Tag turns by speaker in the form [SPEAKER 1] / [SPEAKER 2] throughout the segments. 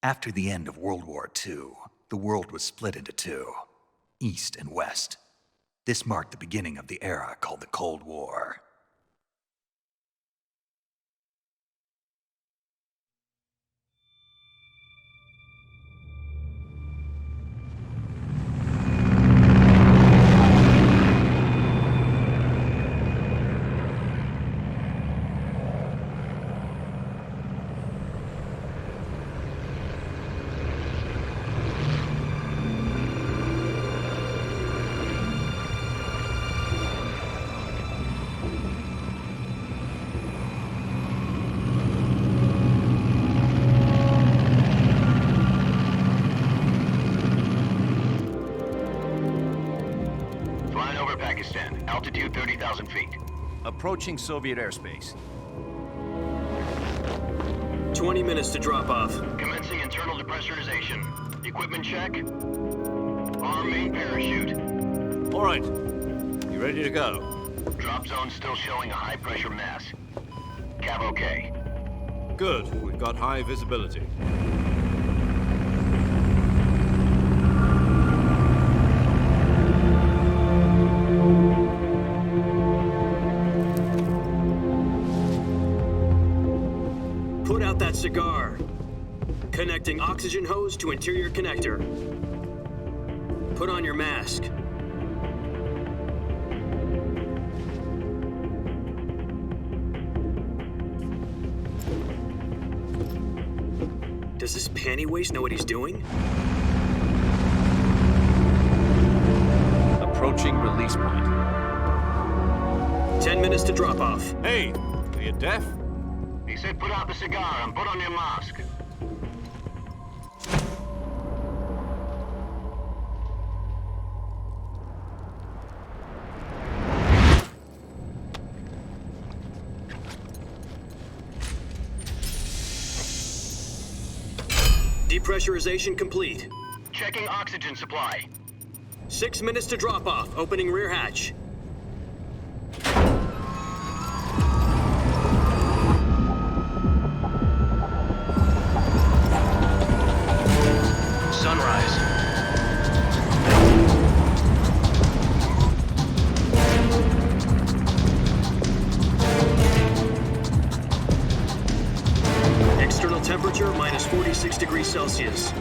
[SPEAKER 1] After the end of World War II, the world was split into two, East and West. This marked the beginning of the era called the Cold War.
[SPEAKER 2] Altitude 30,000 feet.
[SPEAKER 3] Approaching Soviet airspace.
[SPEAKER 4] 20 minutes to drop off.
[SPEAKER 2] Commencing internal depressurization. Equipment check. Arm main parachute.
[SPEAKER 3] All right. You ready to go?
[SPEAKER 2] Drop zone still showing a high pressure mass. Cav okay.
[SPEAKER 3] Good. We've got high visibility.
[SPEAKER 4] Put out that cigar. Connecting oxygen hose to interior connector. Put on your mask. Does this panty waste know what he's doing?
[SPEAKER 3] Approaching release point.
[SPEAKER 4] 10 minutes to drop off.
[SPEAKER 3] Hey, are you deaf?
[SPEAKER 2] He said put out the cigar and put on your mask.
[SPEAKER 4] Depressurization complete.
[SPEAKER 2] Checking oxygen supply.
[SPEAKER 4] 6 minutes to drop off. Opening rear hatch.
[SPEAKER 2] Sunrise.
[SPEAKER 4] External temperature minus 46 degrees Celsius.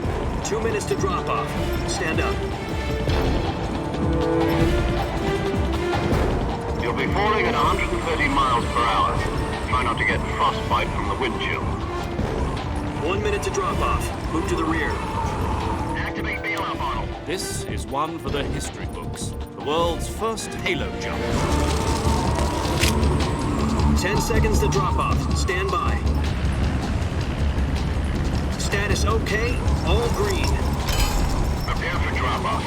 [SPEAKER 4] 2 minutes to drop off. Stand up.
[SPEAKER 2] You'll be falling at 130 miles per hour. Try not to get frostbite from the wind chill.
[SPEAKER 4] 1 minute to drop off. Move to the rear.
[SPEAKER 2] Activate bailout model.
[SPEAKER 3] This is one for the history books. The world's first halo jump.
[SPEAKER 4] 10 seconds to drop off. Stand by. Status okay. All green.
[SPEAKER 2] Prepare for drop-off.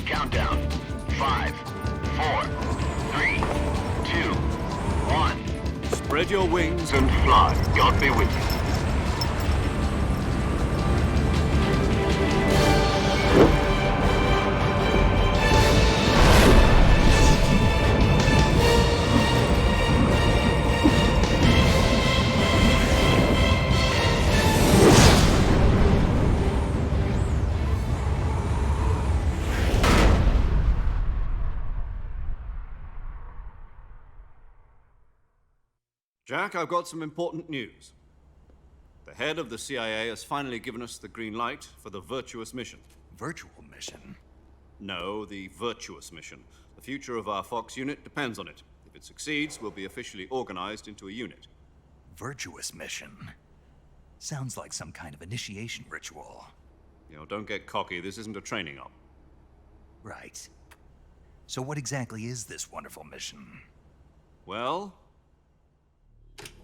[SPEAKER 2] Countdown. 5, 4, 3, 2, 1.
[SPEAKER 3] Spread your wings
[SPEAKER 2] And fly. God be with you.
[SPEAKER 3] Jack, I've got some important news. The head of the CIA has finally given us the green light for the Virtuous mission.
[SPEAKER 1] Virtual mission?
[SPEAKER 3] No, the Virtuous mission. The future of our Fox unit depends on it. If it succeeds, we'll be officially organized into a unit.
[SPEAKER 1] Virtuous mission? Sounds like some kind of initiation ritual.
[SPEAKER 3] You know, don't get cocky. This isn't a training op.
[SPEAKER 1] Right. So what exactly is this wonderful mission?
[SPEAKER 3] Well,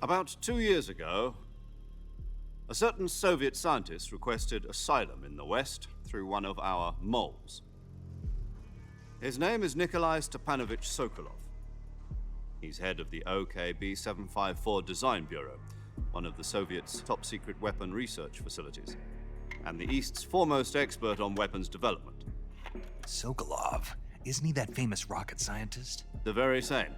[SPEAKER 3] about 2 years ago, a certain Soviet scientist requested asylum in the West through one of our moles. His name is Nikolai Stepanovich Sokolov. He's head of the OKB 754 Design Bureau, one of the Soviets' top-secret weapon research facilities, and the East's foremost expert on weapons development.
[SPEAKER 1] Sokolov? Isn't he that famous rocket scientist?
[SPEAKER 3] The very same.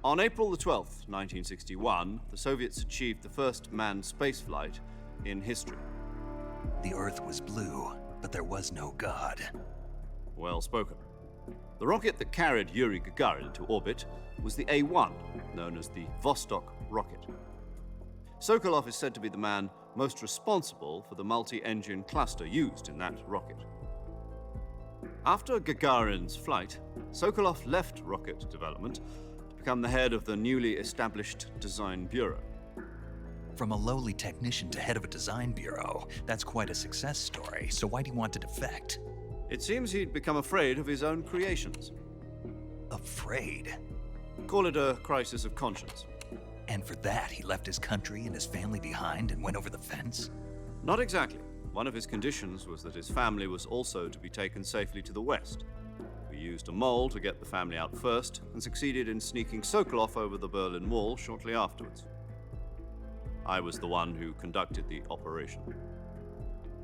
[SPEAKER 3] On April the 12th, 1961, the Soviets achieved the first manned spaceflight in history.
[SPEAKER 1] The Earth was blue, but there was no God.
[SPEAKER 3] Well spoken. The rocket that carried Yuri Gagarin into orbit was the A-1, known as the Vostok rocket. Sokolov is said to be the man most responsible for the multi-engine cluster used in that rocket. After Gagarin's flight, Sokolov left rocket development to become the head of the newly established Design Bureau.
[SPEAKER 1] From a lowly technician to head of a design bureau, that's quite a success story, so why'd he want to defect?
[SPEAKER 3] It seems he'd become afraid of his own creations.
[SPEAKER 1] Afraid?
[SPEAKER 3] Call it a crisis of conscience.
[SPEAKER 1] And for that, he left his country and his family behind and went over the fence?
[SPEAKER 3] Not exactly. One of his conditions was that his family was also to be taken safely to the west. We used a mole to get the family out first and succeeded in sneaking Sokolov over the Berlin Wall shortly afterwards. I was the one who conducted the operation.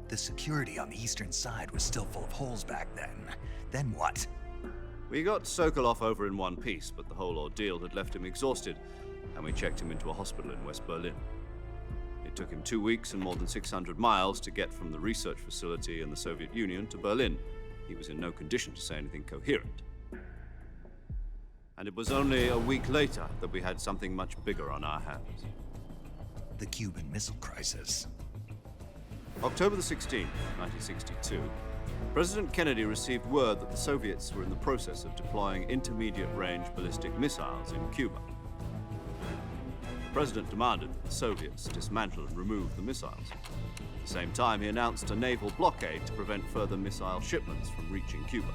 [SPEAKER 1] The security on the eastern side was still full of holes back then. Then what?
[SPEAKER 3] We got Sokolov over in one piece, but the whole ordeal had left him exhausted, and we checked him into a hospital in West Berlin. It took him 2 weeks and more than 600 miles to get from the research facility in the Soviet Union to Berlin. He was in no condition to say anything coherent. And it was only a week later that we had something much bigger on our hands.
[SPEAKER 1] The Cuban Missile Crisis.
[SPEAKER 3] October the 16th, 1962, President Kennedy received word that the Soviets were in the process of deploying intermediate-range ballistic missiles in Cuba. The President demanded that the Soviets dismantle and remove the missiles. At the same time, he announced a naval blockade to prevent further missile shipments from reaching Cuba.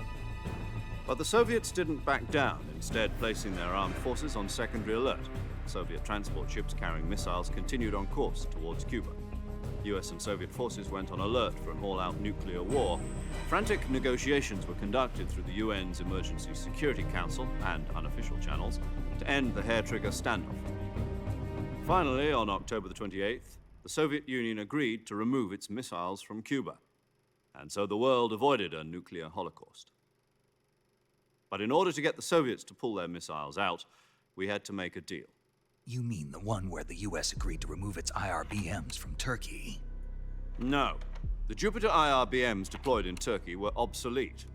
[SPEAKER 3] But the Soviets didn't back down, instead placing their armed forces on secondary alert. Soviet transport ships carrying missiles continued on course towards Cuba. US and Soviet forces went on alert for an all-out nuclear war. Frantic negotiations were conducted through the UN's Emergency Security Council and unofficial channels to end the hair-trigger standoff. Finally, on October the 28th, the Soviet Union agreed to remove its missiles from Cuba, and so the world avoided a nuclear holocaust. But in order to get the Soviets to pull their missiles out, we had to make a deal.
[SPEAKER 1] You mean the one where the US agreed to remove its IRBMs from Turkey?
[SPEAKER 3] No. The Jupiter IRBMs deployed in Turkey were obsolete,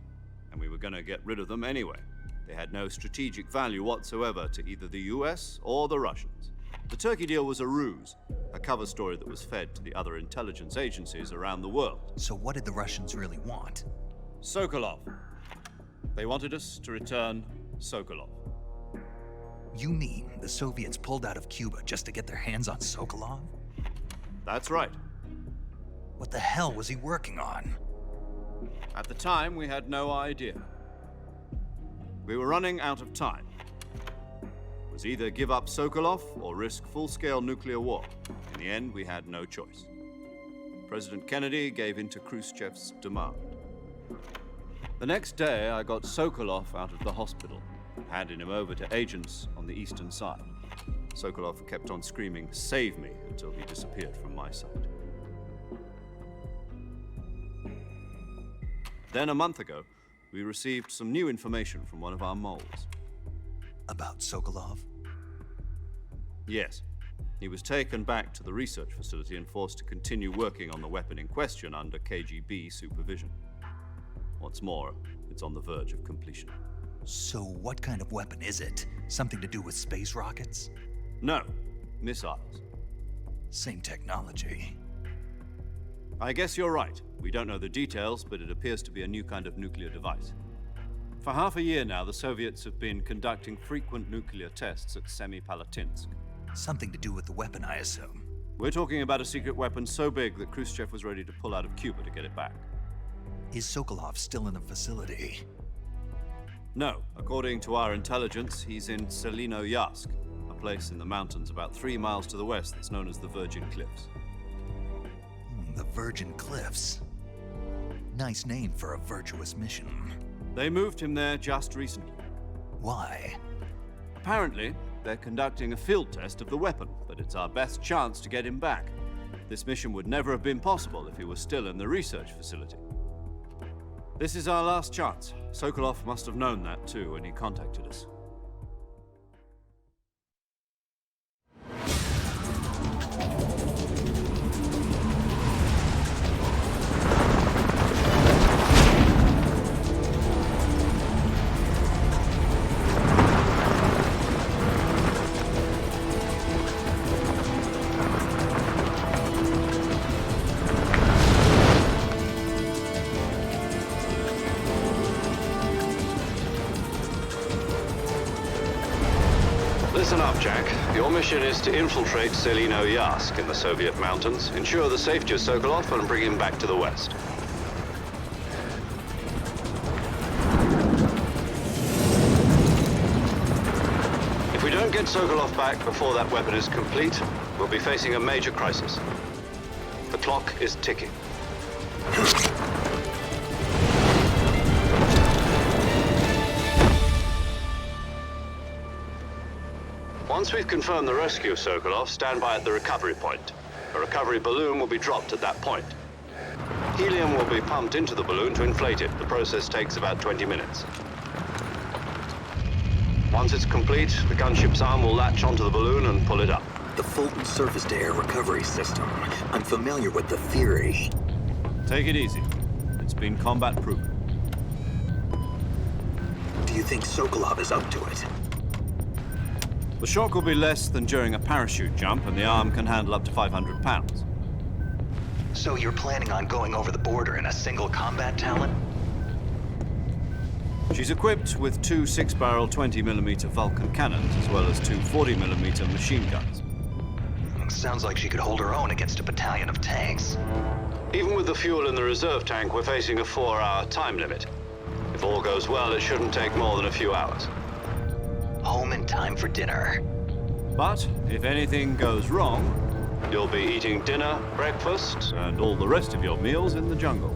[SPEAKER 3] and we were going to get rid of them anyway. They had no strategic value whatsoever to either the US or the Russians. The Turkey deal was a ruse, a cover story that was fed to the other intelligence agencies around the world.
[SPEAKER 1] So what did the Russians really want?
[SPEAKER 3] Sokolov. They wanted us to return Sokolov.
[SPEAKER 1] You mean the Soviets pulled out of Cuba just to get their hands on Sokolov?
[SPEAKER 3] That's right.
[SPEAKER 1] What the hell was he working on?
[SPEAKER 3] At the time, we had no idea. We were running out of time. It was either give up Sokolov or risk full-scale nuclear war. In the end, we had no choice. President Kennedy gave in to Khrushchev's demand. The next day, I got Sokolov out of the hospital, handing him over to agents on the eastern side. Sokolov kept on screaming, "Save me," until he disappeared from my sight. Then a month ago, we received some new information from one of our moles.
[SPEAKER 1] About Sokolov?
[SPEAKER 3] Yes. He was taken back to the research facility and forced to continue working on the weapon in question under KGB supervision. What's more, it's on the verge of completion.
[SPEAKER 1] So what kind of weapon is it? Something to do with space rockets?
[SPEAKER 3] No, missiles.
[SPEAKER 1] Same technology.
[SPEAKER 3] I guess you're right. We don't know the details, but it appears to be a new kind of nuclear device. For half a year now, the Soviets have been conducting frequent nuclear tests at Semipalatinsk.
[SPEAKER 1] Something to do with the weapon, I assume.
[SPEAKER 3] We're talking about a secret weapon so big that Khrushchev was ready to pull out of Cuba to get it back.
[SPEAKER 1] Is Sokolov still in the facility?
[SPEAKER 3] No. According to our intelligence, he's in Selino-Yarsk, a place in the mountains about 3 miles to the west that's known as the Virgin Cliffs.
[SPEAKER 1] The Virgin Cliffs. Nice name for a virtuous mission.
[SPEAKER 3] They moved him there just recently.
[SPEAKER 1] Why?
[SPEAKER 3] Apparently, they're conducting a field test of the weapon, but it's our best chance to get him back. This mission would never have been possible if he was still in the research facility. This is our last chance. Sokolov must have known that too when he contacted us. Your mission is to infiltrate Selino Yask in the Soviet mountains, ensure the safety of Sokolov, and bring him back to the West. If we don't get Sokolov back before that weapon is complete, we'll be facing a major crisis. The clock is ticking. Once we've confirmed the rescue of Sokolov, stand by at the recovery point. A recovery balloon will be dropped at that point. Helium will be pumped into the balloon to inflate it. The process takes about 20 minutes. Once it's complete, the gunship's arm will latch onto the balloon and pull it up.
[SPEAKER 5] The Fulton surface-to-air recovery system. I'm familiar with the theory.
[SPEAKER 3] Take it easy. It's been combat-proven.
[SPEAKER 5] Do you think Sokolov is up to it?
[SPEAKER 3] The shock will be less than during a parachute jump, and the arm can handle up to 500 pounds.
[SPEAKER 1] So you're planning on going over the border in a single combat Talon?
[SPEAKER 3] She's equipped with two 6-barrel 20mm Vulcan cannons, as well as two 40mm machine guns.
[SPEAKER 1] Sounds like she could hold her own against a battalion of tanks.
[SPEAKER 3] Even with the fuel in the reserve tank, we're facing a 4-hour time limit. If all goes well, it shouldn't take more than a few hours.
[SPEAKER 1] Home in time for dinner.
[SPEAKER 3] But if anything goes wrong, you'll be eating dinner, breakfast, and all the rest of your meals in the jungle.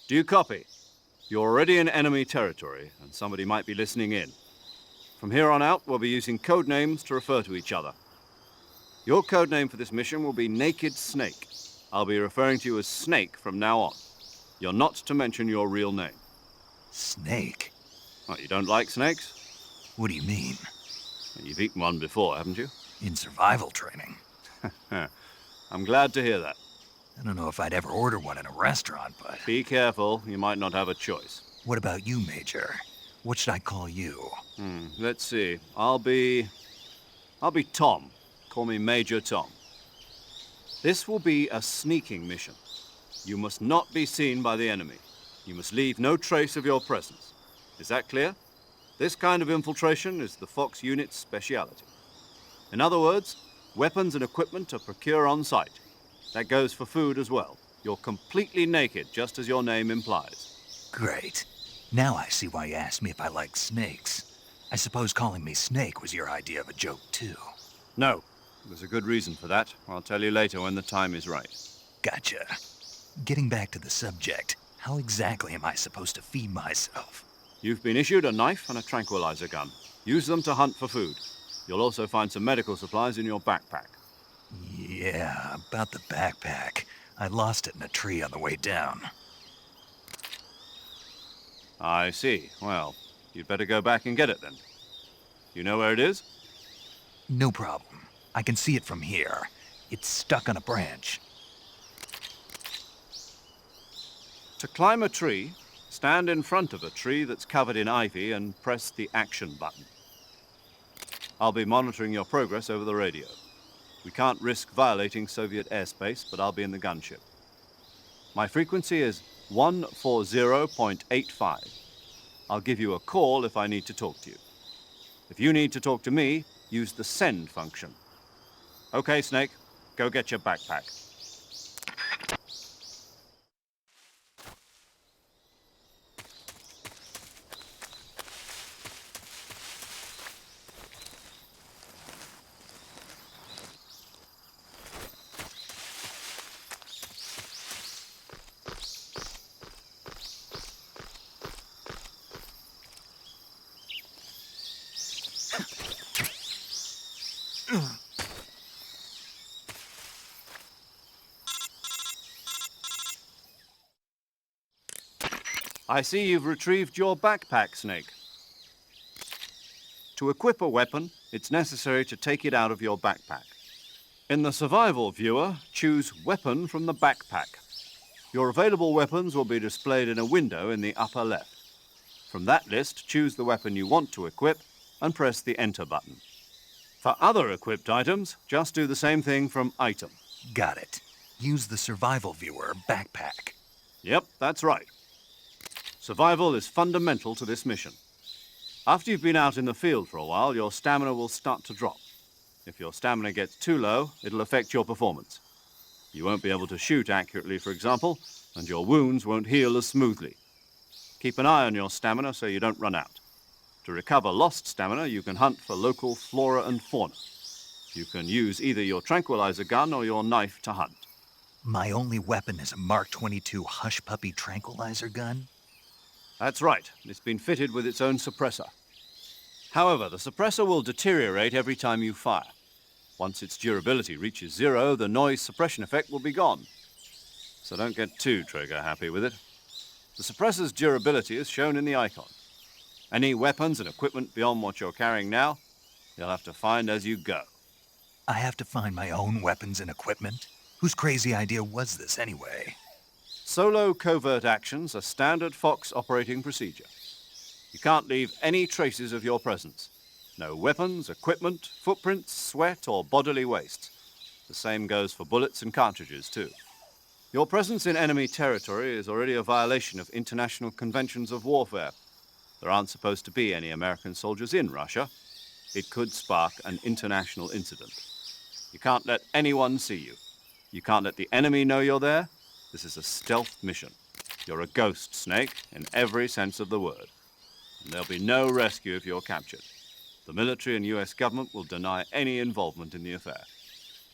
[SPEAKER 3] Do you copy? You're already in enemy territory, and somebody might be listening in. From here on out, we'll be using code names to refer to each other. Your code name for this mission will be Naked Snake. I'll be referring to you as Snake from now on. You're not to mention your real name.
[SPEAKER 1] Snake?
[SPEAKER 3] What, you don't like snakes?
[SPEAKER 1] What do you mean?
[SPEAKER 3] You've eaten one before, haven't you?
[SPEAKER 1] In survival training.
[SPEAKER 3] I'm glad to hear that.
[SPEAKER 1] I don't know if I'd ever order one in a restaurant, but...
[SPEAKER 3] Be careful, you might not have a choice.
[SPEAKER 1] What about you, Major? What should I call you?
[SPEAKER 3] Let's see. I'll be Tom. Call me Major Tom. This will be a sneaking mission. You must not be seen by the enemy. You must leave no trace of your presence. Is that clear? This kind of infiltration is the Fox unit's speciality. In other words, weapons and equipment are procured on site. That goes for food as well. You're completely naked, just as your name implies.
[SPEAKER 1] Great. Now I see why you asked me if I like snakes. I suppose calling me Snake was your idea of a joke, too.
[SPEAKER 3] No. There's a good reason for that. I'll tell you later when the time is right.
[SPEAKER 1] Gotcha. Getting back to the subject, how exactly am I supposed to feed myself?
[SPEAKER 3] You've been issued a knife and a tranquilizer gun. Use them to hunt for food. You'll also find some medical supplies in your backpack.
[SPEAKER 1] Yeah, about the backpack. I lost it in a tree on the way down.
[SPEAKER 3] I see. Well, you'd better go back and get it then. You know where it is?
[SPEAKER 1] No problem. I can see it from here. It's stuck on a branch.
[SPEAKER 3] To climb a tree, Stand in front of a tree that's covered in ivy and press the action button. I'll be monitoring your progress over the radio. We can't risk violating Soviet airspace, but I'll be in the gunship. My frequency is 140.85. I'll give you a call if I need to talk to you. If you need to talk to me, use the send function. Okay, Snake, go get your backpack. I see you've retrieved your backpack, Snake. To equip a weapon, it's necessary to take it out of your backpack. In the survival viewer, choose Weapon from the backpack. Your available weapons will be displayed in a window in the upper left. From that list, choose the weapon you want to equip and press the Enter button. For other equipped items, just do the same thing from Item.
[SPEAKER 1] Got it. Use the survival viewer backpack.
[SPEAKER 3] Yep, that's right. Survival is fundamental to this mission. After you've been out in the field for a while, your stamina will start to drop. If your stamina gets too low, it'll affect your performance. You won't be able to shoot accurately, for example, and your wounds won't heal as smoothly. Keep an eye on your stamina so you don't run out. To recover lost stamina, you can hunt for local flora and fauna. You can use either your tranquilizer gun or your knife to hunt.
[SPEAKER 1] My only weapon is a Mark 22 Hush Puppy tranquilizer gun?
[SPEAKER 3] That's right. It's been fitted with its own suppressor. However, the suppressor will deteriorate every time you fire. Once its durability reaches 0, the noise suppression effect will be gone. So don't get too trigger-happy with it. The suppressor's durability is shown in the icon. Any weapons and equipment beyond what you're carrying now, you'll have to find as you go.
[SPEAKER 1] I have to find my own weapons and equipment? Whose crazy idea was this anyway?
[SPEAKER 3] Solo covert actions are standard Fox operating procedure. You can't leave any traces of your presence. No weapons, equipment, footprints, sweat, or bodily waste. The same goes for bullets and cartridges, too. Your presence in enemy territory is already a violation of international conventions of warfare. There aren't supposed to be any American soldiers in Russia. It could spark an international incident. You can't let anyone see you. You can't let the enemy know you're there. This is a stealth mission. You're a ghost, Snake, in every sense of the word. And there'll be no rescue if you're captured. The military and US government will deny any involvement in the affair.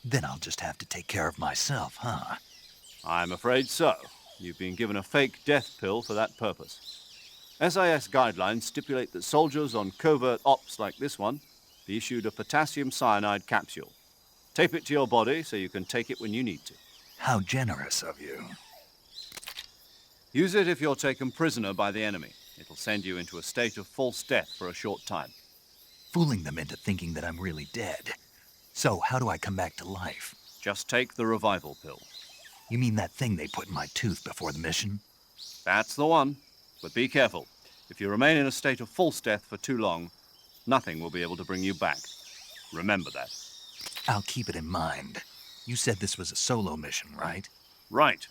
[SPEAKER 1] Then I'll just have to take care of myself, huh?
[SPEAKER 3] I'm afraid so. You've been given a fake death pill for that purpose. SIS guidelines stipulate that soldiers on covert ops like this one be issued a potassium cyanide capsule. Tape it to your body so you can take it when you need to.
[SPEAKER 1] How generous of you.
[SPEAKER 3] Use it if you're taken prisoner by the enemy. It'll send you into a state of false death for a short time.
[SPEAKER 1] Fooling them into thinking that I'm really dead. So how do I come back to life?
[SPEAKER 3] Just take the revival pill.
[SPEAKER 1] You mean that thing they put in my tooth before the mission?
[SPEAKER 3] That's the one. But be careful. If you remain in a state of false death for too long, nothing will be able to bring you back. Remember that.
[SPEAKER 1] I'll keep it in mind. You said this was a solo mission, right?
[SPEAKER 3] Right.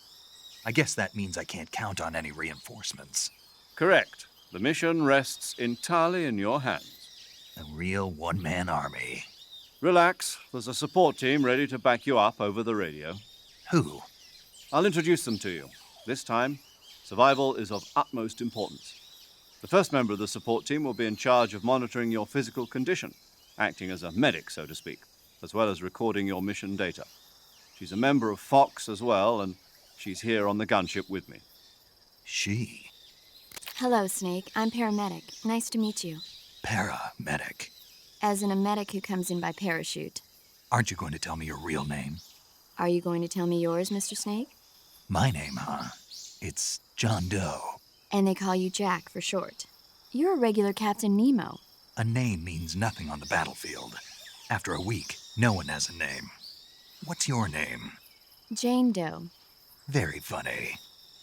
[SPEAKER 1] I guess that means I can't count on any reinforcements.
[SPEAKER 3] Correct. The mission rests entirely in your hands.
[SPEAKER 1] A real one-man army.
[SPEAKER 3] Relax. There's a support team ready to back you up over the radio.
[SPEAKER 1] Who?
[SPEAKER 3] I'll introduce them to you. This time, survival is of utmost importance. The first member of the support team will be in charge of monitoring your physical condition, acting as a medic, so to speak, as well as recording your mission data. She's a member of Fox as well, and she's here on the gunship with me.
[SPEAKER 1] She?
[SPEAKER 6] Hello, Snake. I'm paramedic. Nice to meet you.
[SPEAKER 1] Paramedic.
[SPEAKER 6] As in a medic who comes in by parachute.
[SPEAKER 1] Aren't you going to tell me your real name?
[SPEAKER 6] Are you going to tell me yours, Mr. Snake?
[SPEAKER 1] My name, huh? It's John Doe.
[SPEAKER 6] And they call you Jack for short. You're a regular Captain Nemo.
[SPEAKER 1] A name means nothing on the battlefield. After a week, no one has a name. What's your name?
[SPEAKER 6] Jane Doe.
[SPEAKER 1] Very funny.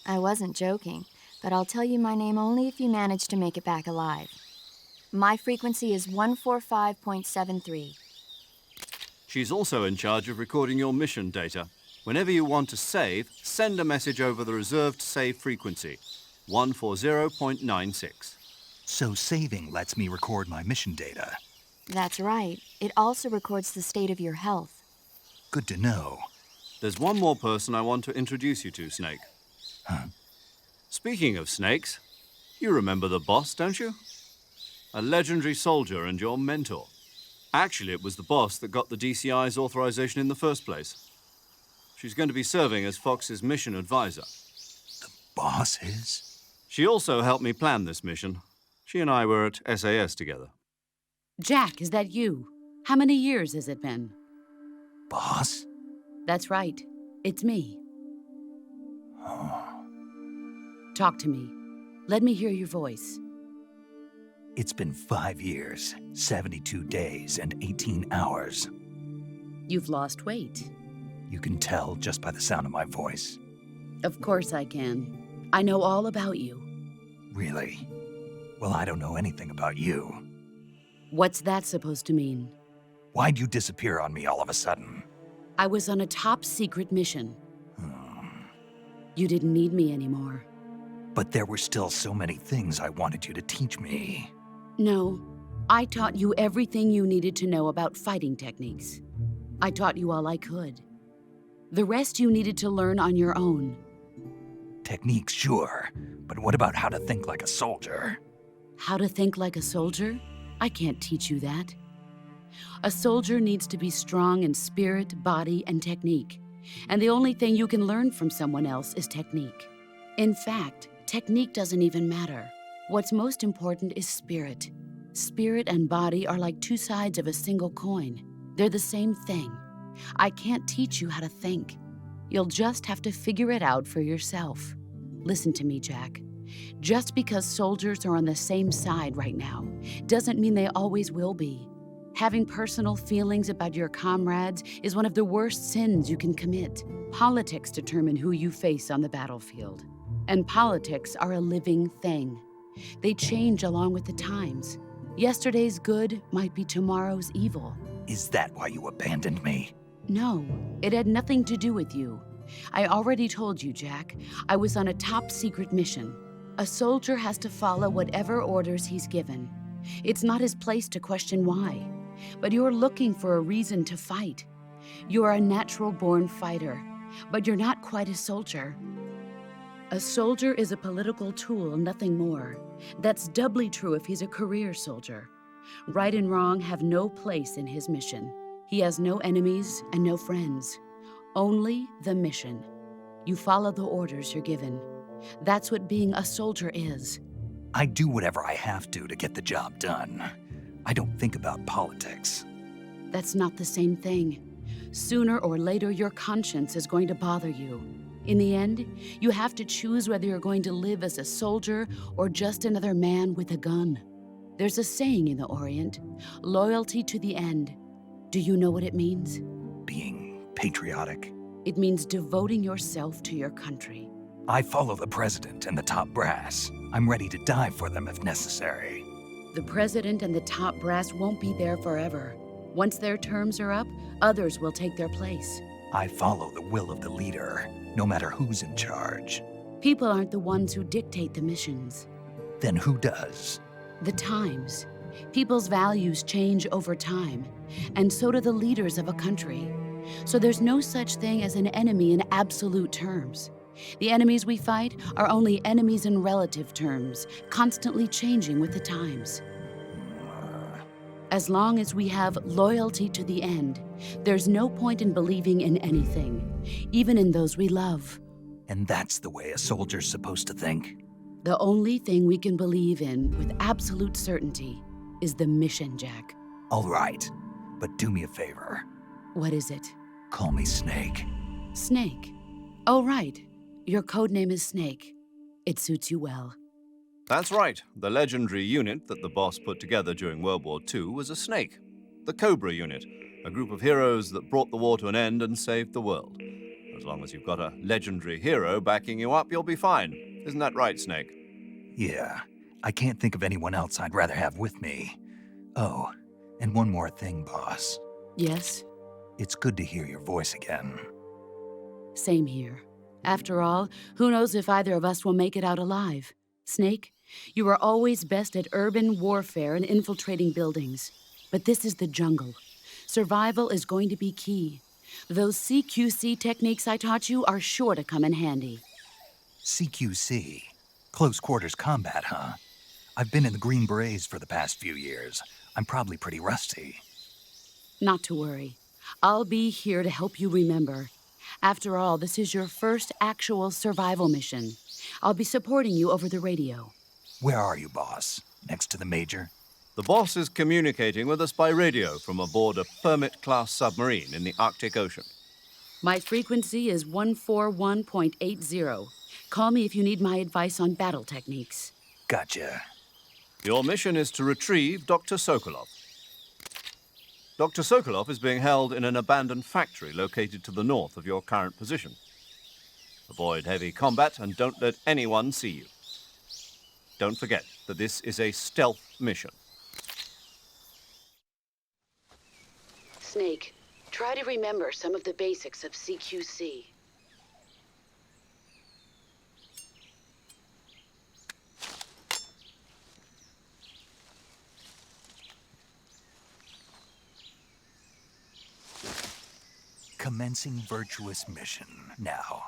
[SPEAKER 6] I wasn't joking. but I'll tell you my name only if you manage to make it back alive. My frequency is 145.73.
[SPEAKER 3] She's also in charge of recording your mission data. Whenever you want to save, send a message over the reserved save frequency, 140.96.
[SPEAKER 1] So saving lets me record my mission data.
[SPEAKER 6] That's right. It also records the state of your health.
[SPEAKER 1] Good to know.
[SPEAKER 3] There's one more person I want to introduce you to, Snake.
[SPEAKER 1] Huh?
[SPEAKER 3] Speaking of snakes, you remember the boss, don't you? A legendary soldier and your mentor. Actually, it was the boss that got the DCI's authorization in the first place. She's going to be serving as Fox's mission advisor.
[SPEAKER 1] The boss is?
[SPEAKER 3] She also helped me plan this mission. She and I were at SAS together.
[SPEAKER 7] Jack, is that you? How many years has it been?
[SPEAKER 1] Boss?
[SPEAKER 7] That's right. It's me.
[SPEAKER 1] Oh.
[SPEAKER 7] Talk to me. Let me hear your voice.
[SPEAKER 1] It's been 5 years, 72 days, and 18 hours.
[SPEAKER 7] You've lost weight.
[SPEAKER 1] You can tell just by the sound of my voice.
[SPEAKER 7] Of course I can. I know all about you.
[SPEAKER 1] Really? Well, I don't know anything about you.
[SPEAKER 7] What's that supposed to mean?
[SPEAKER 1] Why'd you disappear on me all of a sudden?
[SPEAKER 7] I was on a top-secret mission. You didn't need me anymore.
[SPEAKER 1] But there were still so many things I wanted you to teach me.
[SPEAKER 7] No, I taught you everything you needed to know about fighting techniques. I taught you all I could. The rest you needed to learn on your own.
[SPEAKER 1] Techniques, sure. But what about how to think like a soldier?
[SPEAKER 7] How to think like a soldier? I can't teach you that. A soldier needs to be strong in spirit, body, and technique. And the only thing you can learn from someone else is technique. In fact, technique doesn't even matter. What's most important is spirit. Spirit and body are like two sides of a single coin. They're the same thing. I can't teach you how to think. You'll just have to figure it out for yourself. Listen to me, Jack. Just because soldiers are on the same side right now doesn't mean they always will be. Having personal feelings about your comrades is one of the worst sins you can commit. Politics determine who you face on the battlefield. And politics are a living thing. They change along with the times. Yesterday's good might be tomorrow's evil.
[SPEAKER 1] Is that why you abandoned me?
[SPEAKER 7] No, it had nothing to do with you. I already told you, Jack. I was on a top-secret mission. A soldier has to follow whatever orders he's given. It's not his place to question why. But you're looking for a reason to fight. You're a natural-born fighter, but you're not quite a soldier. A soldier is a political tool, nothing more. That's doubly true if he's a career soldier. Right and wrong have no place in his mission. He has no enemies and no friends. Only the mission. You follow the orders you're given. That's what being a soldier is.
[SPEAKER 1] I do whatever I have to get the job done. I don't think about politics.
[SPEAKER 7] That's not the same thing. Sooner or later, your conscience is going to bother you. In the end, you have to choose whether you're going to live as a soldier or just another man with a gun. There's a saying in the Orient, loyalty to the end. Do you know what it means?
[SPEAKER 1] Being patriotic.
[SPEAKER 7] It means devoting yourself to your country.
[SPEAKER 1] I follow the president and the top brass. I'm ready to die for them if necessary.
[SPEAKER 7] The president and the top brass won't be there forever. Once their terms are up, others will take their place.
[SPEAKER 1] I follow the will of the leader, no matter who's in charge.
[SPEAKER 7] People aren't the ones who dictate the missions.
[SPEAKER 1] Then who does?
[SPEAKER 7] The times. People's values change over time, and so do the leaders of a country. So there's no such thing as an enemy in absolute terms. The enemies we fight are only enemies in relative terms, constantly changing with the times. As long as we have loyalty to the end, there's no point in believing in anything, even in those we love.
[SPEAKER 1] And that's the way a soldier's supposed to think?
[SPEAKER 7] The only thing we can believe in with absolute certainty is the mission, Jack.
[SPEAKER 1] All right, but do me a favor.
[SPEAKER 7] What is it?
[SPEAKER 1] Call me Snake.
[SPEAKER 7] Snake. Oh, right. Your code name is Snake. It suits you well.
[SPEAKER 3] That's right. The legendary unit that the boss put together during World War II was a snake. The Cobra unit, a group of heroes that brought the war to an end and saved the world. As long as you've got a legendary hero backing you up, you'll be fine. Isn't that right, Snake?
[SPEAKER 1] Yeah, I can't think of anyone else I'd rather have with me. Oh, and one more thing, boss.
[SPEAKER 7] Yes?
[SPEAKER 1] It's good to hear your voice again.
[SPEAKER 7] Same here. After all, who knows if either of us will make it out alive? Snake, you are always best at urban warfare and infiltrating buildings. But this is the jungle. Survival is going to be key. Those CQC techniques I taught you are sure to come in handy.
[SPEAKER 1] CQC? Close quarters combat, huh? I've been in the Green Berets for the past few years. I'm probably pretty rusty.
[SPEAKER 7] Not to worry. I'll be here to help you remember. After all, this is your first actual survival mission. I'll be supporting you over the radio.
[SPEAKER 1] Where are you, boss? Next to the Major?
[SPEAKER 3] The boss is communicating with us by radio from aboard a Permit-class submarine in the Arctic Ocean.
[SPEAKER 7] My frequency is 141.80. Call me if you need my advice on battle techniques.
[SPEAKER 1] Gotcha.
[SPEAKER 3] Your mission is to retrieve Dr. Sokolov. Dr. Sokolov is being held in an abandoned factory located to the north of your current position. Avoid heavy combat and don't let anyone see you. Don't forget that this is a stealth mission.
[SPEAKER 7] Snake, try to remember some of the basics of CQC.
[SPEAKER 1] Commencing Virtuous mission now.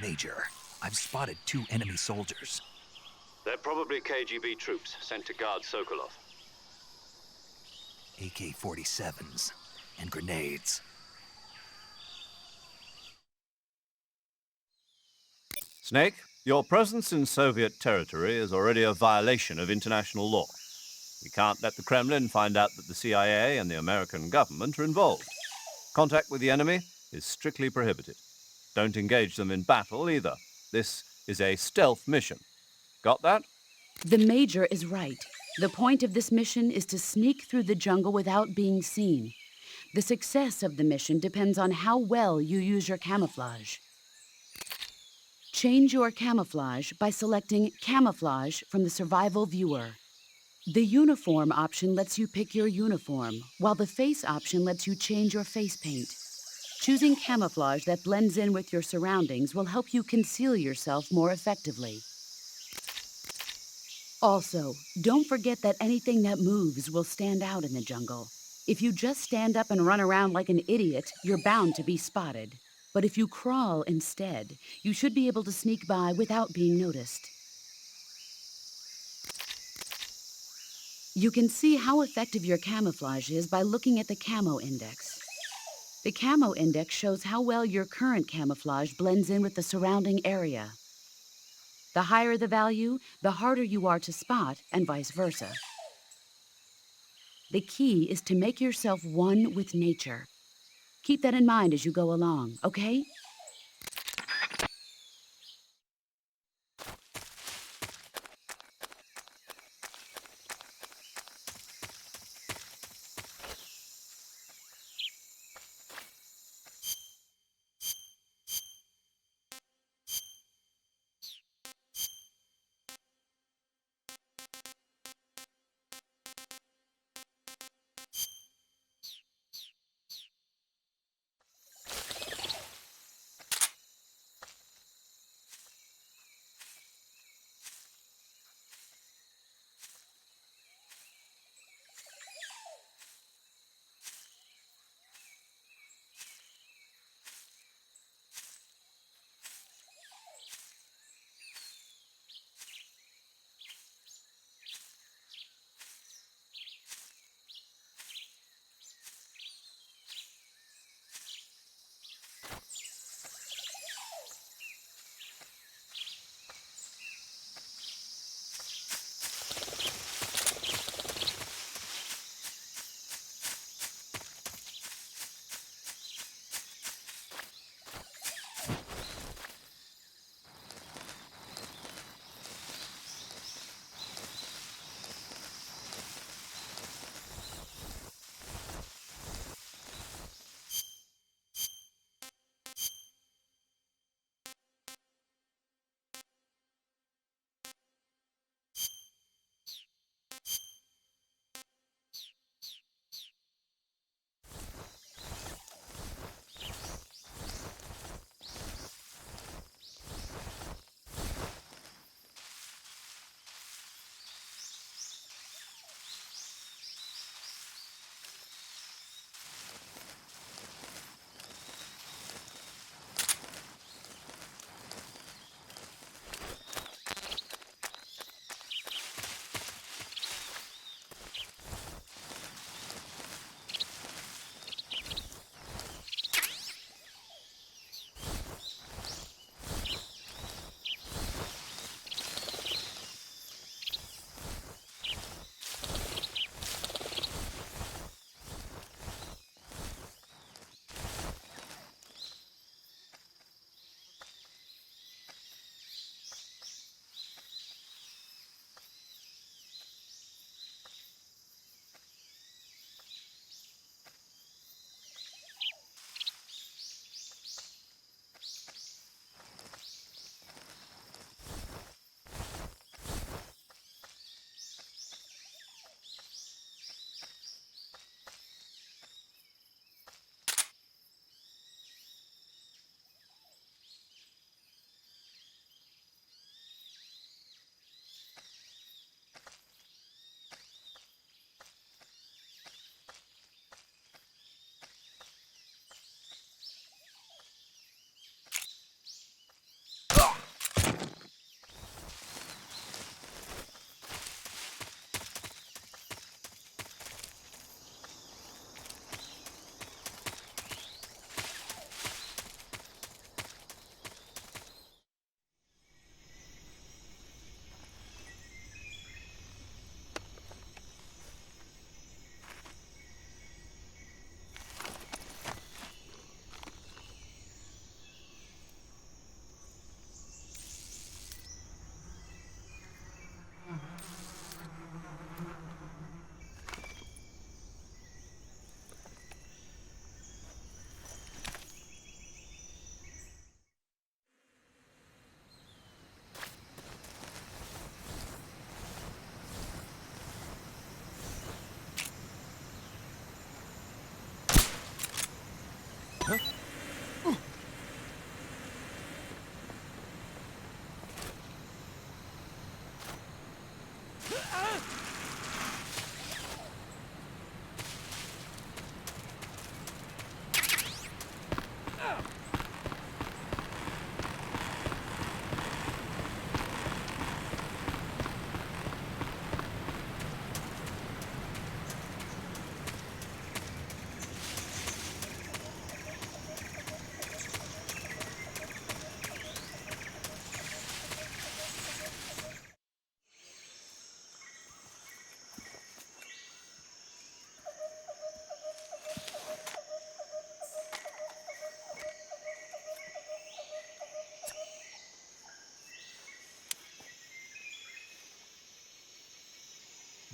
[SPEAKER 1] Major, I've spotted 2 enemy soldiers.
[SPEAKER 2] They're probably KGB troops sent to guard Sokolov.
[SPEAKER 1] AK-47s and grenades.
[SPEAKER 3] Snake, your presence in Soviet territory is already a violation of international law. We can't let the Kremlin find out that the CIA and the American government are involved. Contact with the enemy is strictly prohibited. Don't engage them in battle either. This is a stealth mission. Got that?
[SPEAKER 7] The Major is right. The point of this mission is to sneak through the jungle without being seen. The success of the mission depends on how well you use your camouflage. Change your camouflage by selecting Camouflage from the Survival Viewer. The Uniform option lets you pick your uniform, while the Face option lets you change your face paint. Choosing camouflage that blends in with your surroundings will help you conceal yourself more effectively. Also, don't forget that anything that moves will stand out in the jungle. If you just stand up and run around like an idiot, you're bound to be spotted. But if you crawl instead, you should be able to sneak by without being noticed. You can see how effective your camouflage is by looking at the camo index. The camo index shows how well your current camouflage blends in with the surrounding area. The higher the value, the harder you are to spot, and vice versa. The key is to make yourself one with nature. Keep that in mind as you go along, okay?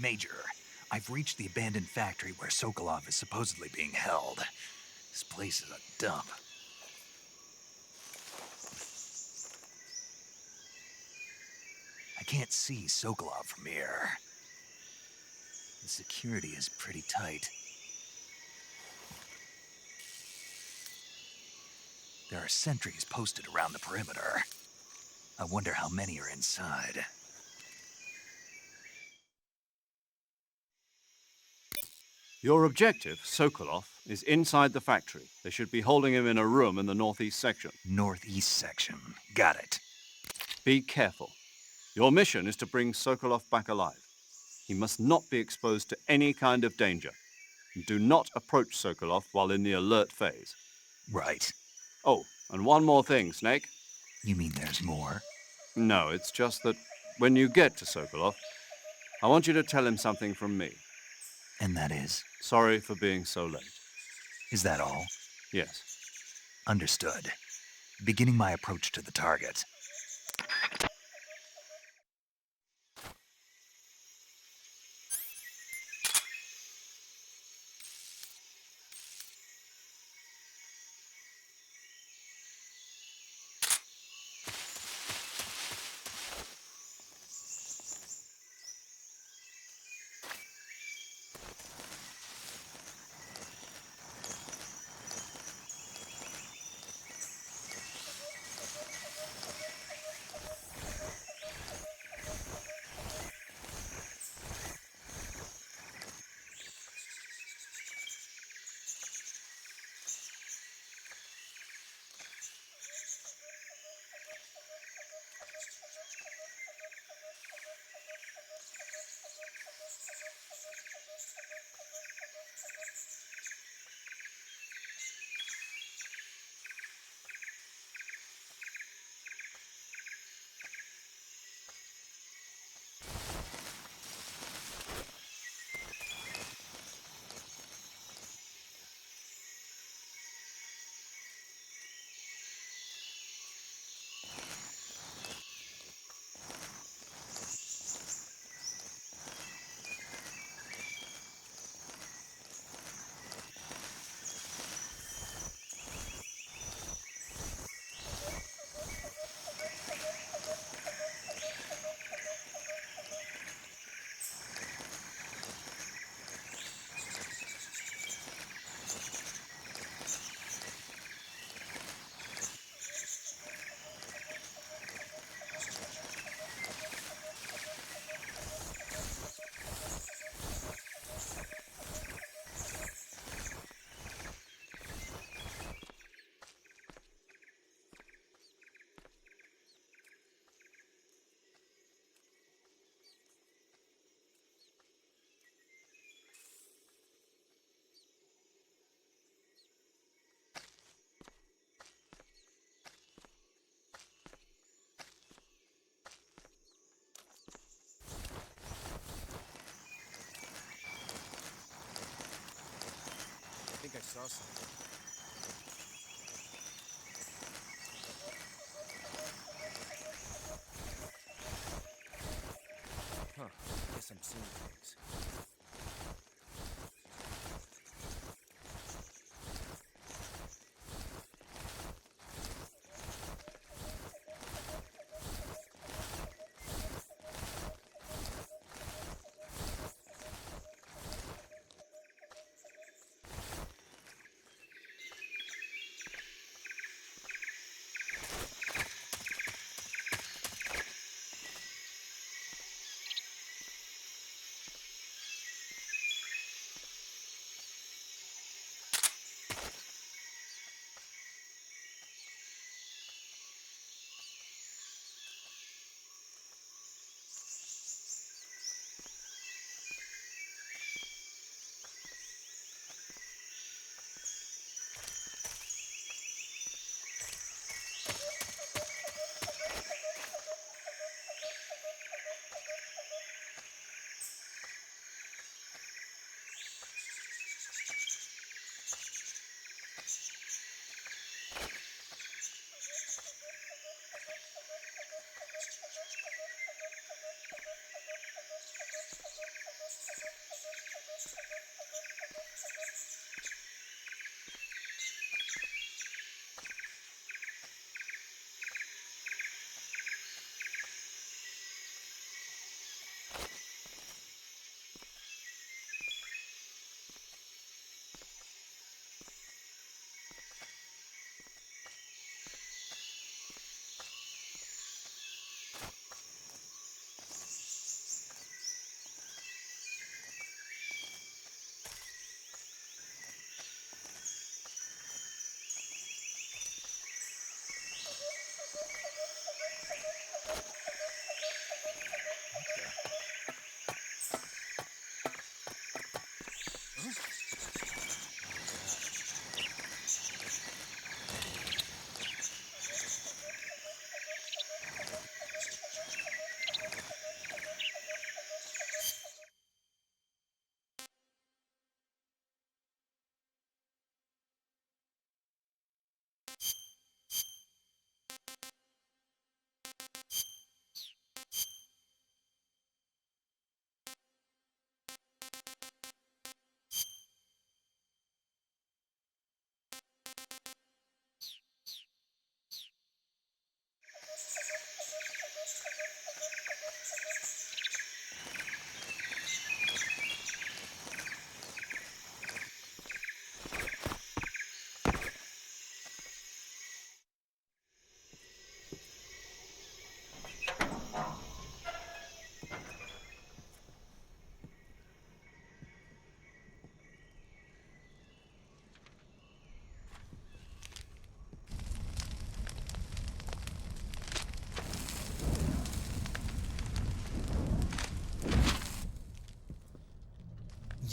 [SPEAKER 1] Major, I've reached the abandoned factory where Sokolov is supposedly being held. This place is a dump. I can't see Sokolov from here. The security is pretty tight. There are sentries posted around the perimeter. I wonder how many are inside.
[SPEAKER 3] Your objective, Sokolov, is inside the factory. They should be holding him in a room in the northeast section.
[SPEAKER 1] Northeast section. Got it.
[SPEAKER 3] Be careful. Your mission is to bring Sokolov back alive. He must not be exposed to any kind of danger. Do not approach Sokolov while in the alert phase.
[SPEAKER 1] Right.
[SPEAKER 3] Oh, and one more thing, Snake.
[SPEAKER 1] You mean there's more?
[SPEAKER 3] No, it's just that when you get to Sokolov, I want you to tell him something from me.
[SPEAKER 1] And that is?
[SPEAKER 3] Sorry for being so late.
[SPEAKER 1] Is that all?
[SPEAKER 3] Yes.
[SPEAKER 1] Understood. Beginning my approach to the target.
[SPEAKER 8] I think I saw something. Huh. Guess I'm seeing things.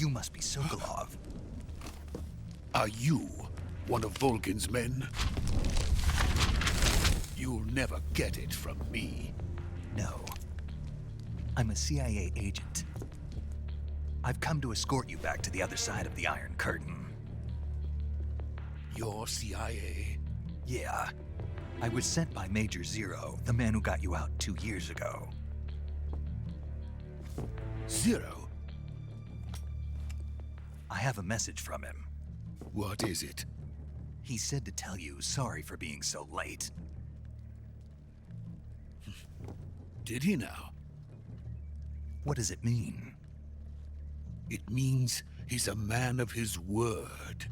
[SPEAKER 1] You must be Sokolov.
[SPEAKER 9] Are you one of Volgin's men? You'll never get it from me.
[SPEAKER 1] No. I'm a CIA agent. I've come to escort you back to the other side of the Iron Curtain.
[SPEAKER 9] You're CIA?
[SPEAKER 1] Yeah. I was sent by Major Zero, the man who got you out 2 years ago.
[SPEAKER 9] Zero?
[SPEAKER 1] I have a message from him.
[SPEAKER 9] What is it?
[SPEAKER 1] He said to tell you sorry for being so late.
[SPEAKER 9] Did he now?
[SPEAKER 1] What does it mean?
[SPEAKER 9] It means he's a man of his word.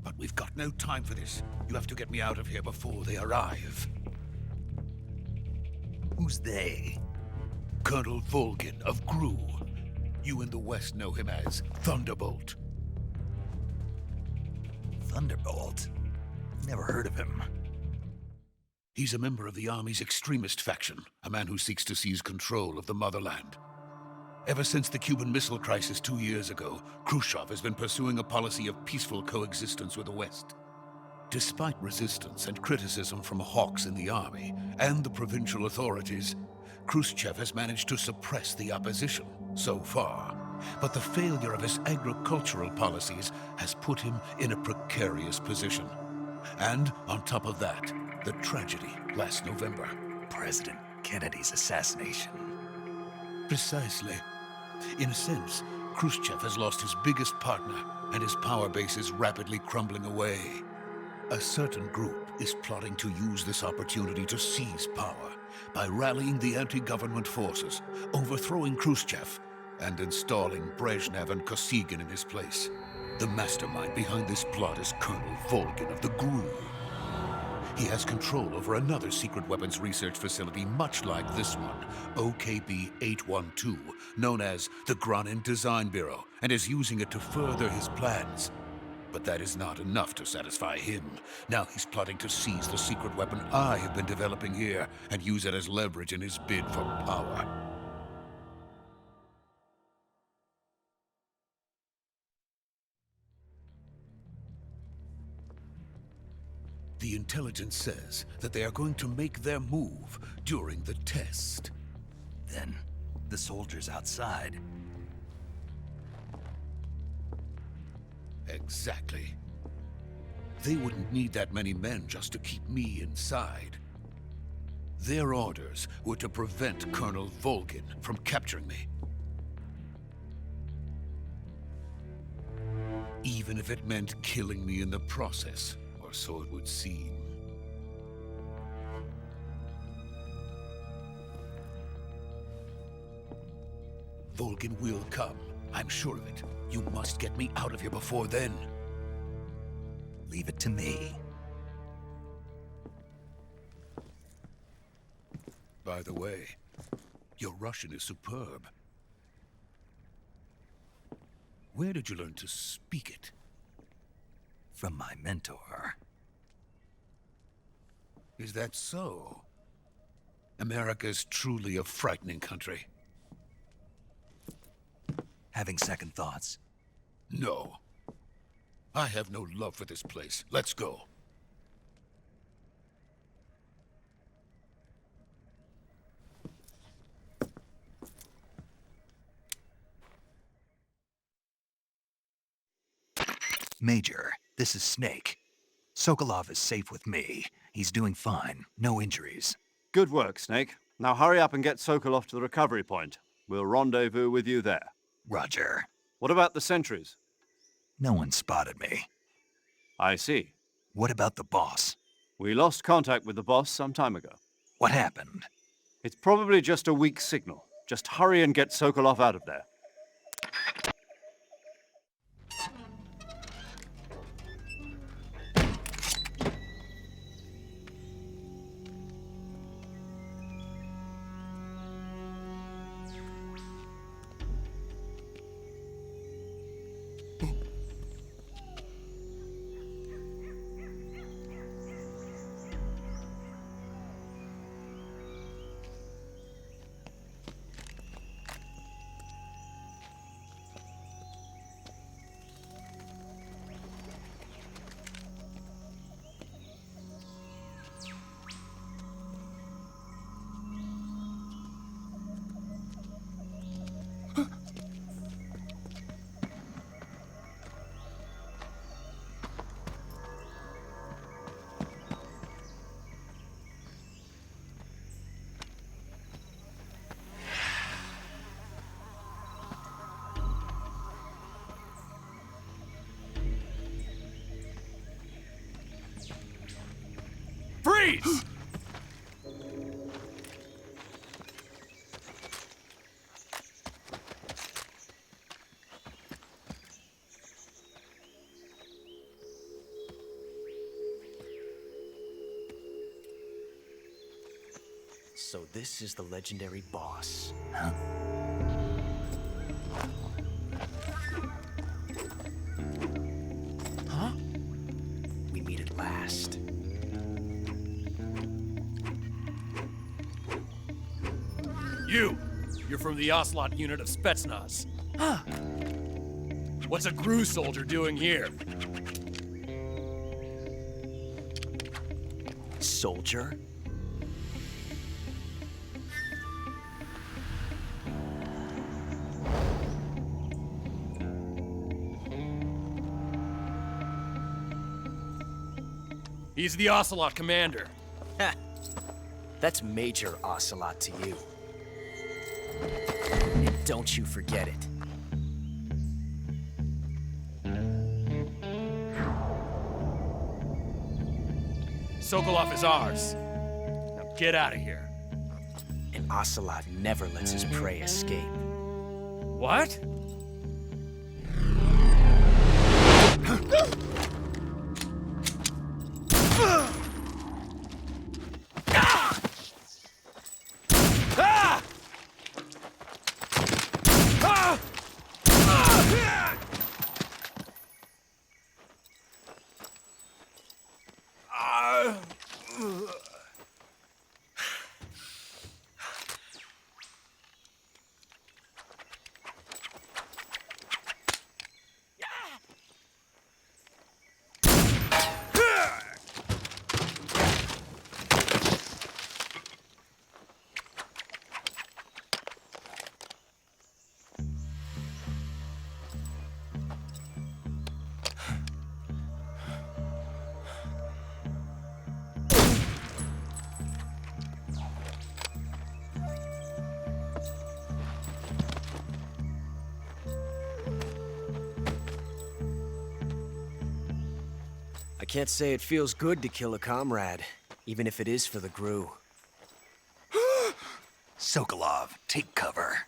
[SPEAKER 9] But we've got no time for this. You have to get me out of here before they arrive.
[SPEAKER 1] Who's they?
[SPEAKER 9] Colonel Volgin of Gru. You in the West know him as Thunderbolt.
[SPEAKER 1] Thunderbolt? Never heard of him.
[SPEAKER 9] He's a member of the Army's extremist faction, a man who seeks to seize control of the motherland. Ever since the Cuban Missile Crisis 2 years ago, Khrushchev has been pursuing a policy of peaceful coexistence with the West. Despite resistance and criticism from hawks in the army and the provincial authorities, Khrushchev has managed to suppress the opposition so far. But the failure of his agricultural policies has put him in a precarious position. And on top of that, the tragedy last November.
[SPEAKER 1] President Kennedy's assassination.
[SPEAKER 9] Precisely. In a sense, Khrushchev has lost his biggest partner, and his power base is rapidly crumbling away. A certain group is plotting to use this opportunity to seize power by rallying the anti-government forces, overthrowing Khrushchev, and installing Brezhnev and Kosygin in his place. The mastermind behind this plot is Colonel Volgin of the Gru. He has control over another secret weapons research facility much like this one, OKB-812, known as the Granin Design Bureau, and is using it to further his plans. But that is not enough to satisfy him. Now he's plotting to seize the secret weapon I have been developing here and use it as leverage in his bid for power. The intelligence says that they are going to make their move during the test.
[SPEAKER 1] Then, the soldiers outside.
[SPEAKER 9] Exactly. They wouldn't need that many men just to keep me inside. Their orders were to prevent Colonel Volgin from capturing me. Even if it meant killing me in the process. So it would seem. Volgin will come. I'm sure of it. You must get me out of here before then.
[SPEAKER 1] Leave it to me.
[SPEAKER 9] By the way, your Russian is superb. Where did you learn to speak it?
[SPEAKER 1] From my mentor.
[SPEAKER 9] Is that so? America is truly a frightening country.
[SPEAKER 1] Having second thoughts?
[SPEAKER 9] No. I have no love for this place. Let's go.
[SPEAKER 1] Major, this is Snake. Sokolov is safe with me. He's doing fine. No injuries.
[SPEAKER 3] Good work, Snake. Now hurry up and get Sokolov to the recovery point. We'll rendezvous with you there.
[SPEAKER 1] Roger.
[SPEAKER 3] What about the sentries?
[SPEAKER 1] No one spotted me.
[SPEAKER 3] I see.
[SPEAKER 1] What about the boss?
[SPEAKER 3] We lost contact with the boss some time ago.
[SPEAKER 1] What happened?
[SPEAKER 3] It's probably just a weak signal. Just hurry and get Sokolov out of there.
[SPEAKER 10] Freeze!
[SPEAKER 8] So this is the legendary boss. Huh? We meet at last.
[SPEAKER 10] You're from the Ocelot Unit of Spetsnaz. Huh. What's a Groznyj soldier doing here?
[SPEAKER 8] Soldier?
[SPEAKER 10] He's the Ocelot commander.
[SPEAKER 8] Ha! That's Major Ocelot to you. And don't you forget it.
[SPEAKER 10] Sokolov is ours. Now get out of here.
[SPEAKER 8] And Ocelot never lets his prey escape.
[SPEAKER 10] What?
[SPEAKER 8] I can't say it feels good to kill a comrade, even if it is for the Groznyj.
[SPEAKER 1] Sokolov, take cover.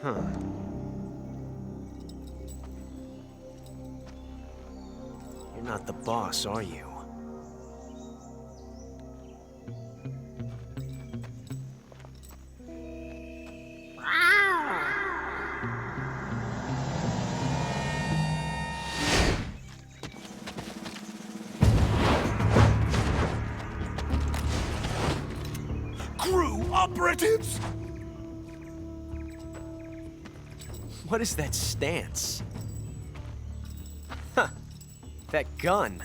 [SPEAKER 8] Huh. You're not the boss, are you?
[SPEAKER 1] Operatives?
[SPEAKER 8] What is that stance? Huh. That gun.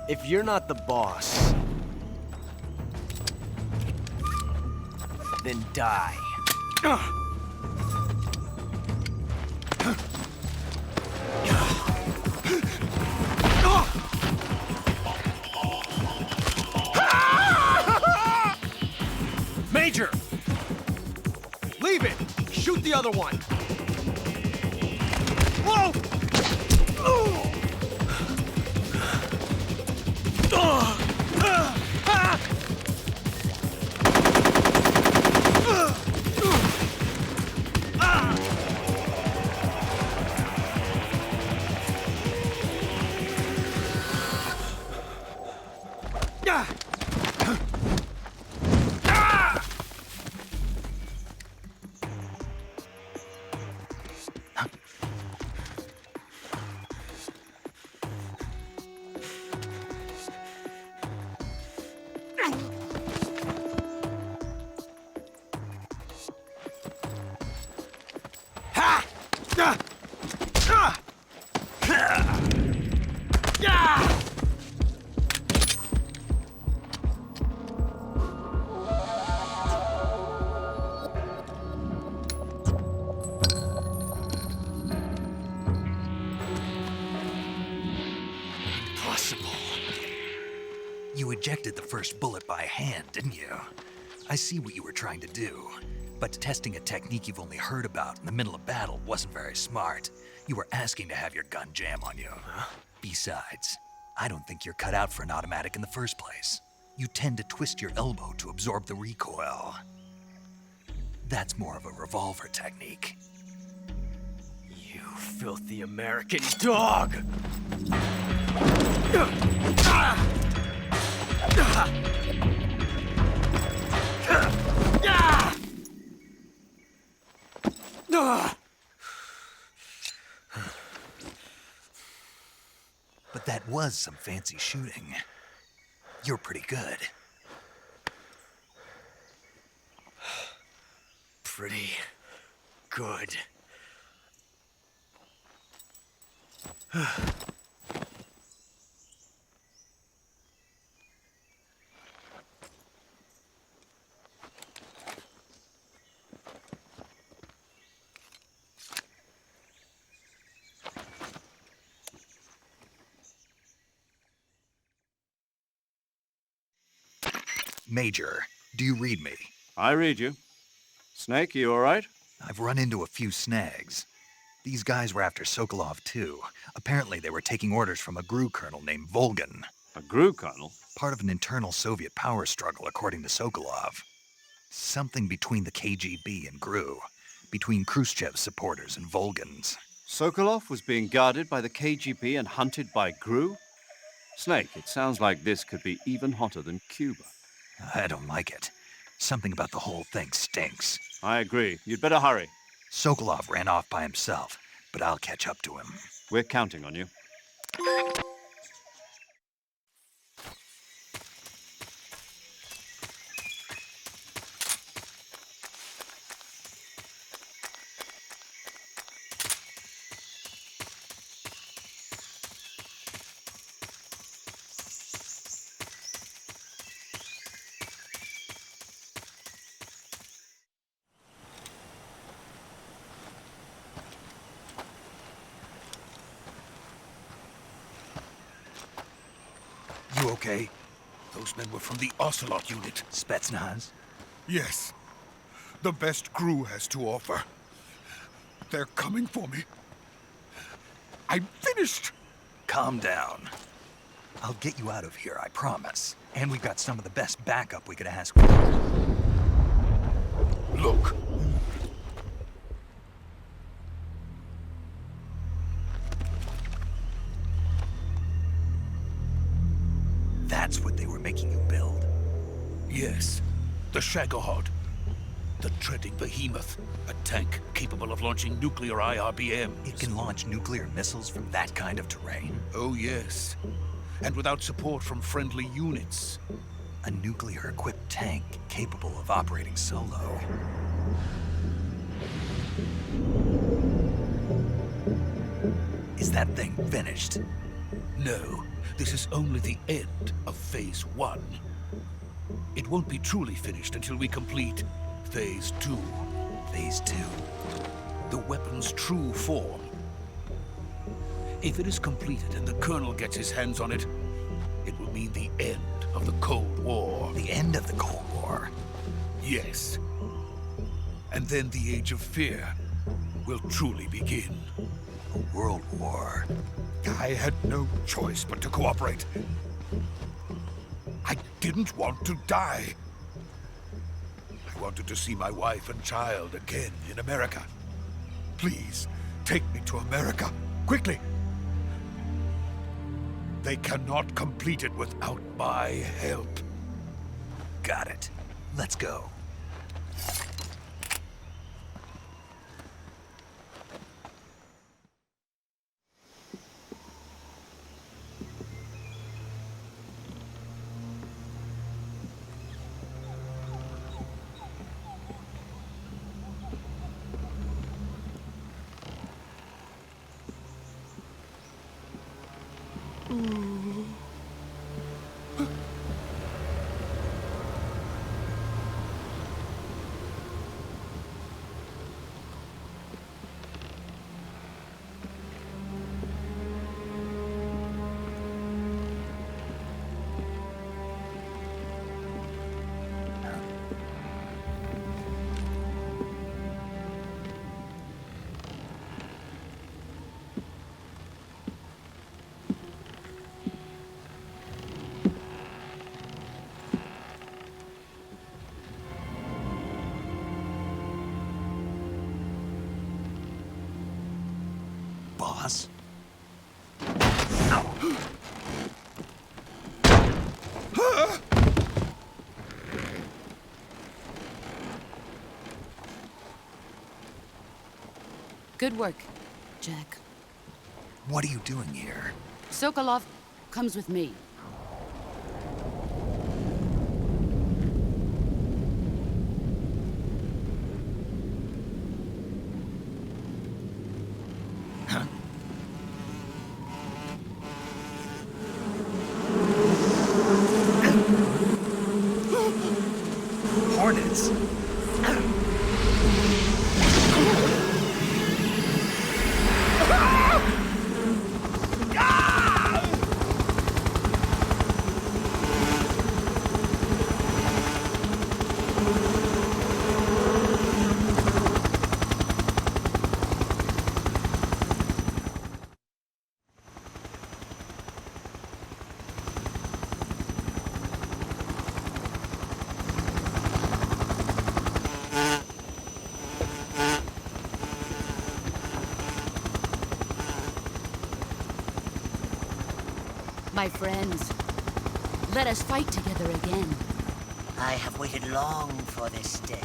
[SPEAKER 8] If you're not the boss, then die.
[SPEAKER 11] Major! Leave it! Shoot the other one! Whoa!
[SPEAKER 1] ejected the first bullet by hand, didn't you? I see what you were trying to do, but testing a technique you've only heard about in the middle of battle wasn't very smart. You were asking to have your gun jam on you. Besides, I don't think you're cut out for an automatic in the first place. You tend to twist your elbow to absorb the recoil. That's more of a revolver technique.
[SPEAKER 8] You filthy American dog!
[SPEAKER 1] But that was some fancy shooting. You're pretty good.
[SPEAKER 8] Pretty good.
[SPEAKER 1] Major, do you read me?
[SPEAKER 3] I read you. Snake, you all right?
[SPEAKER 1] I've run into a few snags. These guys were after Sokolov too. Apparently they were taking orders from a GRU colonel named Volgin.
[SPEAKER 3] A GRU colonel?
[SPEAKER 1] Part of an internal Soviet power struggle, according to Sokolov. Something between the KGB and GRU. Between Khrushchev's supporters and Volgin's.
[SPEAKER 3] Sokolov was being guarded by the KGB and hunted by GRU? Snake, it sounds like this could be even hotter than Cuba.
[SPEAKER 1] I don't like it. Something about the whole thing stinks.
[SPEAKER 3] I agree. You'd better hurry.
[SPEAKER 1] Sokolov ran off by himself, but I'll catch up to him.
[SPEAKER 3] We're counting on you.
[SPEAKER 1] You okay?
[SPEAKER 9] Those men were from the Ocelot Unit.
[SPEAKER 1] Spetsnaz?
[SPEAKER 9] Yes. The best GRU has to offer. They're coming for me. I'm finished!
[SPEAKER 1] Calm down. I'll get you out of here, I promise. And we've got some of the best backup we could ask for.
[SPEAKER 9] Look.
[SPEAKER 1] That's what they were making you build?
[SPEAKER 9] Yes. The Shagohod. The treading behemoth. A tank capable of launching nuclear IRBMs.
[SPEAKER 1] It can launch nuclear missiles from that kind of terrain?
[SPEAKER 9] Oh, yes. And without support from friendly units.
[SPEAKER 1] A nuclear-equipped tank capable of operating solo. Is that thing finished?
[SPEAKER 9] No. This is only the end of Phase 1. It won't be truly finished until we complete Phase 2.
[SPEAKER 1] Phase 2?
[SPEAKER 9] The weapon's true form. If it is completed and the Colonel gets his hands on it, it will mean the end of the Cold War.
[SPEAKER 1] The end of the Cold War?
[SPEAKER 9] Yes. And then the Age of Fear will truly begin.
[SPEAKER 1] A world war?
[SPEAKER 9] I had no choice but to cooperate. I didn't want to die. I wanted to see my wife and child again in America. Please, take me to America, quickly. They cannot complete it without my help.
[SPEAKER 1] Got it. Let's go. boss.
[SPEAKER 7] Good work, Jack.
[SPEAKER 1] What are you doing here?
[SPEAKER 7] Sokolov comes with me.
[SPEAKER 1] Hornets.
[SPEAKER 7] My friends, let us fight together again.
[SPEAKER 12] I have waited long for this day.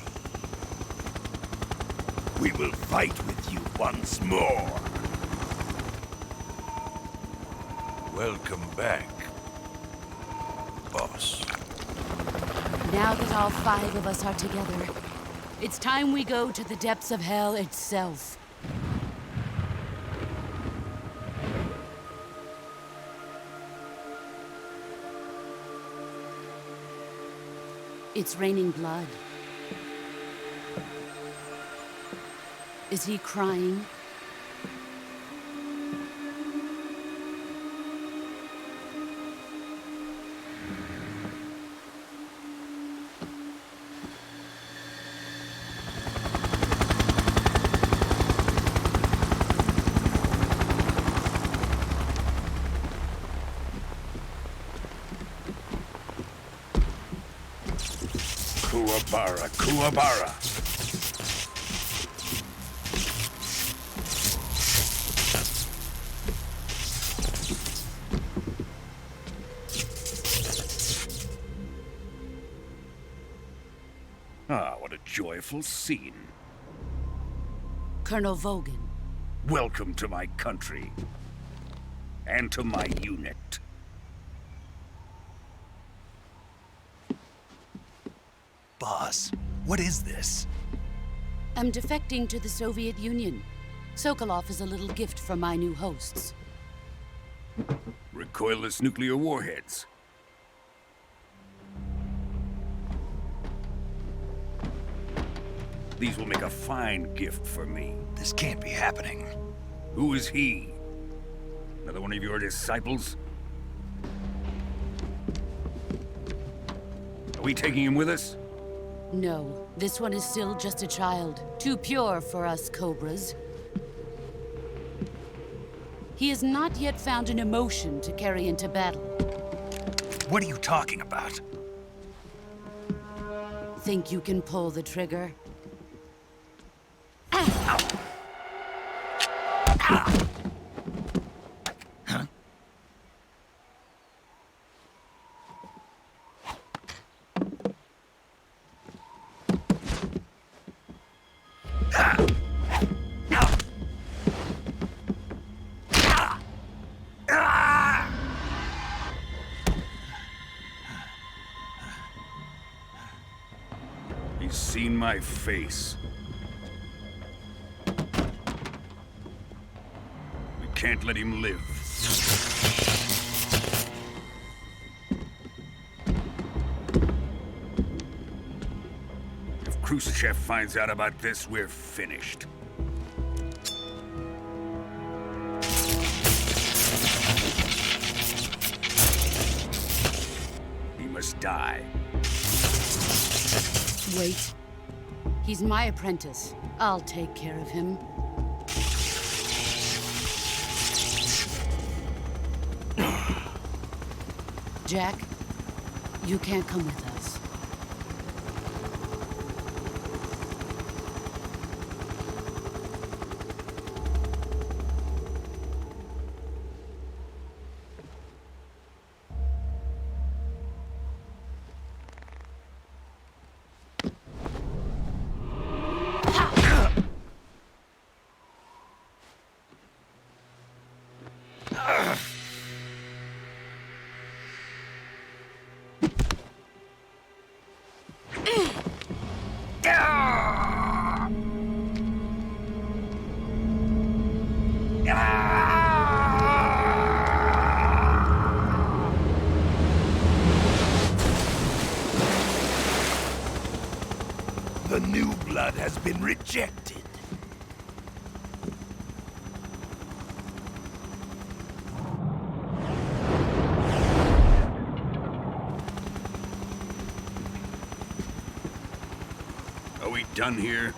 [SPEAKER 13] We will fight with you once more. Welcome back, boss.
[SPEAKER 7] Now that all 5 of us are together, it's time we go to the depths of hell itself. It's raining blood. Is he crying?
[SPEAKER 13] Kuwabara, Kuwabara. Ah, what a joyful scene.
[SPEAKER 7] Colonel Volgin.
[SPEAKER 13] Welcome to my country. And to my unit.
[SPEAKER 1] Boss, what is this?
[SPEAKER 7] I'm defecting to the Soviet Union. Sokolov is a little gift from my new hosts.
[SPEAKER 13] Recoilless nuclear warheads. These will make a fine gift for me.
[SPEAKER 1] This can't be happening.
[SPEAKER 13] Who is he? Another one of your disciples? Are we taking him with us?
[SPEAKER 7] No, this one is still just a child. Too pure for us Cobras. He has not yet found an emotion to carry into battle.
[SPEAKER 1] What are you talking about?
[SPEAKER 7] Think you can pull the trigger?
[SPEAKER 13] He's seen my face. We can't let him live. If Khrushchev finds out about this, we're finished. He must die.
[SPEAKER 7] Wait. He's my apprentice. I'll take care of him. Jack, you can't come with us.
[SPEAKER 13] been rejected. Are we done here?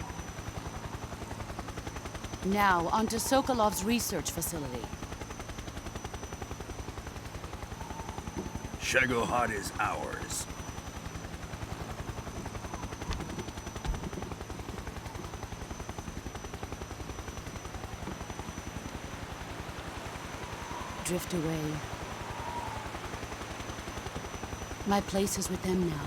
[SPEAKER 7] Now, on to Sokolov's research facility.
[SPEAKER 13] Shagohod is ours.
[SPEAKER 7] Drift away. My place is with them now.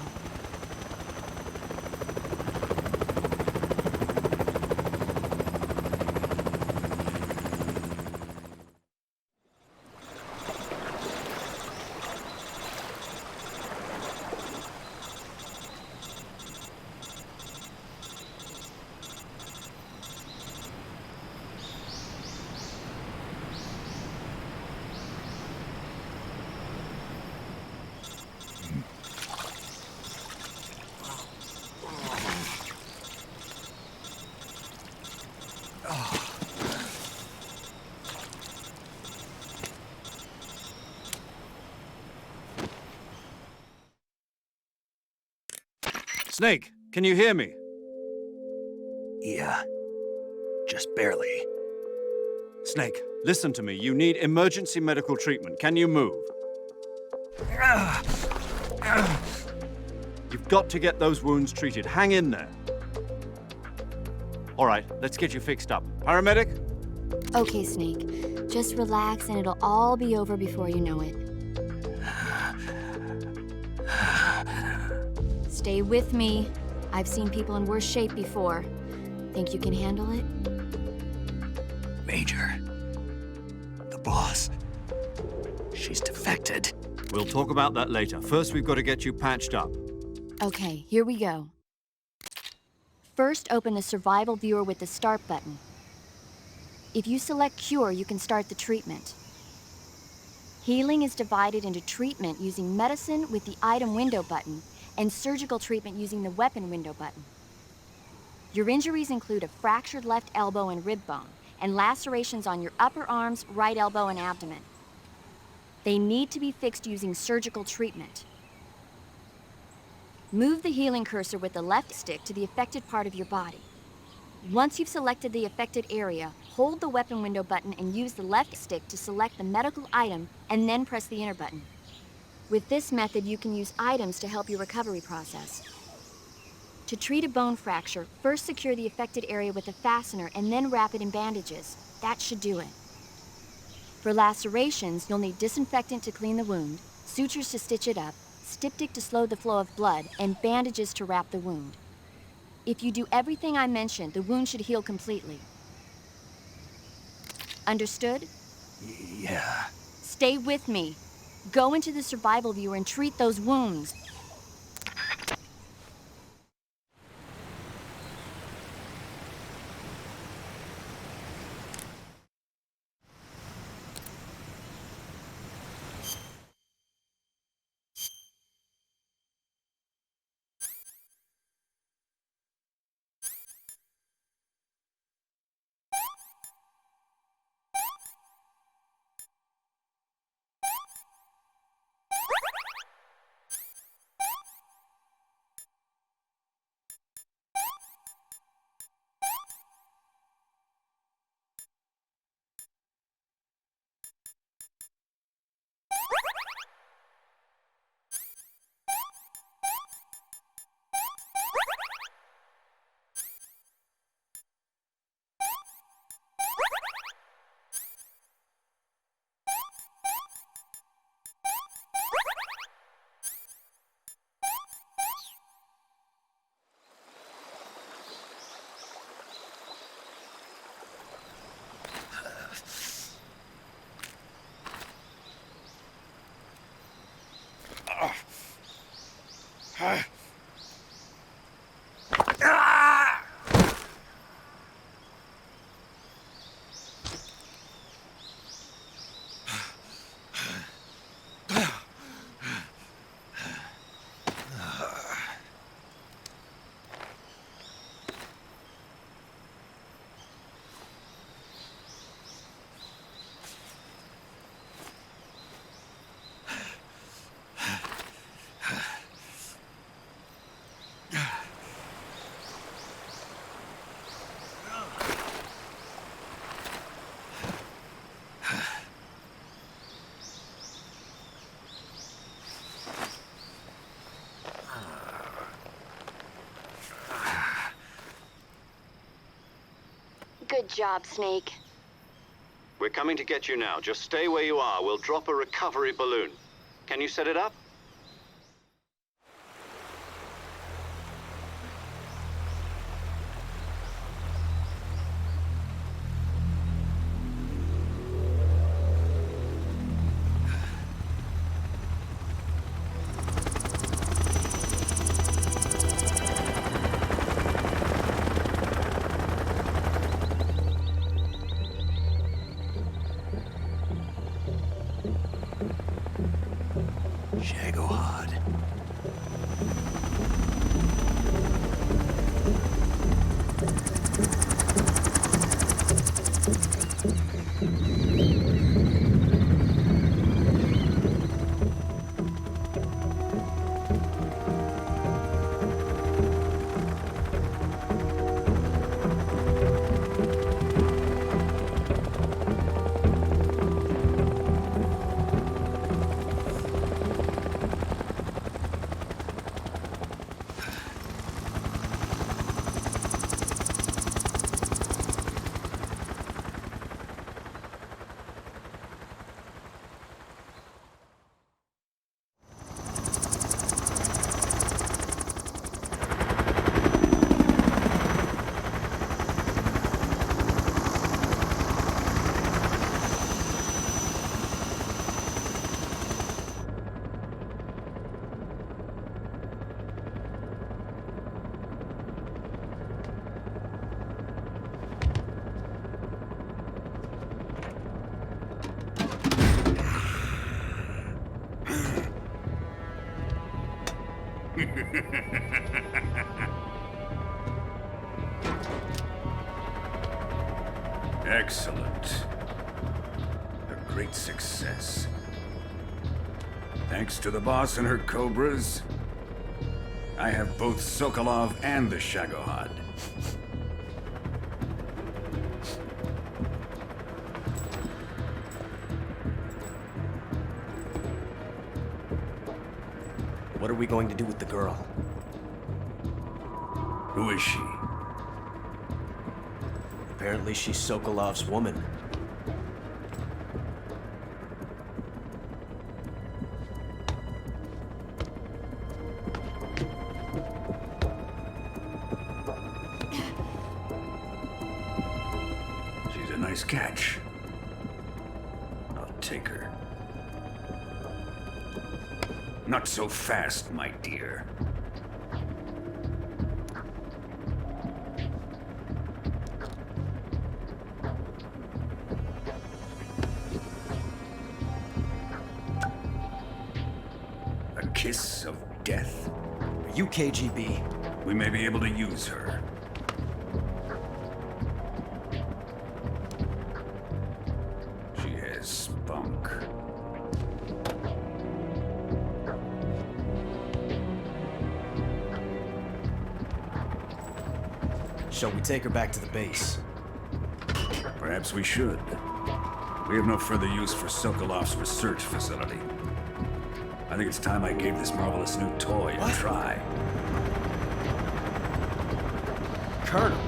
[SPEAKER 3] Snake, can you hear me?
[SPEAKER 1] Yeah. Just barely.
[SPEAKER 3] Snake, listen to me. You need emergency medical treatment. Can you move? You've got to get those wounds treated. Hang in there. All right, let's get you fixed up. Paramedic?
[SPEAKER 6] Okay, Snake. Just relax and it'll all be over before you know it. Stay with me. I've seen people in worse shape before. Think you can handle it?
[SPEAKER 1] Major. The boss. She's defected.
[SPEAKER 3] We'll talk about that later. First, we've got to get you patched up.
[SPEAKER 6] Okay, here we go. First, open the survival viewer with the start button. If you select cure, you can start the treatment. Healing is divided into treatment using medicine with the item window button and surgical treatment using the weapon window button. Your injuries include a fractured left elbow and rib bone, and lacerations on your upper arms, right elbow, and abdomen. They need to be fixed using surgical treatment. Move the healing cursor with the left stick to the affected part of your body. Once you've selected the affected area, hold the weapon window button and use the left stick to select the medical item, and then press the enter button. With this method, you can use items to help your recovery process. To treat a bone fracture, first secure the affected area with a fastener and then wrap it in bandages. That should do it. For lacerations, you'll need disinfectant to clean the wound, sutures to stitch it up, styptic to slow the flow of blood, and bandages to wrap the wound. If you do everything I mentioned, the wound should heal completely. Understood?
[SPEAKER 1] Yeah.
[SPEAKER 6] Stay with me. Go into the survival viewer and treat those wounds. Good job, Snake.
[SPEAKER 3] We're coming to get you now. Just stay where you are. We'll drop a recovery balloon. Can you set it up?
[SPEAKER 1] Shagohod.
[SPEAKER 13] Excellent. A great success. Thanks to the boss and her cobras, I have both Sokolov and the Shagohod.
[SPEAKER 8] What are we going to do with the girl?
[SPEAKER 13] Who is she?
[SPEAKER 8] Apparently she's Sokolov's woman.
[SPEAKER 13] She's a nice catch. I'll take her. Not so fast, my dear. A kiss of death?
[SPEAKER 8] Are you KGB?
[SPEAKER 13] We may be able to use her. She has spunk.
[SPEAKER 8] Shall we take her back to the base?
[SPEAKER 13] Perhaps we should. We have no further use for Sokolov's research facility. I think it's time I gave this marvelous new toy a try.
[SPEAKER 8] Colonel,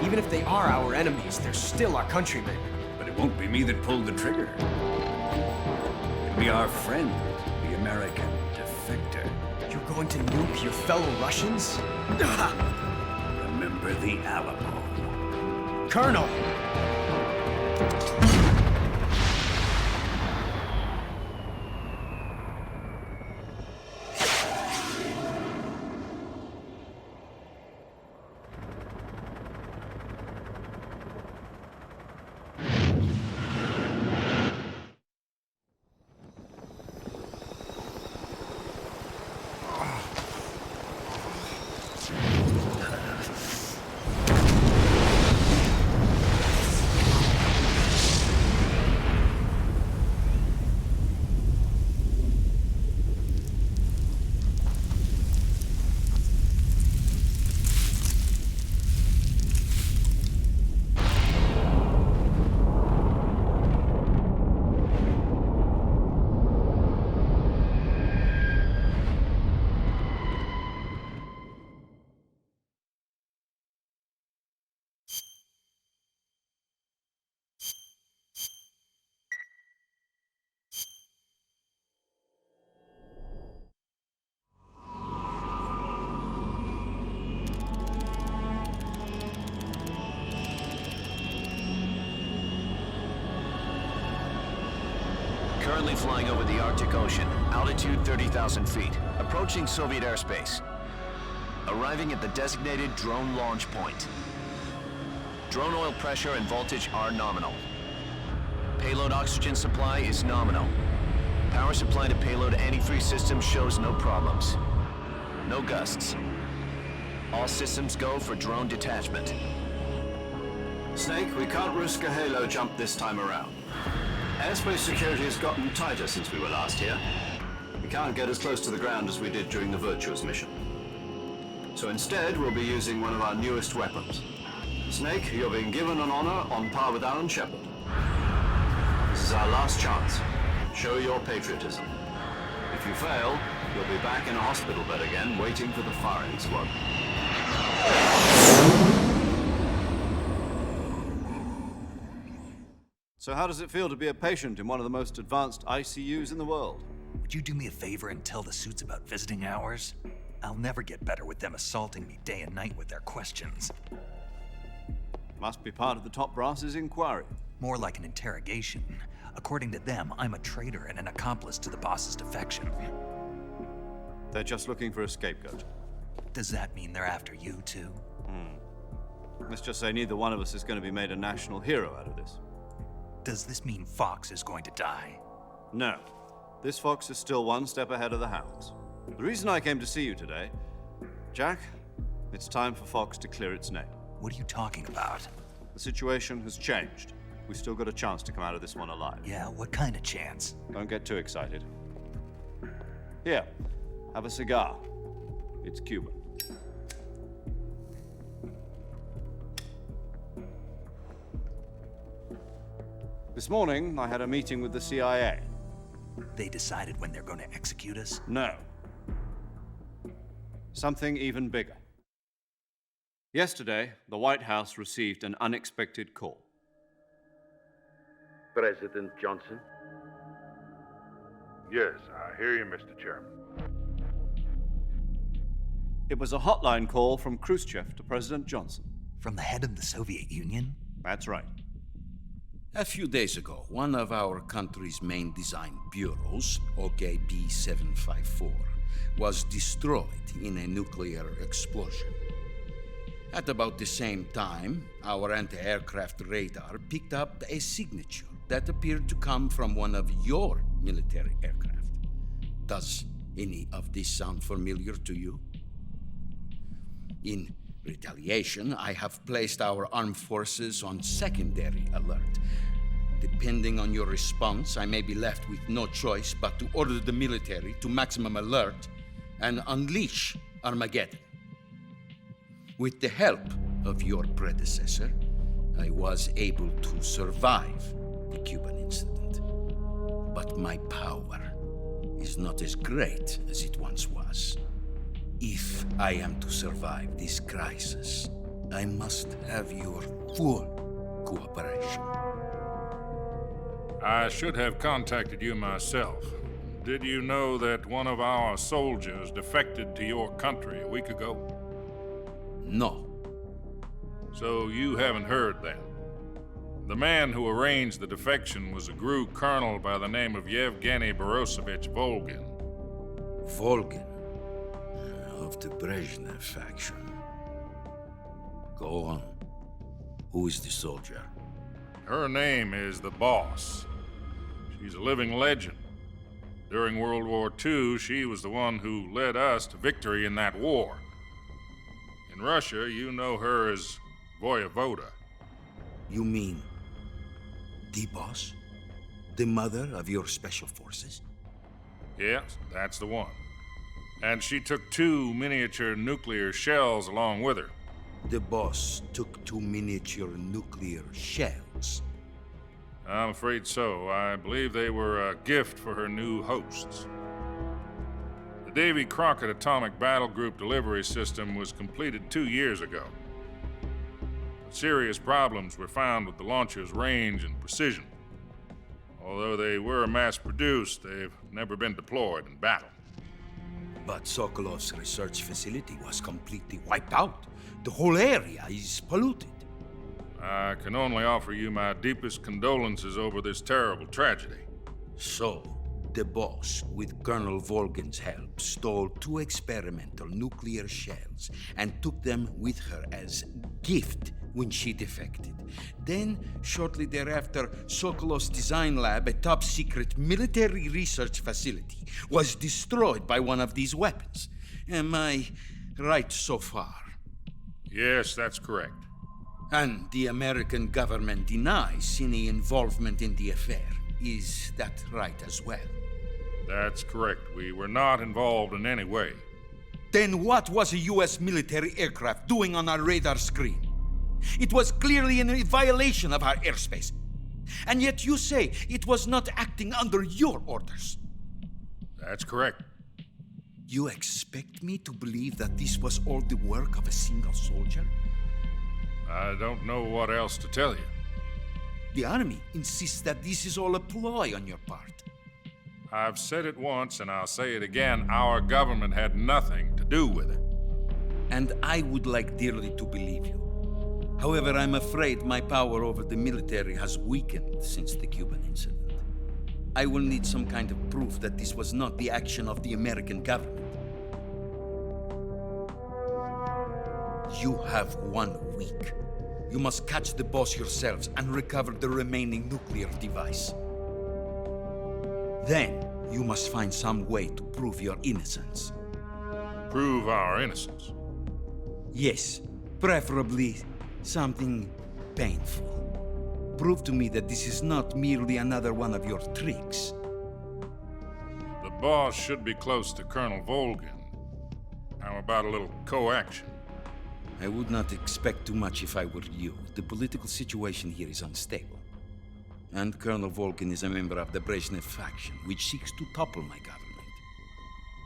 [SPEAKER 8] even if they are our enemies, they're still our countrymen.
[SPEAKER 13] But it won't be me that pulled the trigger. It'll be our friend, the American defector.
[SPEAKER 8] You're going to nuke your fellow Russians?
[SPEAKER 13] Remember the Alamo.
[SPEAKER 8] Colonel!
[SPEAKER 14] Currently flying over the Arctic Ocean, altitude 30,000 feet, approaching Soviet airspace. Arriving at the designated drone launch point. Drone oil pressure and voltage are nominal. Payload oxygen supply is nominal. Power supply to payload antifreeze system shows no problems. No gusts. All systems go for drone detachment.
[SPEAKER 3] Snake, we can't risk a halo jump this time around. Airspace security has gotten tighter since we were last here. We can't get as close to the ground as we did during the Virtuous mission. So instead, we'll be using one of our newest weapons. Snake, you're being given an honor on par with Alan Shepard. This is our last chance. Show your patriotism. If you fail, you'll be back in a hospital bed again, waiting for the firing squad. So how does it feel to be a patient in one of the most advanced ICUs in the world?
[SPEAKER 1] Would you do me a favor and tell the suits about visiting hours? I'll never get better with them assaulting me day and night with their questions.
[SPEAKER 3] Must be part of the top brass's inquiry.
[SPEAKER 1] More like an interrogation. According to them, I'm a traitor and an accomplice to the boss's defection.
[SPEAKER 3] They're just looking for a scapegoat.
[SPEAKER 1] Does that mean they're after you, too?
[SPEAKER 3] Let's just say neither one of us is going to be made a national hero out of this.
[SPEAKER 1] Does this mean Fox is going to die?
[SPEAKER 3] No. This fox is still one step ahead of the hounds. The reason I came to see you today, Jack, it's time for Fox to clear its name.
[SPEAKER 1] What are you talking about?
[SPEAKER 3] The situation has changed. We've still got a chance to come out of this one alive.
[SPEAKER 1] Yeah, what kind of chance?
[SPEAKER 3] Don't get too excited. Here, have a cigar. It's Cuban. This morning, I had a meeting with the CIA.
[SPEAKER 1] They decided when they're going to execute us?
[SPEAKER 3] No. Something even bigger. Yesterday, the White House received an unexpected call.
[SPEAKER 15] President Johnson?
[SPEAKER 16] Yes, I hear you, Mr. Chairman.
[SPEAKER 3] It was a hotline call from Khrushchev to President Johnson.
[SPEAKER 1] From the head of the Soviet Union?
[SPEAKER 3] That's right.
[SPEAKER 17] A few days ago, one of our country's main design bureaus, OKB 754, was destroyed in a nuclear explosion. At about the same time, our anti-aircraft radar picked up a signature that appeared to come from one of your military aircraft. Does any of this sound familiar to you? In retaliation, I have placed our armed forces on secondary alert. Depending on your response, I may be left with no choice but to order the military to maximum alert and unleash Armageddon. With the help of your predecessor, I was able to survive the Cuban incident. But my power is not as great as it once was. If I am to survive this crisis, I must have your full cooperation.
[SPEAKER 16] I should have contacted you myself. Did you know that one of our soldiers defected to your country a week ago?
[SPEAKER 17] No.
[SPEAKER 16] So you haven't heard then. The man who arranged the defection was a GRU colonel by the name of Yevgeny Borisovich Volgin.
[SPEAKER 17] Volgin? Of the Brezhnev faction. Go on. Who is the soldier?
[SPEAKER 16] Her name is the Boss. She's a living legend. During World War II, she was the one who led us to victory in that war. In Russia, you know her as Voyevoda.
[SPEAKER 17] You mean the Boss? The mother of your special forces?
[SPEAKER 16] Yes, that's the one. And she took 2 miniature nuclear shells along with her.
[SPEAKER 17] The Boss took 2 miniature nuclear shells?
[SPEAKER 16] I'm afraid so. I believe they were a gift for her new hosts. The Davy Crockett Atomic Battle Group delivery system was completed 2 years ago. But serious problems were found with the launcher's range and precision. Although they were mass-produced, they've never been deployed in battle.
[SPEAKER 17] But Sokolov's research facility was completely wiped out. The whole area is polluted.
[SPEAKER 16] I can only offer you my deepest condolences over this terrible tragedy.
[SPEAKER 17] So, the boss, with Colonel Volgin's help, stole 2 experimental nuclear shells and took them with her as gift when she defected. Then, shortly thereafter, Sokolov's design lab, a top-secret military research facility, was destroyed by one of these weapons. Am I right so far?
[SPEAKER 16] Yes, that's correct.
[SPEAKER 17] And the American government denies any involvement in the affair. Is that right as well?
[SPEAKER 16] That's correct. We were not involved in any way.
[SPEAKER 17] Then what was a U.S. military aircraft doing on our radar screen? It was clearly in violation of our airspace. And yet you say it was not acting under your orders.
[SPEAKER 16] That's correct.
[SPEAKER 17] You expect me to believe that this was all the work of a single soldier?
[SPEAKER 16] I don't know what else to tell you.
[SPEAKER 17] The Army insists that this is all a ploy on your part.
[SPEAKER 16] I've said it once, and I'll say it again. Our government had nothing to do with it.
[SPEAKER 17] And I would like dearly to believe you. However, I'm afraid my power over the military has weakened since the Cuban incident. I will need some kind of proof that this was not the action of the American government. You have 1 week. You must catch the boss yourselves and recover the remaining nuclear device. Then, you must find some way to prove your innocence.
[SPEAKER 16] Prove our innocence?
[SPEAKER 17] Yes, preferably something painful. Prove to me that this is not merely another one of your tricks.
[SPEAKER 16] The boss should be close to Colonel Volgin. How about a little co-action?
[SPEAKER 17] I would not expect too much if I were you. The political situation here is unstable. And Colonel Volgin is a member of the Brezhnev faction, which seeks to topple my government.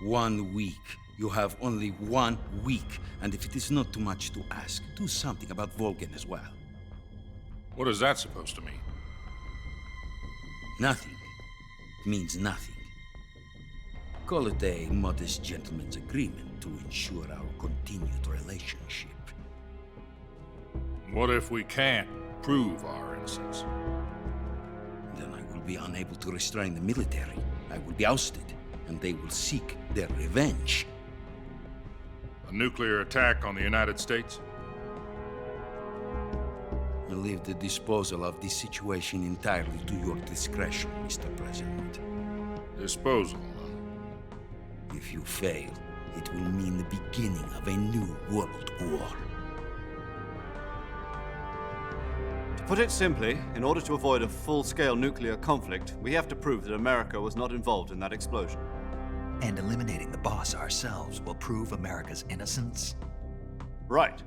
[SPEAKER 17] 1 week. You have only 1 week, and if it is not too much to ask, do something about Volgin as well.
[SPEAKER 16] What is that supposed to mean?
[SPEAKER 17] Nothing. It means nothing. Call it a modest gentleman's agreement to ensure our continued relationship.
[SPEAKER 16] What if we can't prove our innocence?
[SPEAKER 17] Then I will be unable to restrain the military. I will be ousted, and they will seek their revenge.
[SPEAKER 16] A nuclear attack on the United States?
[SPEAKER 17] I leave the disposal of this situation entirely to your discretion, Mr. President.
[SPEAKER 16] Disposal?
[SPEAKER 17] If you fail, it will mean the beginning of a new world war.
[SPEAKER 3] To put it simply, in order to avoid a full-scale nuclear conflict, we have to prove that America was not involved in that explosion.
[SPEAKER 1] And eliminating the boss ourselves will prove America's innocence?
[SPEAKER 3] Right.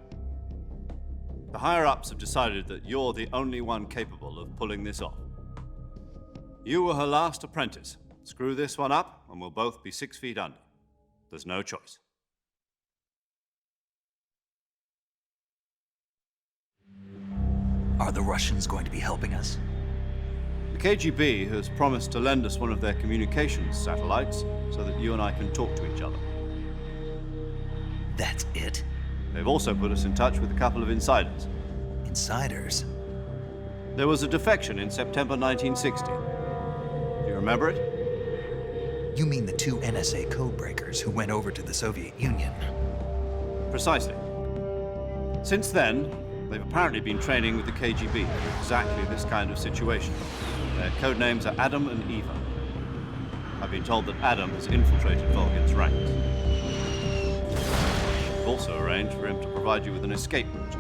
[SPEAKER 3] The higher-ups have decided that you're the only one capable of pulling this off. You were her last apprentice. Screw this one up, and we'll both be 6 feet under. There's no choice.
[SPEAKER 1] Are the Russians going to be helping us?
[SPEAKER 3] The KGB has promised to lend us one of their communications satellites so that you and I can talk to each other.
[SPEAKER 1] That's it?
[SPEAKER 3] They've also put us in touch with a couple of insiders.
[SPEAKER 1] Insiders?
[SPEAKER 3] There was a defection in September 1960. Do you remember it?
[SPEAKER 1] You mean the 2 NSA codebreakers who went over to the Soviet Union?
[SPEAKER 3] Precisely. Since then, they've apparently been training with the KGB for exactly this kind of situation. Their code names are Adam and Eva. I've been told that Adam has infiltrated Volgin's ranks. I've also arranged for him to provide you with an escape route.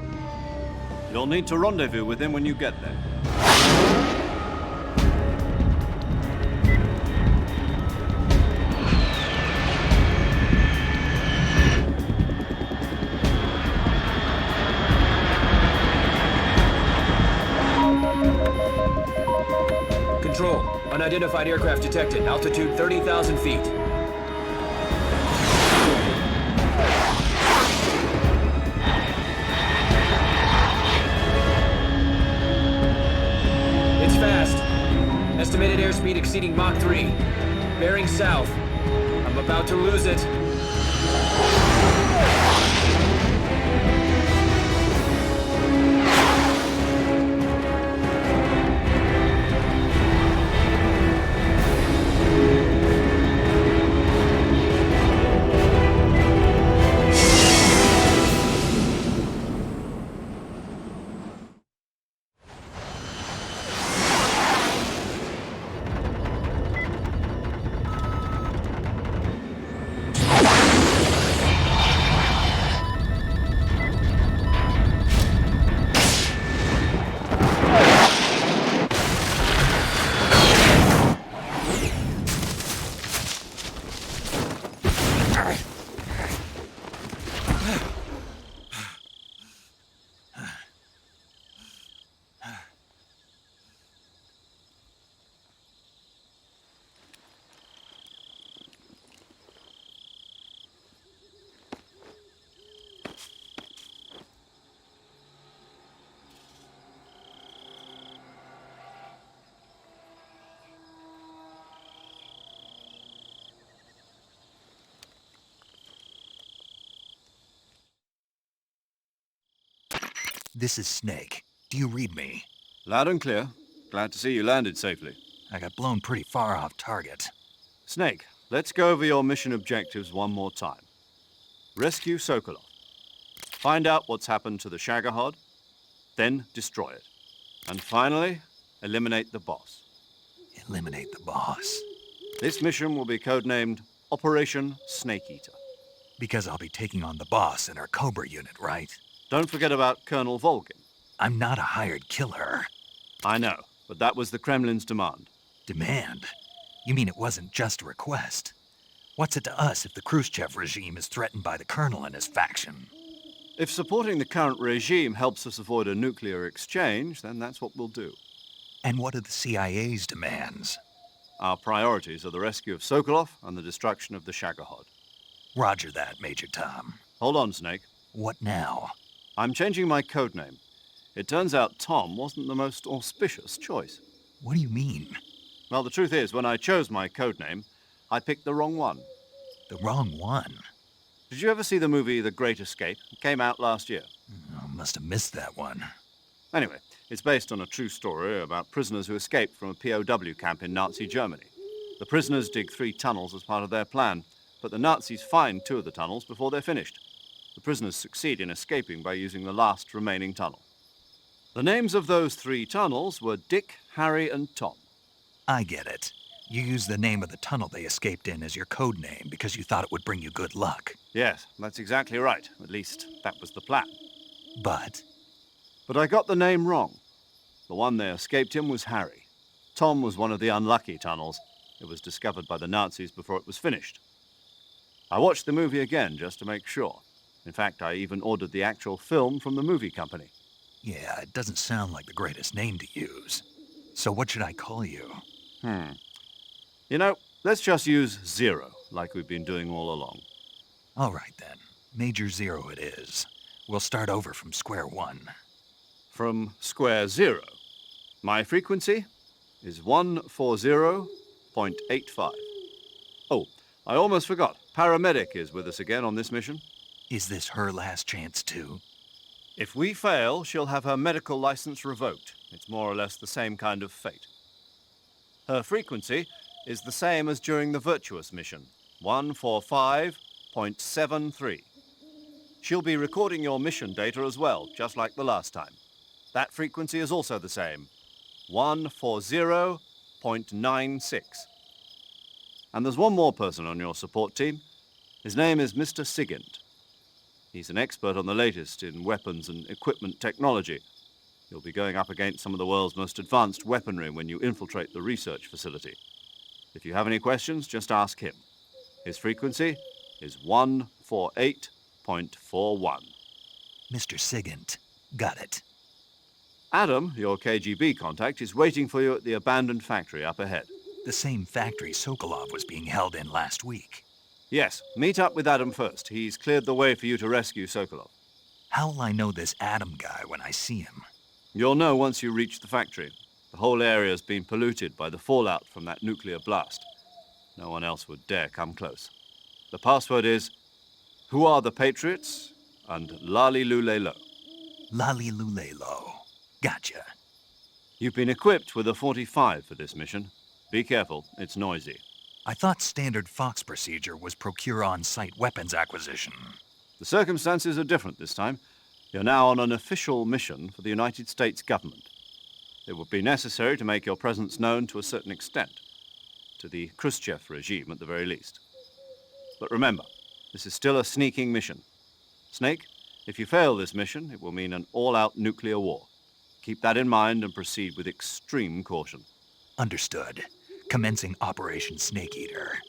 [SPEAKER 3] You'll need to rendezvous with him when you get there.
[SPEAKER 4] Control. Unidentified aircraft detected. Altitude 30,000 feet. It's fast. Estimated airspeed exceeding Mach 3. Bearing south. I'm about to lose it.
[SPEAKER 1] This is Snake. Do you read me?
[SPEAKER 3] Loud and clear. Glad to see you landed safely.
[SPEAKER 1] I got blown pretty far off target.
[SPEAKER 3] Snake, let's go over your mission objectives one more time. Rescue Sokolov. Find out what's happened to the Shagohod, then destroy it. And finally, eliminate the boss.
[SPEAKER 1] Eliminate the boss?
[SPEAKER 3] This mission will be codenamed Operation Snake Eater.
[SPEAKER 1] Because I'll be taking on the boss in our Cobra unit, right?
[SPEAKER 3] Don't forget about Colonel Volgin.
[SPEAKER 1] I'm not a hired killer.
[SPEAKER 3] I know, but that was the Kremlin's demand.
[SPEAKER 1] Demand? You mean it wasn't just a request? What's it to us if the Khrushchev regime is threatened by the Colonel and his faction?
[SPEAKER 3] If supporting the current regime helps us avoid a nuclear exchange, then that's what we'll do.
[SPEAKER 1] And what are the CIA's demands?
[SPEAKER 3] Our priorities are the rescue of Sokolov and the destruction of the Shagohod.
[SPEAKER 1] Roger that, Major Tom.
[SPEAKER 3] Hold on, Snake.
[SPEAKER 1] What now?
[SPEAKER 3] I'm changing my codename. It turns out Tom wasn't the most auspicious choice.
[SPEAKER 1] What do you mean?
[SPEAKER 3] Well, the truth is, when I chose my codename, I picked the wrong one.
[SPEAKER 1] The wrong one?
[SPEAKER 3] Did you ever see the movie The Great Escape? It came out last year.
[SPEAKER 1] Oh, must have missed that one.
[SPEAKER 3] Anyway, it's based on a true story about prisoners who escaped from a POW camp in Nazi Germany. The prisoners dig 3 tunnels as part of their plan, but the Nazis find 2 of the tunnels before they're finished. The prisoners succeed in escaping by using the last remaining tunnel. The names of those 3 tunnels were Dick, Harry, and Tom.
[SPEAKER 1] I get it. You used the name of the tunnel they escaped in as your code name because you thought it would bring you good luck.
[SPEAKER 3] Yes, that's exactly right. At least, that was the plan.
[SPEAKER 1] But
[SPEAKER 3] I got the name wrong. The one they escaped in was Harry. Tom was one of the unlucky tunnels. It was discovered by the Nazis before it was finished. I watched the movie again just to make sure. In fact, I even ordered the actual film from the movie company.
[SPEAKER 1] Yeah, it doesn't sound like the greatest name to use. So what should I call you?
[SPEAKER 3] You know, let's just use Zero, like we've been doing all along.
[SPEAKER 1] All right, then. Major Zero it is. We'll start over from square one.
[SPEAKER 3] From square 0. My frequency is 140.85. Oh, I almost forgot. Paramedic is with us again on this mission.
[SPEAKER 1] Is this her last chance, too?
[SPEAKER 3] If we fail, she'll have her medical license revoked. It's more or less the same kind of fate. Her frequency is the same as during the Virtuous mission, 145.73. She'll be recording your mission data as well, just like the last time. That frequency is also the same, 140.96. And there's one more person on your support team. His name is Mr. Sigint. He's an expert on the latest in weapons and equipment technology. You'll be going up against some of the world's most advanced weaponry when you infiltrate the research facility. If you have any questions, just ask him. His frequency is 148.41.
[SPEAKER 1] Mr. Sigint. Got it.
[SPEAKER 3] Adam, your KGB contact, is waiting for you at the abandoned factory up ahead.
[SPEAKER 1] The same factory Sokolov was being held in last week.
[SPEAKER 3] Yes, meet up with Adam first. He's cleared the way for you to rescue Sokolov.
[SPEAKER 1] How will I know this Adam guy when I see him?
[SPEAKER 3] You'll know once you reach the factory. The whole area's been polluted by the fallout from that nuclear blast. No one else would dare come close. The password is, "Who are the Patriots?" and "Lali Lule Lo."
[SPEAKER 1] Lali Lule Lo. Gotcha.
[SPEAKER 3] You've been equipped with a 45 for this mission. Be careful, it's noisy.
[SPEAKER 1] I thought standard Fox procedure was procure on-site weapons acquisition.
[SPEAKER 3] The circumstances are different this time. You're now on an official mission for the United States government. It would be necessary to make your presence known to a certain extent, to the Khrushchev regime at the very least. But remember, this is still a sneaking mission. Snake, if you fail this mission, it will mean an all-out nuclear war. Keep that in mind and proceed with extreme caution.
[SPEAKER 1] Understood. Commencing Operation Snake Eater.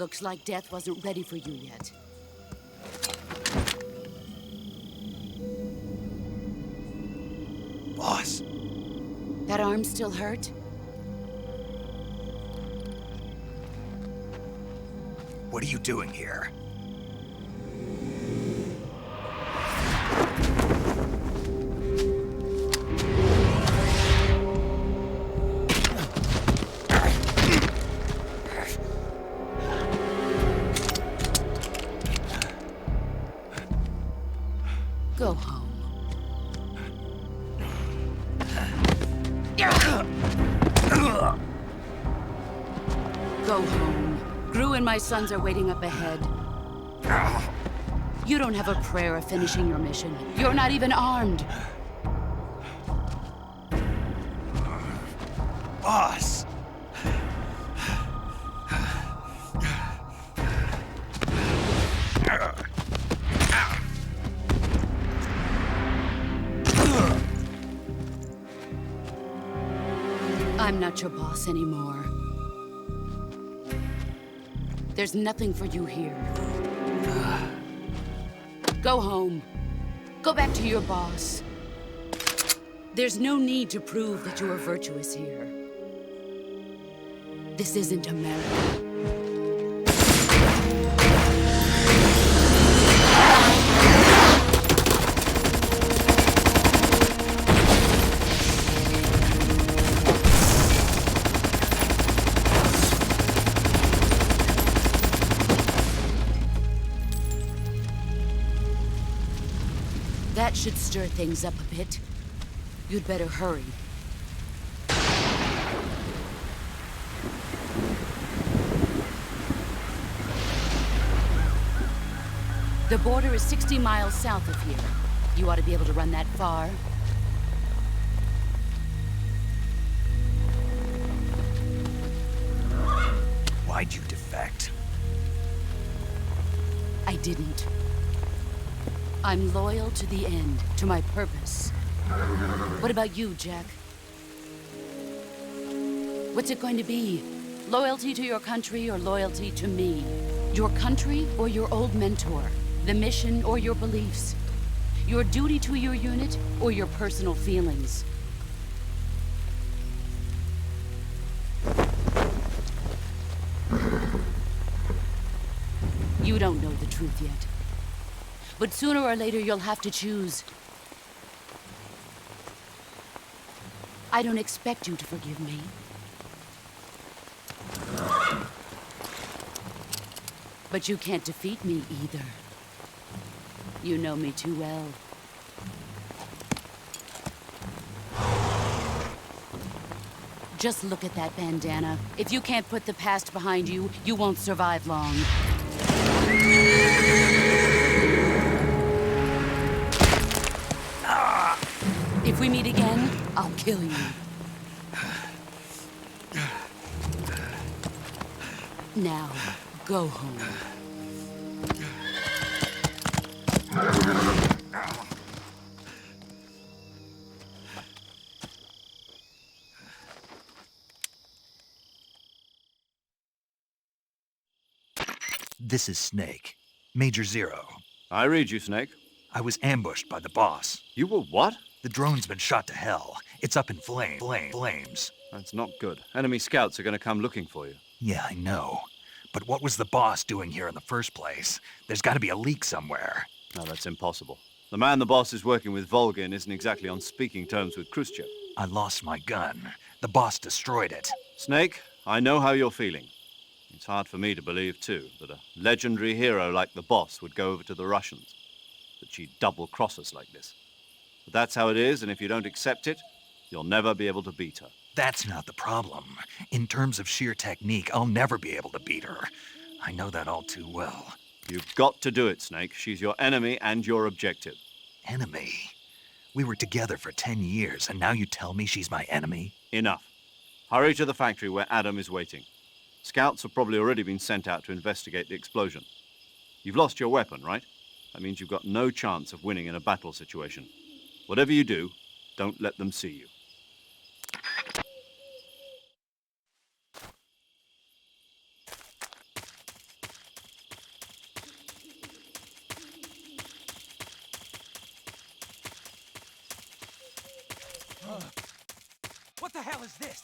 [SPEAKER 7] Looks like death wasn't ready for you yet.
[SPEAKER 1] Boss.
[SPEAKER 7] That arm still hurt?
[SPEAKER 1] What are you doing here?
[SPEAKER 7] Go home. Go home. Gru and my sons are waiting up ahead. You don't have a prayer of finishing your mission. You're not even armed.
[SPEAKER 1] Boss!
[SPEAKER 7] I'm not your boss anymore. There's nothing for you here. Go home. Go back to your boss. There's no need to prove that you are virtuous here. This isn't America. That should stir things up a bit. You'd better hurry. The border is 60 miles south of here. You ought to be able to run that far.
[SPEAKER 1] Why'd you defect?
[SPEAKER 7] I didn't. I'm loyal to the end, to my purpose. What about you, Jack? What's it going to be? Loyalty to your country or loyalty to me? Your country or your old mentor? The mission or your beliefs? Your duty to your unit or your personal feelings? You don't know the truth yet. But sooner or later, you'll have to choose. I don't expect you to forgive me. But you can't defeat me either. You know me too well. Just look at that bandana. If you can't put the past behind you, you won't survive long. If we meet again, I'll kill you. Now, go home.
[SPEAKER 1] This is Snake. Major Zero.
[SPEAKER 3] I read you, Snake.
[SPEAKER 1] I was ambushed by the boss.
[SPEAKER 3] You were what?
[SPEAKER 1] The drone's been shot to hell. It's up in flames.
[SPEAKER 3] That's not good. Enemy scouts are going to come looking for you.
[SPEAKER 1] Yeah, I know. But what was the boss doing here in the first place? There's got to be a leak somewhere.
[SPEAKER 3] No, that's impossible. The man the boss is working with, Volgin, isn't exactly on speaking terms with Khrushchev.
[SPEAKER 1] I lost my gun. The boss destroyed it.
[SPEAKER 3] Snake, I know how you're feeling. It's hard for me to believe, too, that a legendary hero like the boss would go over to the Russians. That she'd double-cross us like this. But that's how it is, and if you don't accept it, you'll never be able to beat her.
[SPEAKER 1] That's not the problem. In terms of sheer technique, I'll never be able to beat her. I know that all too well.
[SPEAKER 3] You've got to do it, Snake. She's your enemy and your objective.
[SPEAKER 1] Enemy? We were together for 10 years, and now you tell me she's my enemy?
[SPEAKER 3] Enough. Hurry to the factory where Adam is waiting. Scouts have probably already been sent out to investigate the explosion. You've lost your weapon, right? That means you've got no chance of winning in a battle situation. Whatever you do, don't let them see you.
[SPEAKER 11] What the hell is this?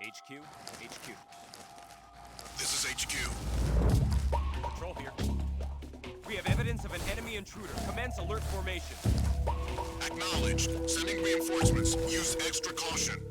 [SPEAKER 15] HQ, HQ.
[SPEAKER 18] This is HQ.
[SPEAKER 11] Patrol here. We have evidence of an enemy intruder. Commence alert formation.
[SPEAKER 18] Acknowledged. Sending reinforcements. Use extra caution.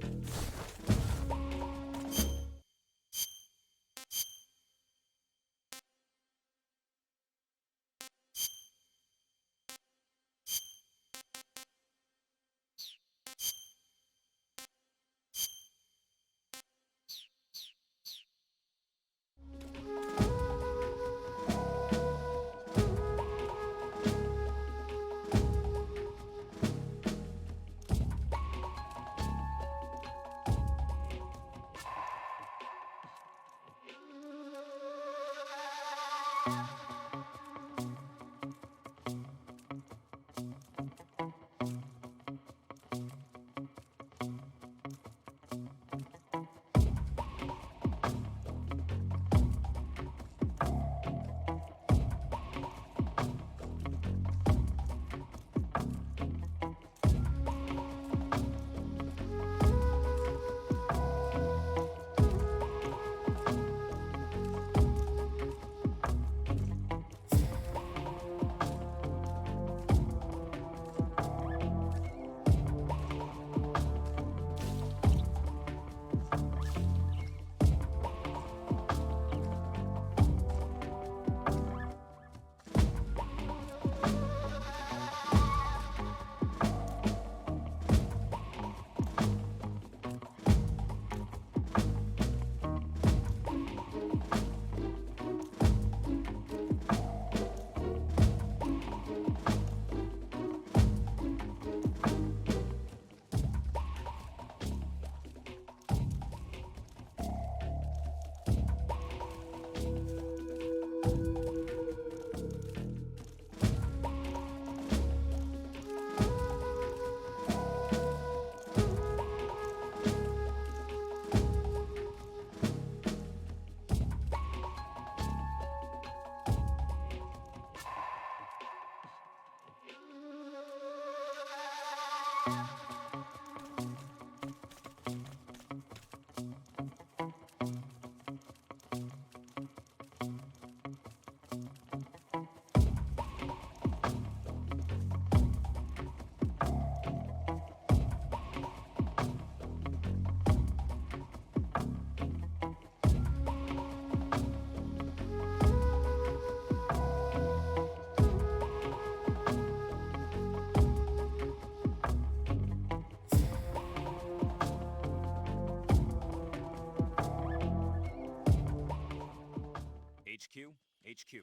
[SPEAKER 15] HQ, HQ.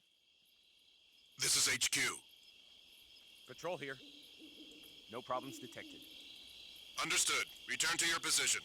[SPEAKER 18] This is HQ.
[SPEAKER 11] Patrol here.
[SPEAKER 15] No problems detected.
[SPEAKER 18] Understood. Return to your position.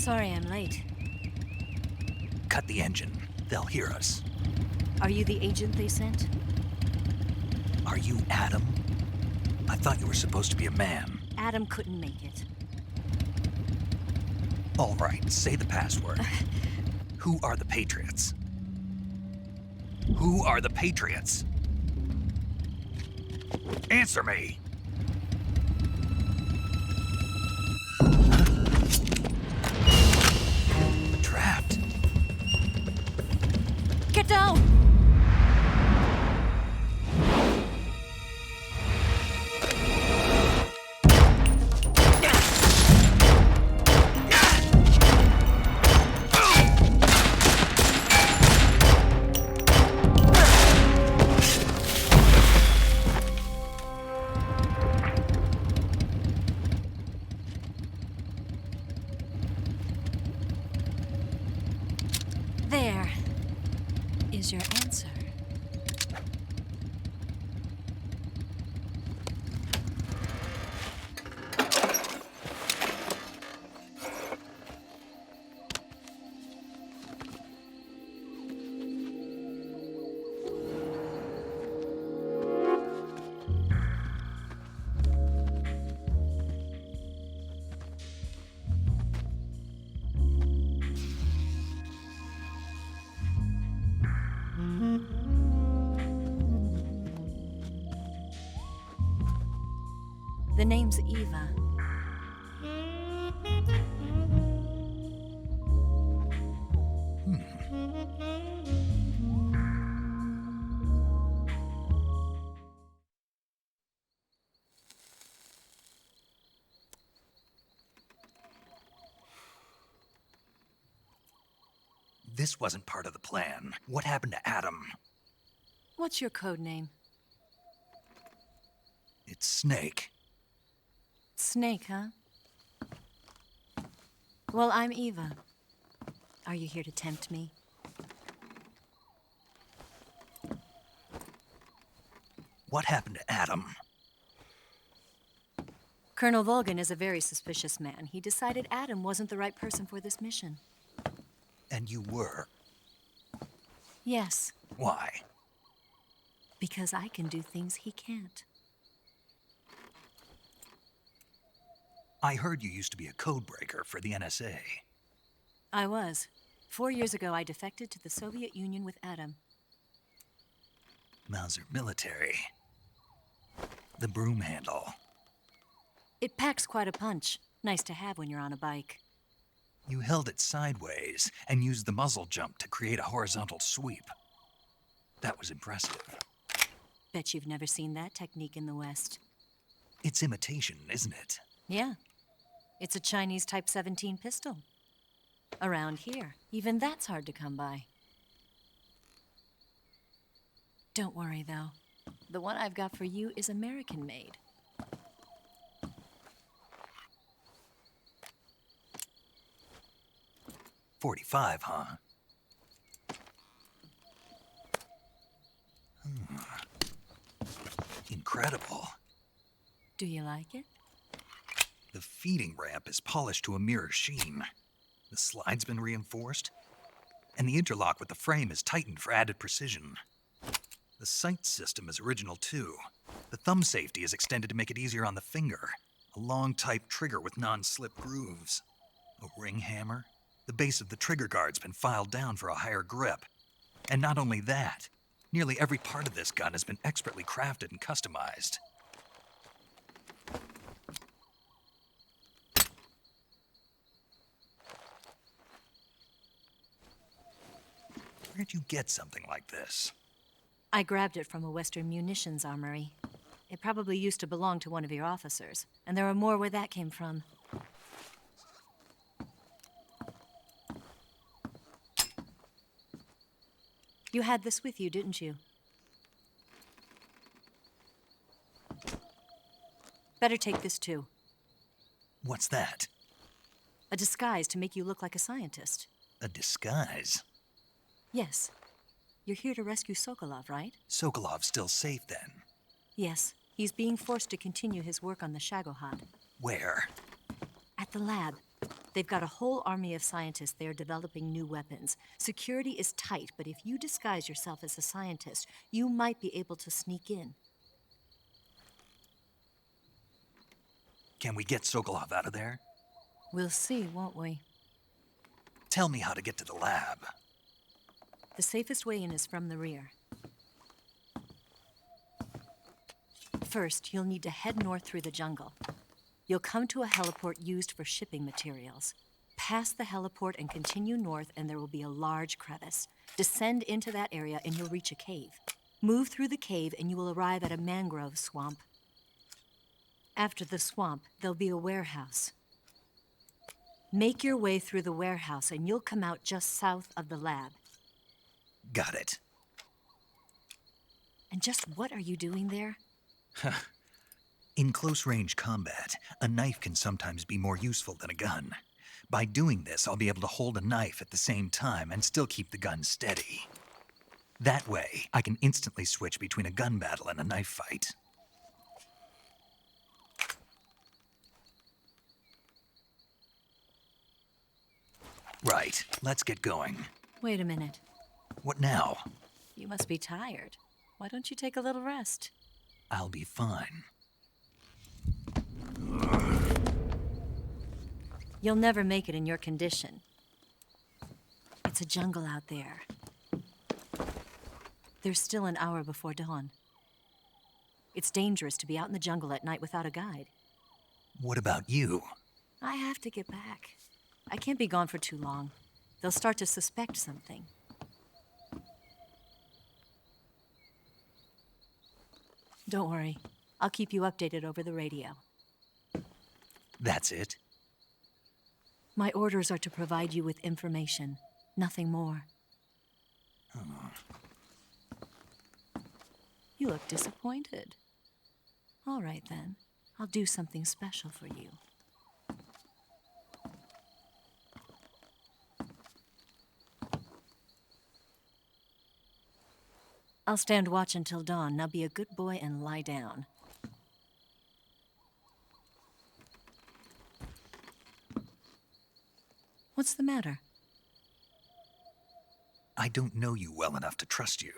[SPEAKER 19] Sorry I'm late.
[SPEAKER 1] Cut the engine. They'll hear us.
[SPEAKER 19] Are you the agent they sent?
[SPEAKER 1] Are you Adam? I thought you were supposed to be a man.
[SPEAKER 19] Adam couldn't make it.
[SPEAKER 1] All right, say the password. Who are the Patriots? Who are the Patriots? Answer me! Trapped.
[SPEAKER 19] Get down! There is your answer. The name's Eva.
[SPEAKER 1] This wasn't part of the plan. What happened to Adam?
[SPEAKER 19] What's your code name?
[SPEAKER 1] It's Snake.
[SPEAKER 19] Snake, huh? Well, I'm Eva. Are you here to tempt me?
[SPEAKER 1] What happened to Adam?
[SPEAKER 19] Colonel Volgin is a very suspicious man. He decided Adam wasn't the right person for this mission.
[SPEAKER 1] And you were?
[SPEAKER 19] Yes.
[SPEAKER 1] Why?
[SPEAKER 19] Because I can do things he can't.
[SPEAKER 1] I heard you used to be a codebreaker for the NSA.
[SPEAKER 19] I was. 4 years ago, I defected to the Soviet Union with Adam.
[SPEAKER 1] Mauser military. The broom handle.
[SPEAKER 19] It packs quite a punch. Nice to have when you're on a bike.
[SPEAKER 1] You held it sideways and used the muzzle jump to create a horizontal sweep. That was impressive.
[SPEAKER 19] Bet you've never seen that technique in the West.
[SPEAKER 1] It's imitation, isn't it?
[SPEAKER 19] Yeah. It's a Chinese Type 17 pistol. Around here, even that's hard to come by. Don't worry, though. The one I've got for you is American-made.
[SPEAKER 1] .45, huh? Incredible.
[SPEAKER 19] Do you like it?
[SPEAKER 1] The feeding ramp is polished to a mirror sheen. The slide's been reinforced, and the interlock with the frame is tightened for added precision. The sight system is original too. The thumb safety is extended to make it easier on the finger. A long type trigger with non-slip grooves. A ring hammer. The base of the trigger guard's been filed down for a higher grip. And not only that, nearly every part of this gun has been expertly crafted and customized. Where'd you get something like this?
[SPEAKER 19] I grabbed it from a Western munitions armory. It probably used to belong to one of your officers, and there are more where that came from. You had this with you, didn't you? Better take this too.
[SPEAKER 1] What's that?
[SPEAKER 19] A disguise to make you look like a scientist.
[SPEAKER 1] A disguise?
[SPEAKER 19] Yes. You're here to rescue Sokolov, right?
[SPEAKER 1] Sokolov's still safe then?
[SPEAKER 19] Yes. He's being forced to continue his work on the Shagohod.
[SPEAKER 1] Where?
[SPEAKER 19] At the lab. They've got a whole army of scientists there developing new weapons. Security is tight, but if you disguise yourself as a scientist, you might be able to sneak in.
[SPEAKER 1] Can we get Sokolov out of there?
[SPEAKER 19] We'll see, won't we?
[SPEAKER 1] Tell me how to get to the lab.
[SPEAKER 19] The safest way in is from the rear. First, you'll need to head north through the jungle. You'll come to a heliport used for shipping materials. Pass the heliport and continue north, and there will be a large crevice. Descend into that area, and you'll reach a cave. Move through the cave, and you will arrive at a mangrove swamp. After the swamp, there'll be a warehouse. Make your way through the warehouse, and you'll come out just south of the lab.
[SPEAKER 1] Got it.
[SPEAKER 19] And just what are you doing there?
[SPEAKER 1] In close-range combat, a knife can sometimes be more useful than a gun. By doing this, I'll be able to hold a knife at the same time and still keep the gun steady. That way, I can instantly switch between a gun battle and a knife fight. Right, let's get going.
[SPEAKER 19] Wait a minute.
[SPEAKER 1] What now?
[SPEAKER 19] You must be tired. Why don't you take a little rest?
[SPEAKER 1] I'll be fine.
[SPEAKER 19] You'll never make it in your condition. It's a jungle out there. There's still an hour before dawn. It's dangerous to be out in the jungle at night without a guide.
[SPEAKER 1] What about you?
[SPEAKER 19] I have to get back. I can't be gone for too long. They'll start to suspect something. Don't worry. I'll keep you updated over the radio.
[SPEAKER 1] That's it?
[SPEAKER 19] My orders are to provide you with information, nothing more. You look disappointed. All right, then. I'll do something special for you. I'll stand watch until dawn. Now be a good boy and lie down. What's the matter?
[SPEAKER 1] I don't know you well enough to trust you.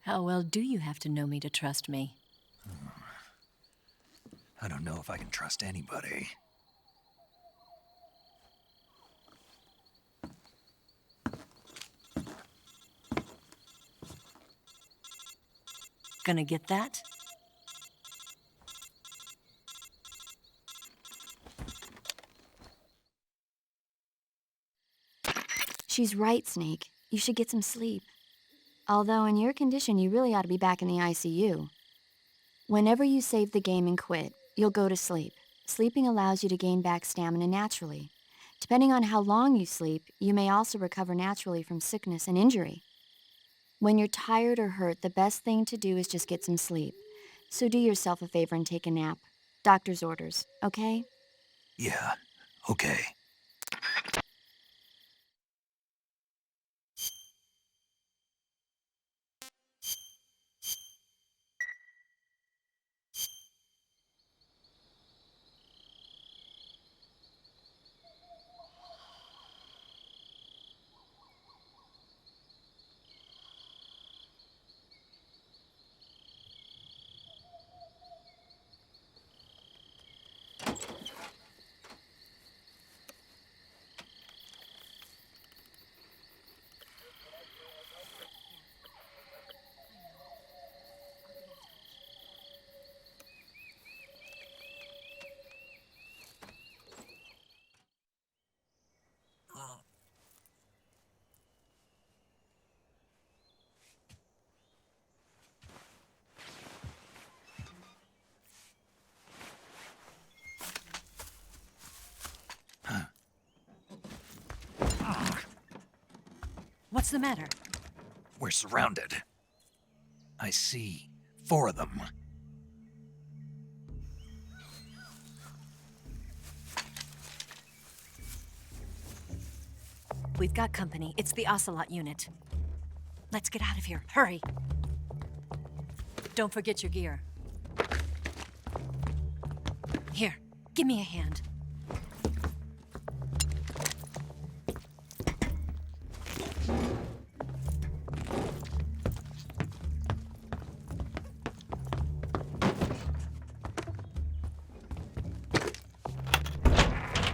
[SPEAKER 19] How well do you have to know me to trust me?
[SPEAKER 1] I don't know if I can trust anybody.
[SPEAKER 19] Gonna get that?
[SPEAKER 6] She's right, Snake. You should get some sleep. Although in your condition, you really ought to be back in the ICU. Whenever you save the game and quit, you'll go to sleep. Sleeping allows you to gain back stamina naturally. Depending on how long you sleep, you may also recover naturally from sickness and injury. When you're tired or hurt, the best thing to do is just get some sleep. So do yourself a favor and take a nap. Doctor's orders, okay?
[SPEAKER 1] Yeah, okay.
[SPEAKER 19] What's the matter?
[SPEAKER 1] We're surrounded. I see 4 of them.
[SPEAKER 19] We've got company. It's the Ocelot unit. Let's get out of here. Hurry. Don't forget your gear. Here, give me a hand.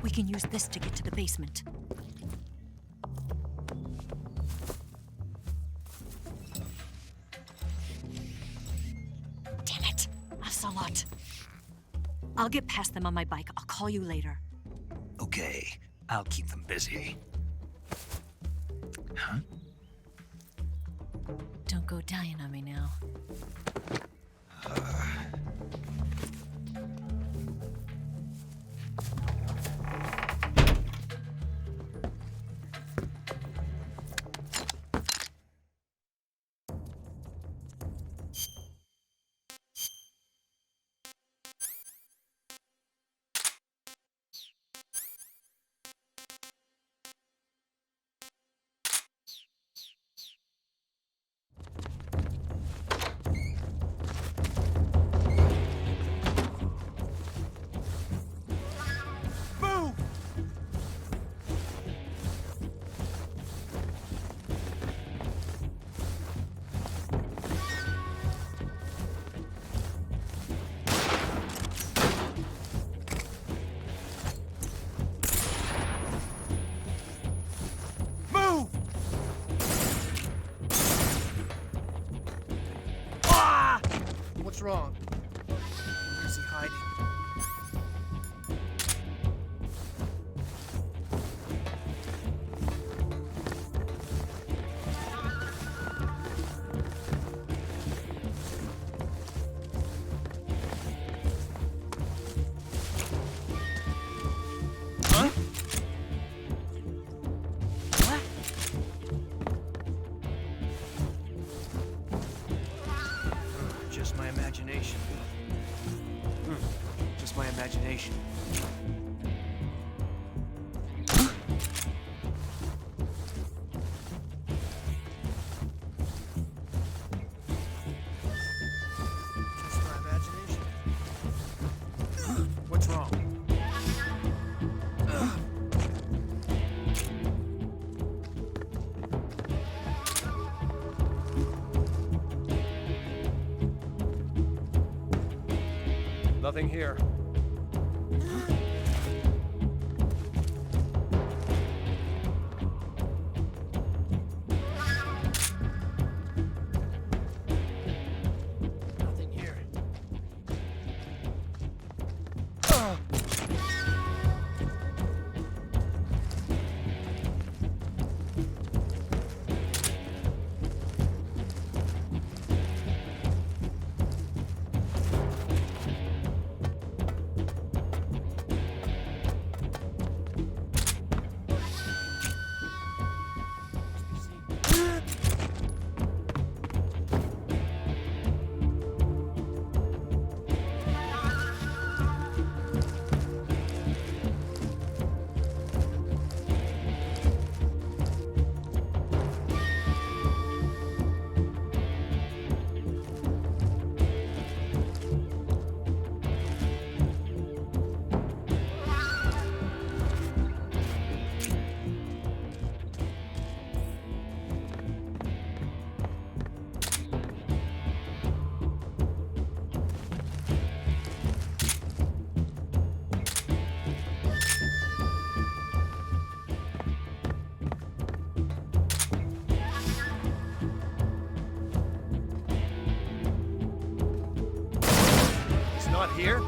[SPEAKER 19] We can use this to get to the basement. Damn it! Ocelot. I'll get past them on my bike. I'll call you later.
[SPEAKER 1] Okay, I'll keep them busy. Huh?
[SPEAKER 19] Don't go dying on me now.
[SPEAKER 20] What's wrong? Where's he hiding? Huh? What? Just my imagination. Just my imagination. Just my imagination. What's wrong?
[SPEAKER 11] Nothing here.
[SPEAKER 20] Nothing here. He's not here?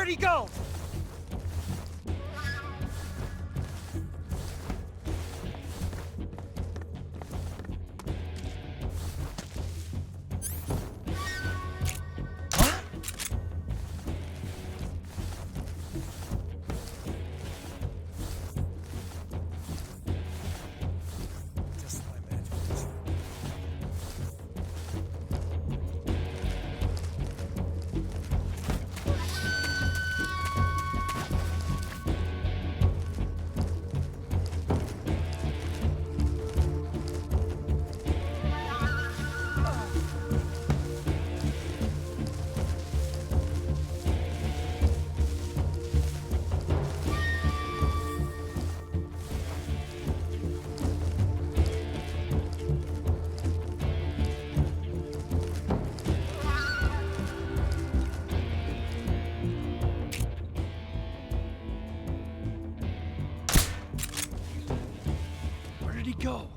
[SPEAKER 20] Where'd he go? Go.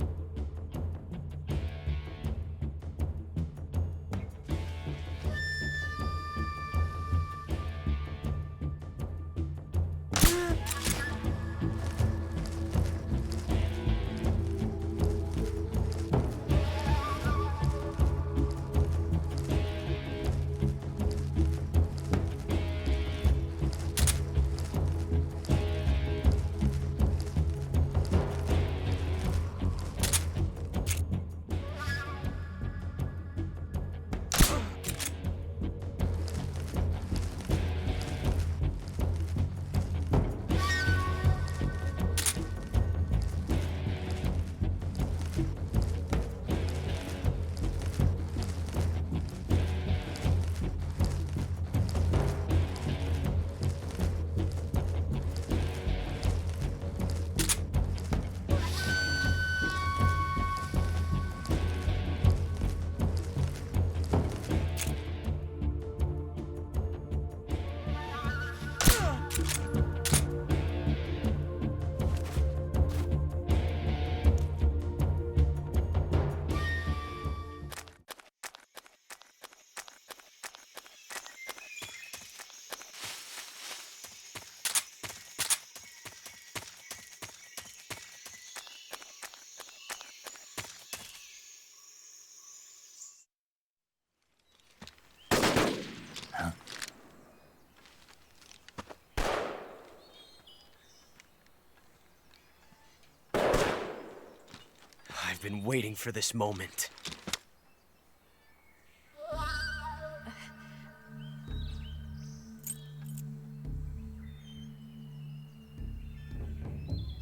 [SPEAKER 8] I've been waiting for this moment.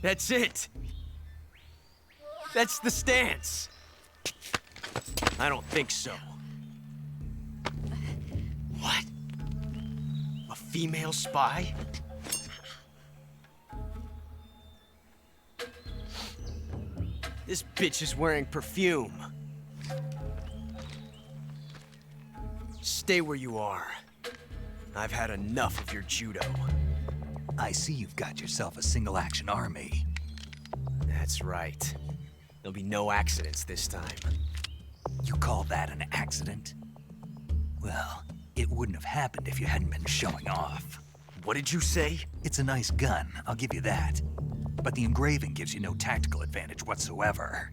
[SPEAKER 8] That's it! That's the stance! I don't think so. What? A female spy? This bitch is wearing perfume. Stay where you are. I've had enough of your judo.
[SPEAKER 1] I see you've got yourself a single-action army.
[SPEAKER 8] That's right. There'll be no accidents this time.
[SPEAKER 1] You call that an accident? Well, it wouldn't have happened if you hadn't been showing off.
[SPEAKER 8] What did you say?
[SPEAKER 1] It's a nice gun, I'll give you that. But the engraving gives you no tactical advantage whatsoever.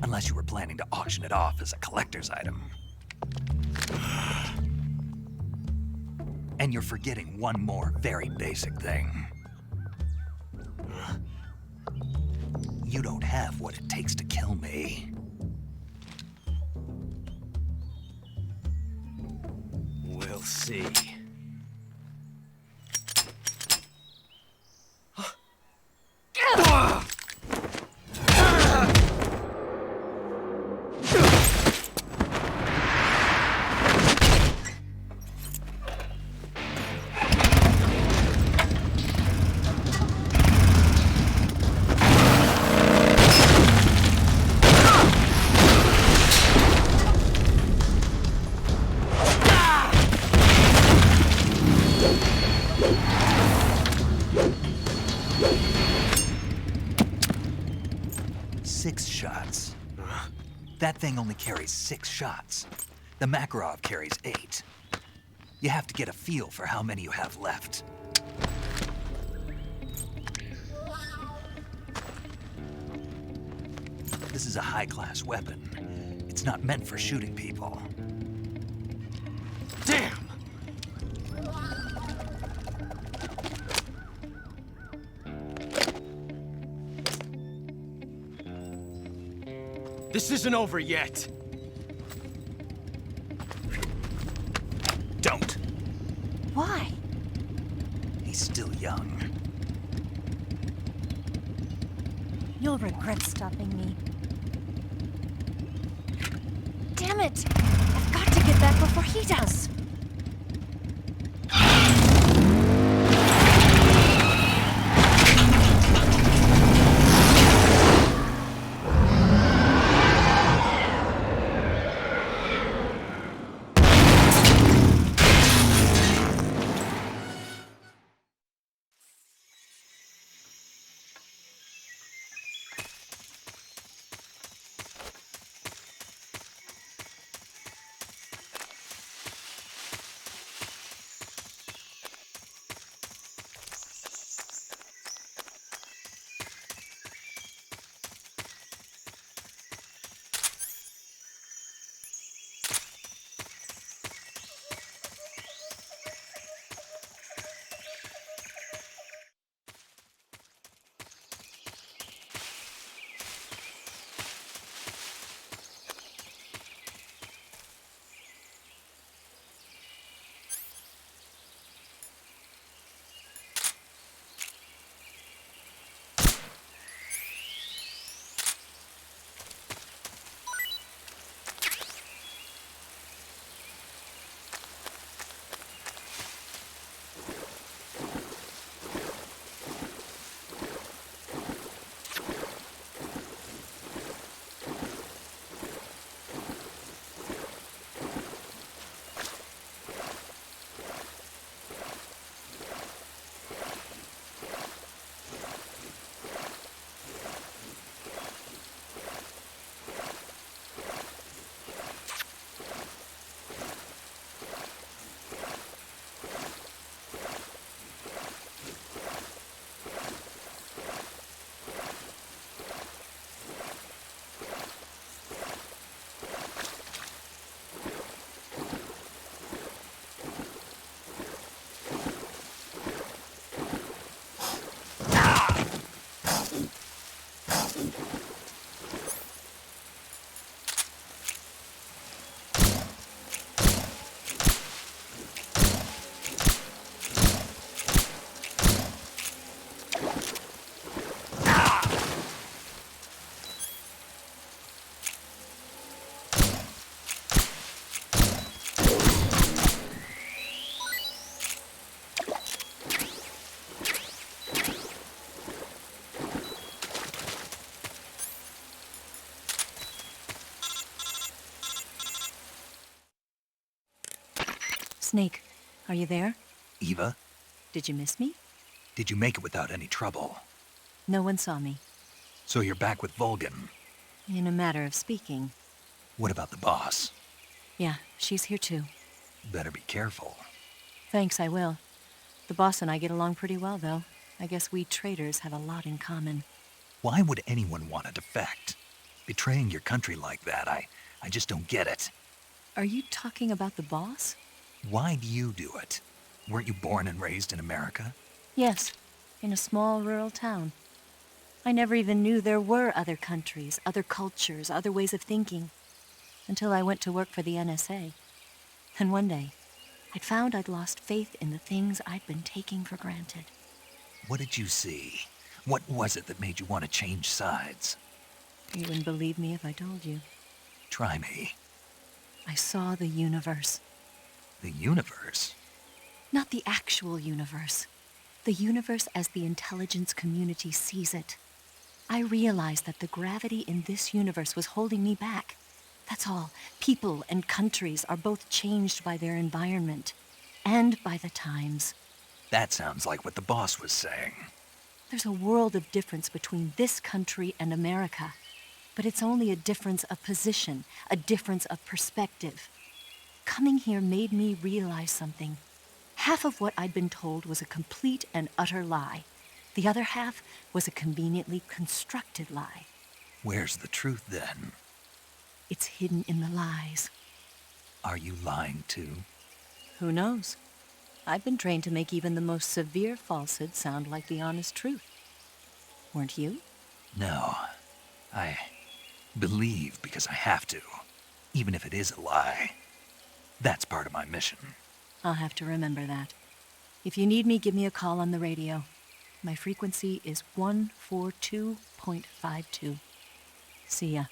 [SPEAKER 1] Unless you were planning to auction it off as a collector's item. And you're forgetting one more very basic thing. You don't have what it takes to kill me.
[SPEAKER 8] We'll see.
[SPEAKER 1] That thing only carries 6 shots. The Makarov carries 8. You have to get a feel for how many you have left. This is a high-class weapon. It's not meant for shooting people.
[SPEAKER 10] Damn! This isn't over yet.
[SPEAKER 1] Don't.
[SPEAKER 19] Why?
[SPEAKER 1] He's still young.
[SPEAKER 19] You'll regret stopping me. Damn it! I've got to get back before he does! Snake, are you there?
[SPEAKER 1] Eva,
[SPEAKER 19] Did you miss me?
[SPEAKER 1] did you make it without any trouble?
[SPEAKER 19] No one saw me.
[SPEAKER 1] So you're back with Volgin.
[SPEAKER 19] In a matter of speaking.
[SPEAKER 1] What about the boss?
[SPEAKER 19] Yeah, she's here too.
[SPEAKER 1] Better be careful.
[SPEAKER 19] Thanks, I will. The boss and I get along pretty well, though. I guess we traitors have a lot in common.
[SPEAKER 1] Why would anyone want to defect? Betraying your country like that, I just don't get it.
[SPEAKER 19] Are you talking about the boss?
[SPEAKER 1] Why do you do it? Weren't you born and raised in America?
[SPEAKER 19] Yes, in a small rural town. I never even knew there were other countries, other cultures, other ways of thinking, until I went to work for the NSA. And one day, I'd found I'd lost faith in the things I'd been taking for granted.
[SPEAKER 1] What did you see? What was it that made you want to change sides?
[SPEAKER 19] You wouldn't believe me if I told you.
[SPEAKER 1] Try me.
[SPEAKER 19] I saw the universe.
[SPEAKER 1] The universe?
[SPEAKER 19] Not the actual universe. The universe as the intelligence community sees it. I realized that the gravity in this universe was holding me back. That's all. People and countries are both changed by their environment and by the times.
[SPEAKER 1] That sounds like what the boss was saying.
[SPEAKER 19] There's a world of difference between this country and America, but it's only a difference of position, a difference of perspective. Coming here made me realize something. Half of what I'd been told was a complete and utter lie. The other half was a conveniently constructed lie.
[SPEAKER 1] Where's the truth, then?
[SPEAKER 19] It's hidden in the lies.
[SPEAKER 1] Are you lying, too?
[SPEAKER 19] Who knows? I've been trained to make even the most severe falsehood sound like the honest truth. Weren't you?
[SPEAKER 1] No. I believe because I have to, even if it is a lie. That's part of my mission.
[SPEAKER 19] I'll have to remember that. If you need me, give me a call on the radio. My frequency is 142.52. See ya.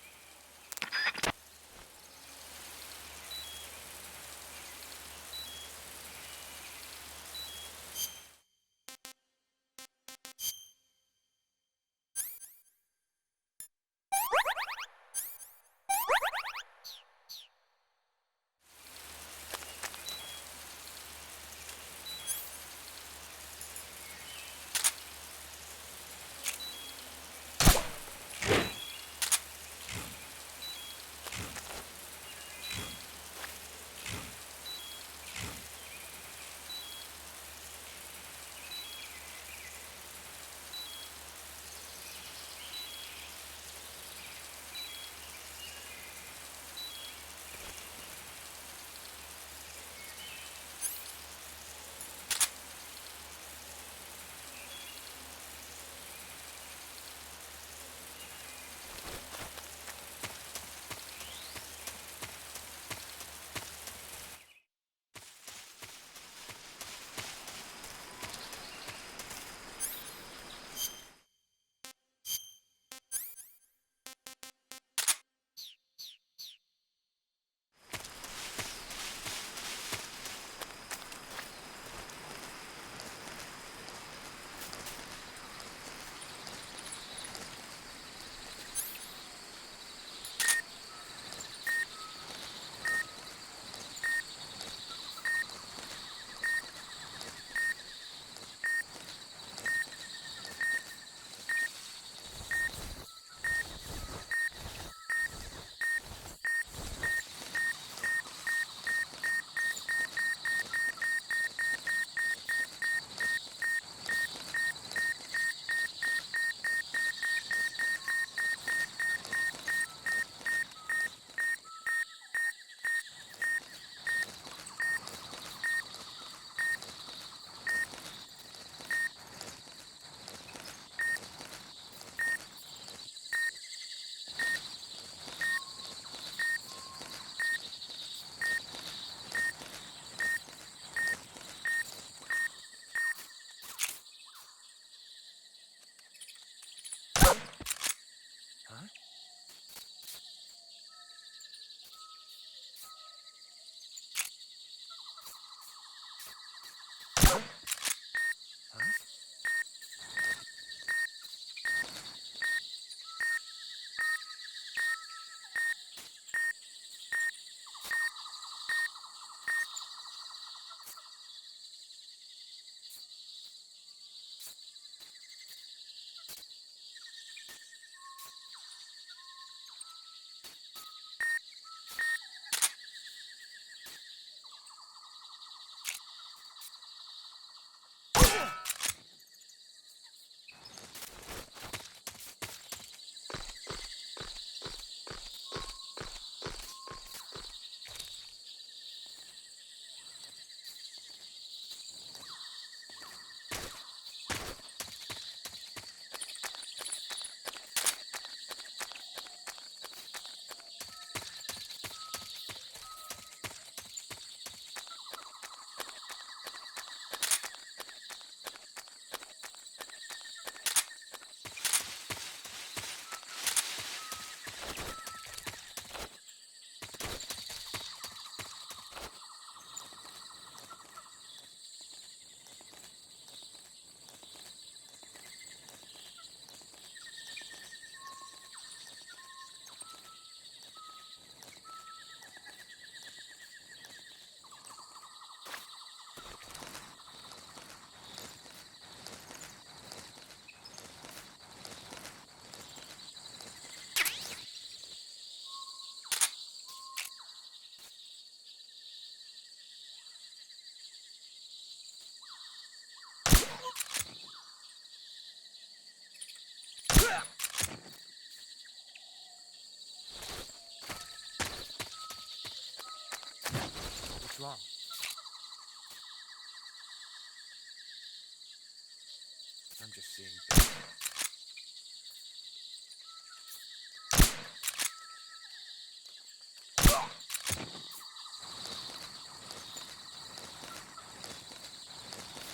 [SPEAKER 11] seeing.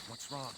[SPEAKER 11] What's wrong?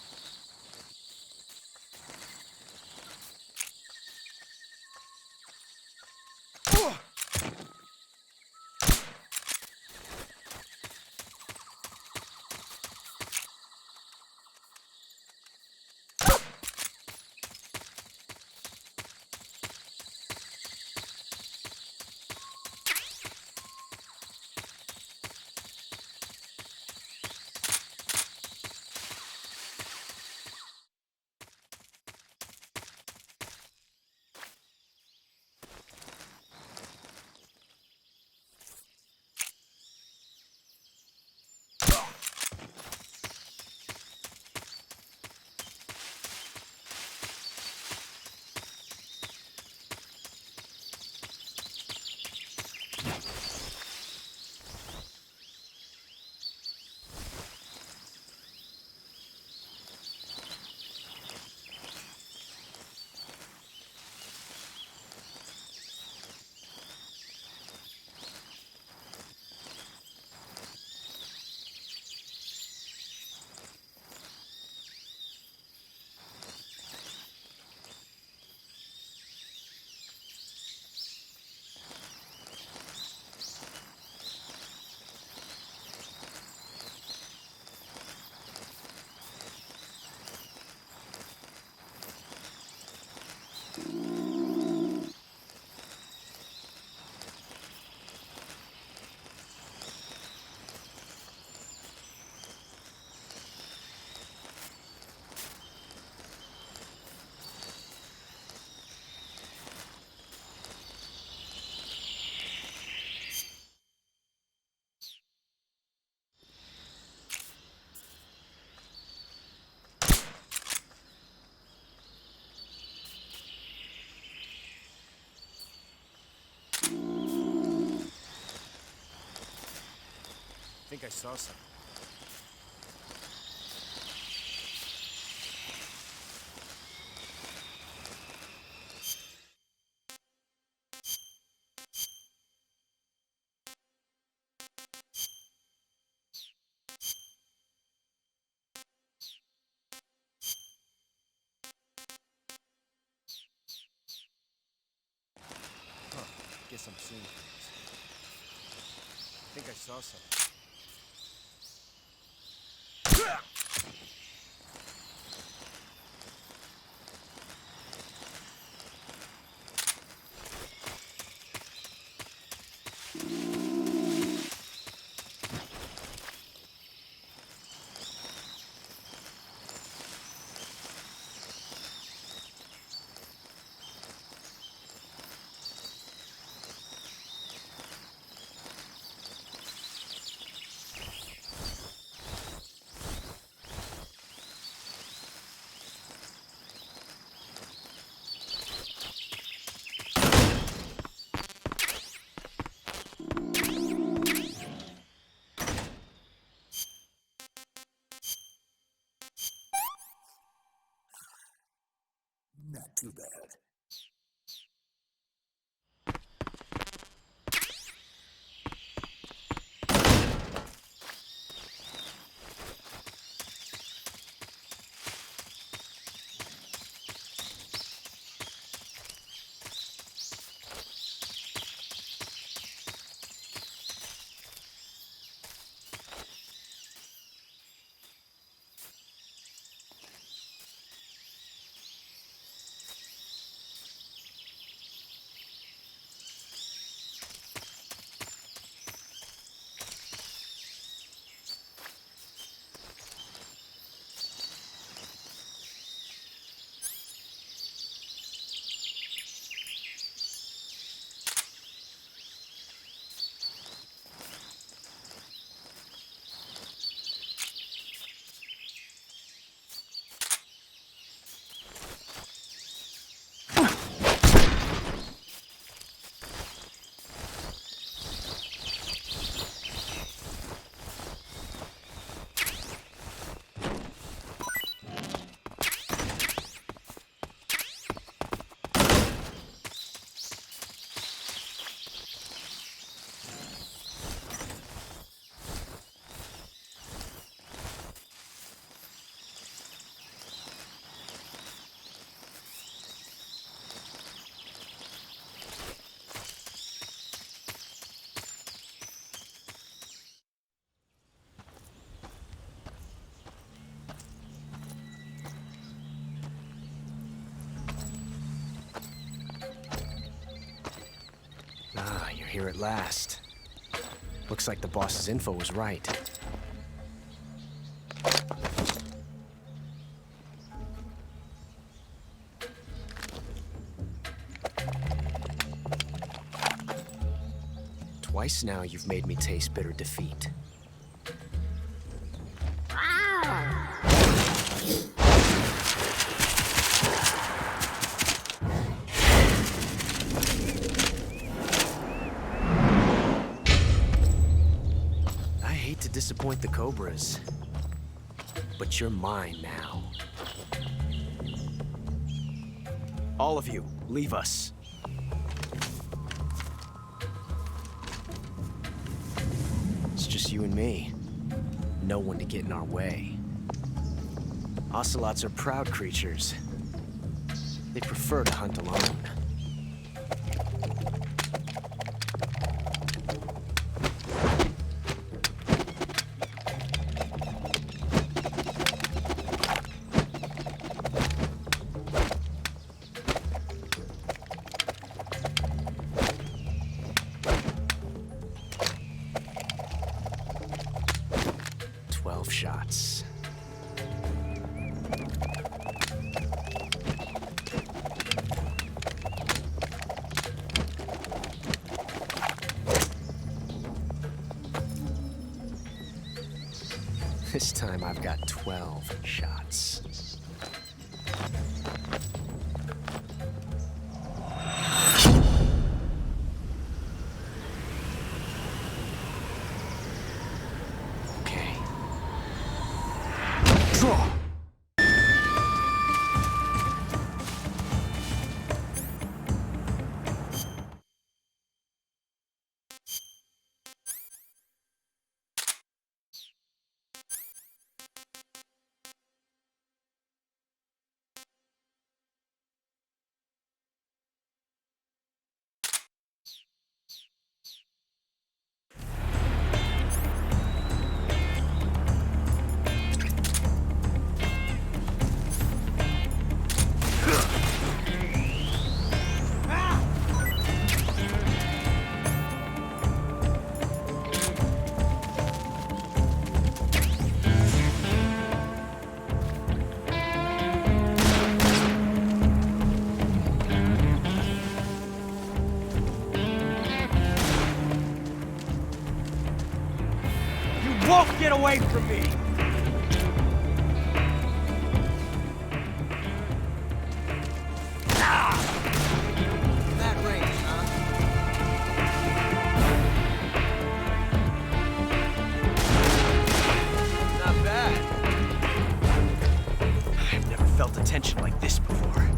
[SPEAKER 11] I think I saw something. Huh. Guess I'm seeing things. I think I saw something.
[SPEAKER 1] Not too bad.
[SPEAKER 8] here at last. Looks like the boss's info was right. Twice now you've made me taste bitter defeat. I hate to disappoint the Cobras, but you're mine now. All of you, leave us. It's just you and me. No one to get in our way. Ocelots are proud creatures. They prefer to hunt alone. Shots. This time I've got 12 shots.
[SPEAKER 11] Won't get away from me!
[SPEAKER 8] That range, huh? Not bad. I've never felt a tension like this before.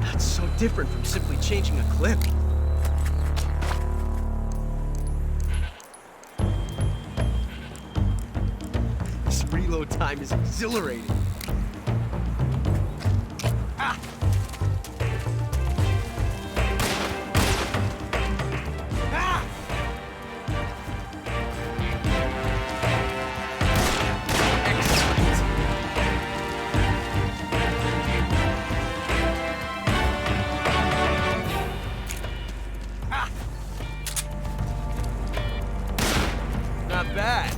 [SPEAKER 8] That's so different from simply changing a clip. Reload time is exhilarating. Ah. Ah. Excellent. Ah. Not bad.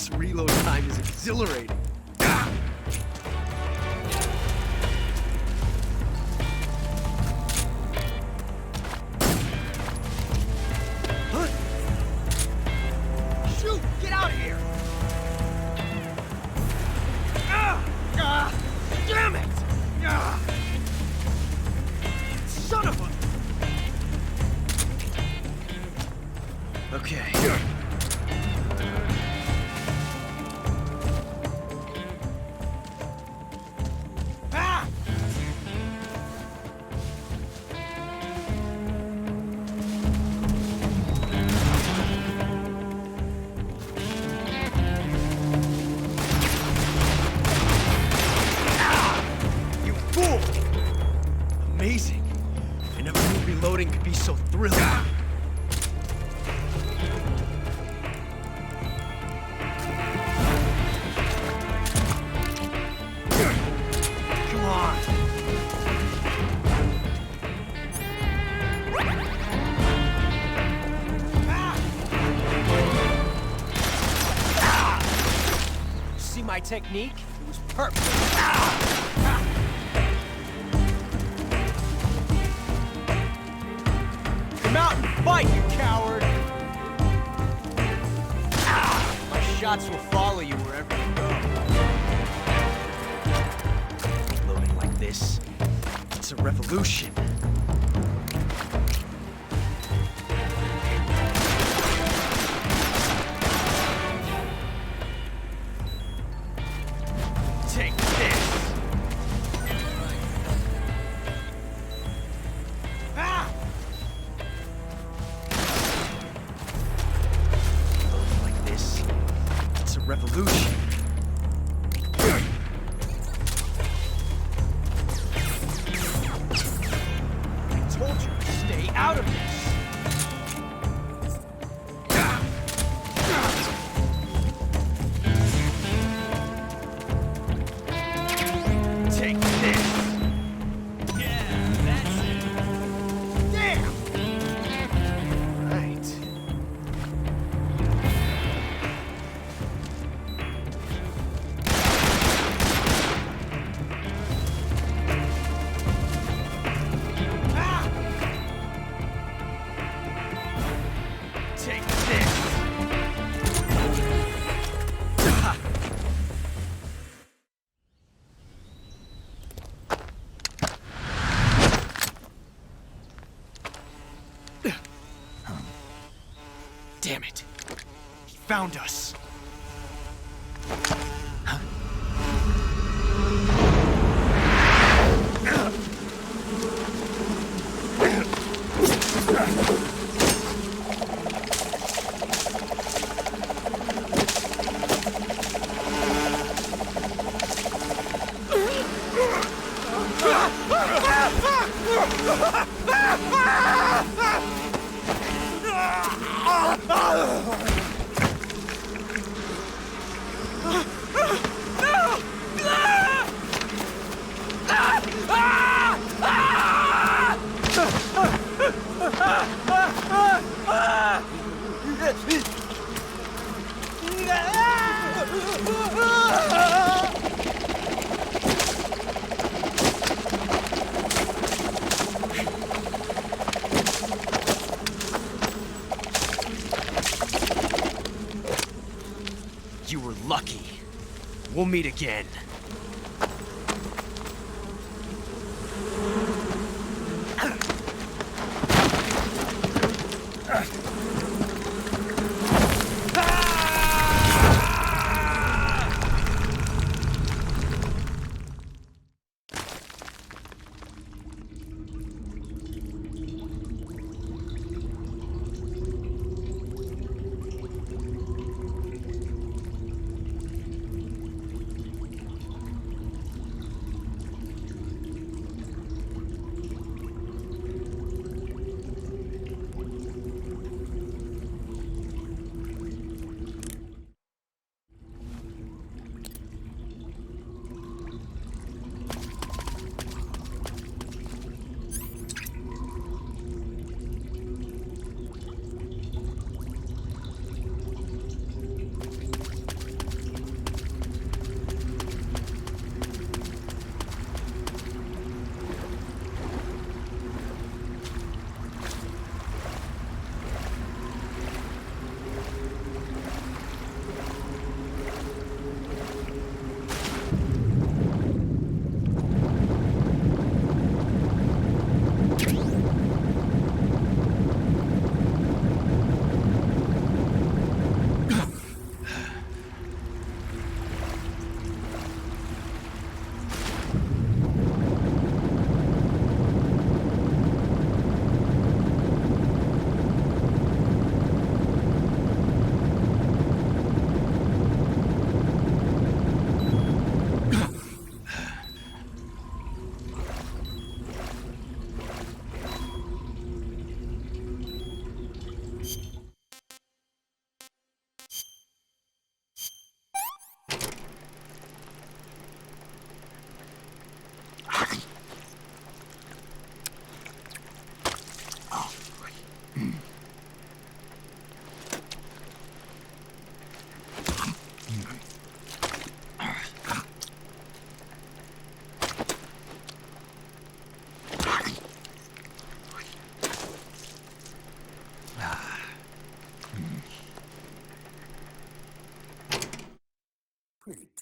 [SPEAKER 8] This reload time is exhilarating.
[SPEAKER 20] Shoot! Get out of here! Damn it! Son of a...
[SPEAKER 8] Okay.
[SPEAKER 20] You fool! Amazing. I never knew reloading could be so thrilling. Come on.
[SPEAKER 11] See my technique? It was perfect. Come out and fight, you coward! My shots will follow you wherever you go.
[SPEAKER 8] Loading like this, it's a revolution.
[SPEAKER 20] Take this!
[SPEAKER 8] Loading like this, it's a revolution.
[SPEAKER 20] I told you to stay out of this! Take this! Yeah, that's it! Damn! Right. Take this!
[SPEAKER 8] Damn it. He found us. You were lucky. We'll meet again.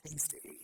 [SPEAKER 5] Tasty.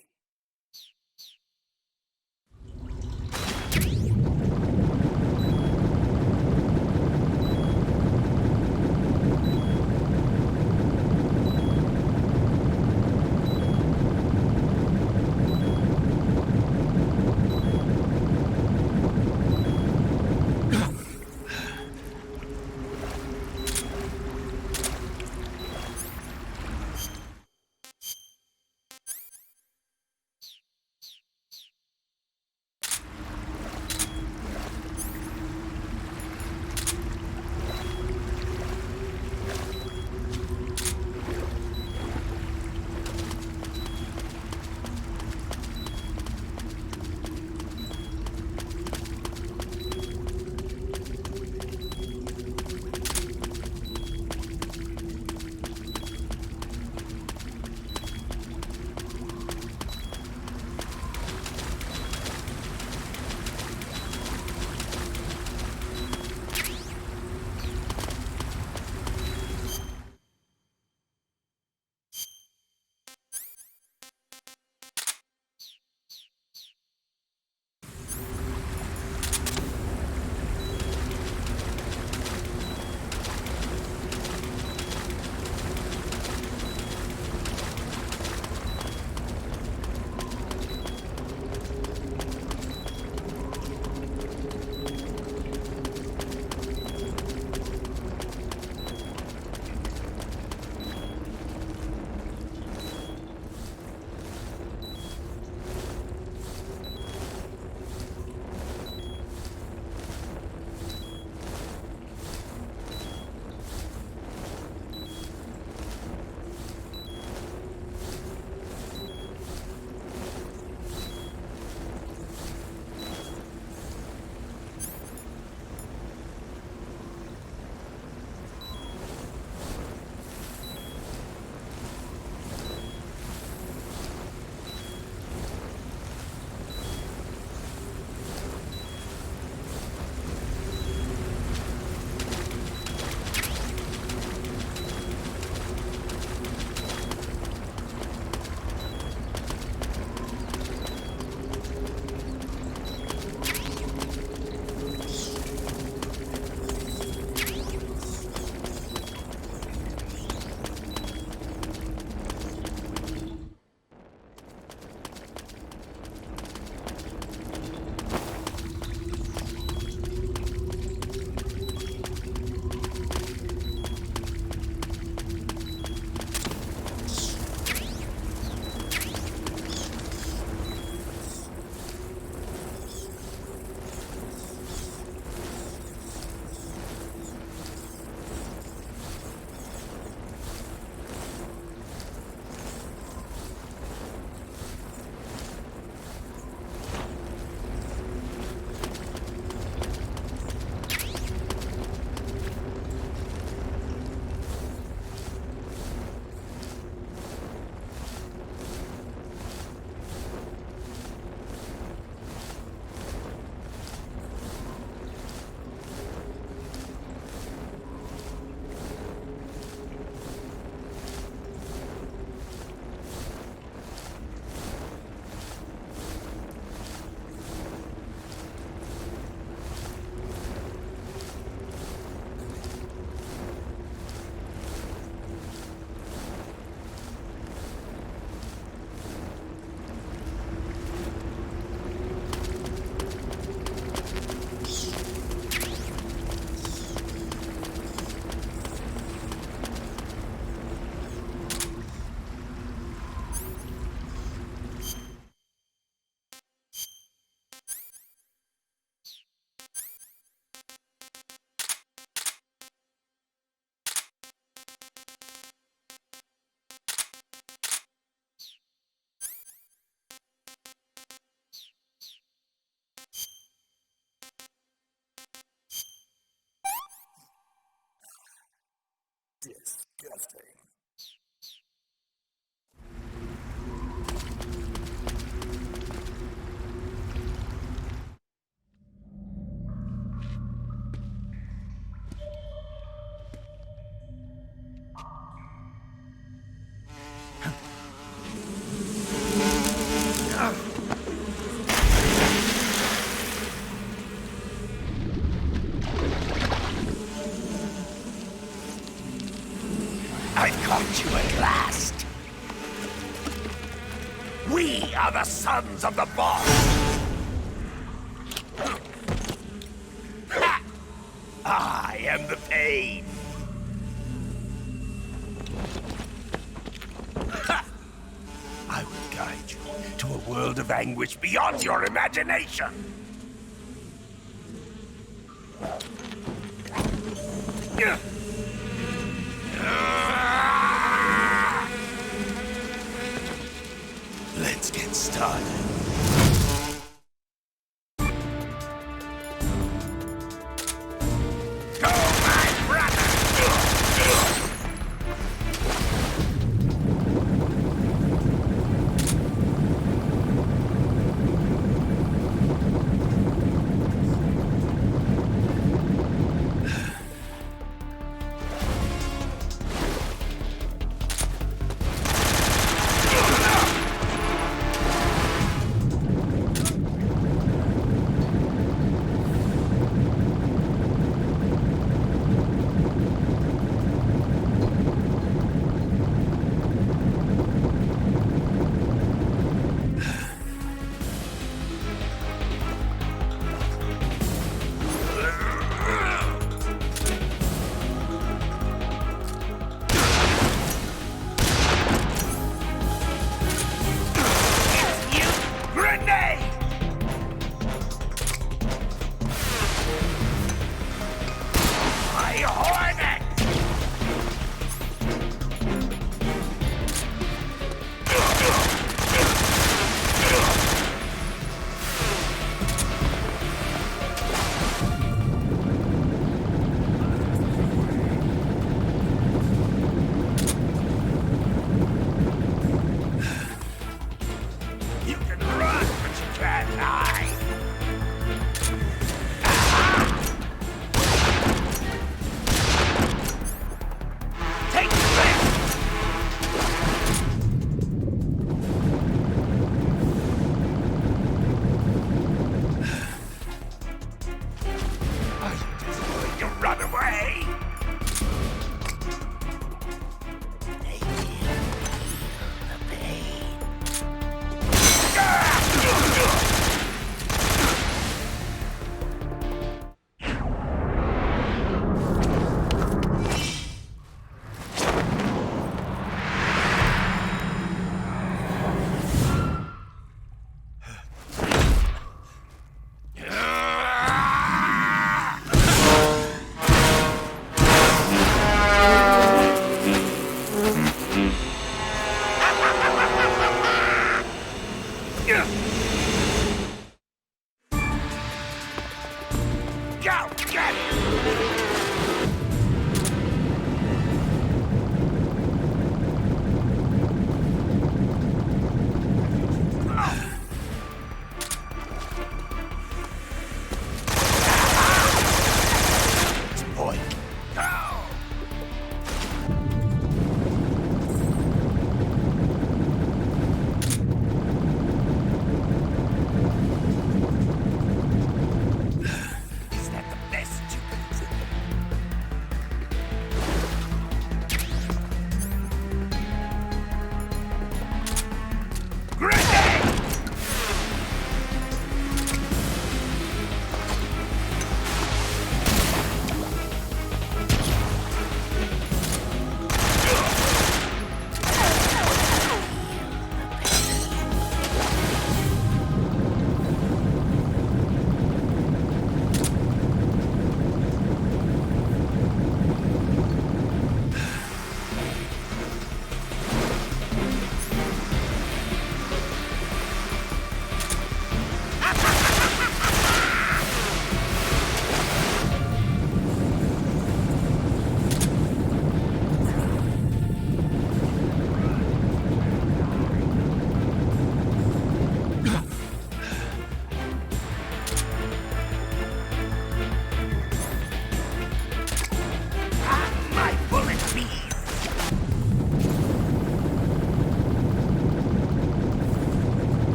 [SPEAKER 5] Disgusting.
[SPEAKER 21] We are the sons of the boss! Ha! I am the pain! Ha! I will guide you to a world of anguish beyond your imagination! Let's get started.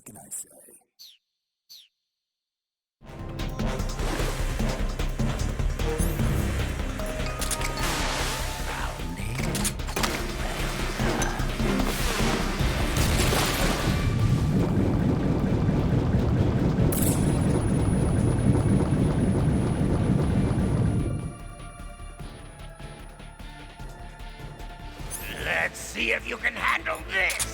[SPEAKER 21] What can I say? Let's see if you can handle this!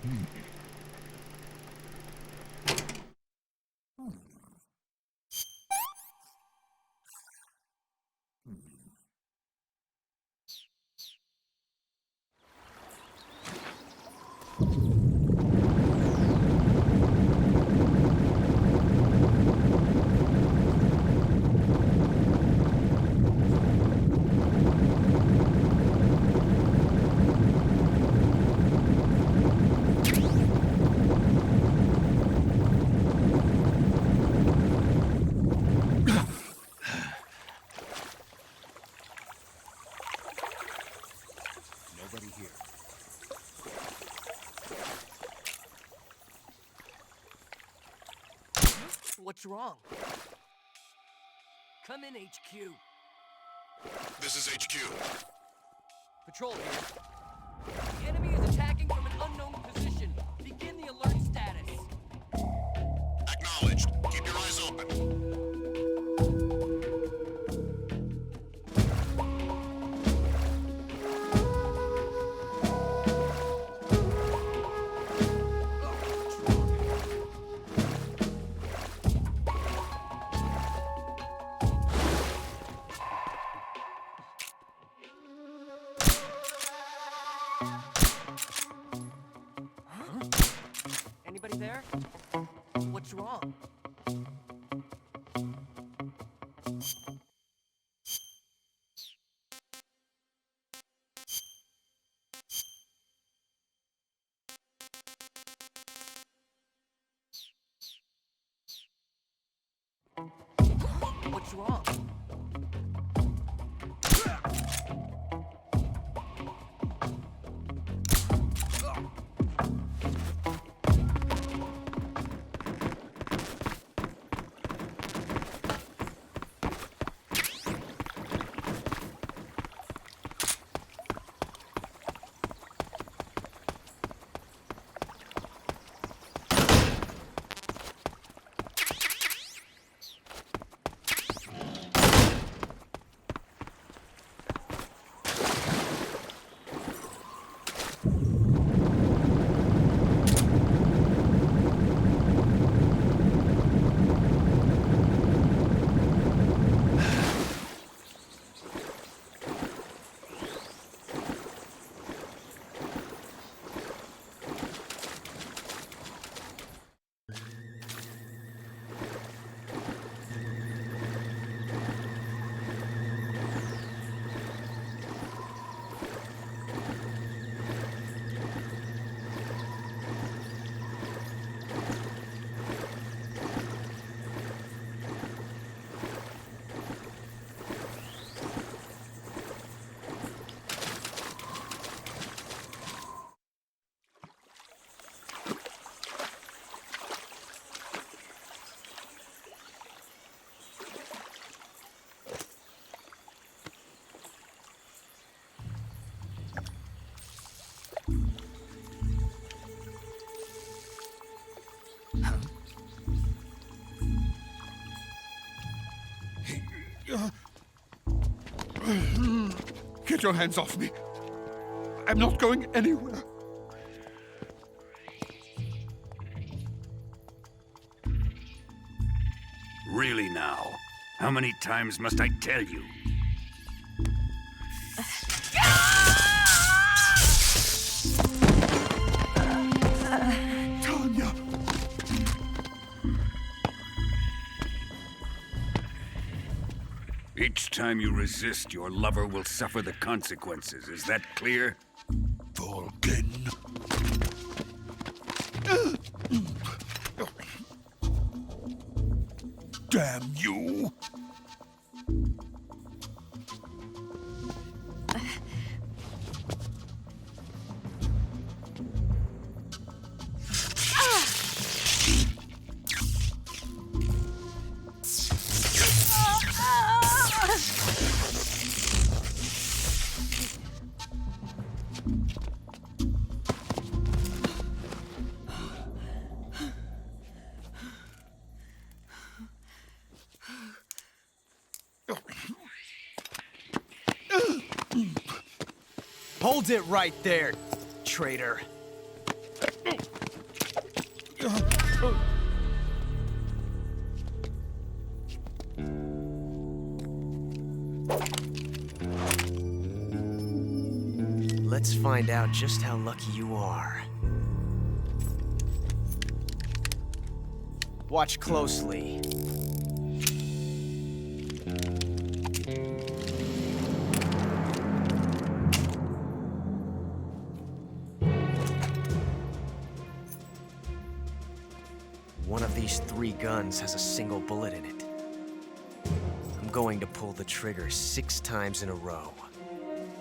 [SPEAKER 20] Nobody here.
[SPEAKER 2] What's wrong? Come in, HQ.
[SPEAKER 18] This is HQ.
[SPEAKER 2] Patrol here. The enemy is attacking from an unknown position. Begin the alert status.
[SPEAKER 18] Acknowledged. Keep your eyes open.
[SPEAKER 2] Anybody there? What's wrong? What's wrong?
[SPEAKER 9] Get your hands off me. I'm not going anywhere.
[SPEAKER 13] Really now? How many times must I tell you?
[SPEAKER 9] Tanya!
[SPEAKER 13] Each time you resist, your lover will suffer the consequences. Is that clear?
[SPEAKER 9] Volgin. Damn you!
[SPEAKER 20] Hold it right there, traitor.
[SPEAKER 8] Let's find out just how lucky you are. Watch closely. One of these 3 guns has a single bullet in it. I'm going to pull the trigger 6 times in a row.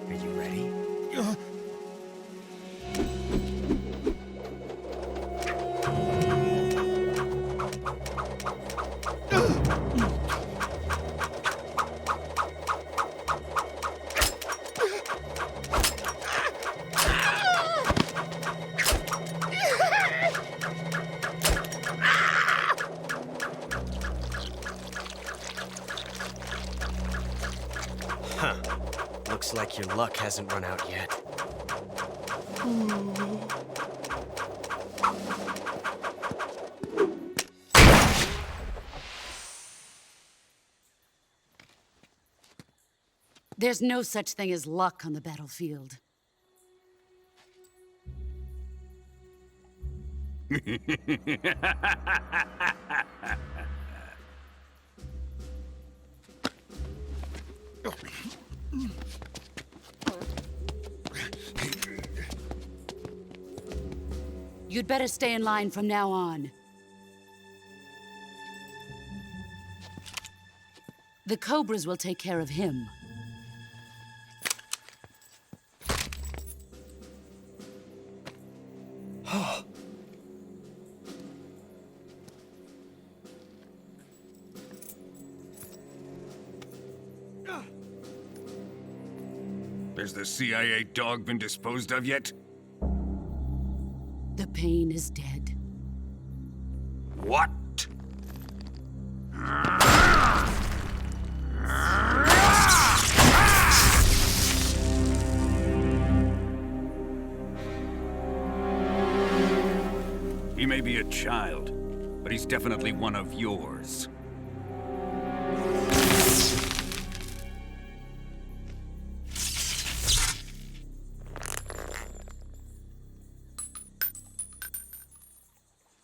[SPEAKER 8] Are you ready? Huh. Looks like your luck hasn't run out yet.
[SPEAKER 7] There's no such thing as luck on the battlefield. You'd better stay in line from now on. The Cobras will take care of him.
[SPEAKER 13] Has the CIA dog been disposed of yet?
[SPEAKER 7] The pain is dead.
[SPEAKER 13] What? He may be a child, but he's definitely one of yours.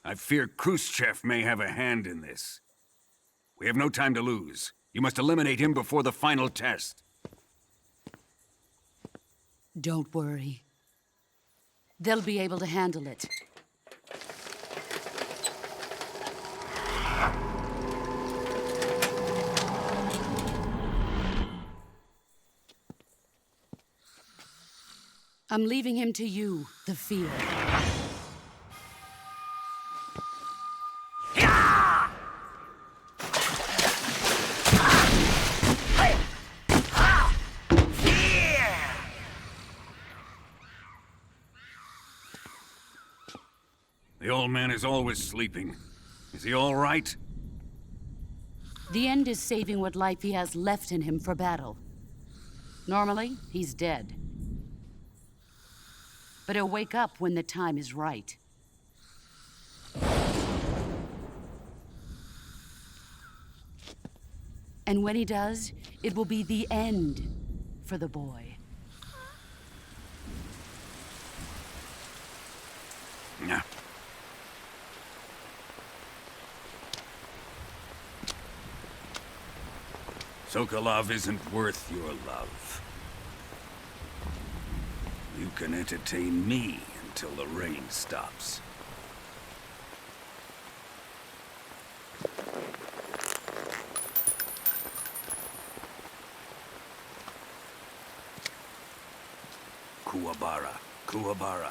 [SPEAKER 13] I fear Khrushchev may have a hand in this. We have no time to lose. You must eliminate him before the final test.
[SPEAKER 7] Don't worry. They'll be able to handle it. I'm leaving him to you, the field.
[SPEAKER 13] The old man is always sleeping. Is he all right?
[SPEAKER 7] The end is saving what life he has left in him for battle. Normally, he's dead. But he'll wake up when the time is right. And when he does, it will be the end for the boy.
[SPEAKER 13] Yeah. Sokolov isn't worth your love. You can entertain me until the rain stops. Kuwabara, Kuwabara.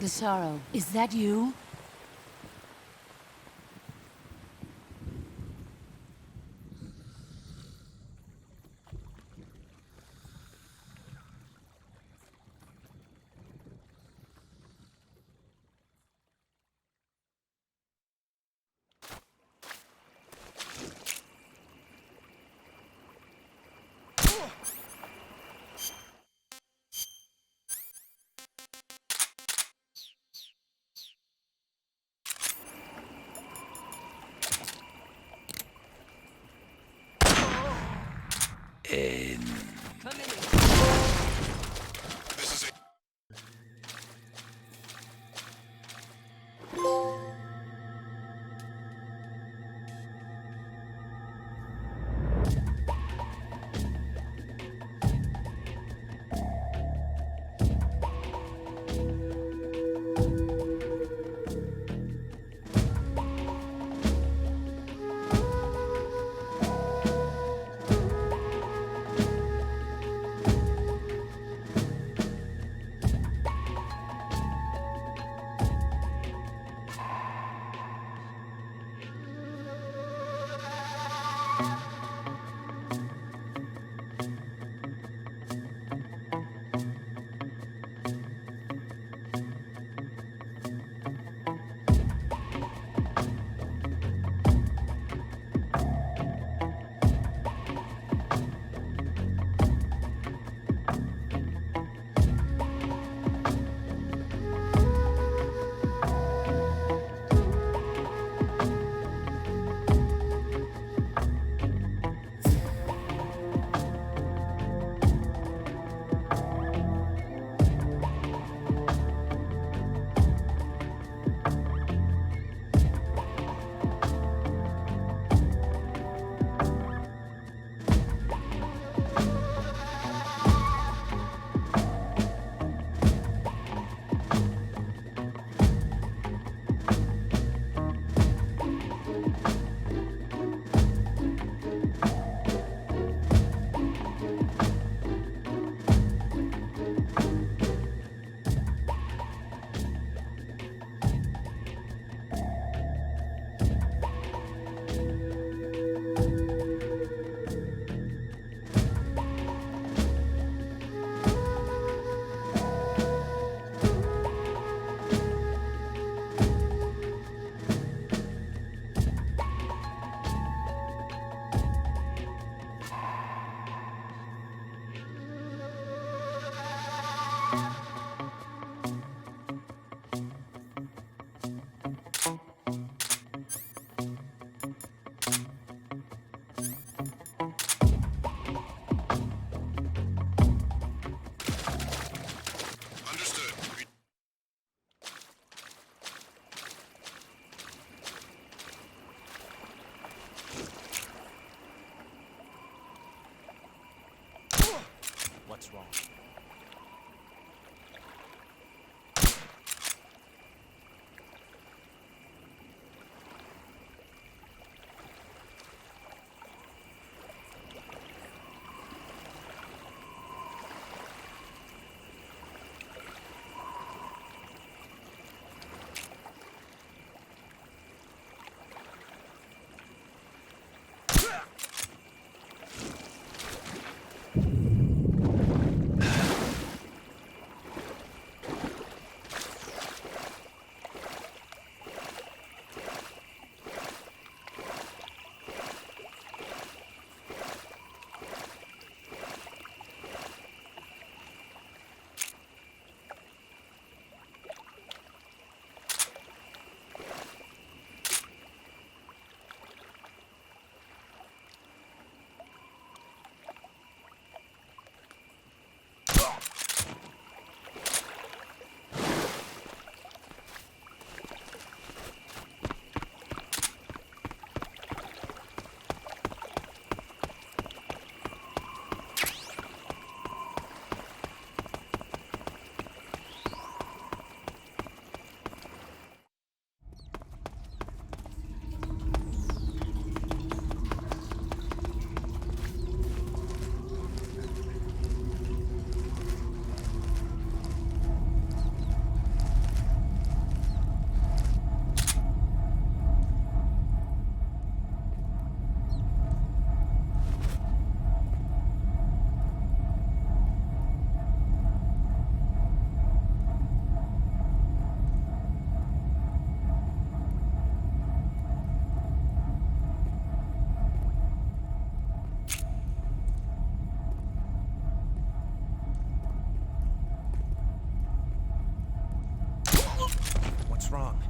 [SPEAKER 7] The Sorrow, is that you?
[SPEAKER 20] What's wrong?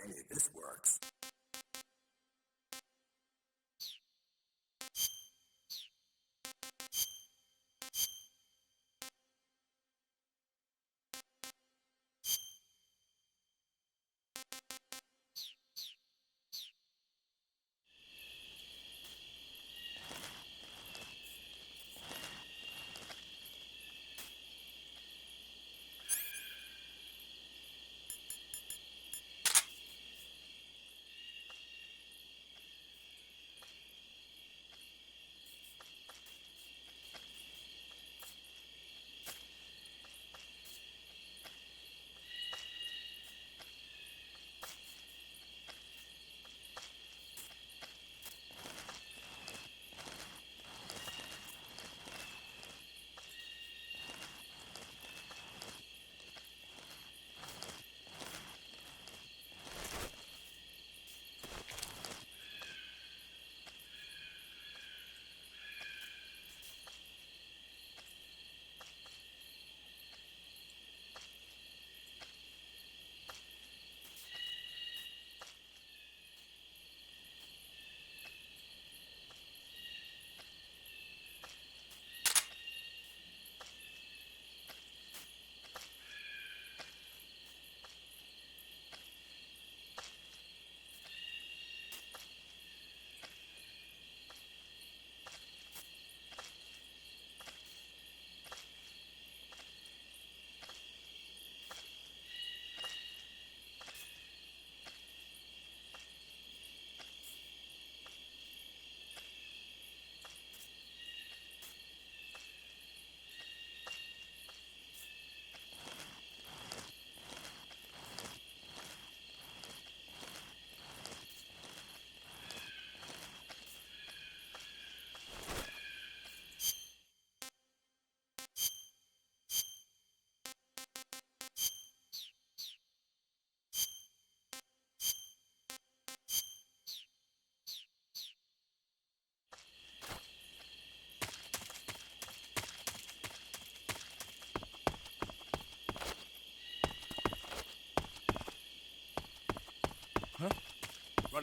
[SPEAKER 5] Hey, this works.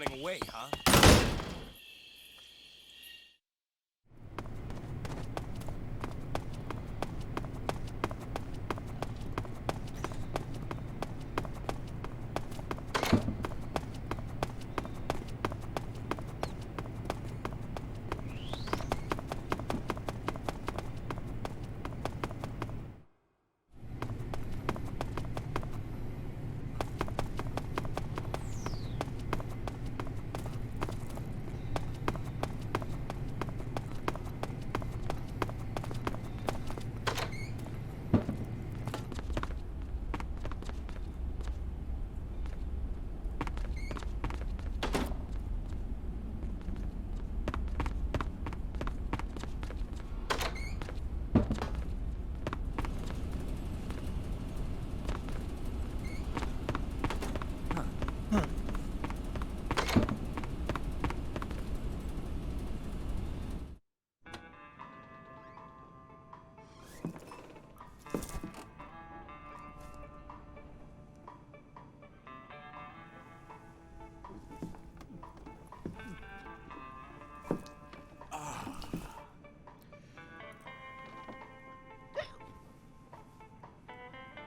[SPEAKER 11] running away, huh?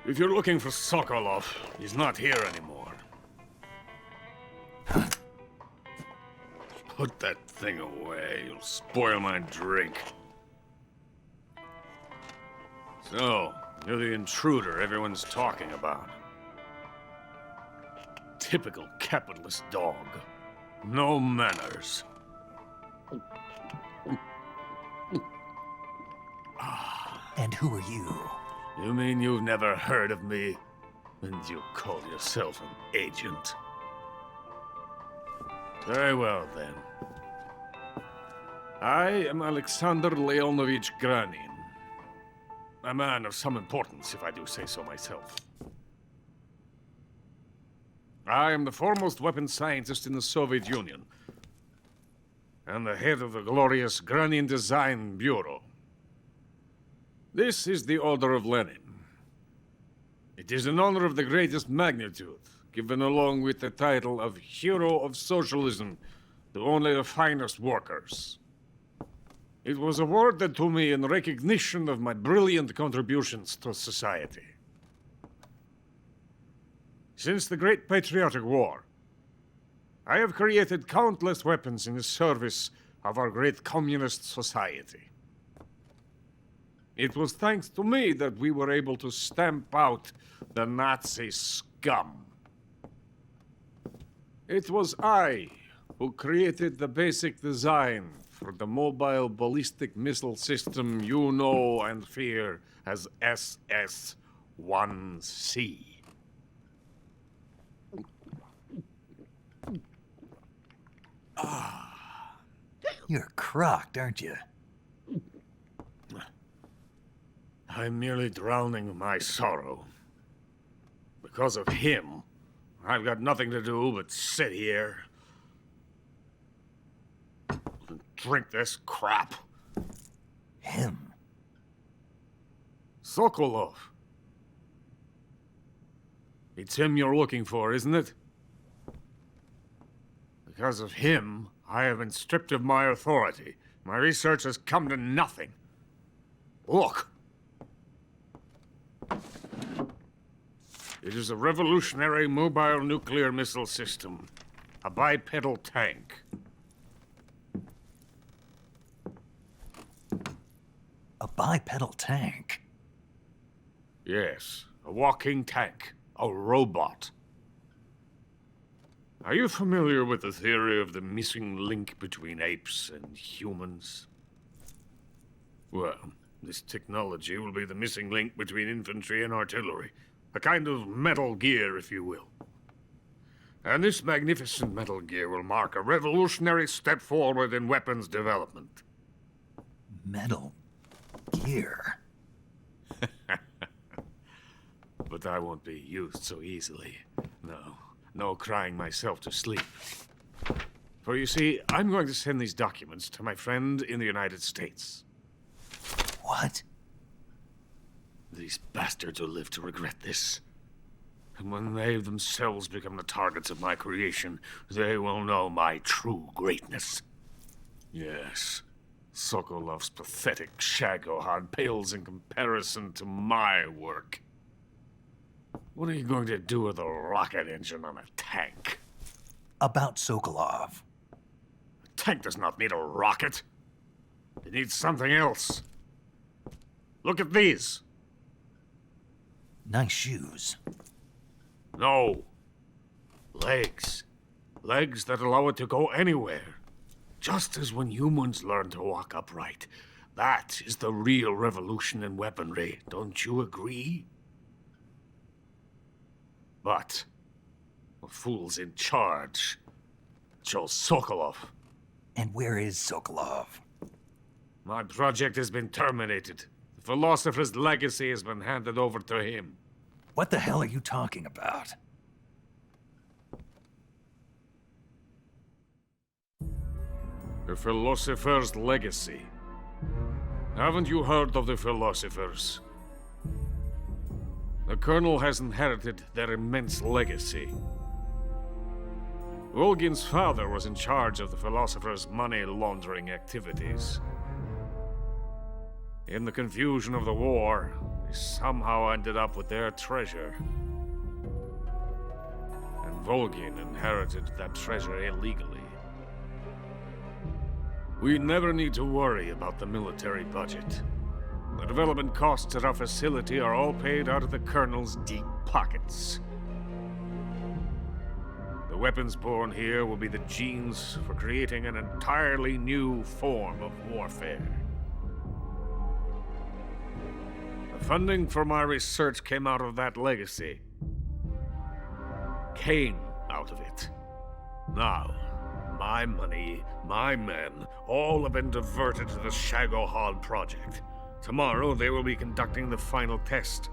[SPEAKER 12] If you're looking for Sokolov, he's not here anymore. Put that thing away. You'll spoil my drink. So, you're the intruder everyone's talking about. Typical capitalist dog. No manners.
[SPEAKER 1] And who are you?
[SPEAKER 12] You mean you've never heard of me? And you call yourself an agent? Very well, then. I am Alexander Leonovich Granin. A man of some importance, if I do say so myself. I am the foremost weapons scientist in the Soviet Union, and the head of the glorious Granin Design Bureau. This is the Order of Lenin. It is an honor of the greatest magnitude, given along with the title of Hero of Socialism to only the finest workers. It was awarded to me in recognition of my brilliant contributions to society. Since the Great Patriotic War, I have created countless weapons in the service of our great communist society. It was thanks to me that we were able to stamp out the Nazi scum. It was I who created the basic design for the mobile ballistic missile system you know and fear as SS-1C.
[SPEAKER 1] You're crocked, aren't you?
[SPEAKER 12] I'm merely drowning my sorrow. Because of him, I've got nothing to do but sit here and drink this crap.
[SPEAKER 1] Him?
[SPEAKER 12] Sokolov. It's him you're looking for, isn't it? Because of him, I have been stripped of my authority. My research has come to nothing. Look. It is a revolutionary mobile nuclear missile system. A bipedal tank.
[SPEAKER 1] A bipedal tank?
[SPEAKER 12] Yes, a walking tank. A robot. Are you familiar with the theory of the missing link between apes and humans? Well, this technology will be the missing link between infantry and artillery. A kind of Metal Gear, if you will. And this magnificent Metal Gear will mark a revolutionary step forward in weapons development.
[SPEAKER 1] Metal Gear?
[SPEAKER 12] But I won't be used so easily. No crying myself to sleep. For you see, I'm going to send these documents to my friend in the United States.
[SPEAKER 1] What?
[SPEAKER 12] These bastards will live to regret this. And when they themselves become the targets of my creation, they will know my true greatness. Yes, Sokolov's pathetic Shagohod pales in comparison to my work. What are you going to do with a rocket engine on a tank?
[SPEAKER 1] About Sokolov.
[SPEAKER 12] A tank does not need a rocket. It needs something else. Look at these.
[SPEAKER 1] Nice shoes.
[SPEAKER 12] No. Legs. Legs that allow it to go anywhere. Just as when humans learn to walk upright. That is the real revolution in weaponry. Don't you agree? But the fool's in charge. Joe Sokolov.
[SPEAKER 1] And where is Sokolov?
[SPEAKER 12] My project has been terminated. The philosopher's legacy has been handed over to him.
[SPEAKER 1] What the hell are you talking about?
[SPEAKER 12] The philosopher's legacy. Haven't you heard of the philosophers? The Colonel has inherited their immense legacy. Volgin's father was in charge of the philosophers' money laundering activities. In the confusion of the war, they somehow ended up with their treasure. And Volgin inherited that treasure illegally. We never need to worry about the military budget. The development costs at our facility are all paid out of the Colonel's deep pockets. The weapons born here will be the genes for creating an entirely new form of warfare. The funding for my research came out of that legacy. Came out of it. Now, my money, my men, all have been diverted to the Shagohod project. Tomorrow they will be conducting the final test,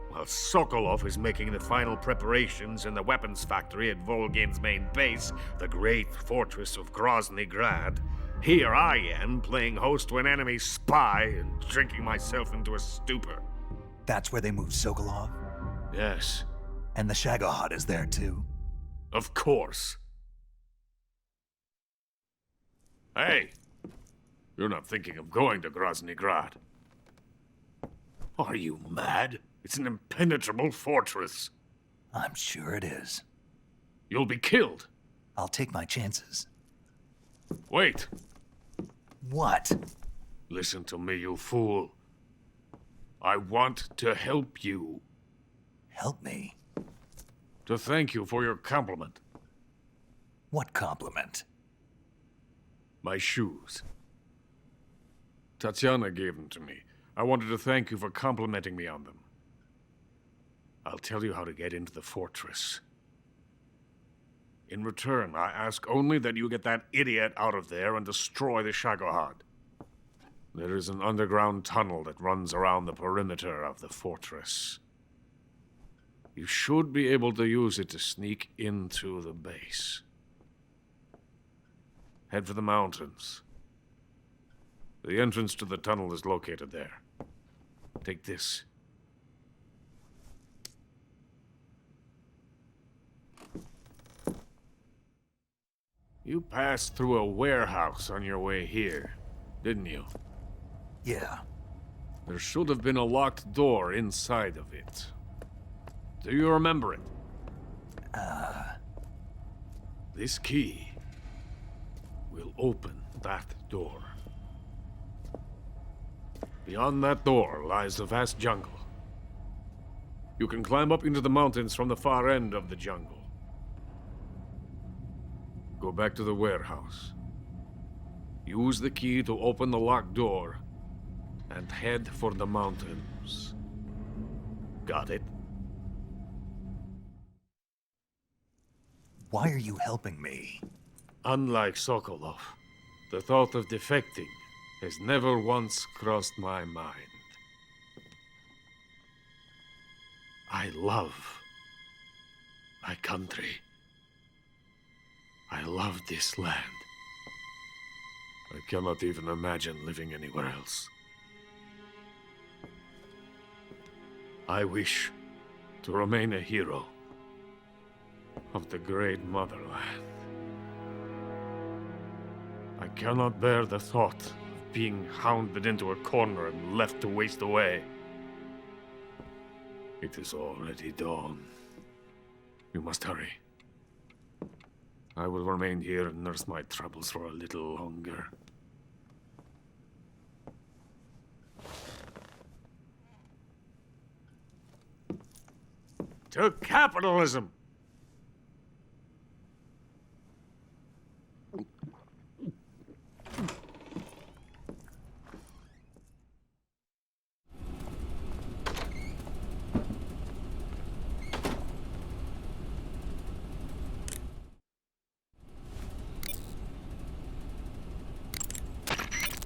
[SPEAKER 12] while Sokolov is making the final preparations in the weapons factory at Volgin's main base, the great fortress of Groznyj Grad. Here I am, playing host to an enemy spy and drinking myself into a stupor.
[SPEAKER 1] That's where they moved Sokolov?
[SPEAKER 12] Yes.
[SPEAKER 1] And the Shagohod is there too?
[SPEAKER 12] Of course. Hey! You're not thinking of going to Groznyj Grad. Are you mad? It's an impenetrable fortress.
[SPEAKER 1] I'm sure it is.
[SPEAKER 12] You'll be killed.
[SPEAKER 1] I'll take my chances.
[SPEAKER 12] Wait.
[SPEAKER 1] What?
[SPEAKER 12] Listen to me, you fool. I want to help you.
[SPEAKER 1] Help me?
[SPEAKER 12] To thank you for your compliment.
[SPEAKER 1] What compliment?
[SPEAKER 12] My shoes. Tatiana gave them to me. I wanted to thank you for complimenting me on them. I'll tell you how to get into the fortress. In return, I ask only that you get that idiot out of there and destroy the Shagohod. There is an underground tunnel that runs around the perimeter of the fortress. You should be able to use it to sneak into the base. Head for the mountains. The entrance to the tunnel is located there. Take this. You passed through a warehouse on your way here, didn't you?
[SPEAKER 1] Yeah.
[SPEAKER 12] There should have been a locked door inside of it. Do you remember it? This key will open that door. Beyond that door lies a vast jungle. You can climb up into the mountains from the far end of the jungle. Go back to the warehouse. Use the key to open the locked door and head for the mountains. Got it?
[SPEAKER 1] Why are you helping me?
[SPEAKER 12] Unlike Sokolov, the thought of defecting has never once crossed my mind. I love my country. I love this land. I cannot even imagine living anywhere else. I wish to remain a hero of the great motherland. I cannot bear the thought of being hounded into a corner and left to waste away. It is already dawn. You must hurry. I will remain here and nurse my troubles for a little longer. To capitalism!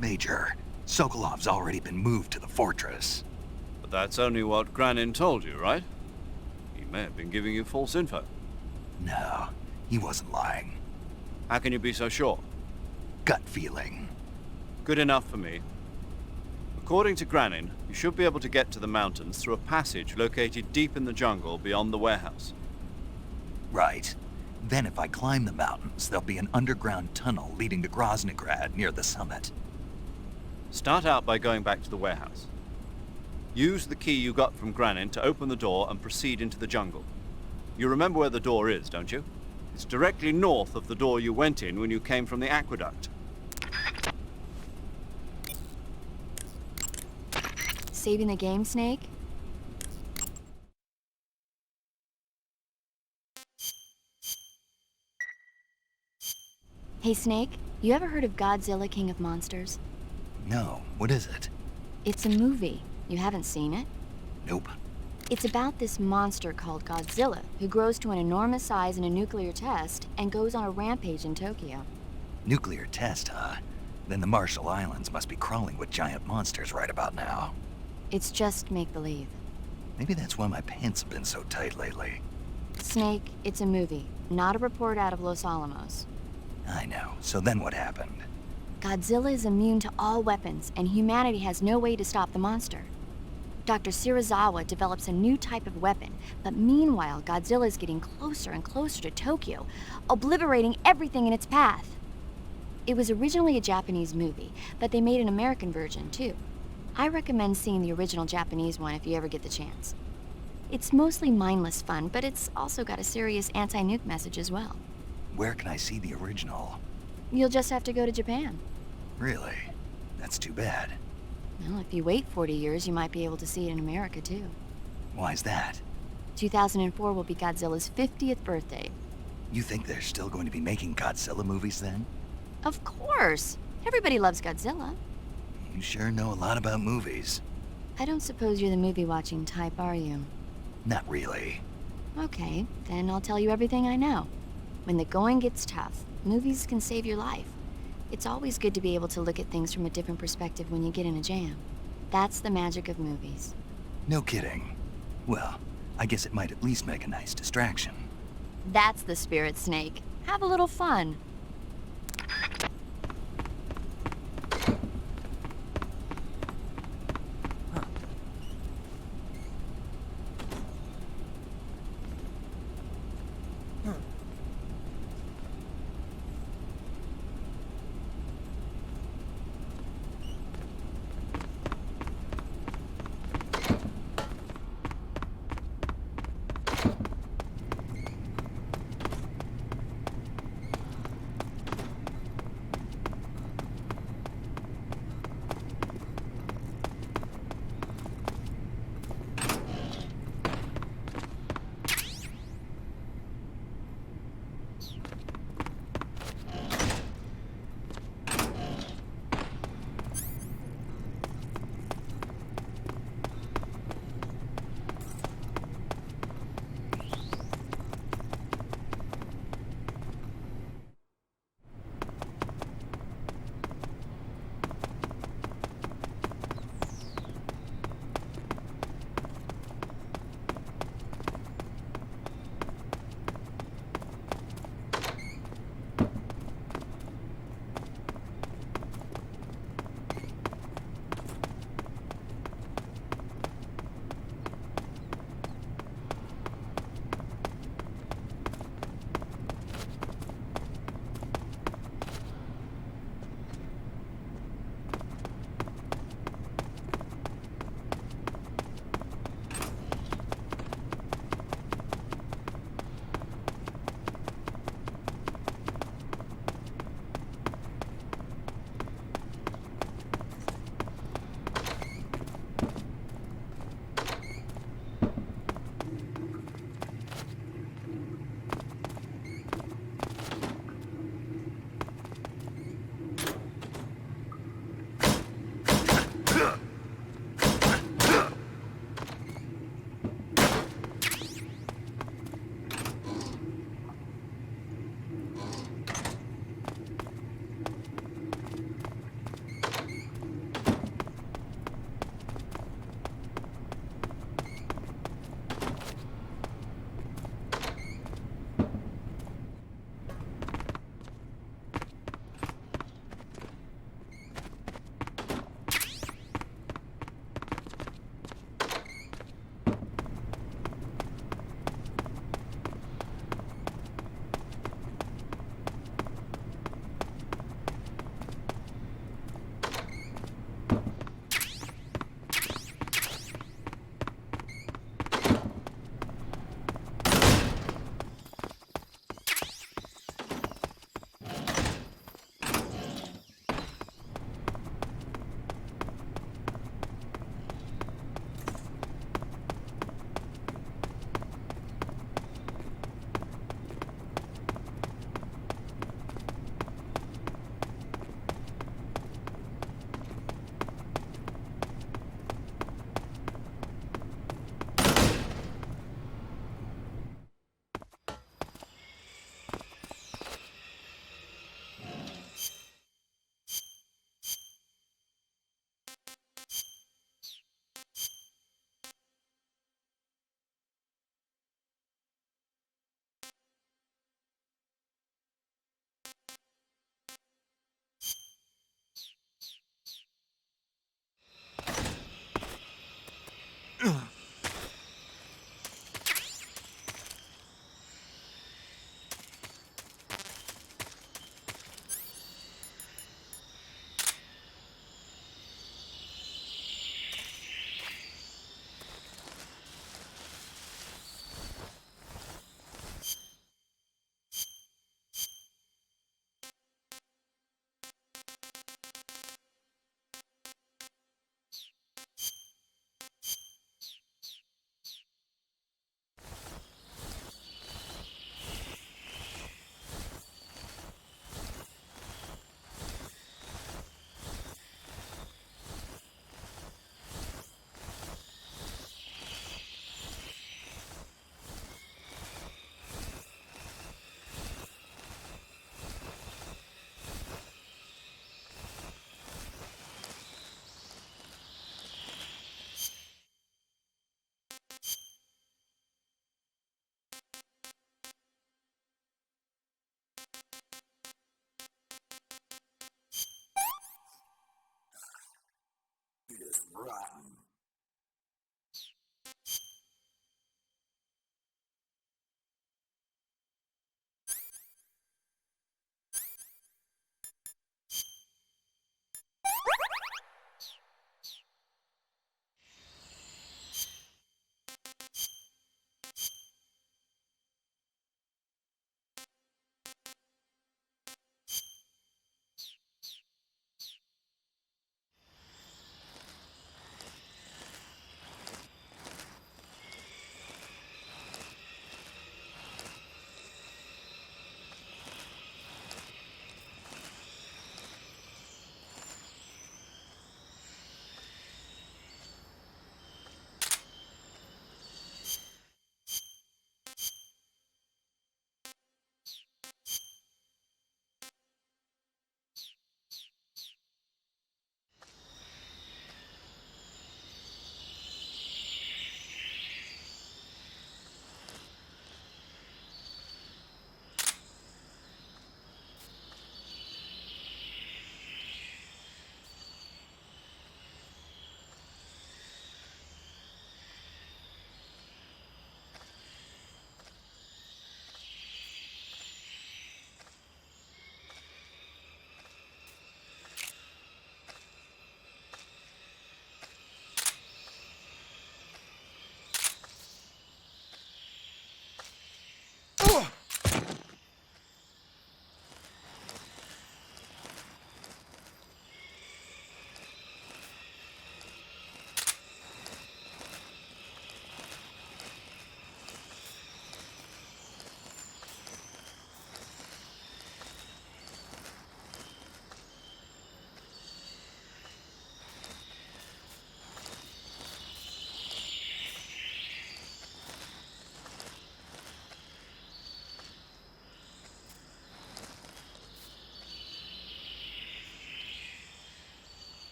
[SPEAKER 1] Major, Sokolov's already been moved to the fortress.
[SPEAKER 3] But that's only what Granin told you, right? He may have been giving you false info.
[SPEAKER 1] No, he wasn't lying.
[SPEAKER 3] How can you be so sure?
[SPEAKER 1] Gut feeling.
[SPEAKER 3] Good enough for me. According to Granin, you should be able to get to the mountains through a passage located deep in the jungle beyond the warehouse.
[SPEAKER 1] Right. Then if I climb the mountains, there'll be an underground tunnel leading to Groznyj Grad near the summit.
[SPEAKER 3] Start out by going back to the warehouse. Use the key you got from Granin to open the door and proceed into the jungle. You remember where the door is, don't you? It's directly north of the door you went in when you came from the aqueduct.
[SPEAKER 6] Saving the game, Snake? Hey, Snake, you ever heard of Godzilla, King of Monsters?
[SPEAKER 1] No, what is it?
[SPEAKER 6] It's a movie. You haven't seen it?
[SPEAKER 1] Nope.
[SPEAKER 6] It's about this monster called Godzilla, who grows to an enormous size in a nuclear test and goes on a rampage in Tokyo.
[SPEAKER 1] Nuclear test, huh? Then the Marshall Islands must be crawling with giant monsters right about now.
[SPEAKER 6] It's just make-believe.
[SPEAKER 1] Maybe that's why my pants have been so tight lately.
[SPEAKER 6] Snake, it's a movie, not a report out of Los Alamos.
[SPEAKER 1] I know. So then what happened?
[SPEAKER 6] Godzilla is immune to all weapons, and humanity has no way to stop the monster. Dr. Shirazawa develops a new type of weapon, but meanwhile, Godzilla is getting closer and closer to Tokyo, obliterating everything in its path. It was originally a Japanese movie, but they made an American version, too. I recommend seeing the original Japanese one if you ever get the chance. It's mostly mindless fun, but it's also got a serious anti-nuke message as well.
[SPEAKER 1] Where can I see the original?
[SPEAKER 6] You'll just have to go to Japan.
[SPEAKER 1] Really? That's too bad.
[SPEAKER 6] Well, if you wait 40 years, you might be able to see it in America, too.
[SPEAKER 1] Why's that?
[SPEAKER 6] 2004 will be Godzilla's 50th birthday.
[SPEAKER 1] You think they're still going to be making Godzilla movies then?
[SPEAKER 6] Of course! Everybody loves Godzilla.
[SPEAKER 1] You sure know a lot about movies.
[SPEAKER 6] I don't suppose you're the movie-watching type, are you?
[SPEAKER 1] Not really.
[SPEAKER 6] Okay, then I'll tell you everything I know. When the going gets tough, movies can save your life. It's always good to be able to look at things from a different perspective when you get in a jam. That's the magic of movies.
[SPEAKER 1] No kidding. Well, I guess it might at least make a nice distraction.
[SPEAKER 6] That's the spirit, Snake. Have a little fun.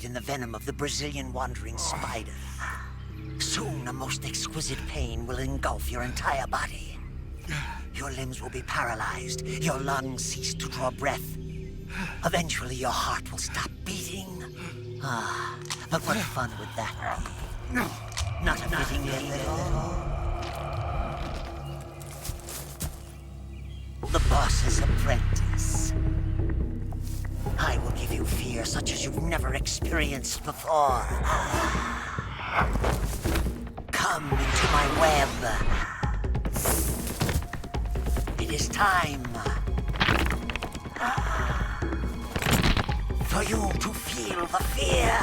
[SPEAKER 14] In the venom of the Brazilian wandering spider. Soon, a most exquisite pain will engulf your entire body. Your limbs will be paralyzed, your lungs cease to draw breath. Eventually, your heart will stop beating. But what fun would that be? Not a fitting end at all. The boss's apprentice. I will give you fear such as you've never experienced before. Come into my web. It is time for you to feel the fear.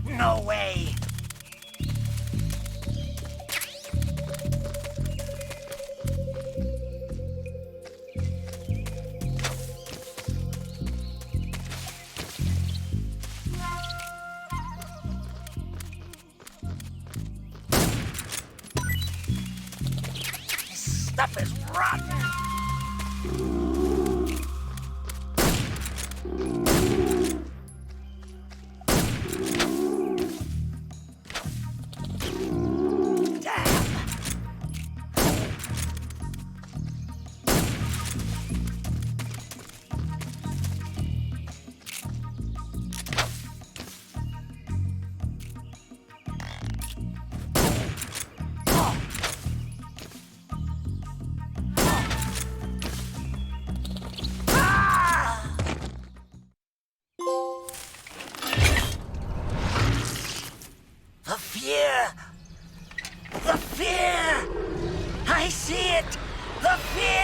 [SPEAKER 14] No way! This stuff is rotten! The fear!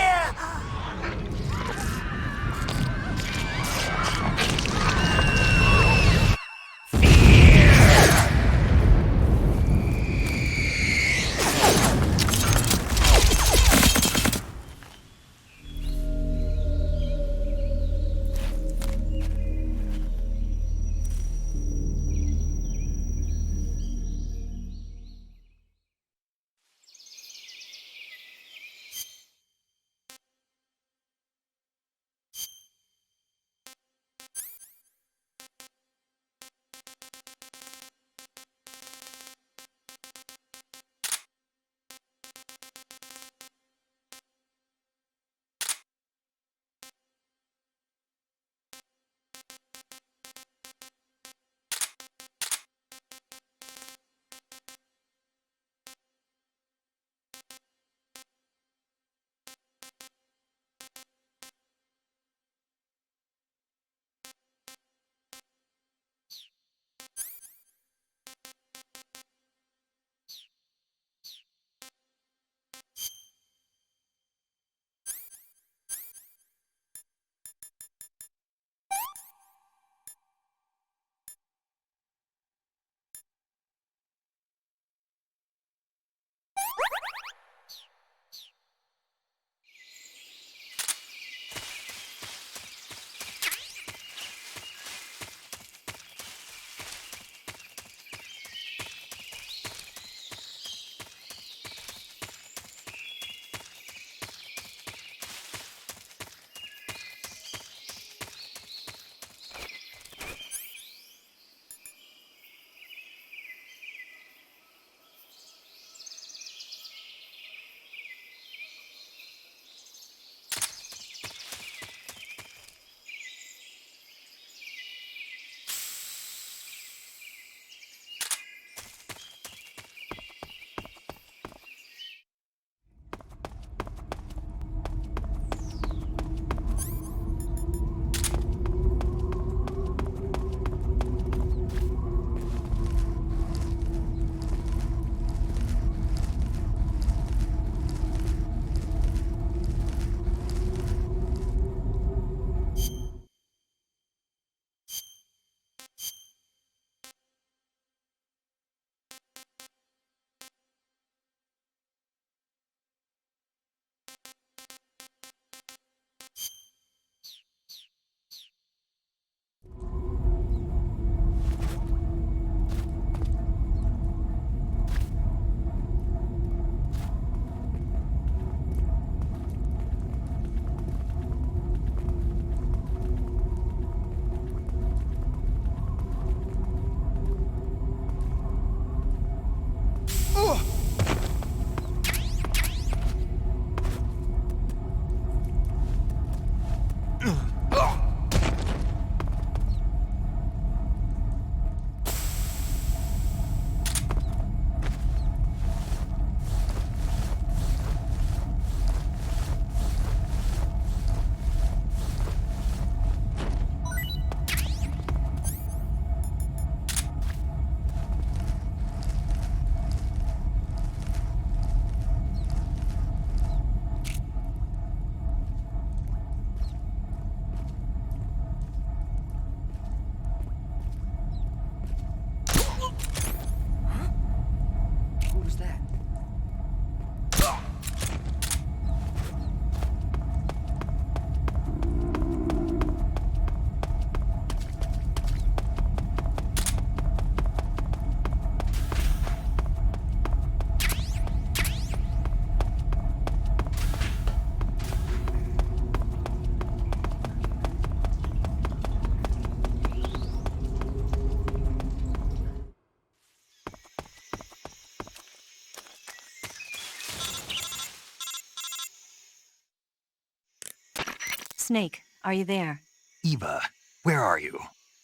[SPEAKER 19] Snake, are you there?
[SPEAKER 1] Eva, where are you?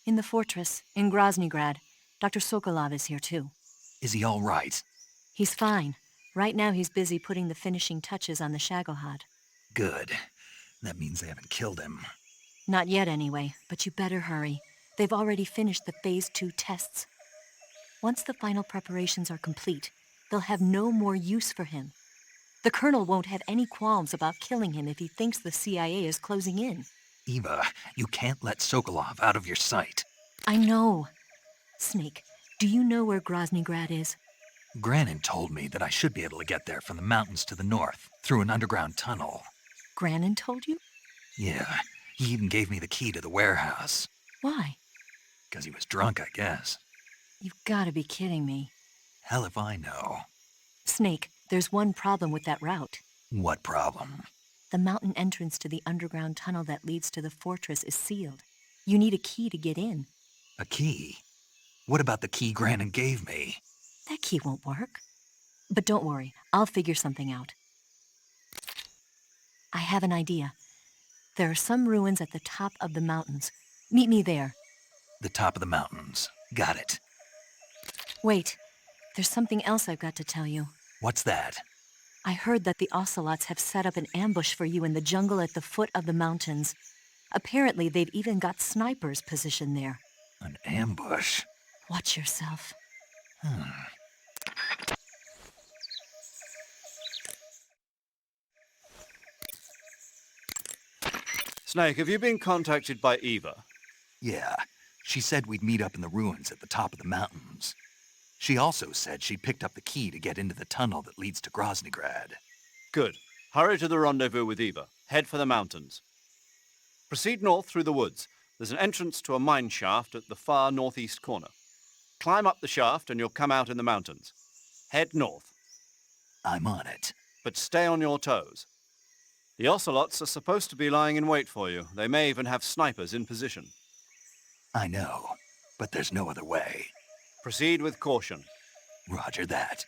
[SPEAKER 19] In the fortress, in Groznyj Grad. Dr. Sokolov is here too.
[SPEAKER 1] Is he all right?
[SPEAKER 19] He's fine. Right now he's busy putting the finishing touches on the Shagohod.
[SPEAKER 1] Good. That means they haven't killed him.
[SPEAKER 19] Not yet anyway, but you better hurry. They've already finished the Phase 2 tests. Once the final preparations are complete, they'll have no more use for him. The Colonel won't have any qualms about killing him if he thinks the CIA is closing in.
[SPEAKER 1] Eva, you can't let Sokolov out of your sight.
[SPEAKER 19] I know. Snake, do you know where Groznyj Grad is?
[SPEAKER 1] Granin told me that I should be able to get there from the mountains to the north, through an underground tunnel.
[SPEAKER 19] Granin told you?
[SPEAKER 1] Yeah, he even gave me the key to the warehouse.
[SPEAKER 19] Why?
[SPEAKER 1] 'Cause he was drunk, I guess.
[SPEAKER 19] You've got to be kidding me.
[SPEAKER 1] Hell if I know.
[SPEAKER 19] Snake, there's one problem with that route.
[SPEAKER 1] What problem?
[SPEAKER 19] The mountain entrance to the underground tunnel that leads to the fortress is sealed. You need a key to get in.
[SPEAKER 1] A key? What about the key Granin gave me?
[SPEAKER 19] That key won't work. But don't worry, I'll figure something out. I have an idea. There are some ruins at the top of the mountains. Meet me there.
[SPEAKER 1] The top of the mountains. Got it.
[SPEAKER 19] Wait, there's something else I've got to tell you.
[SPEAKER 1] What's that?
[SPEAKER 19] I heard that the Ocelots have set up an ambush for you in the jungle at the foot of the mountains. Apparently, they've even got snipers positioned there.
[SPEAKER 1] An ambush?
[SPEAKER 19] Watch yourself.
[SPEAKER 3] Snake, have you been contacted by Eva?
[SPEAKER 1] Yeah. She said we'd meet up in the ruins at the top of the mountains. She also said she picked up the key to get into the tunnel that leads to Groznyj Grad.
[SPEAKER 3] Good. Hurry to the rendezvous with Eva. Head for the mountains. Proceed north through the woods. There's an entrance to a mine shaft at the far northeast corner. Climb up the shaft and you'll come out in the mountains. Head north.
[SPEAKER 1] I'm on it.
[SPEAKER 3] But stay on your toes. The Ocelots are supposed to be lying in wait for you. They may even have snipers in position.
[SPEAKER 1] I know, but there's no other way.
[SPEAKER 3] Proceed with caution.
[SPEAKER 1] Roger that.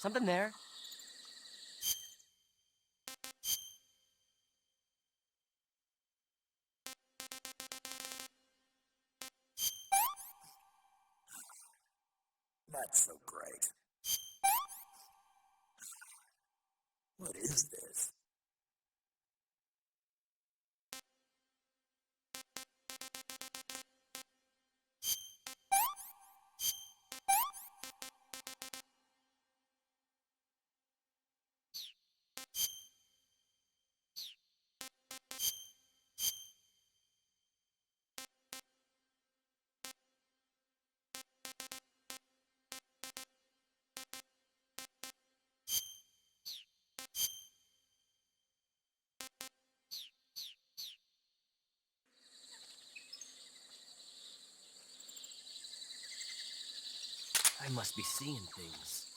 [SPEAKER 2] Something there?
[SPEAKER 5] That's so great. What is this?
[SPEAKER 2] I must be seeing things.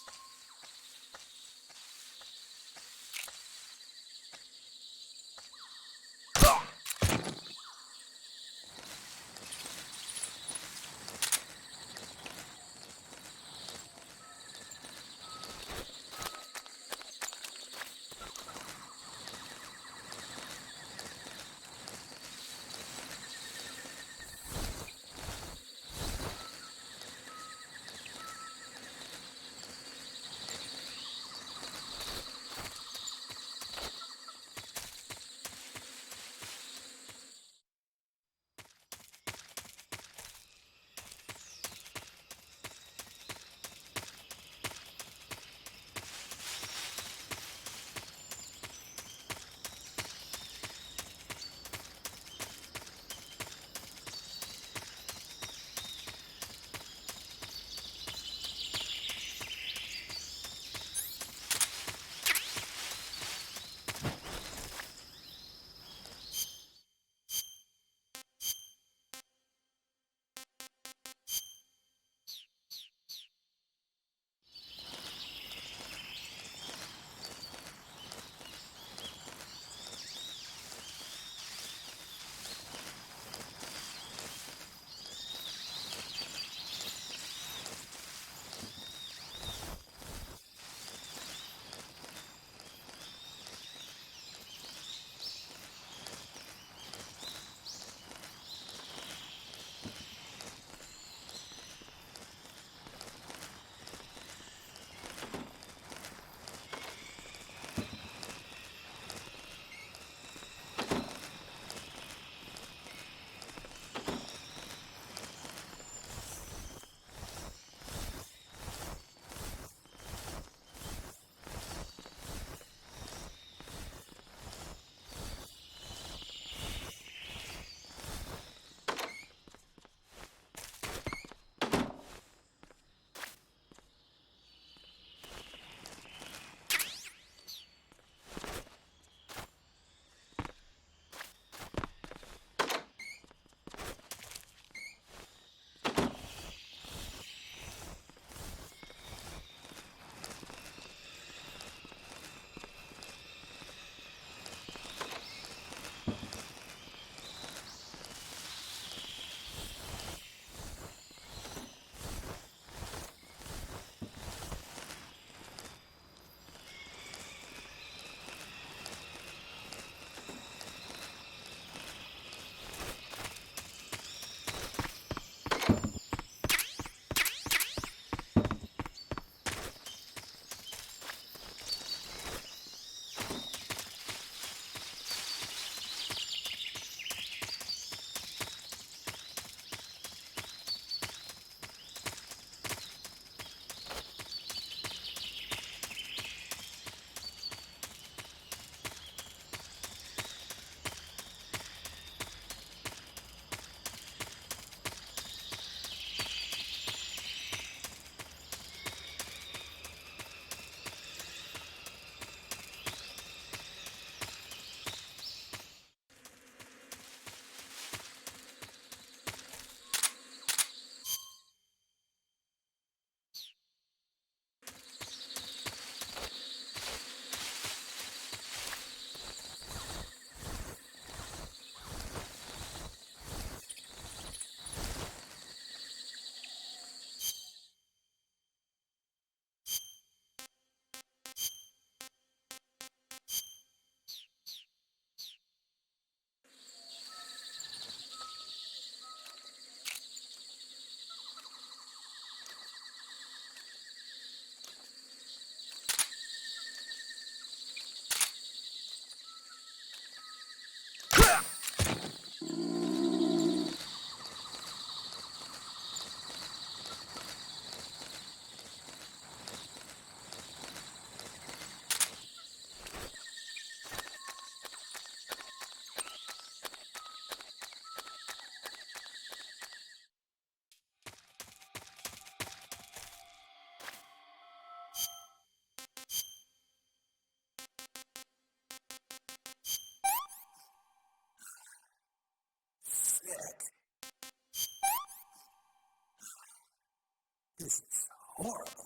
[SPEAKER 21] This is horrible.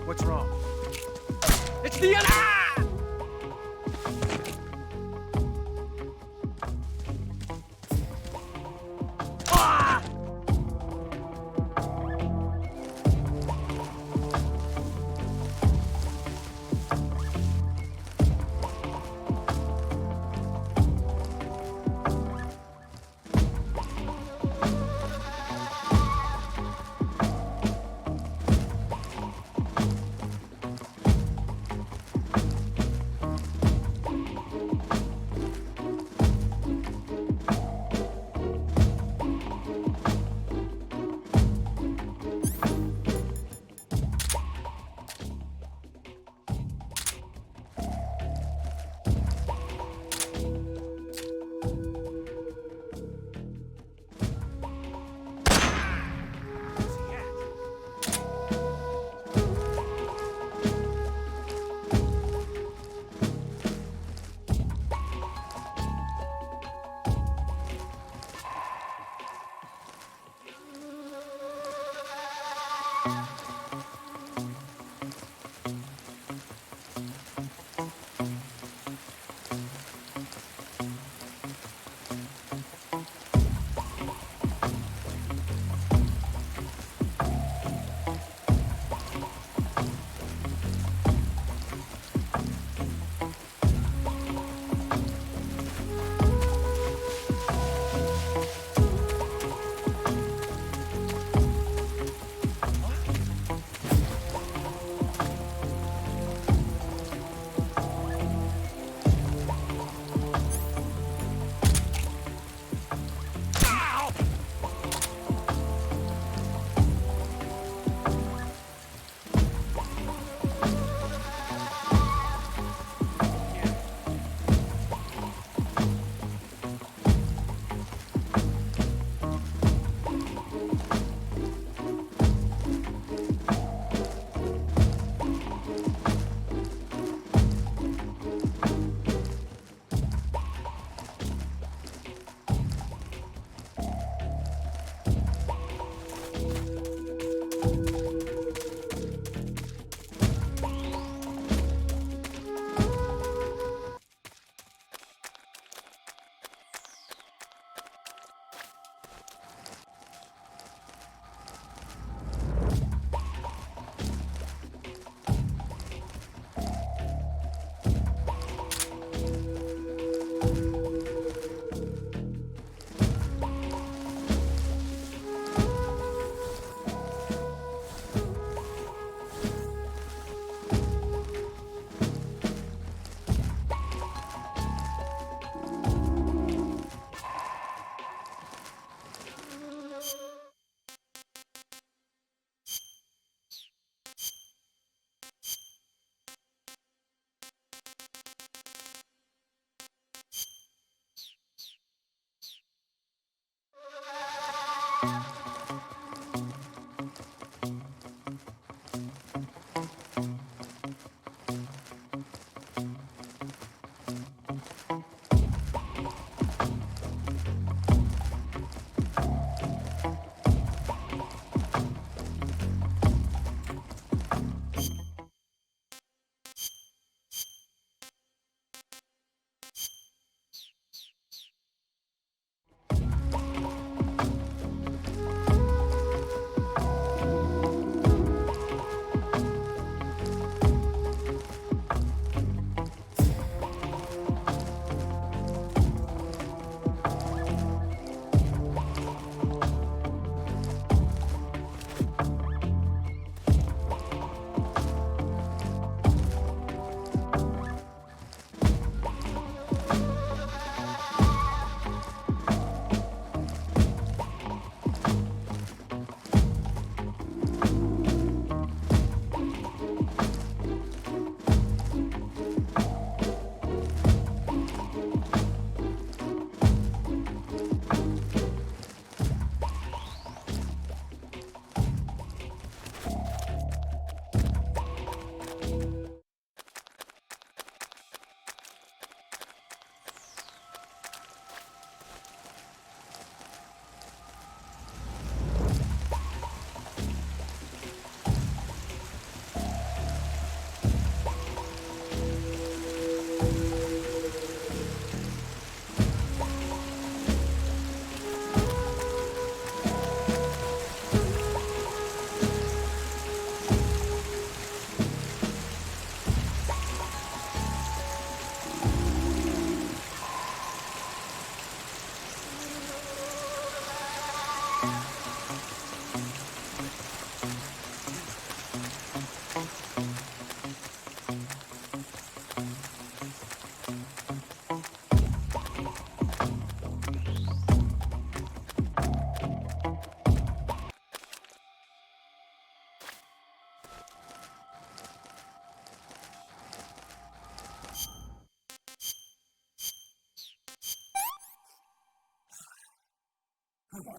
[SPEAKER 20] What's wrong? It's the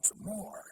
[SPEAKER 21] for more.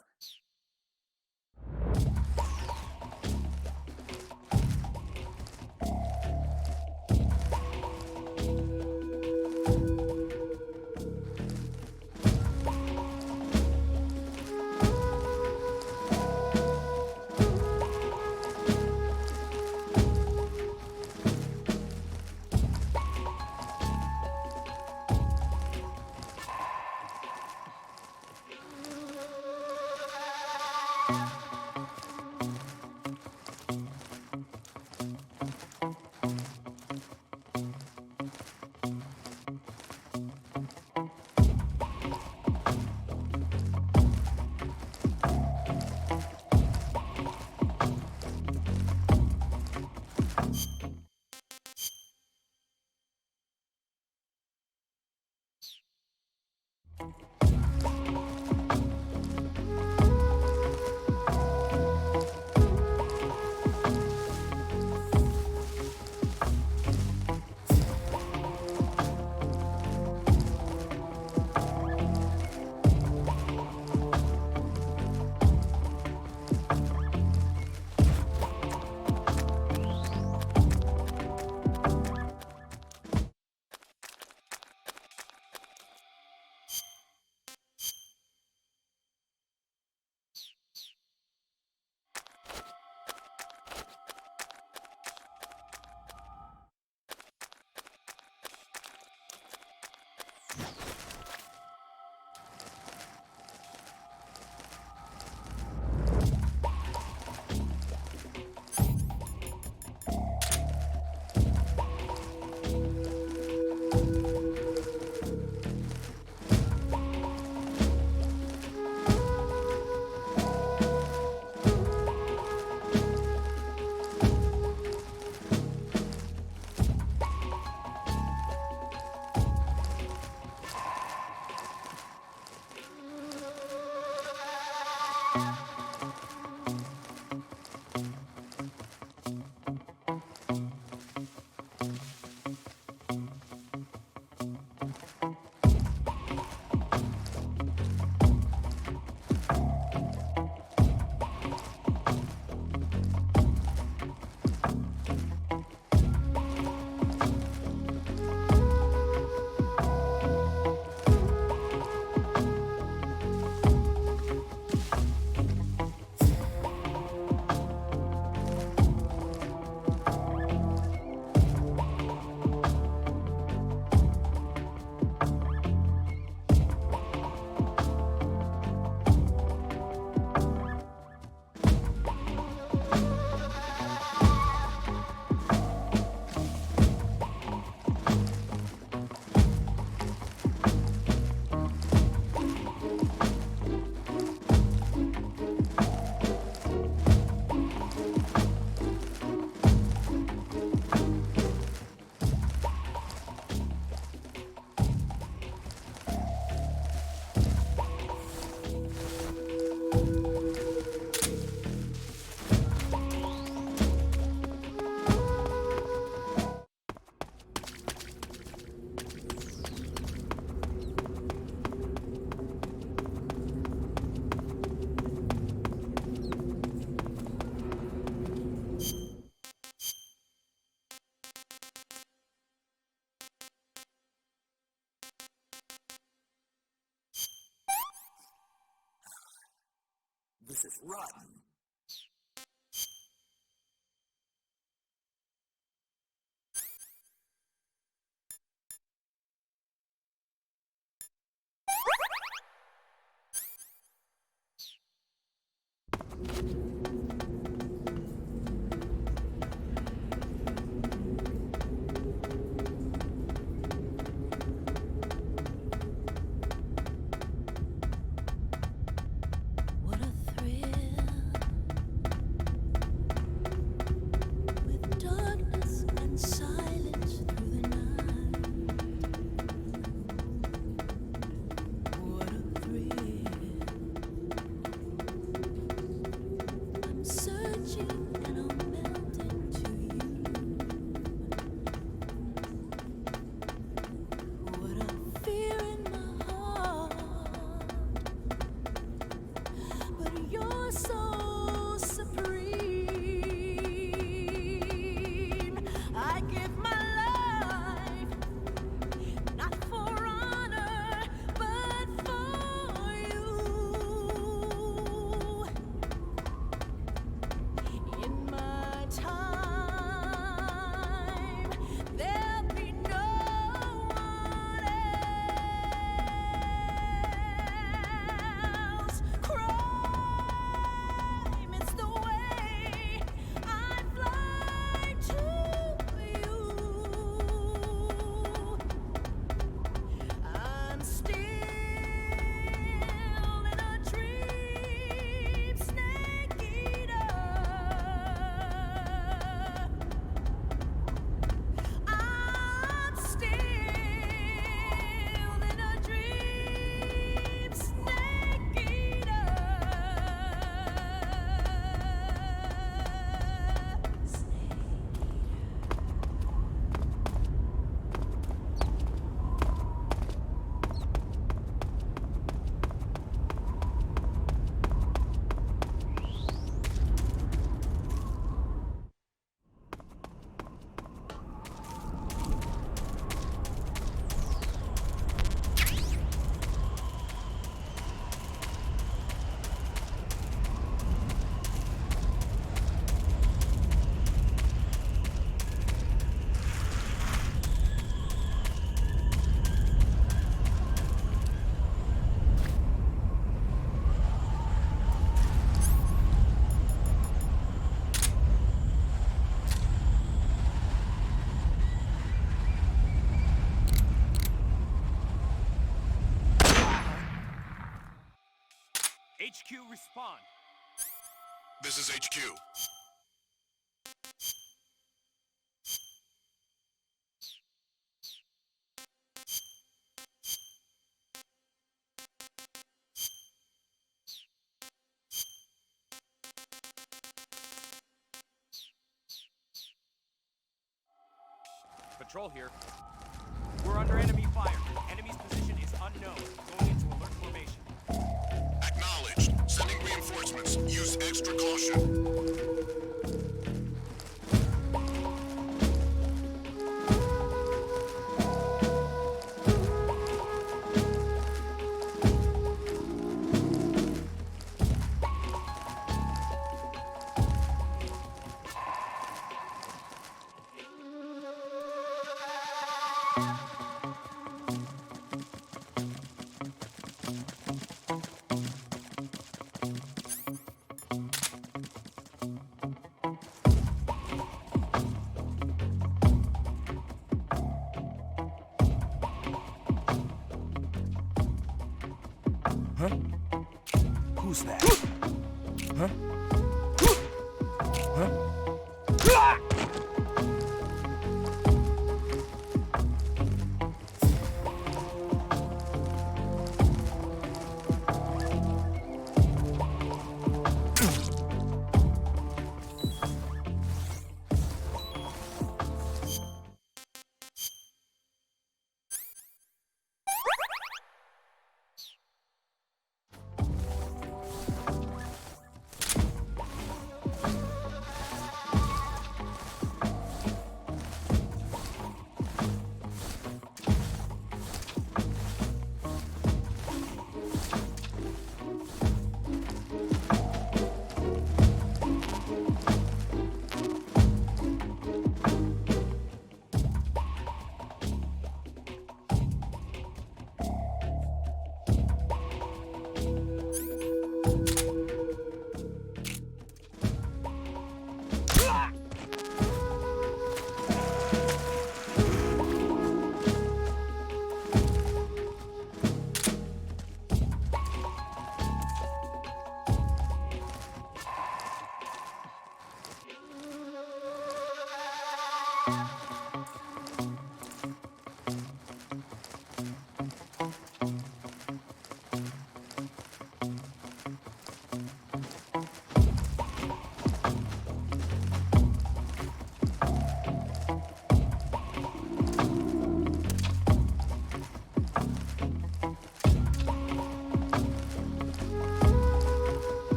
[SPEAKER 21] This is rotten.
[SPEAKER 16] What a thrill
[SPEAKER 11] HQ, respond.
[SPEAKER 18] This is HQ.
[SPEAKER 11] Patrol here. We're under enemy fire. Enemy's position is unknown. Going into alert formation.
[SPEAKER 18] Acknowledged. Sending reinforcements. Use extra caution.
[SPEAKER 21] Huh? Who's that? Huh? Huh?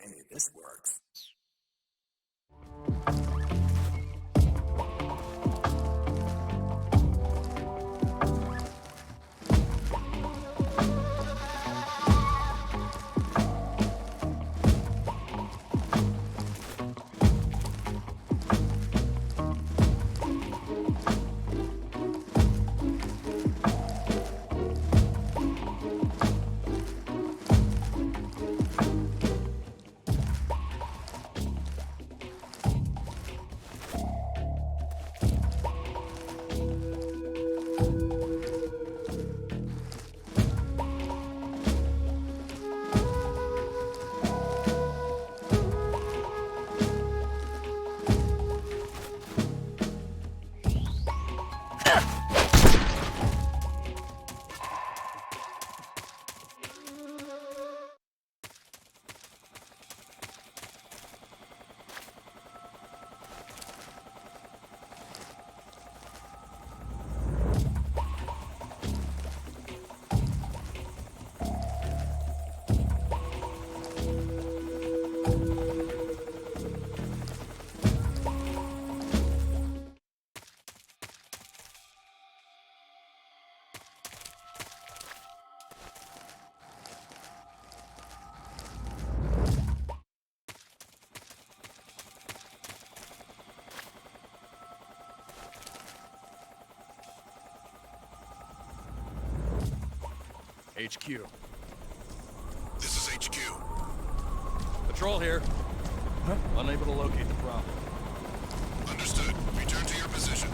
[SPEAKER 5] Hey, this works.
[SPEAKER 10] HQ.
[SPEAKER 18] This is HQ.
[SPEAKER 10] Patrol here. Unable to locate the problem.
[SPEAKER 18] Understood. Return to your position.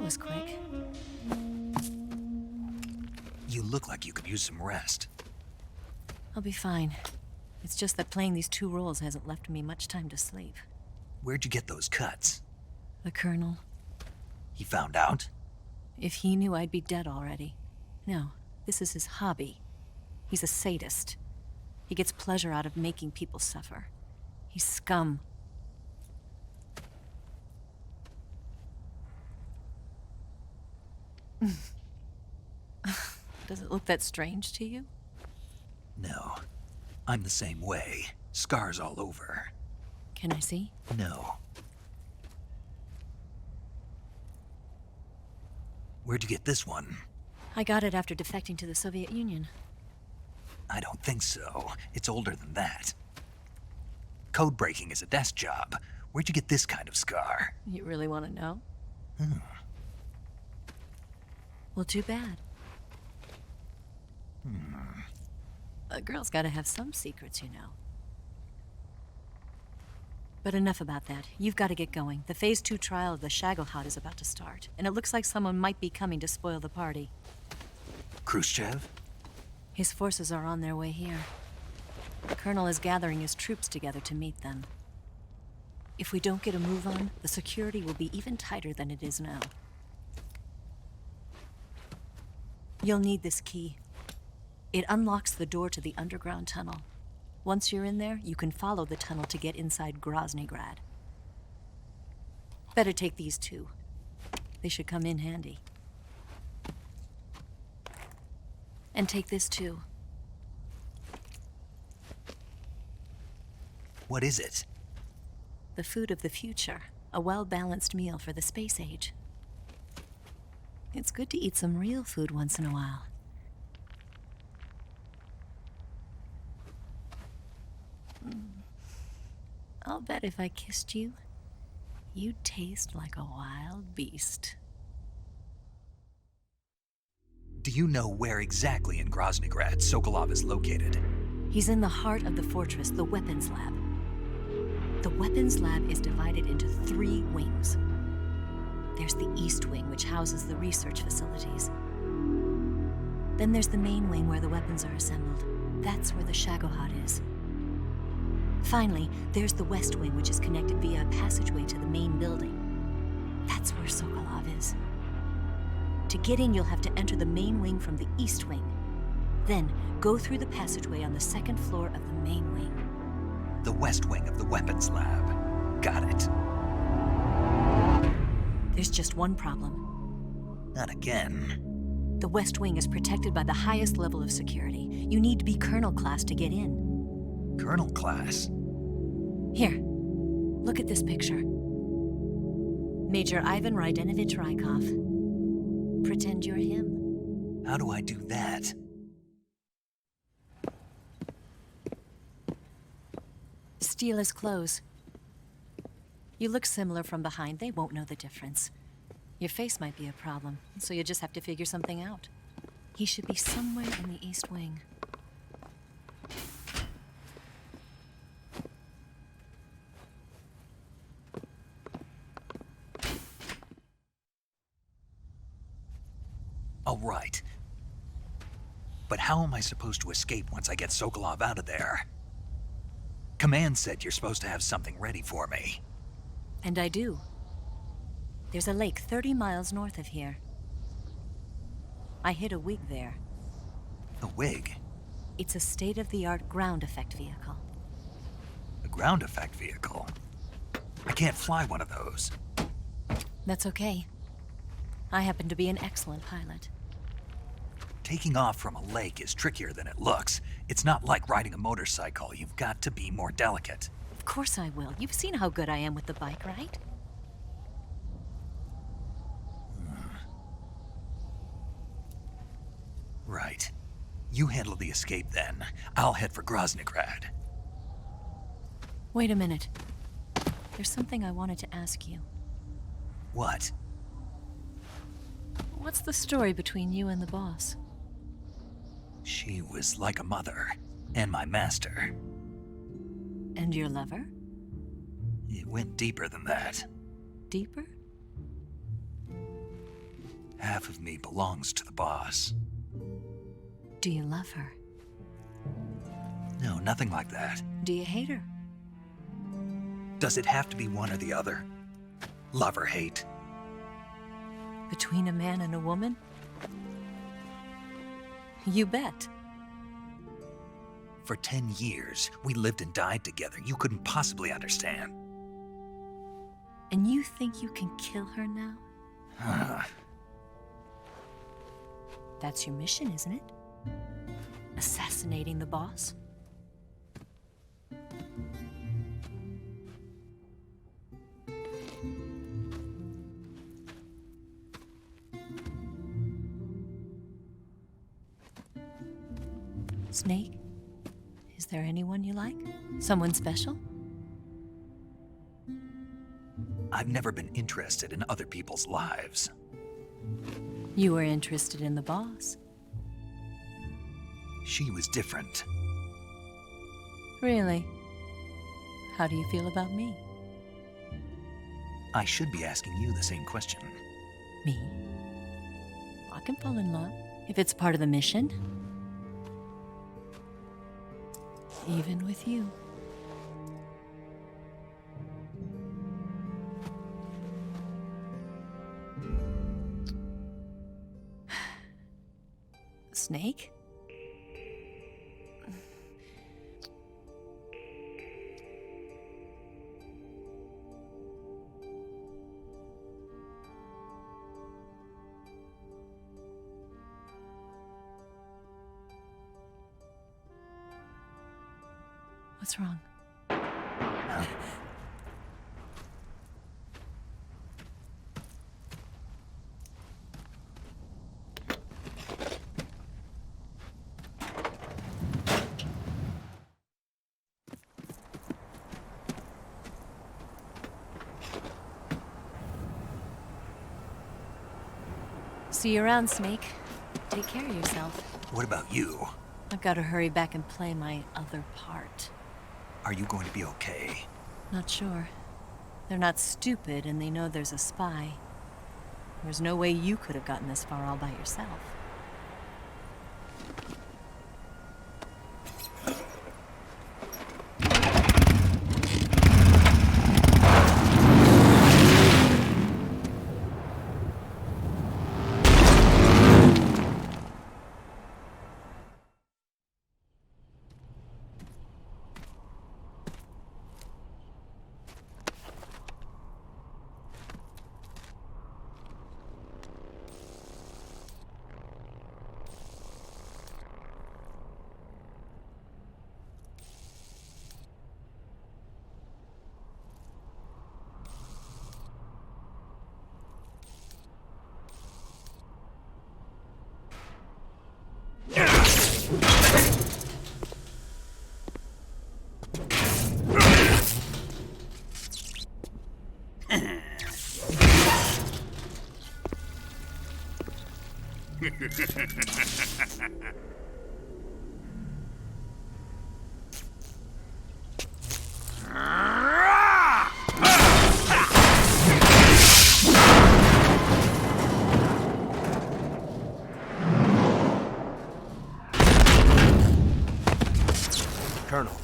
[SPEAKER 19] was quick.
[SPEAKER 1] You look like you could use some rest.
[SPEAKER 19] I'll be fine. It's just that playing these 2 roles hasn't left me much time to sleep.
[SPEAKER 1] Where'd you get those cuts?
[SPEAKER 19] The Colonel.
[SPEAKER 1] He found out?
[SPEAKER 19] If he knew, I'd be dead already. No, this is his hobby. He's a sadist. He gets pleasure out of making people suffer. He's scum. Does it look that strange to you?
[SPEAKER 1] No. I'm the same way. Scars all over.
[SPEAKER 19] Can I see?
[SPEAKER 1] No. Where'd you get this one?
[SPEAKER 19] I got it after defecting to the Soviet Union.
[SPEAKER 1] I don't think so. It's older than that. Code breaking is a desk job. Where'd you get this kind of scar?
[SPEAKER 19] You really want to know? Well, too bad. A girl's gotta have some secrets, you know. But enough about that. You've got to get going. The Phase 2 trial of the Shagohod is about to start, and it looks like someone might be coming to spoil the party.
[SPEAKER 1] Khrushchev?
[SPEAKER 19] His forces are on their way here. The Colonel is gathering his troops together to meet them. If we don't get a move on, the security will be even tighter than it is now. You'll need this key. It unlocks the door to the underground tunnel. Once you're in there, you can follow the tunnel to get inside Groznyj Grad. Better take these 2. They should come in handy. And take this too.
[SPEAKER 1] What is it?
[SPEAKER 19] The food of the future. A well-balanced meal for the space age. It's good to eat some real food once in a while. I'll bet if I kissed you, you'd taste like a wild beast.
[SPEAKER 1] Do you know where exactly in Groznyj Grad Sokolov is located?
[SPEAKER 19] He's in the heart of the fortress, the weapons lab. The weapons lab is divided into 3 wings. There's the East Wing, which houses the research facilities. Then there's the main wing where the weapons are assembled. That's where the Shagohod is. Finally, there's the West Wing, which is connected via a passageway to the main building. That's where Sokolov is. To get in, you'll have to enter the main wing from the East Wing. Then, go through the passageway on the 2nd floor of the main wing.
[SPEAKER 1] The West Wing of the weapons lab. Got it.
[SPEAKER 19] There's just one problem.
[SPEAKER 1] Not again.
[SPEAKER 19] The West Wing is protected by the highest level of security. You need to be Colonel class to get in.
[SPEAKER 1] Colonel class?
[SPEAKER 19] Here, look at this picture. Major Ivan Raidenovich Raikov. Pretend you're him.
[SPEAKER 1] How do I do that?
[SPEAKER 19] Steal his clothes. You look similar from behind. They won't know the difference. Your face might be a problem, so you just have to figure something out. He should be somewhere in the East Wing.
[SPEAKER 1] All right. But how am I supposed to escape once I get Sokolov out of there? Command said you're supposed to have something ready for me.
[SPEAKER 19] And I do. There's a lake 30 miles north of here. I hid a wig there.
[SPEAKER 1] A wig?
[SPEAKER 19] It's a state-of-the-art ground effect vehicle.
[SPEAKER 1] A ground effect vehicle? I can't fly one of those.
[SPEAKER 19] That's okay. I happen to be an excellent pilot.
[SPEAKER 1] Taking off from a lake is trickier than it looks. It's not like riding a motorcycle. You've got to be more delicate.
[SPEAKER 19] Of course I will. You've seen how good I am with the bike, right?
[SPEAKER 1] Right. You handle the escape then. I'll head for Groznyj Grad.
[SPEAKER 19] Wait a minute. There's something I wanted to ask you.
[SPEAKER 1] What?
[SPEAKER 19] What's the story between you and the boss?
[SPEAKER 1] She was like a mother, and my master.
[SPEAKER 19] And your lover?
[SPEAKER 1] It went deeper than that.
[SPEAKER 19] Deeper?
[SPEAKER 1] Half of me belongs to the boss.
[SPEAKER 19] Do you love her?
[SPEAKER 1] No, nothing like that.
[SPEAKER 19] Do you hate her?
[SPEAKER 1] Does it have to be one or the other? Love or hate?
[SPEAKER 19] Between a man and a woman? You bet.
[SPEAKER 1] For 10 years, we lived and died together. You couldn't possibly understand.
[SPEAKER 19] And you think you can kill her now? That's your mission, isn't it? Assassinating the boss? Snake? Is there anyone you like? Someone special?
[SPEAKER 1] I've never been interested in other people's lives.
[SPEAKER 19] You were interested in the boss.
[SPEAKER 1] She was different.
[SPEAKER 19] Really? How do you feel about me?
[SPEAKER 1] I should be asking you the same question.
[SPEAKER 19] Me? I can fall in love if it's part of the mission. Even with you. Snake? What's wrong? See you around, Snake. Take care of yourself.
[SPEAKER 1] What about you?
[SPEAKER 19] I've got to hurry back and play my other part.
[SPEAKER 1] Are you going to be okay?
[SPEAKER 19] Not sure. They're not stupid, and they know there's a spy. There's no way you could have gotten this far all by yourself.
[SPEAKER 8] Colonel.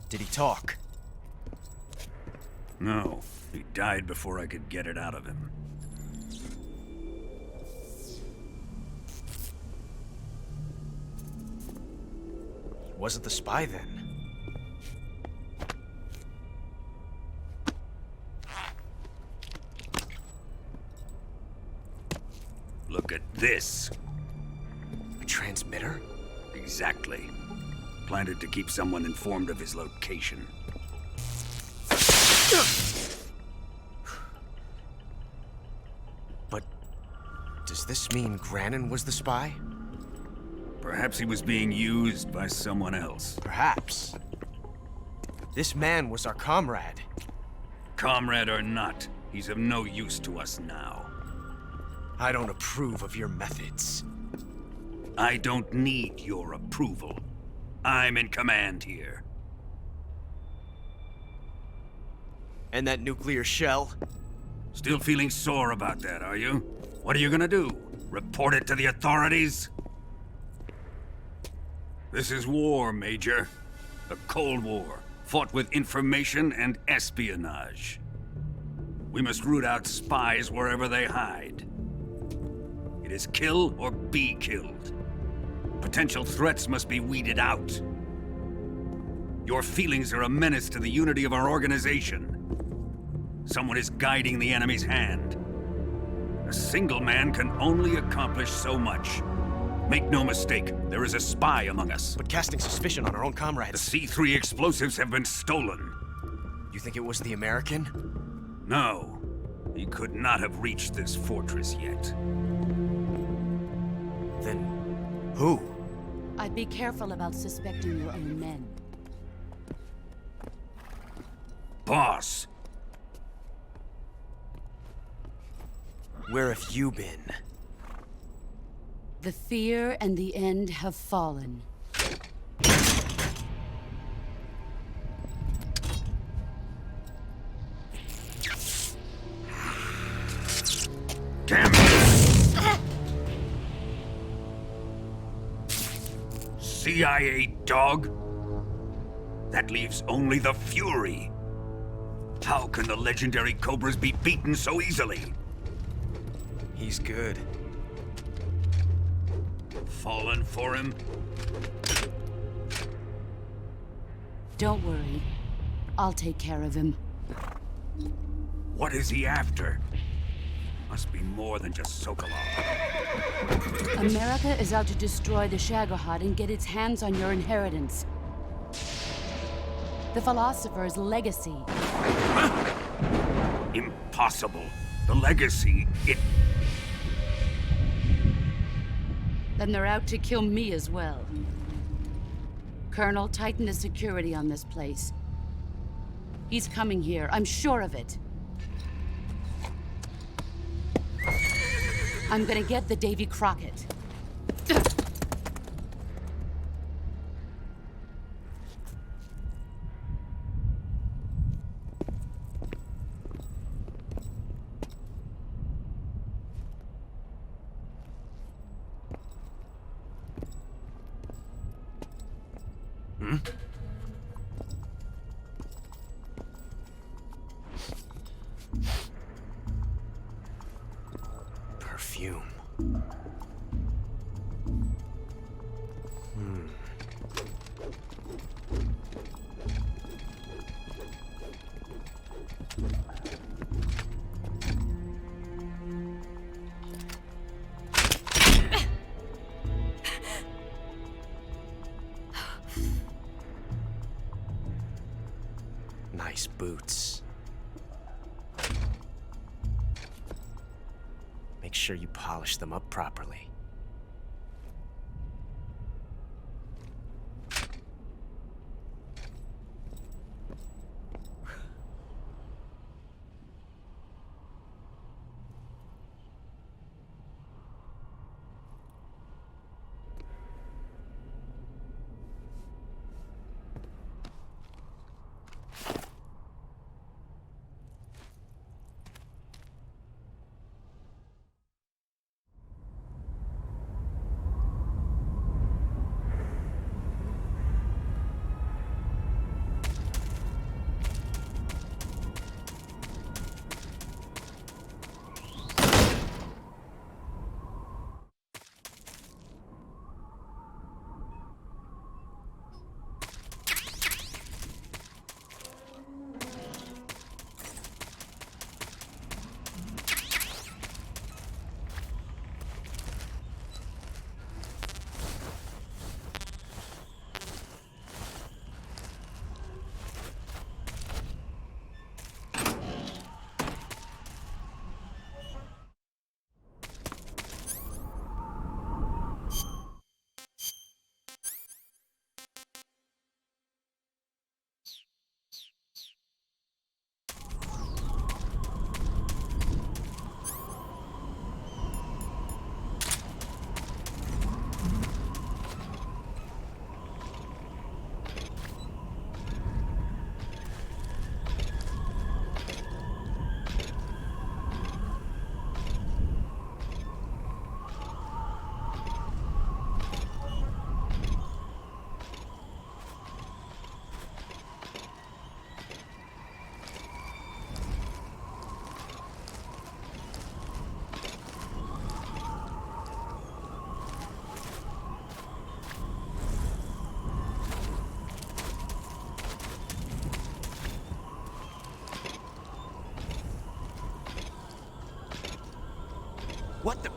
[SPEAKER 8] Did he talk?
[SPEAKER 13] No, he died before I could get it out of him.
[SPEAKER 8] Wasn't the spy then?
[SPEAKER 13] Look at this.
[SPEAKER 8] A transmitter?
[SPEAKER 13] Exactly. Planted to keep someone informed of his location.
[SPEAKER 8] But does this mean Granin was the spy?
[SPEAKER 13] Perhaps he was being used by someone else.
[SPEAKER 8] Perhaps. This man was our comrade.
[SPEAKER 13] Comrade or not, he's of no use to us now.
[SPEAKER 8] I don't approve of your methods.
[SPEAKER 13] I don't need your approval. I'm in command here.
[SPEAKER 8] And that nuclear shell?
[SPEAKER 13] Still feeling sore about that, are you? What are you gonna do? Report it to the authorities? This is war, Major. A Cold War, fought with information and espionage. We must root out spies wherever they hide. It is kill or be killed. Potential threats must be weeded out. Your feelings are a menace to the unity of our organization. Someone is guiding the enemy's hand. A single man can only accomplish so much. Make no mistake, there is a spy among us.
[SPEAKER 8] But casting suspicion on our own comrades.
[SPEAKER 13] The C3 explosives have been stolen.
[SPEAKER 8] You think it was the American?
[SPEAKER 13] No. He could not have reached this fortress yet.
[SPEAKER 8] Then, who?
[SPEAKER 7] I'd be careful about suspecting your own men.
[SPEAKER 13] Boss!
[SPEAKER 8] Where have you been?
[SPEAKER 7] The fear and the end have fallen.
[SPEAKER 13] Damn it! CIA dog? That leaves only the Fury. How can the legendary Cobras be beaten so easily?
[SPEAKER 8] He's good.
[SPEAKER 13] Fallen for him?
[SPEAKER 7] Don't worry. I'll take care of him.
[SPEAKER 13] What is he after? Must be more than just Sokolov.
[SPEAKER 7] America is out to destroy the Shagohod and get its hands on your inheritance. The philosopher's legacy.
[SPEAKER 13] Huh? Impossible. The legacy, it...
[SPEAKER 7] Then they're out to kill me as well. Colonel, tighten the security on this place. He's coming here, I'm sure of it. I'm gonna get the Davy Crockett.
[SPEAKER 8] Perfume. Nice boots. Make sure you polish them up properly.
[SPEAKER 21] What the?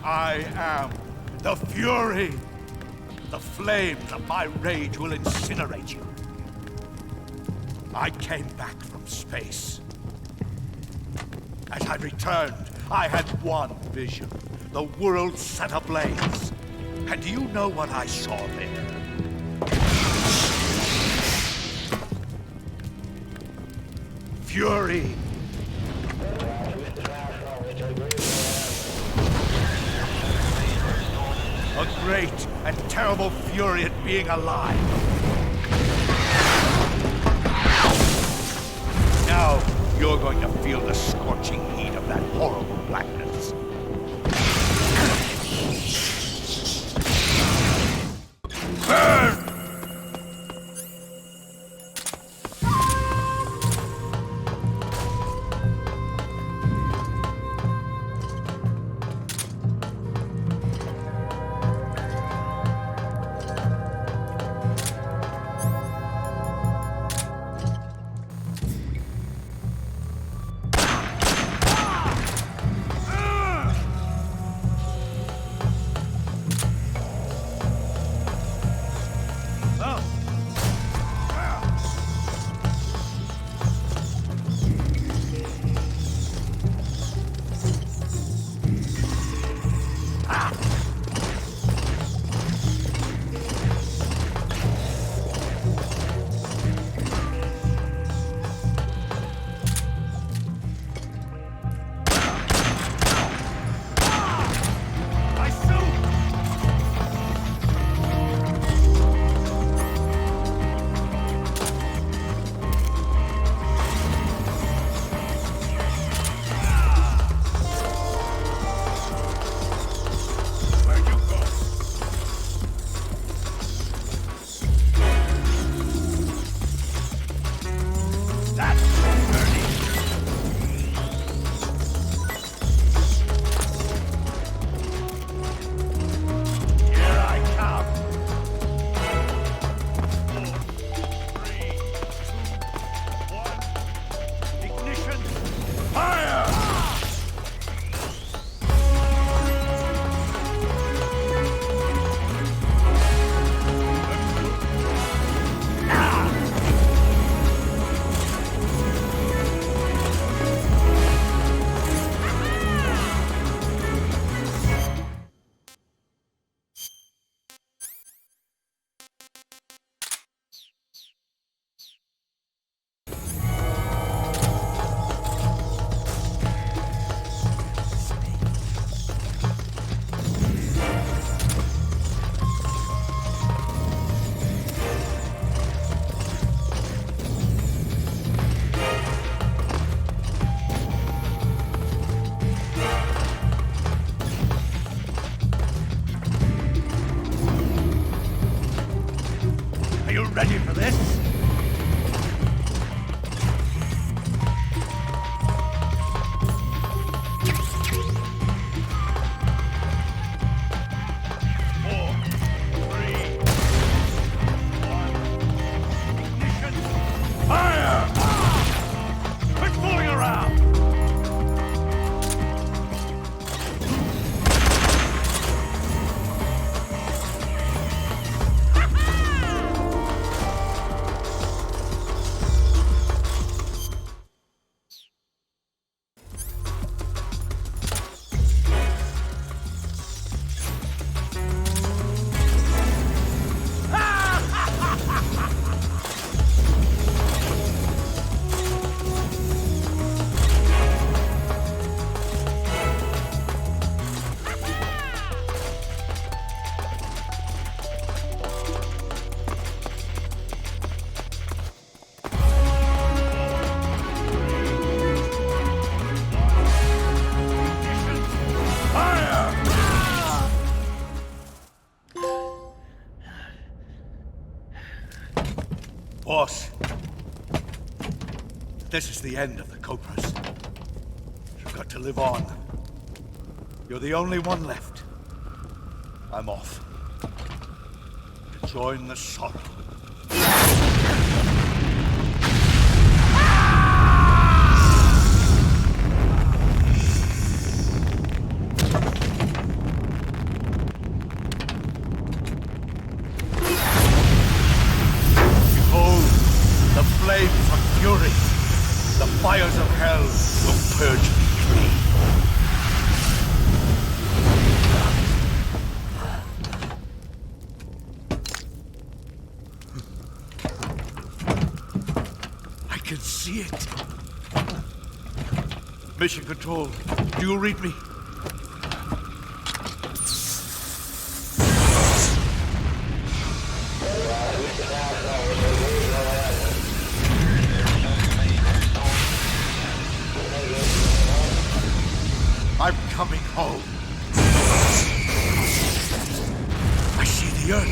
[SPEAKER 21] I am the Fury. The flames of my rage will incinerate you. I came back from space. As I returned, I had one vision. The world set ablaze. And do you know what I saw there? Fury. A great and terrible fury at being alive. Now, you're going to feel the scorching heat of that horrible blackness. Burn! You ready for this? Boss, this is the end of the Cobras. You've got to live on. You're the only one left. I'm off. To join the sorrow. Flames of fury, the fires of hell will purge me clean. I can see it. Mission Control, do you read me? I'm coming home. I see the earth.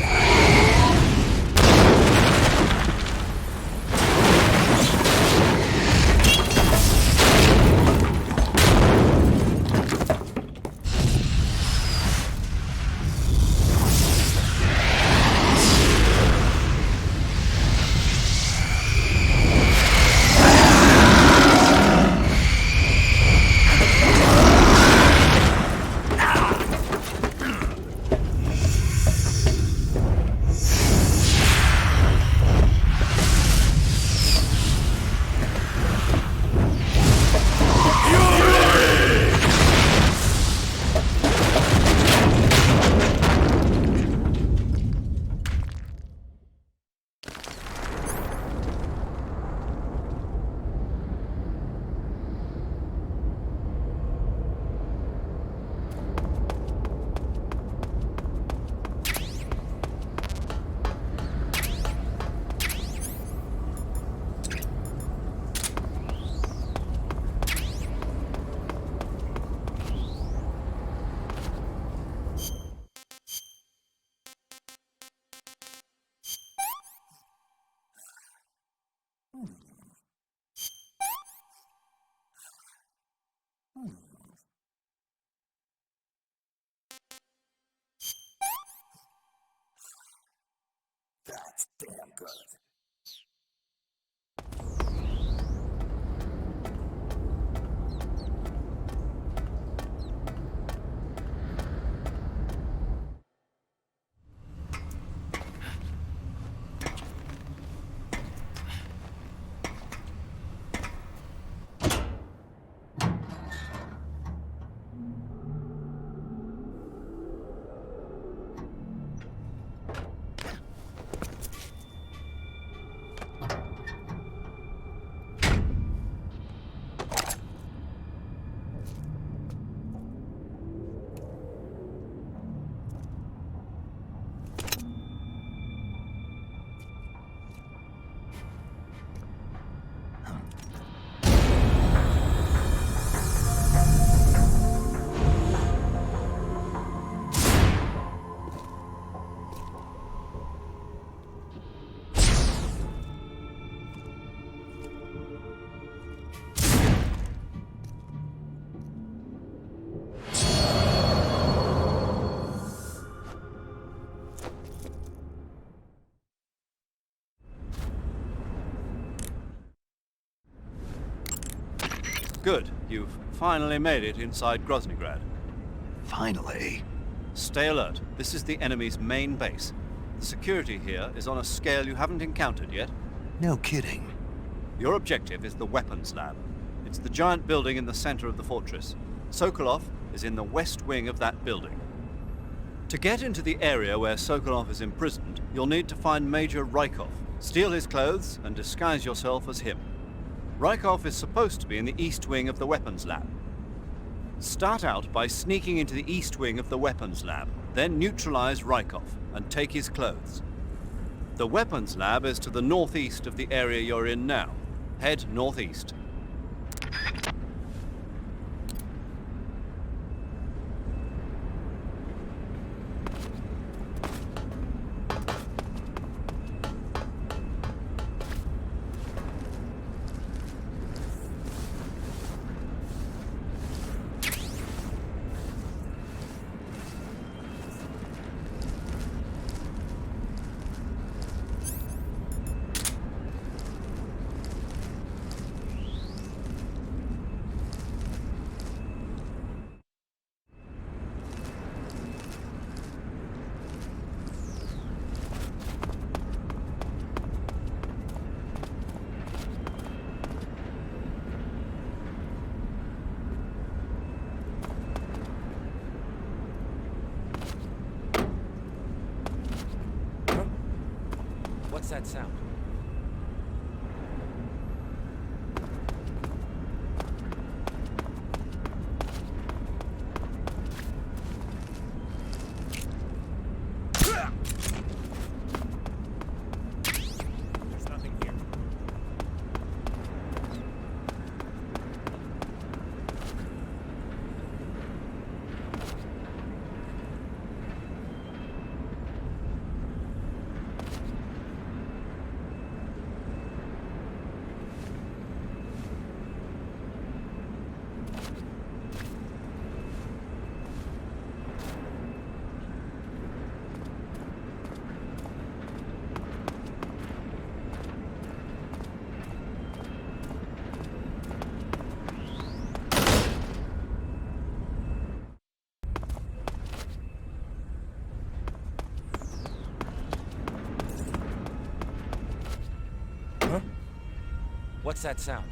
[SPEAKER 5] That's damn good.
[SPEAKER 3] Good. You've finally made it inside Groznyj Grad.
[SPEAKER 1] Finally?
[SPEAKER 3] Stay alert. This is the enemy's main base. The security here is on a scale you haven't encountered yet.
[SPEAKER 1] No kidding.
[SPEAKER 3] Your objective is the weapons lab. It's the giant building in the center of the fortress. Sokolov is in the west wing of that building. To get into the area where Sokolov is imprisoned, you'll need to find Major Raikov, steal his clothes, and disguise yourself as him. Raikov is supposed to be in the east wing of the weapons lab. Start out by sneaking into the east wing of the weapons lab, then neutralize Raikov and take his clothes. The weapons lab is to the northeast of the area you're in now. Head northeast.
[SPEAKER 2] What's that sound?
[SPEAKER 11] There's nothing here.
[SPEAKER 2] What's that sound?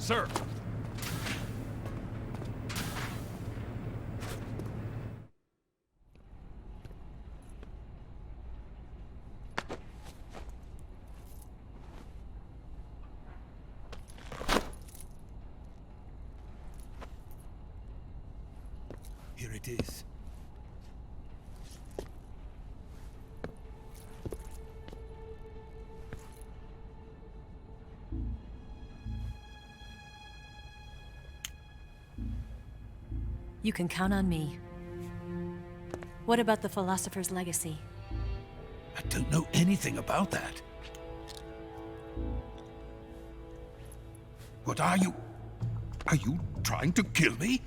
[SPEAKER 10] Sir!
[SPEAKER 9] Here it is.
[SPEAKER 19] You can count on me. What about the philosopher's legacy?
[SPEAKER 9] I don't know anything about that. What are you? Are you trying to kill me?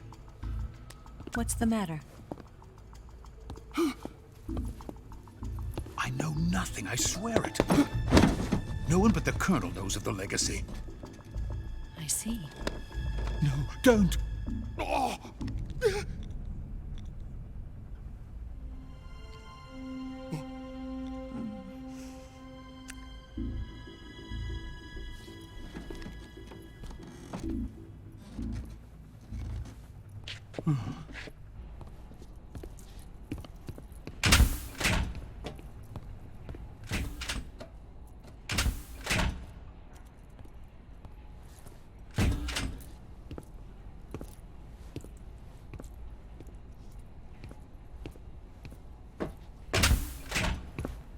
[SPEAKER 19] What's the matter?
[SPEAKER 9] I know nothing, I swear it. No one but the Colonel knows of the legacy.
[SPEAKER 19] I see.
[SPEAKER 9] No, don't! Oh.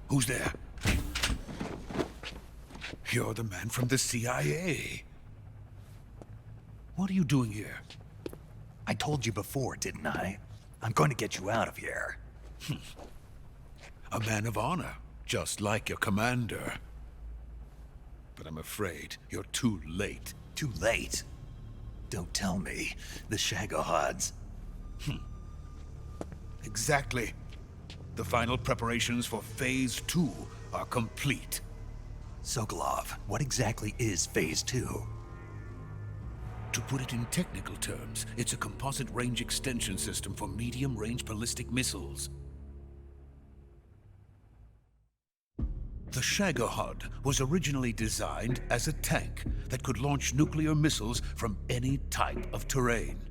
[SPEAKER 9] Who's there? You're the man from the CIA. What are you doing here?
[SPEAKER 1] I told you before, didn't I? I'm going to get you out of here.
[SPEAKER 9] A man of honor, just like your commander. But I'm afraid you're too late.
[SPEAKER 1] Too late? Don't tell me. The Shagohods.
[SPEAKER 9] Exactly. The final preparations for Phase 2 are complete.
[SPEAKER 1] Sokolov, what exactly is Phase 2?
[SPEAKER 9] To put it in technical terms, it's a composite range extension system for medium-range ballistic missiles. The Shagohod was originally designed as a tank that could launch nuclear missiles from any type of terrain.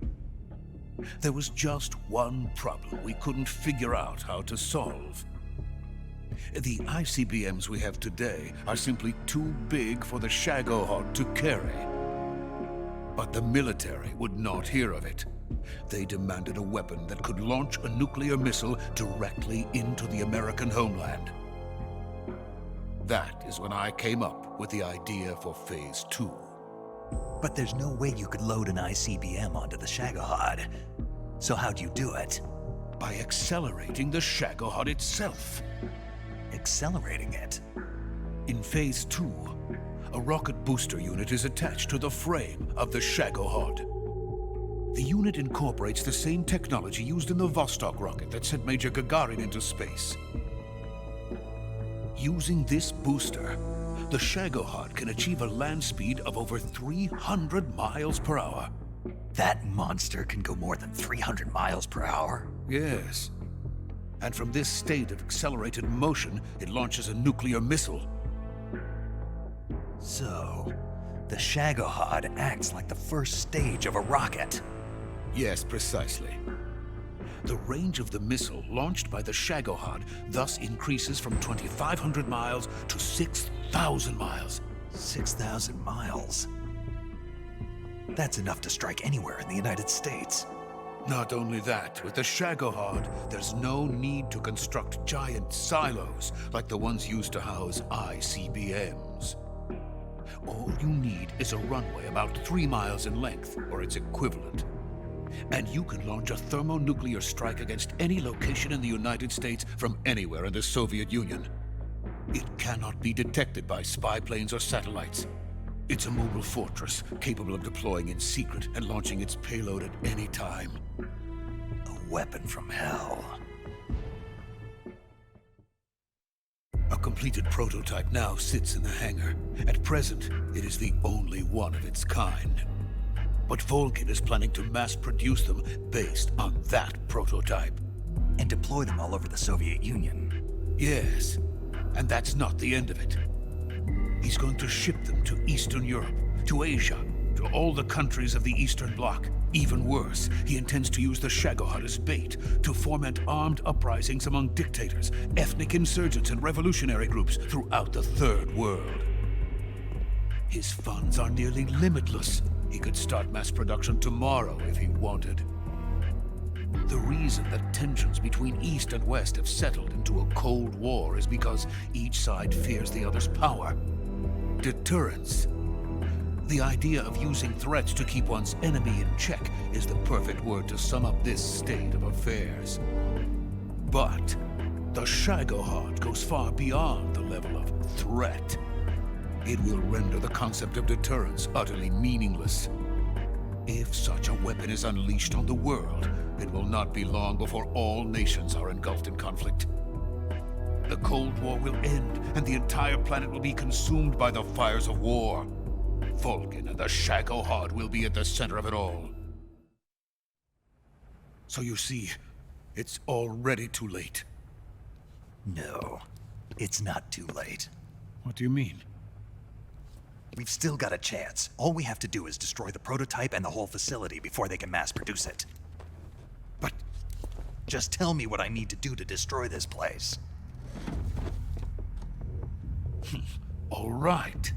[SPEAKER 9] There was just one problem we couldn't figure out how to solve. The ICBMs we have today are simply too big for the Shagohod to carry. But the military would not hear of it. They demanded a weapon that could launch a nuclear missile directly into the American homeland. That is when I came up with the idea for Phase 2.
[SPEAKER 1] But there's no way you could load an ICBM onto the Shagohod. So how'd you do it?
[SPEAKER 9] By accelerating the Shagohod itself.
[SPEAKER 1] Accelerating it?
[SPEAKER 9] In Phase 2, a rocket booster unit is attached to the frame of the Shagohod. The unit incorporates the same technology used in the Vostok rocket that sent Major Gagarin into space. Using this booster, the Shagohod can achieve a land speed of over 300 miles per hour.
[SPEAKER 1] That monster can go more than 300 miles per hour?
[SPEAKER 9] Yes. And from this state of accelerated motion, it launches a nuclear missile.
[SPEAKER 1] So, the Shagohod acts like the first stage of a rocket.
[SPEAKER 9] Yes, precisely. The range of the missile launched by the Shagohod thus increases from 2,500 miles to 6,000 miles.
[SPEAKER 1] 6,000 miles? That's enough to strike anywhere in the United States.
[SPEAKER 9] Not only that, with the Shagohod, there's no need to construct giant silos like the ones used to house ICBMs. All you need is a runway about 3 miles in length, or its equivalent. And you can launch a thermonuclear strike against any location in the United States from anywhere in the Soviet Union. It cannot be detected by spy planes or satellites. It's a mobile fortress, capable of deploying in secret and launching its payload at any time.
[SPEAKER 1] A weapon from hell.
[SPEAKER 9] A completed prototype now sits in the hangar. At present, it is the only one of its kind. But Volgin is planning to mass-produce them based on that prototype.
[SPEAKER 1] And deploy them all over the Soviet Union.
[SPEAKER 9] Yes, and that's not the end of it. He's going to ship them to Eastern Europe, to Asia, to all the countries of the Eastern Bloc. Even worse, he intends to use the Shagohod as bait to foment armed uprisings among dictators, ethnic insurgents, and revolutionary groups throughout the Third World. His funds are nearly limitless. He could start mass production tomorrow if he wanted. The reason that tensions between East and West have settled into a Cold War is because each side fears the other's power. Deterrence. The idea of using threats to keep one's enemy in check is the perfect word to sum up this state of affairs. But the Shagohod goes far beyond the level of threat. It will render the concept of deterrence utterly meaningless. If such a weapon is unleashed on the world, it will not be long before all nations are engulfed in conflict. The Cold War will end, and the entire planet will be consumed by the fires of war. Volgin and the Shagohod will be at the center of it all. So you see, it's already too late.
[SPEAKER 1] No, it's not too late.
[SPEAKER 9] What do you mean?
[SPEAKER 1] We've still got a chance. All we have to do is destroy the prototype and the whole facility before they can mass produce it. But just tell me what I need to do to destroy this place.
[SPEAKER 9] All right.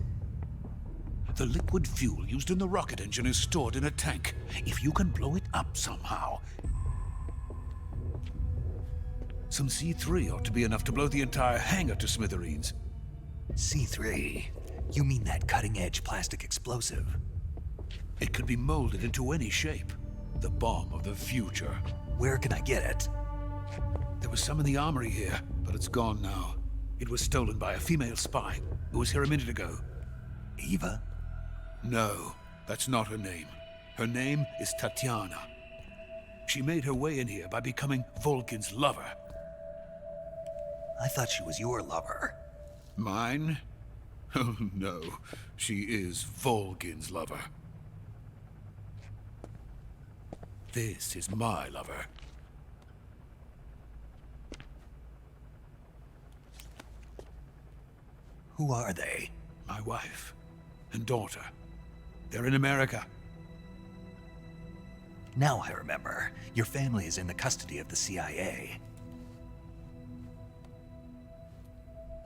[SPEAKER 9] The liquid fuel used in the rocket engine is stored in a tank. If you can blow it up somehow... Some C3 ought to be enough to blow the entire hangar to smithereens.
[SPEAKER 1] C3? You mean that cutting-edge plastic explosive?
[SPEAKER 9] It could be molded into any shape. The bomb of the future.
[SPEAKER 1] Where can I get it?
[SPEAKER 9] There was some in the armory here, but it's gone now. It was stolen by a female spy who was here a minute ago.
[SPEAKER 1] Eva?
[SPEAKER 9] No, that's not her name. Her name is Tatiana. She made her way in here by becoming Volgin's lover.
[SPEAKER 1] I thought she was your lover.
[SPEAKER 9] Mine? Oh no, she is Volgin's lover. This is my lover.
[SPEAKER 1] Who are they?
[SPEAKER 9] My wife and daughter. They're in America.
[SPEAKER 1] Now I remember. Your family is in the custody of the CIA.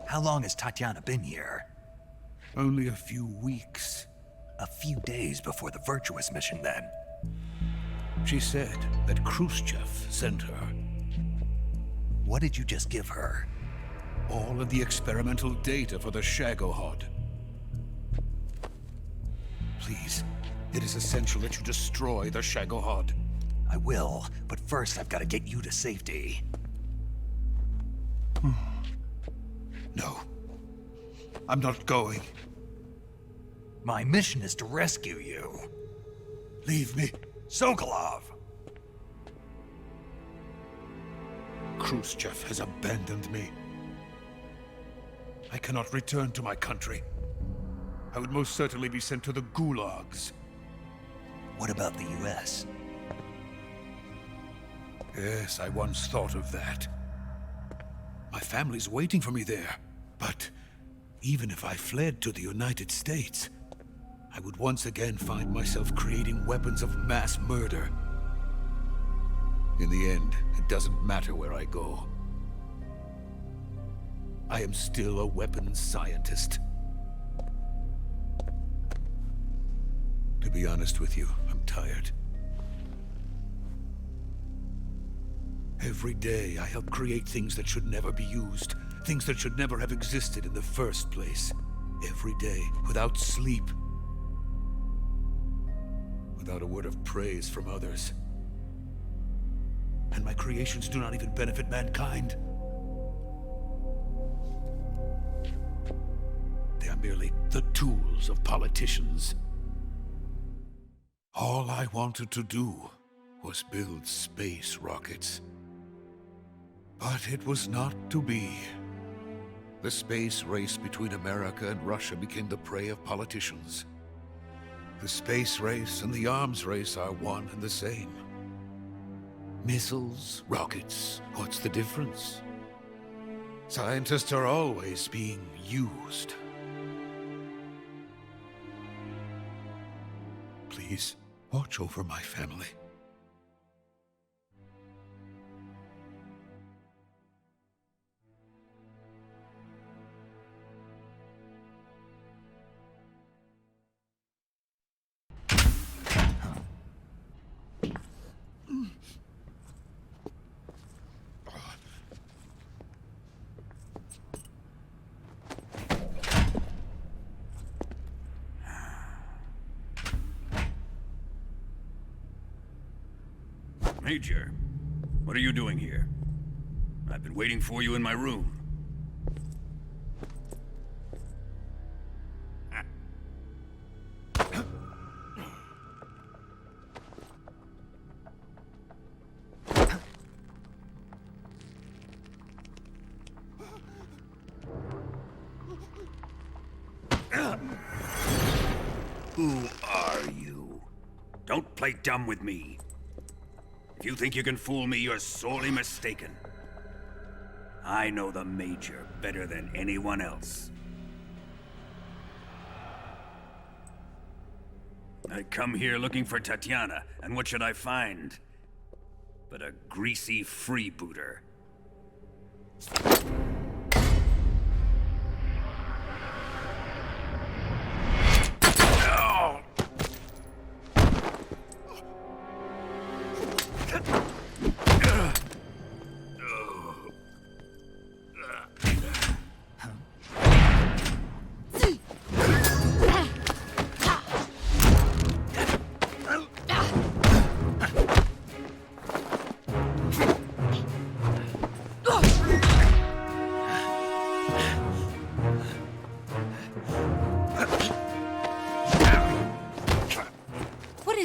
[SPEAKER 1] How long has Tatiana been here?
[SPEAKER 9] Only a few weeks.
[SPEAKER 1] A few days before the Virtuous mission, then.
[SPEAKER 9] She said that Khrushchev sent her.
[SPEAKER 1] What did you just give her?
[SPEAKER 9] All of the experimental data for the Shagohod. Please, it is essential that you destroy the Shagohod.
[SPEAKER 1] I will, but first I've got to get you to safety.
[SPEAKER 9] No. I'm not going.
[SPEAKER 1] My mission is to rescue you.
[SPEAKER 9] Leave me.
[SPEAKER 1] Sokolov!
[SPEAKER 9] Khrushchev has abandoned me. I cannot return to my country. I would most certainly be sent to the gulags.
[SPEAKER 1] What about the US?
[SPEAKER 9] Yes, I once thought of that. My family's waiting for me there. But even if I fled to the United States, I would once again find myself creating weapons of mass murder. In the end, it doesn't matter where I go. I am still a weapons scientist. To be honest with you, I'm tired. Every day, I help create things that should never be used, things that should never have existed in the first place. Every day, without sleep, without a word of praise from others. And my creations do not even benefit mankind. They are merely the tools of politicians. All I wanted to do was build space rockets. But it was not to be. The space race between America and Russia became the prey of politicians. The space race and the arms race are one and the same. Missiles, rockets, what's the difference? Scientists are always being used. Please, watch over my family.
[SPEAKER 13] Major, what are you doing here? I've been waiting for you in my room. Who are you? Don't play dumb with me. If you think you can fool me, you're sorely mistaken. I know the Major better than anyone else. I come here looking for Tatiana, and what should I find? But a greasy freebooter.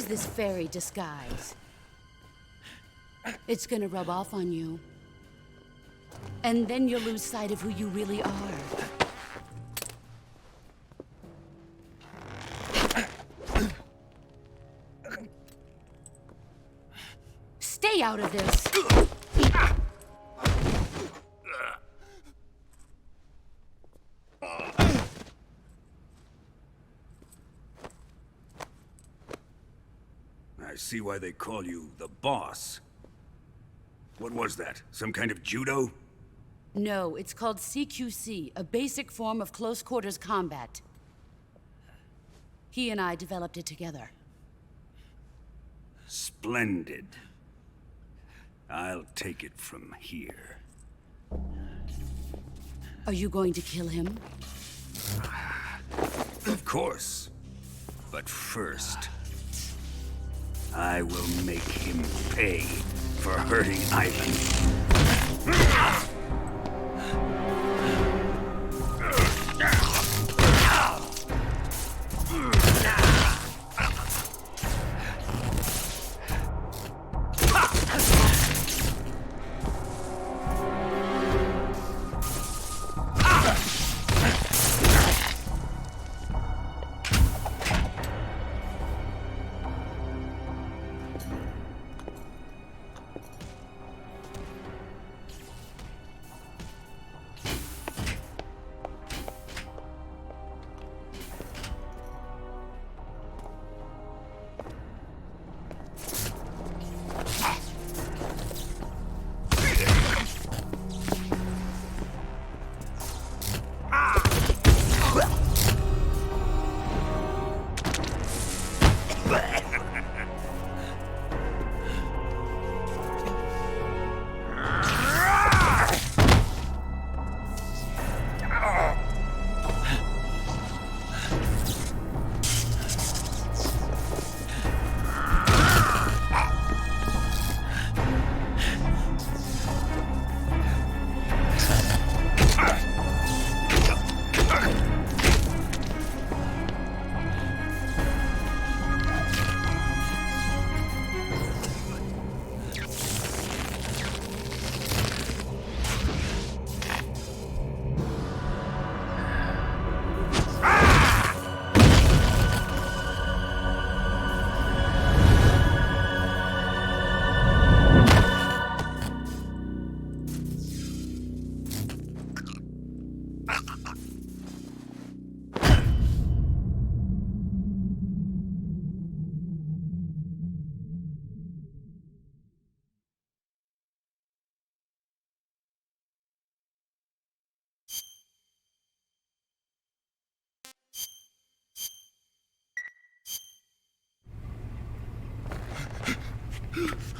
[SPEAKER 7] This fairy disguise. It's gonna rub off on you. And then you'll lose sight of who you really are. Stay out of this!
[SPEAKER 13] I see why they call you the boss. What was that? Some kind of judo?
[SPEAKER 7] No, it's called CQC, a basic form of close quarters combat. He and I developed it together.
[SPEAKER 13] Splendid. I'll take it from here.
[SPEAKER 7] Are you going to kill him?
[SPEAKER 13] Of course. But first, I will make him pay for hurting Ivan.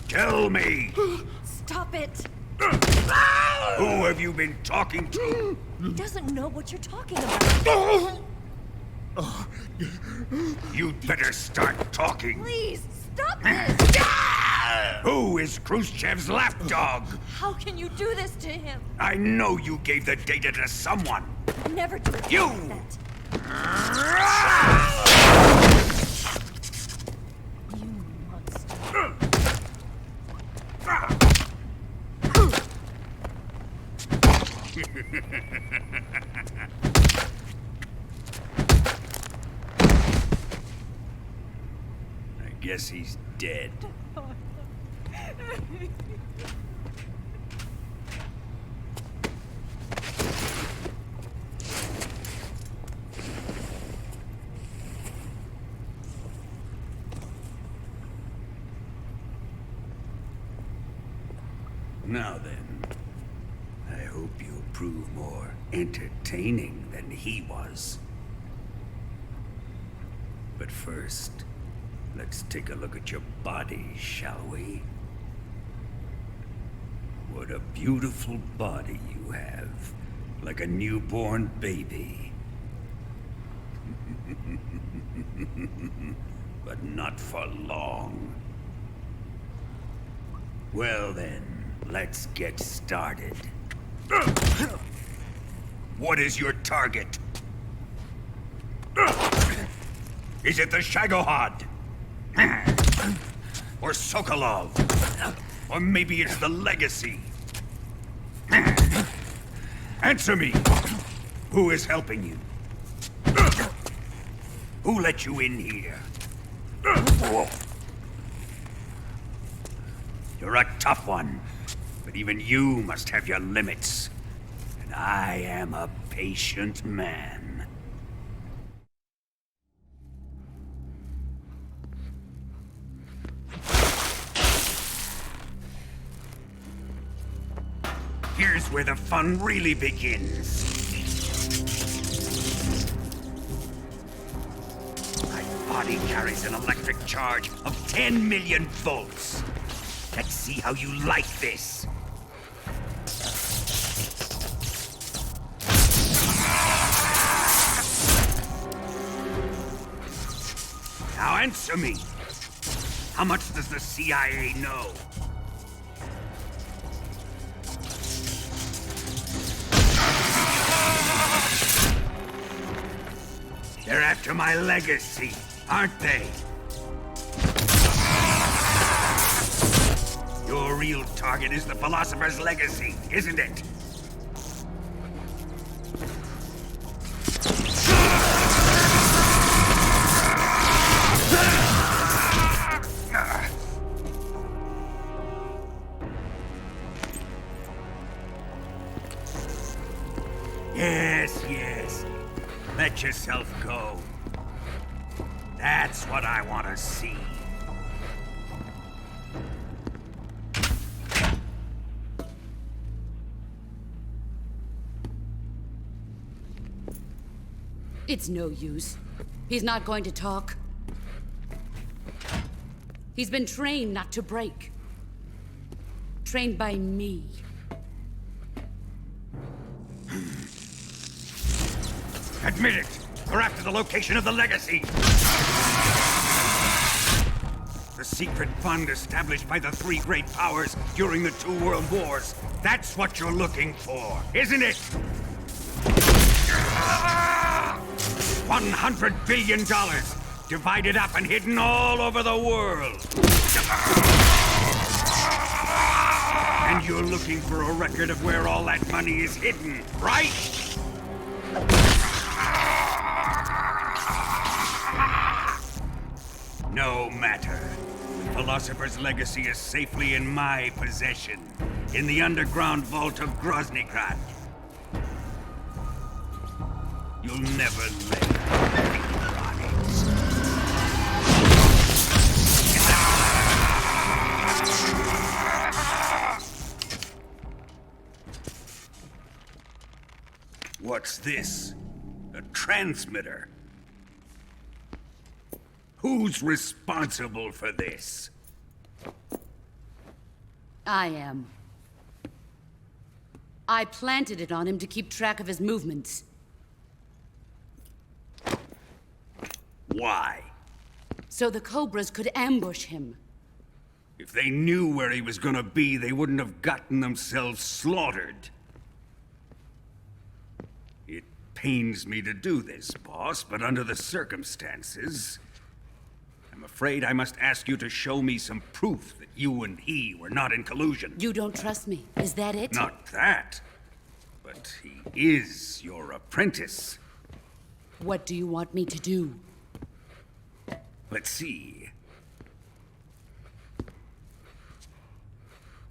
[SPEAKER 13] Tell me!
[SPEAKER 19] Stop it!
[SPEAKER 13] Who have you been talking to?
[SPEAKER 19] He doesn't know what you're talking about.
[SPEAKER 13] You'd better start talking.
[SPEAKER 19] Please, stop this!
[SPEAKER 13] Who is Khrushchev's lapdog?
[SPEAKER 19] How can you do this to him?
[SPEAKER 13] I know you gave the data to someone.
[SPEAKER 19] Never do it.
[SPEAKER 13] You! I guess he's dead. Now then, I hope you'll prove more entertaining than he was. But first, let's take a look at your body, shall we? What a beautiful body you have, like a newborn baby. But not for long. Well then, let's get started. What is your target? Is it the Shagohod? Or Sokolov? Or maybe it's the Legacy? Answer me! Who is helping you? Who let you in here? You're a tough one, but even you must have your limits. And I am a patient man. Here's where the fun really begins. My body carries an electric charge of 10 million volts. Let's see how you like this. Now answer me. How much does the CIA know? They're after my legacy, aren't they? Your real target is the Philosopher's Legacy, isn't it? Yes, yes. Let yourself go. That's what I want to see.
[SPEAKER 7] It's no use. He's not going to talk. He's been trained not to break. Trained by me.
[SPEAKER 13] Admit it! We're after the location of the Legacy! The secret fund established by the three great powers during the 2 world wars. That's what you're looking for, isn't it? $100 billion, divided up and hidden all over the world. And you're looking for a record of where all that money is hidden, right? No matter. Philosopher's Legacy is safely in my possession, in the underground vault of Groznyj Grad. You'll never lay on it. What's this? A transmitter? Who's responsible for this?
[SPEAKER 7] I am. I planted it on him to keep track of his movements.
[SPEAKER 13] Why?
[SPEAKER 7] So the Cobras could ambush him.
[SPEAKER 13] If they knew where he was gonna be, they wouldn't have gotten themselves slaughtered. It pains me to do this, boss, but under the circumstances, I'm afraid I must ask you to show me some proof that you and he were not in collusion.
[SPEAKER 7] You don't trust me, is that it?
[SPEAKER 13] Not that, but he is your apprentice.
[SPEAKER 7] What do you want me to do?
[SPEAKER 13] Let's see.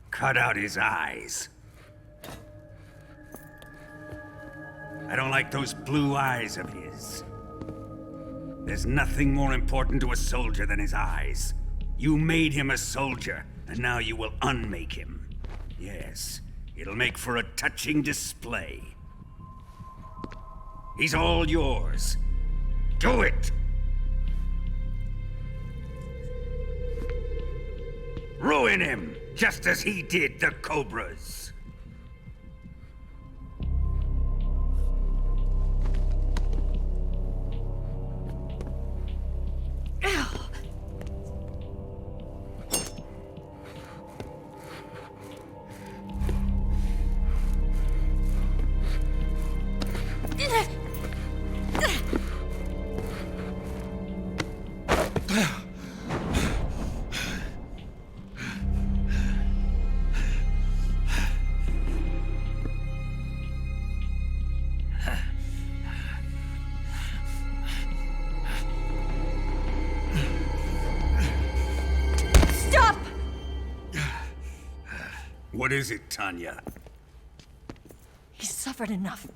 [SPEAKER 13] Cut out his eyes. I don't like those blue eyes of his. There's nothing more important to a soldier than his eyes. You made him a soldier, and now you will unmake him. Yes, it'll make for a touching display. He's all yours. Do it! Ruin him, just as he did the Cobras. What is it, Tanya?
[SPEAKER 19] He's suffered enough.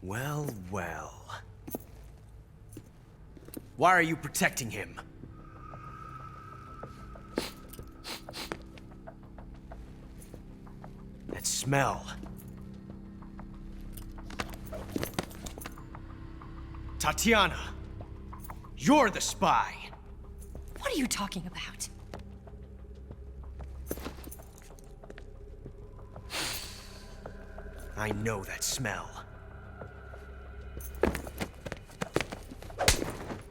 [SPEAKER 8] Well, well. Why are you protecting him? That smell. Tatiana, you're the spy.
[SPEAKER 19] What are you talking about?
[SPEAKER 8] I know that smell.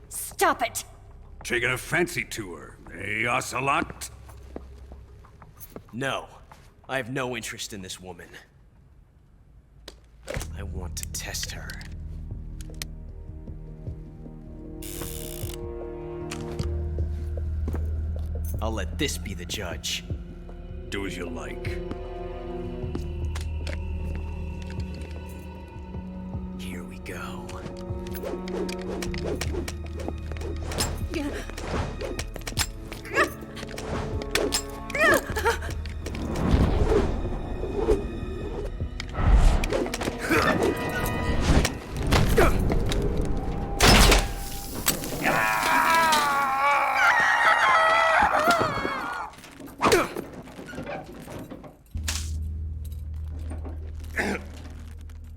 [SPEAKER 19] Stop it!
[SPEAKER 13] Taking a fancy to her, eh, Ocelot?
[SPEAKER 8] No, I have no interest in this woman. I want to test her. I'll let this be the judge.
[SPEAKER 13] Do as you like.
[SPEAKER 8] Here we go.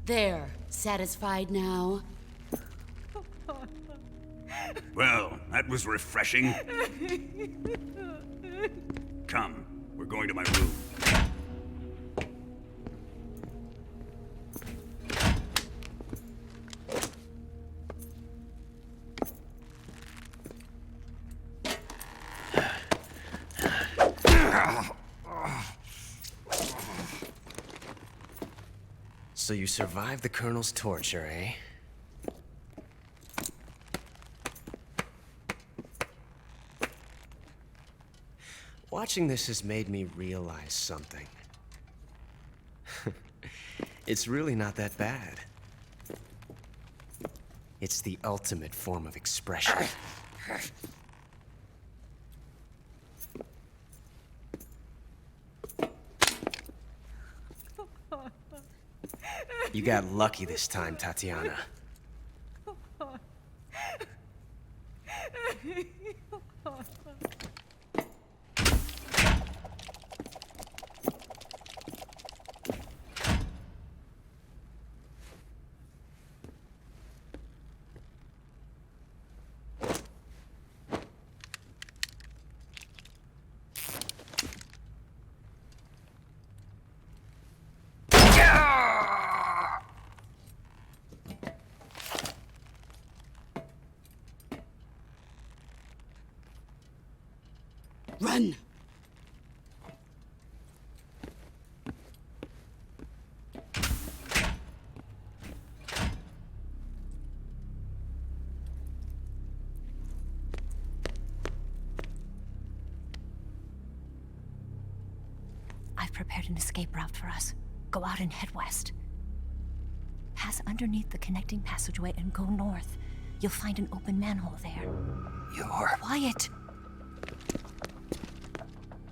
[SPEAKER 7] There, satisfied now?
[SPEAKER 13] Well, that was refreshing. Come, we're going to my room.
[SPEAKER 8] So you survived the Colonel's torture, eh? Watching this has made me realize something. It's really not that bad. It's the ultimate form of expression. You got lucky this time, Tatiana.
[SPEAKER 7] Run!
[SPEAKER 19] I've prepared an escape route for us. Go out and head west. Pass underneath the connecting passageway and go north. You'll find an open manhole there.
[SPEAKER 1] You're...
[SPEAKER 19] Quiet!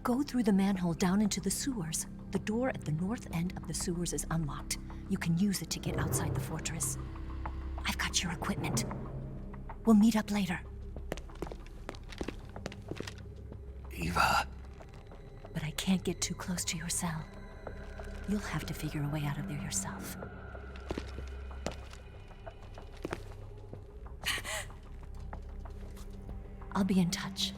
[SPEAKER 19] Go through the manhole down into the sewers. The door at the north end of the sewers is unlocked. You can use it to get outside the fortress. I've got your equipment. We'll meet up later.
[SPEAKER 1] Eva...
[SPEAKER 19] But I can't get too close to your cell. You'll have to figure a way out of there yourself. I'll be in touch.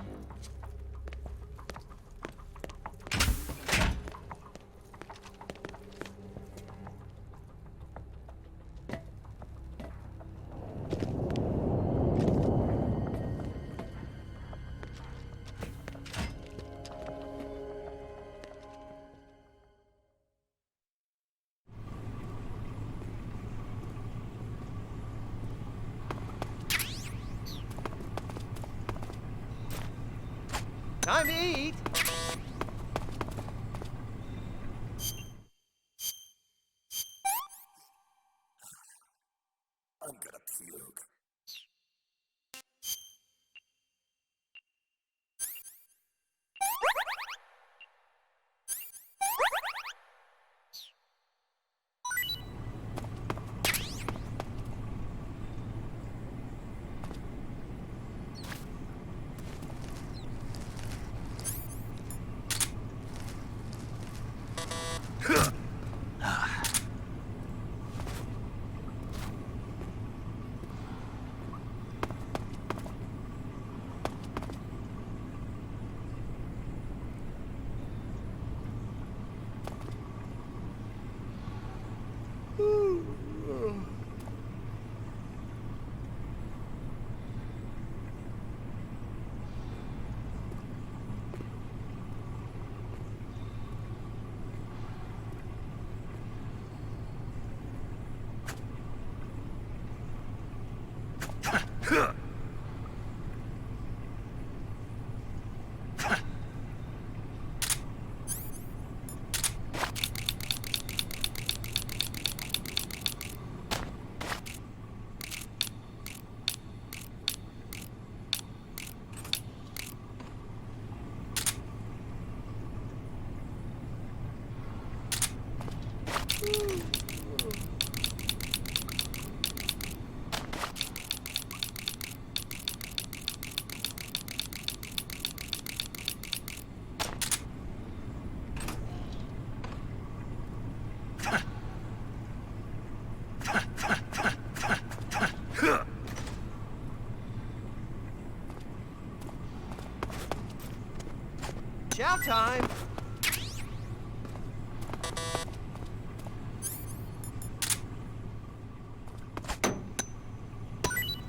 [SPEAKER 20] Time to eat!
[SPEAKER 5] I'm gonna puke.
[SPEAKER 20] Chow time!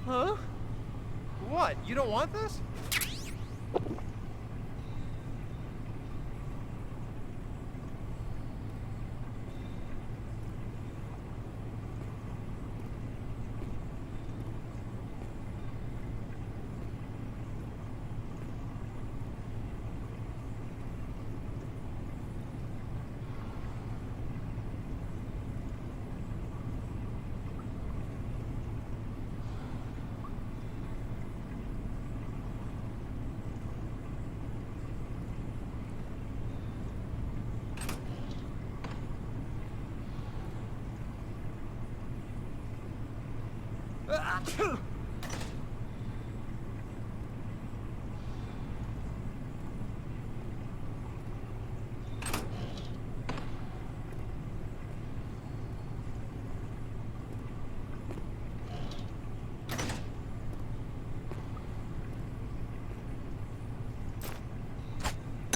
[SPEAKER 20] Huh? What? You don't want this?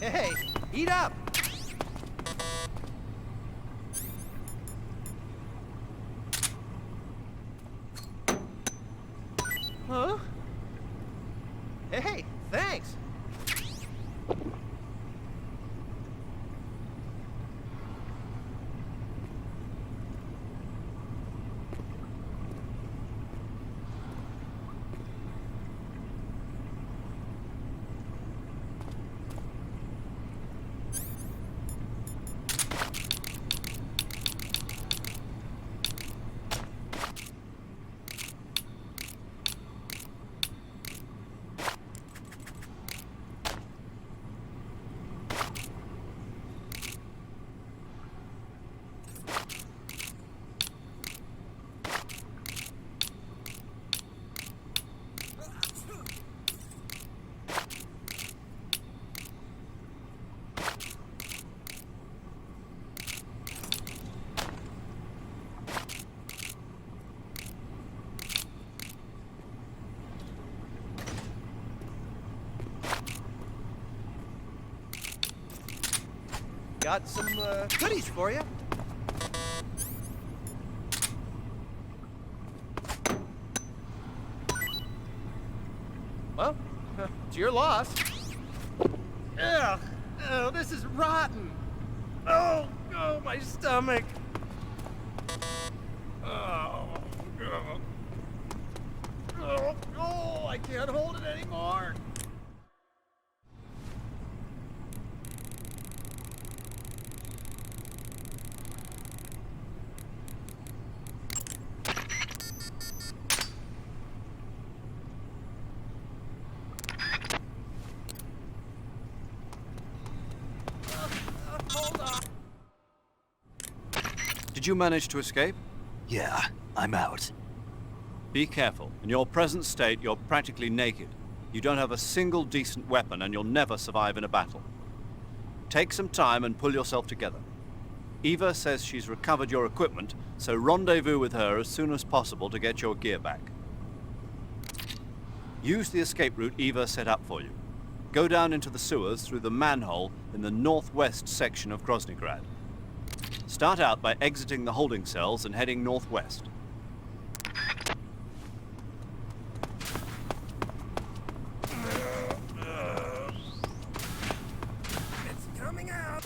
[SPEAKER 20] Hey, eat up! Huh? Hey, thanks! got some goodies for you. Well, it's your loss. Ugh, oh, this is rotten. Oh, my stomach. Oh, I can't hold it anymore. Hold on.
[SPEAKER 3] Did you manage to escape?
[SPEAKER 1] Yeah, I'm out.
[SPEAKER 3] Be careful. In your present state, you're practically naked. You don't have a single decent weapon, and you'll never survive in a battle. Take some time and pull yourself together. Eva says she's recovered your equipment, so rendezvous with her as soon as possible to get your gear back. Use the escape route Eva set up for you. Go down into the sewers through the manhole in the northwest section of Groznyj Grad. Start out by exiting the holding cells and heading northwest.
[SPEAKER 20] It's coming out.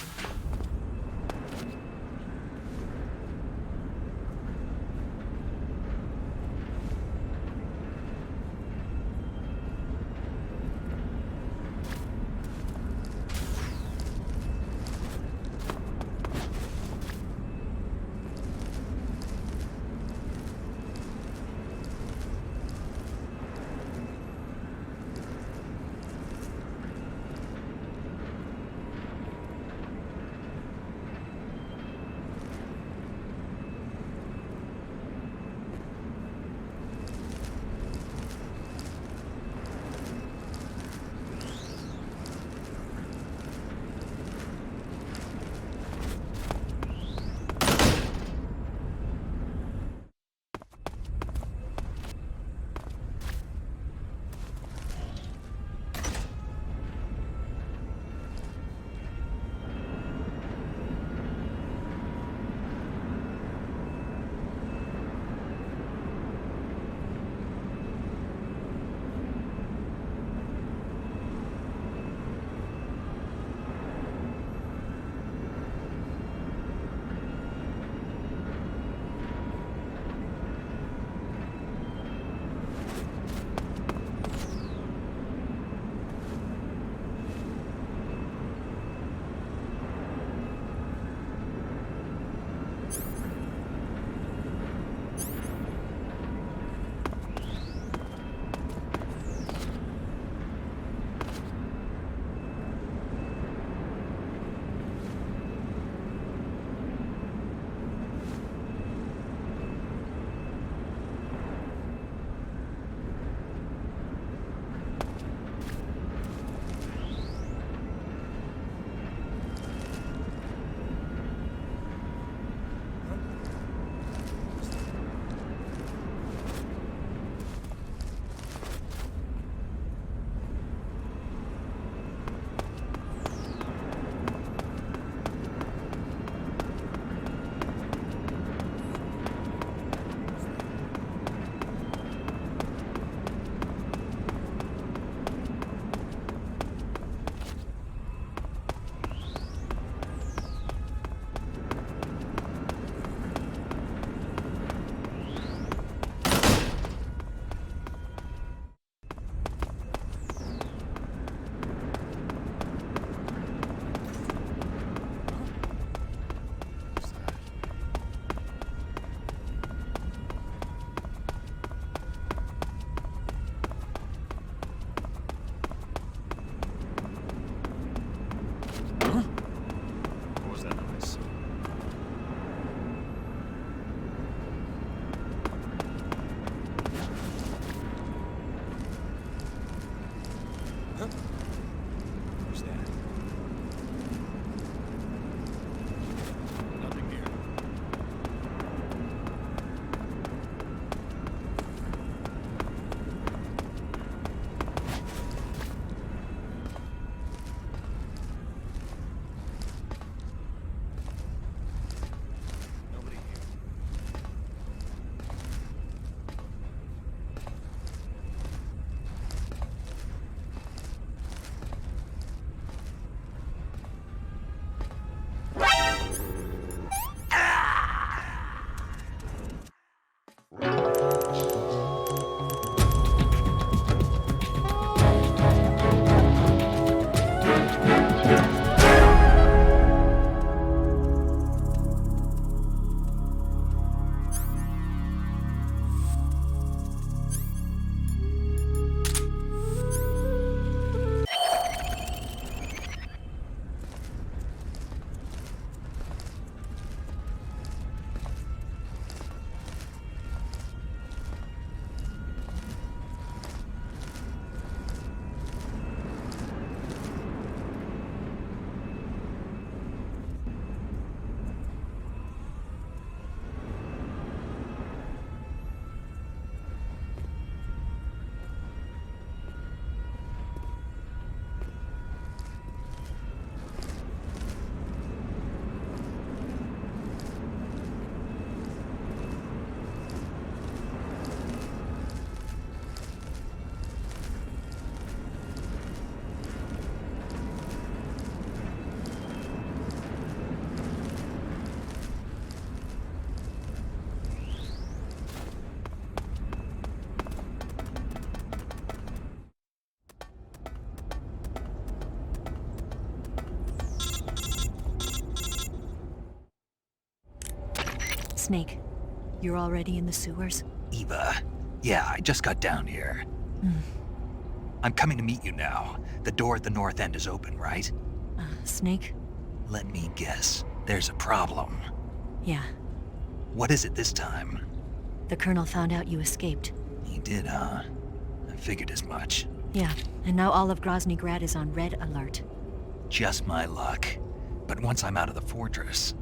[SPEAKER 19] Snake, you're already in the sewers?
[SPEAKER 1] Eva, yeah, I just got down here. I'm coming to meet you now. The door at the north end is open, right?
[SPEAKER 19] Snake?
[SPEAKER 1] Let me guess. There's a problem.
[SPEAKER 19] Yeah.
[SPEAKER 1] What is it this time?
[SPEAKER 19] The Colonel found out you escaped.
[SPEAKER 1] He did, huh? I figured as much.
[SPEAKER 19] Yeah, and now all of Groznyj Grad is on red alert.
[SPEAKER 1] Just my luck. But once I'm out of the fortress...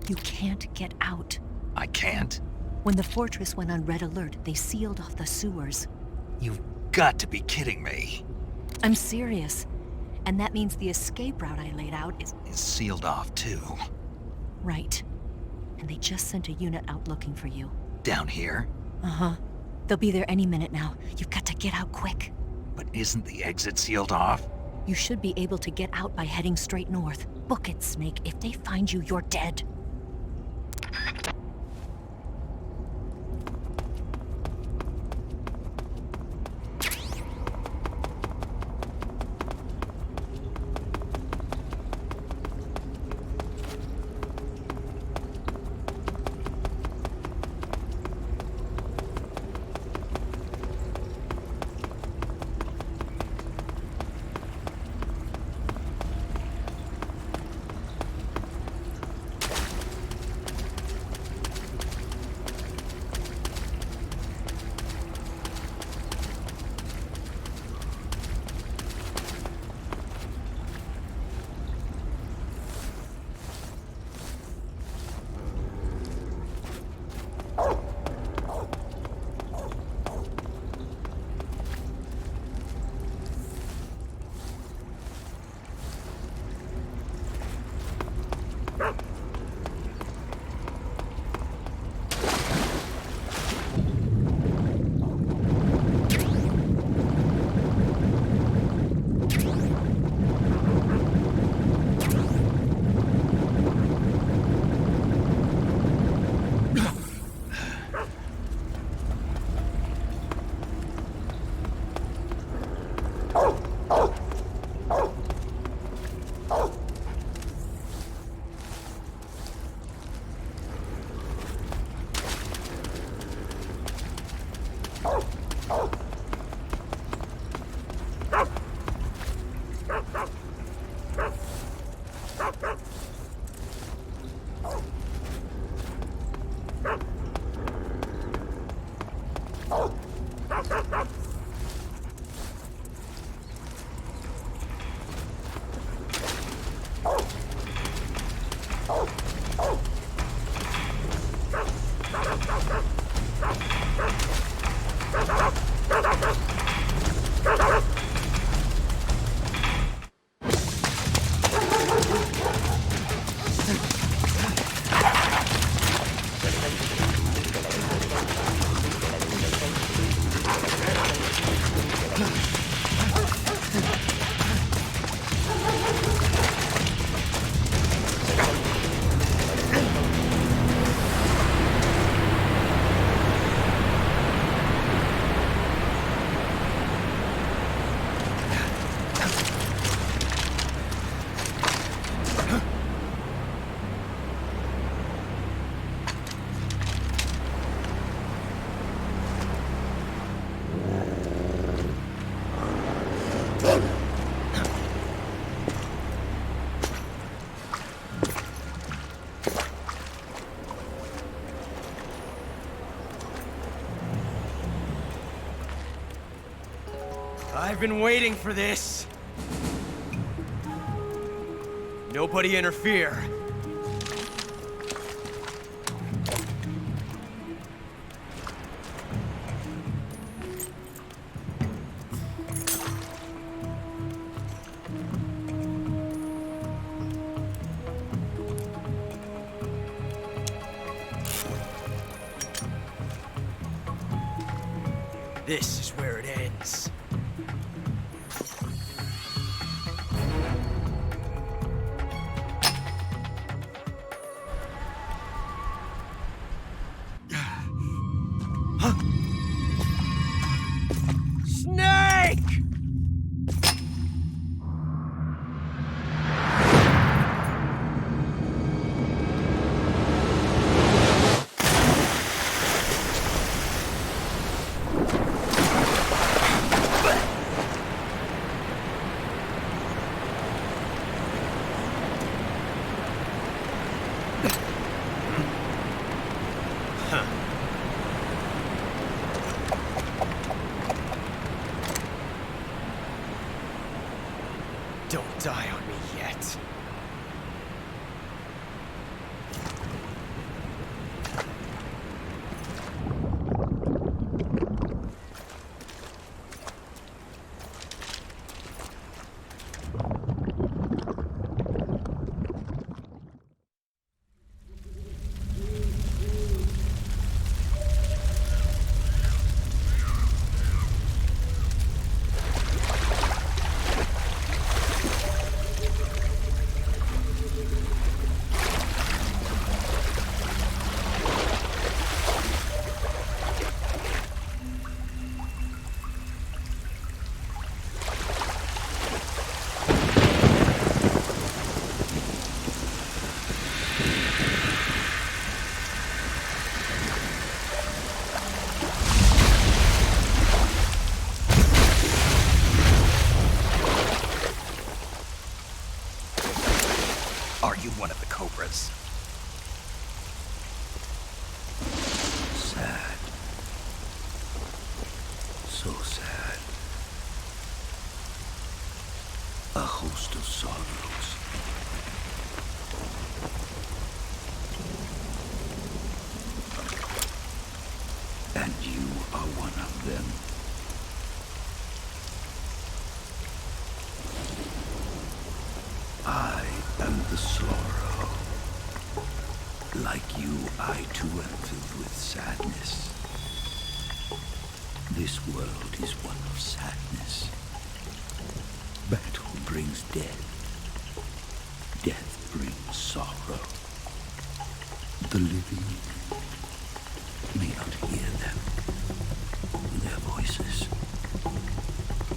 [SPEAKER 19] You can't get out.
[SPEAKER 1] I can't?
[SPEAKER 19] When the fortress went on red alert, they sealed off the sewers.
[SPEAKER 1] You've got to be kidding me.
[SPEAKER 19] I'm serious. And that means the escape route I laid out is
[SPEAKER 1] sealed off, too.
[SPEAKER 19] Right. And they just sent a unit out looking for you.
[SPEAKER 1] Down here?
[SPEAKER 19] Uh-huh. They'll be there any minute now. You've got to get out quick.
[SPEAKER 1] But isn't the exit sealed off?
[SPEAKER 19] You should be able to get out by heading straight north. Book it, Snake. If they find you, you're dead.
[SPEAKER 20] I've been waiting for this. Nobody interfere. This is where it ends. Snake! Don't die on me yet.
[SPEAKER 1] Are you one of the Cobras?
[SPEAKER 9] Sad. So sad. A host of sorrows. And you are one of them. I am the sorrow. Like you, I too am filled with sadness. This world is one of sadness. Battle brings death. Death brings sorrow. The living may not hear them. Their voices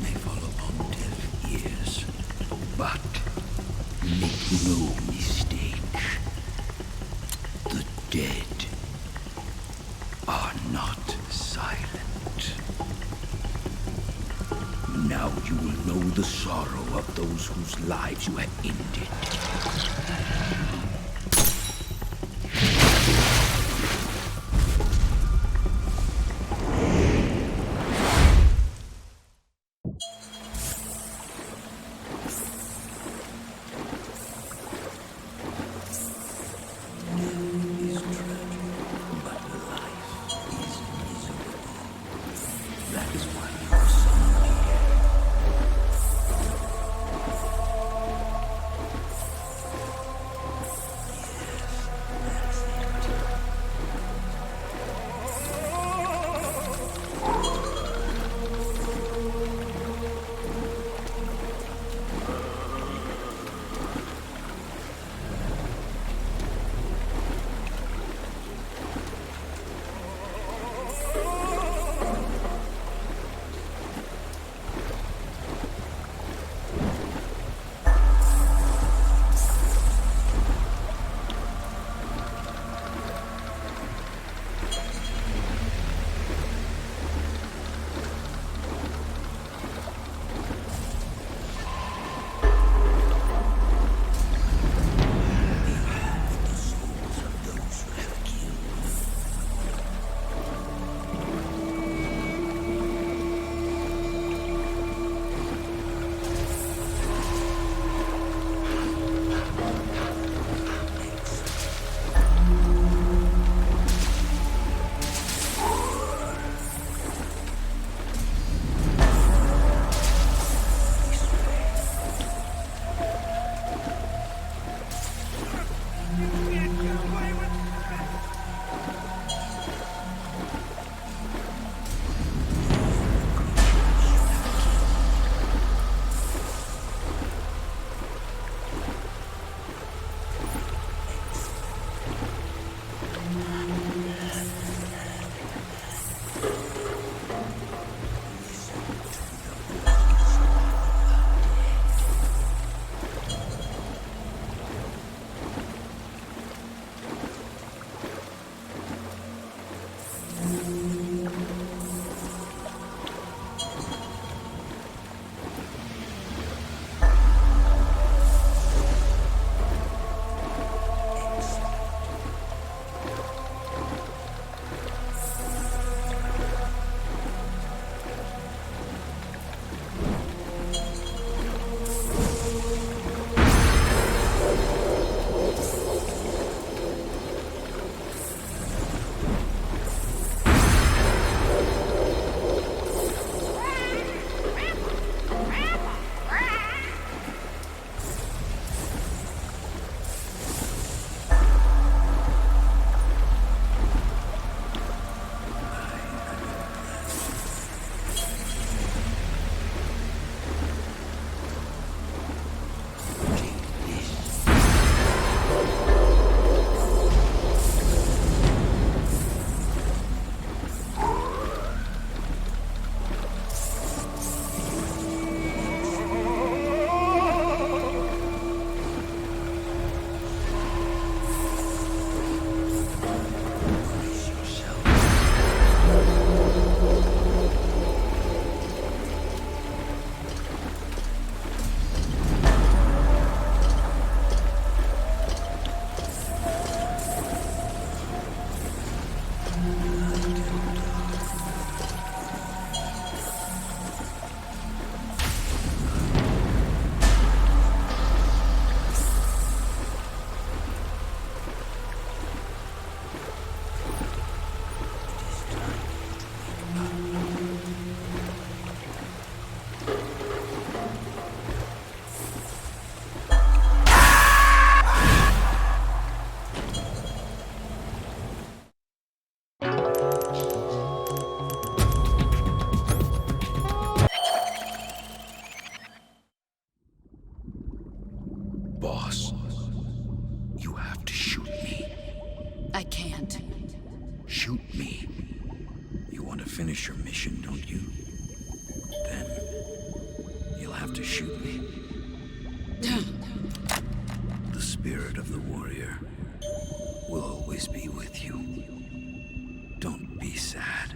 [SPEAKER 9] may fall upon deaf ears. But make no mistake. The dead are not silent. Now you will know the sorrow of those whose lives you have ended.
[SPEAKER 5] your mission, don't you? Then you'll have to shoot me. The spirit of the warrior will always be with you. Don't be sad.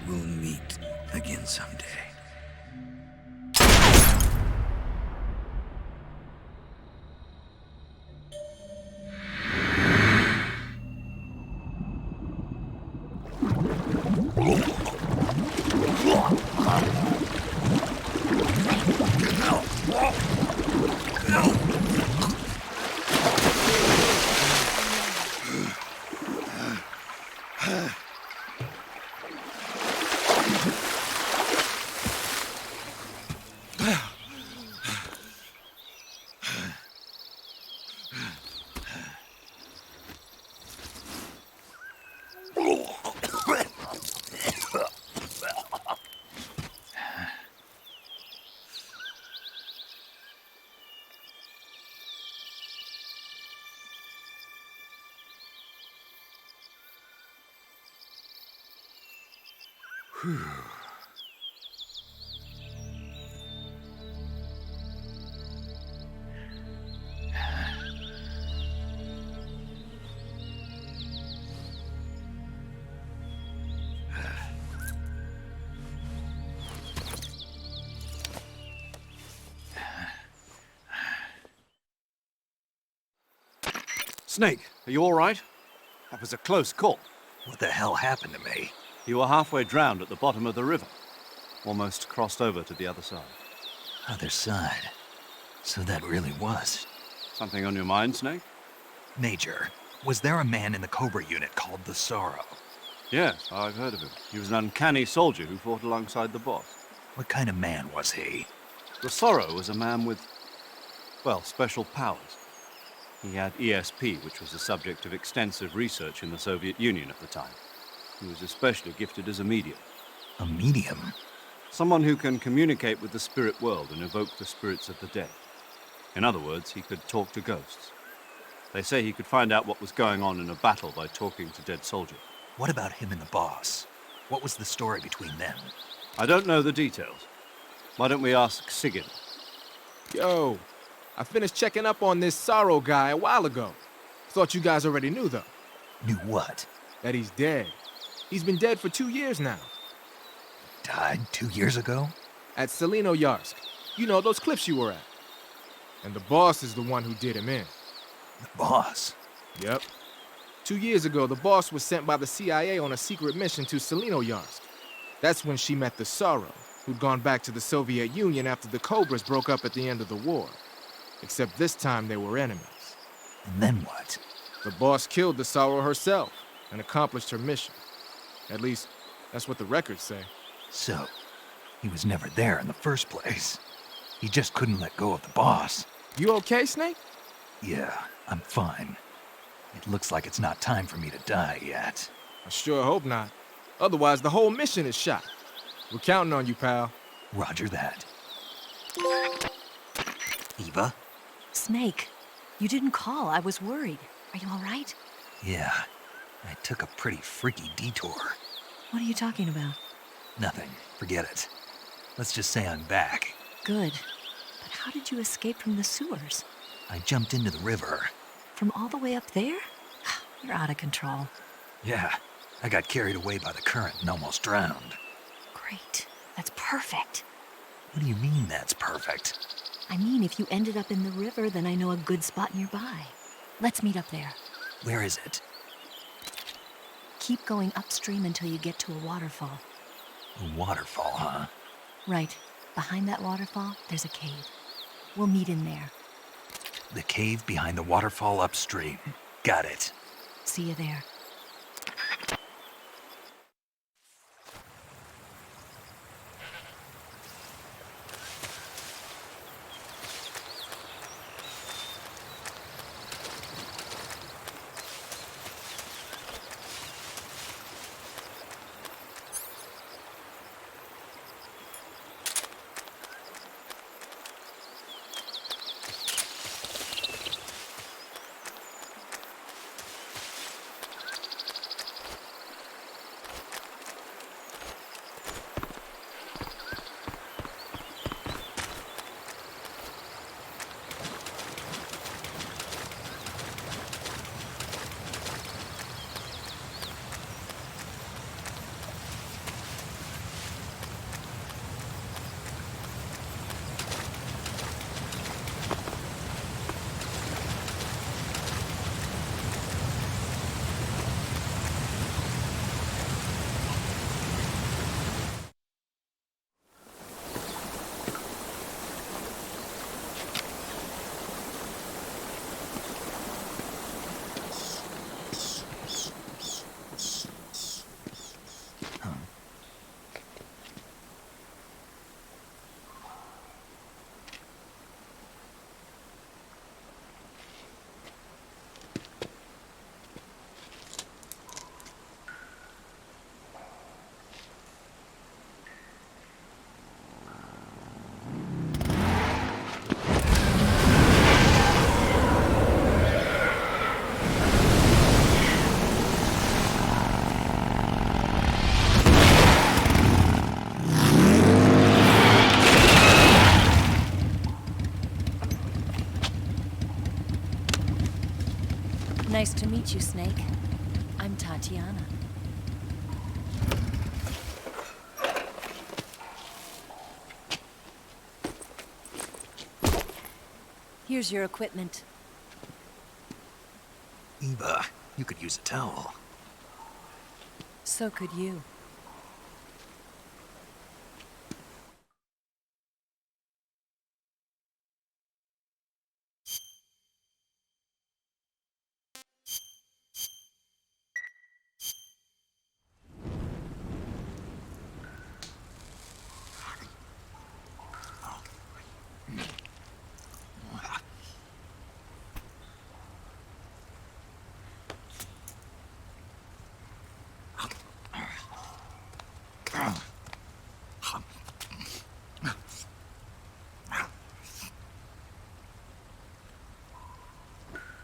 [SPEAKER 5] We'll meet again someday.
[SPEAKER 3] Snake, are you all right? That was a close call.
[SPEAKER 1] What the hell happened to me?
[SPEAKER 3] You were halfway drowned at the bottom of the river. Almost crossed over to the other side.
[SPEAKER 1] Other side? So that really was.
[SPEAKER 3] Something on your mind, Snake?
[SPEAKER 1] Major, was there a man in the Cobra unit called the Sorrow?
[SPEAKER 3] Yes, I've heard of him. He was an uncanny soldier who fought alongside the boss.
[SPEAKER 1] What kind of man was he?
[SPEAKER 3] The Sorrow was a man with, well, special powers. He had ESP, which was the subject of extensive research in the Soviet Union at the time. He was especially gifted as a medium.
[SPEAKER 1] A medium?
[SPEAKER 3] Someone who can communicate with the spirit world and evoke the spirits of the dead. In other words, he could talk to ghosts. They say he could find out what was going on in a battle by talking to dead soldiers.
[SPEAKER 1] What about him and the boss? What was the story between them?
[SPEAKER 3] I don't know the details. Why don't we ask Sigyn?
[SPEAKER 16] Yo, I finished checking up on this Sorrow guy a while ago. Thought you guys already knew, though.
[SPEAKER 1] Knew what?
[SPEAKER 16] That he's dead. He's been dead for 2 years now.
[SPEAKER 1] Died 2 years ago?
[SPEAKER 16] At Selino-Yarsk. You know, those cliffs you were at. And the boss is the one who did him in.
[SPEAKER 1] The boss?
[SPEAKER 16] Yep. 2 years ago, the boss was sent by the CIA on a secret mission to Selino-Yarsk. That's when she met the Sorrow, who'd gone back to the Soviet Union after the Cobras broke up at the end of the war. Except this time they were enemies.
[SPEAKER 1] And then what?
[SPEAKER 16] The boss killed the Sorrow herself and accomplished her mission. At least, that's what the records say.
[SPEAKER 1] So, he was never there in the first place. He just couldn't let go of the boss.
[SPEAKER 16] You okay, Snake?
[SPEAKER 1] Yeah, I'm fine. It looks like it's not time for me to die yet.
[SPEAKER 16] I sure hope not. Otherwise, the whole mission is shot. We're counting on you, pal.
[SPEAKER 1] Roger that. Eva?
[SPEAKER 19] Snake, you didn't call. I was worried. Are you all right?
[SPEAKER 1] Yeah, I took a pretty freaky detour.
[SPEAKER 19] What are you talking about?
[SPEAKER 1] Nothing. Forget it. Let's just say I'm back.
[SPEAKER 19] Good. But how did you escape from the sewers?
[SPEAKER 1] I jumped into the river.
[SPEAKER 19] From all the way up there? You're out of control.
[SPEAKER 1] Yeah, I got carried away by the current and almost drowned.
[SPEAKER 19] Great. That's perfect.
[SPEAKER 1] What do you mean that's perfect?
[SPEAKER 19] I mean, if you ended up in the river, then I know a good spot nearby. Let's meet up there.
[SPEAKER 1] Where is it?
[SPEAKER 19] Keep going upstream until you get to a waterfall.
[SPEAKER 1] A waterfall, huh?
[SPEAKER 19] Right. Behind that waterfall, there's a cave. We'll meet in there.
[SPEAKER 1] The cave behind the waterfall upstream. Got it.
[SPEAKER 19] See you there. meet you, Snake. I'm Tatiana. Here's your equipment.
[SPEAKER 1] Eva, you could use a towel.
[SPEAKER 19] So could you.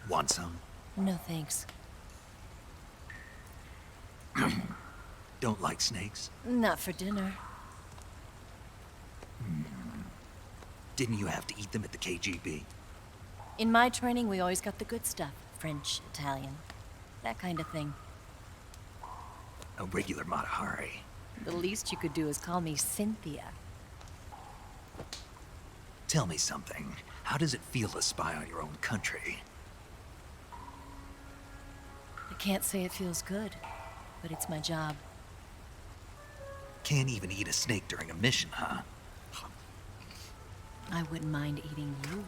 [SPEAKER 1] Want some?
[SPEAKER 19] No thanks.
[SPEAKER 1] Don't like snakes?
[SPEAKER 19] Not for dinner.
[SPEAKER 1] Didn't you have to eat them at the KGB?
[SPEAKER 19] In my training, we always got the good stuff. French, Italian, that kind of thing.
[SPEAKER 1] A regular Matahari.
[SPEAKER 19] The least you could do is call me Cynthia.
[SPEAKER 1] Tell me something. How does it feel to spy on your own country?
[SPEAKER 19] I can't say it feels good, but it's my job.
[SPEAKER 1] Can't even eat a snake during a mission, huh?
[SPEAKER 19] I wouldn't mind eating you.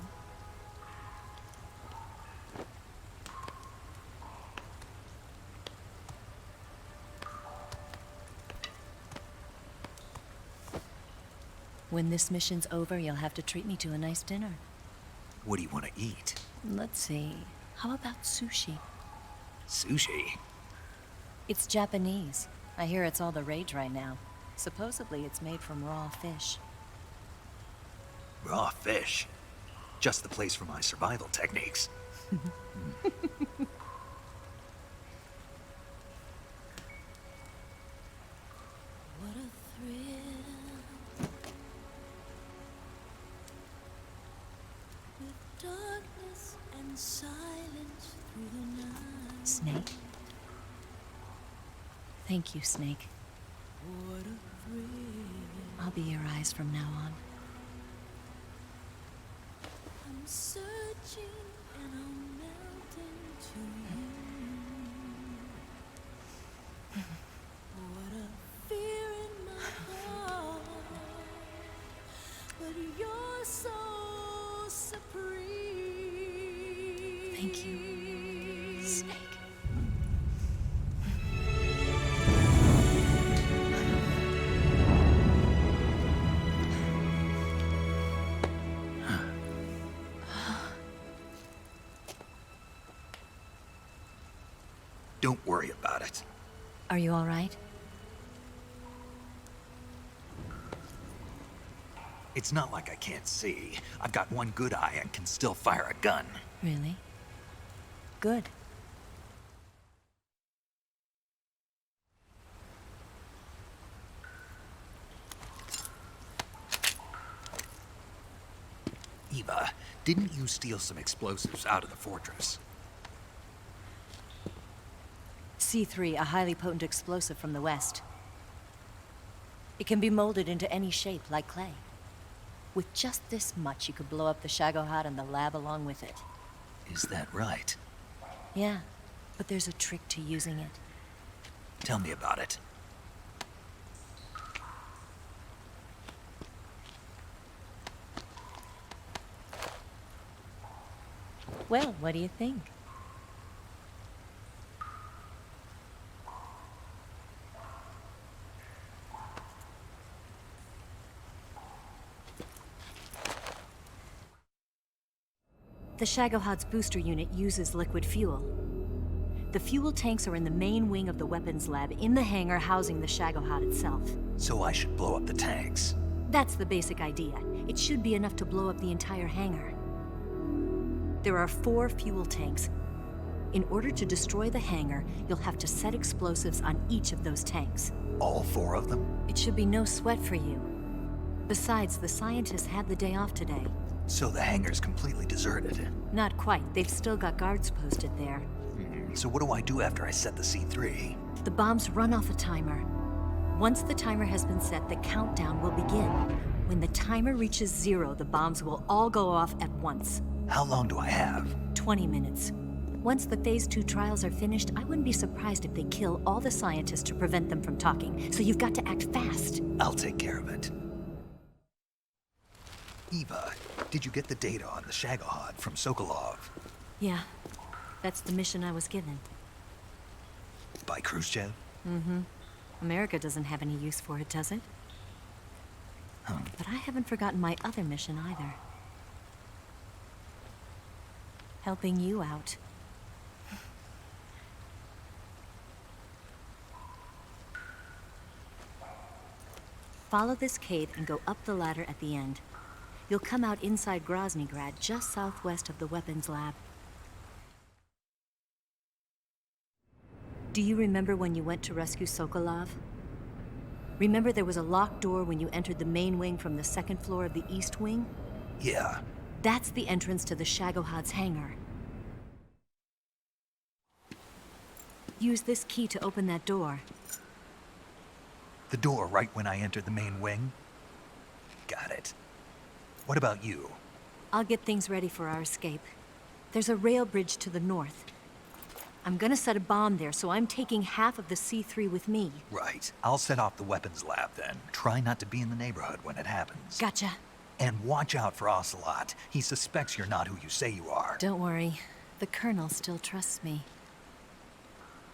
[SPEAKER 19] When this mission's over, you'll have to treat me to a nice dinner.
[SPEAKER 1] What do you want to eat?
[SPEAKER 19] Let's see. How about sushi?
[SPEAKER 1] Sushi?
[SPEAKER 19] It's Japanese. I hear it's all the rage right now. Supposedly, it's made from raw fish.
[SPEAKER 1] Raw fish? Just the place for my survival techniques.
[SPEAKER 17] What a thrill. With darkness and silence through the night.
[SPEAKER 19] Snake? Thank you, Snake.
[SPEAKER 17] What a thrill.
[SPEAKER 19] I'll be your eyes from now on.
[SPEAKER 17] I'm searching and I'm melting to you. What a fear in my heart. But you're so supreme.
[SPEAKER 19] Thank you, Snake.
[SPEAKER 1] Don't worry about it.
[SPEAKER 19] Are you all right?
[SPEAKER 1] It's not like I can't see. I've got one good eye and can still fire a gun.
[SPEAKER 19] Really? Good.
[SPEAKER 1] Eva, didn't you steal some explosives out of the fortress?
[SPEAKER 19] C3, a highly potent explosive from the west. It can be molded into any shape, like clay. With just this much, you could blow up the Shagohod and the lab along with it.
[SPEAKER 1] Is that right?
[SPEAKER 19] Yeah, but there's a trick to using it.
[SPEAKER 1] Tell me about it.
[SPEAKER 19] Well, what do you think? The Shagohod's booster unit uses liquid fuel. The fuel tanks are in the main wing of the weapons lab in the hangar housing the Shagohod itself.
[SPEAKER 1] So I should blow up the tanks.
[SPEAKER 19] That's the basic idea. It should be enough to blow up the entire hangar. There are 4 fuel tanks. In order to destroy the hangar, you'll have to set explosives on each of those tanks.
[SPEAKER 1] All 4 of them?
[SPEAKER 19] It should be no sweat for you. Besides, the scientists had the day off today.
[SPEAKER 1] So the hangar's completely deserted.
[SPEAKER 19] Not quite. They've still got guards posted there.
[SPEAKER 1] So what do I do after I set the C3?
[SPEAKER 19] The bombs run off a timer. Once the timer has been set, the countdown will begin. When the timer reaches 0, the bombs will all go off at once.
[SPEAKER 1] How long do I have?
[SPEAKER 19] 20 minutes. Once the Phase 2 trials are finished, I wouldn't be surprised if they kill all the scientists to prevent them from talking. So you've got to act fast.
[SPEAKER 1] I'll take care of it. Eva, did you get the data on the Shagohod from Sokolov?
[SPEAKER 19] Yeah, that's the mission I was given.
[SPEAKER 1] By Khrushchev?
[SPEAKER 19] Mm-hmm. America doesn't have any use for it, does it? But I haven't forgotten my other mission either. Helping you out. Follow this cave and go up the ladder at the end. You'll come out inside Groznyj Grad, just southwest of the weapons lab. Do you remember when you went to rescue Sokolov? Remember there was a locked door when you entered the main wing from the second floor of the east wing?
[SPEAKER 1] Yeah.
[SPEAKER 19] That's the entrance to the Shagohod's hangar. Use this key to open that door.
[SPEAKER 1] The door right when I entered the main wing? Got it. What about you?
[SPEAKER 19] I'll get things ready for our escape. There's a rail bridge to the north. I'm gonna set a bomb there, so I'm taking half of the C3 with me.
[SPEAKER 1] Right. I'll set off the weapons lab then. Try not to be in the neighborhood when it happens.
[SPEAKER 19] Gotcha.
[SPEAKER 1] And watch out for Ocelot. He suspects you're not who you say you are.
[SPEAKER 19] Don't worry. The Colonel still trusts me.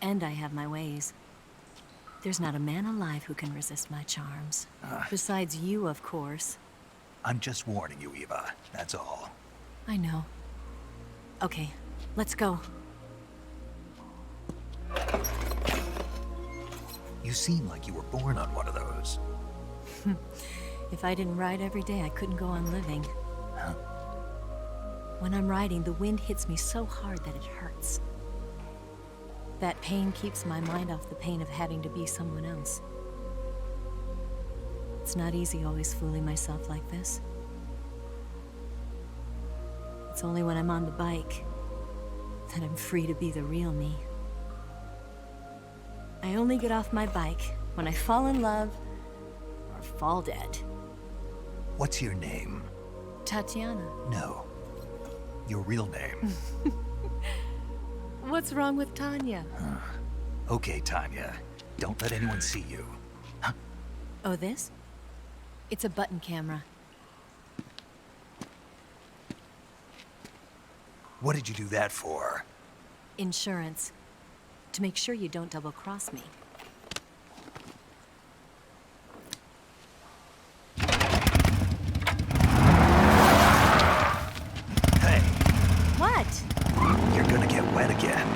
[SPEAKER 19] And I have my ways. There's not a man alive who can resist my charms. Besides you, of course.
[SPEAKER 1] I'm just warning you, Eva. That's all.
[SPEAKER 19] I know. Okay, let's go.
[SPEAKER 1] You seem like you were born on one of those.
[SPEAKER 19] If I didn't ride every day, I couldn't go on living. When I'm riding, the wind hits me so hard that it hurts. That pain keeps my mind off the pain of having to be someone else. It's not easy always fooling myself like this. It's only when I'm on the bike that I'm free to be the real me. I only get off my bike when I fall in love or fall dead.
[SPEAKER 1] What's your name?
[SPEAKER 19] Tatiana.
[SPEAKER 1] No. Your real name.
[SPEAKER 19] What's wrong with Tanya?
[SPEAKER 1] Okay, Tanya. Don't let anyone see you.
[SPEAKER 19] Oh, this? It's a button camera.
[SPEAKER 1] What did you do that for?
[SPEAKER 19] Insurance. To make sure you don't double-cross me.
[SPEAKER 1] Hey.
[SPEAKER 19] What?
[SPEAKER 1] You're gonna get wet again.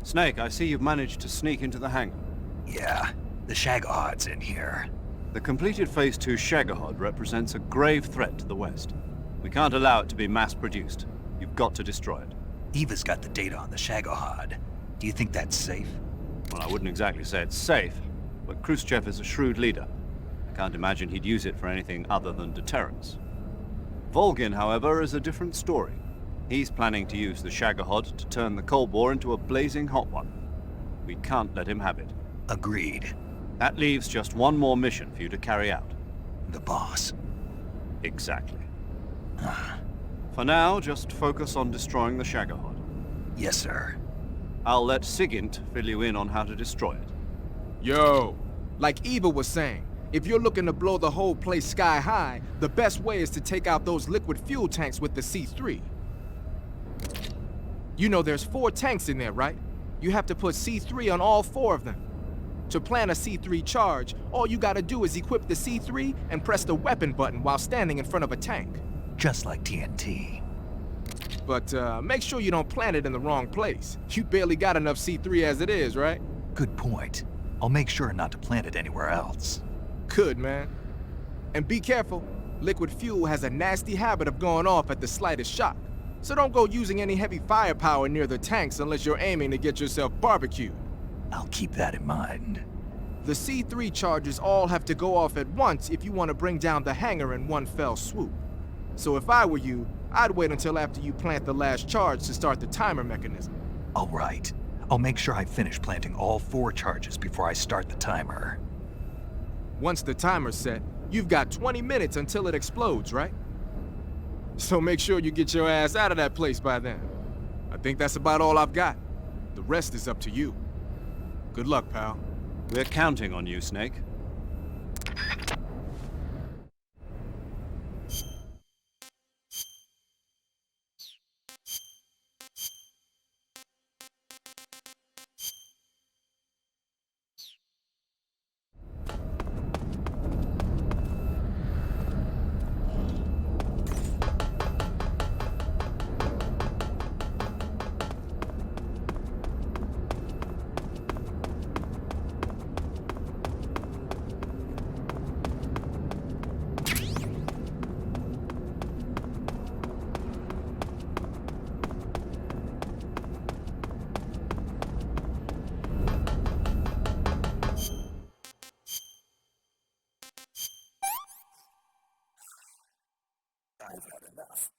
[SPEAKER 3] Snake, I see you've managed to sneak into the hangar.
[SPEAKER 1] Yeah, the Shagohod's in here.
[SPEAKER 3] The completed Phase 2 Shagohod represents a grave threat to the West. We can't allow it to be mass-produced. You've got to destroy it.
[SPEAKER 1] Eva's got the data on the Shagohod. Do you think that's safe?
[SPEAKER 3] Well, I wouldn't exactly say it's safe, but Khrushchev is a shrewd leader. I can't imagine he'd use it for anything other than deterrence. Volgin, however, is a different story. He's planning to use the Shagohod to turn the Cold War into a blazing hot one. We can't let him have it.
[SPEAKER 1] Agreed.
[SPEAKER 3] That leaves just one more mission for you to carry out.
[SPEAKER 1] The boss.
[SPEAKER 3] Exactly. For now, just focus on destroying the Shagohod.
[SPEAKER 1] Yes, sir.
[SPEAKER 3] I'll let Sigint fill you in on how to destroy it.
[SPEAKER 16] Yo, like Eva was saying, if you're looking to blow the whole place sky high, the best way is to take out those liquid fuel tanks with the C3. You know there's 4 tanks in there, right? You have to put C3 on all 4 of them. To plan a C3 charge, all you gotta do is equip the C3 and press the weapon button while standing in front of a tank.
[SPEAKER 1] Just like TNT.
[SPEAKER 16] But make sure you don't plant it in the wrong place. You barely got enough C3 as it is, right?
[SPEAKER 1] Good point. I'll make sure not to plant it anywhere else.
[SPEAKER 16] Good, man. And be careful. Liquid fuel has a nasty habit of going off at the slightest shock. So don't go using any heavy firepower near the tanks unless you're aiming to get yourself barbecued.
[SPEAKER 1] I'll keep that in mind.
[SPEAKER 16] The C3 charges all have to go off at once if you want to bring down the hangar in one fell swoop. So if I were you, I'd wait until after you plant the last charge to start the timer mechanism.
[SPEAKER 1] All right. I'll make sure I finish planting all 4 charges before I start the timer.
[SPEAKER 16] Once the timer's set, you've got 20 minutes until it explodes, right? So make sure you get your ass out of that place by then. I think that's about all I've got. The rest is up to you. Good luck, pal.
[SPEAKER 3] We're counting on you, Snake.
[SPEAKER 1] I've had enough.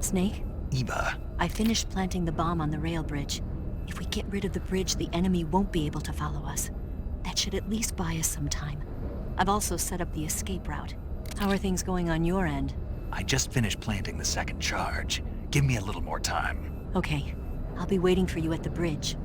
[SPEAKER 19] Snake?
[SPEAKER 1] Eva.
[SPEAKER 19] I finished planting the bomb on the rail bridge. If we get rid of the bridge, the enemy won't be able to follow us. That should at least buy us some time. I've also set up the escape route. How are things going on your end?
[SPEAKER 1] I just finished planting the second charge. Give me a little more time.
[SPEAKER 19] Okay. I'll be waiting for you at the bridge.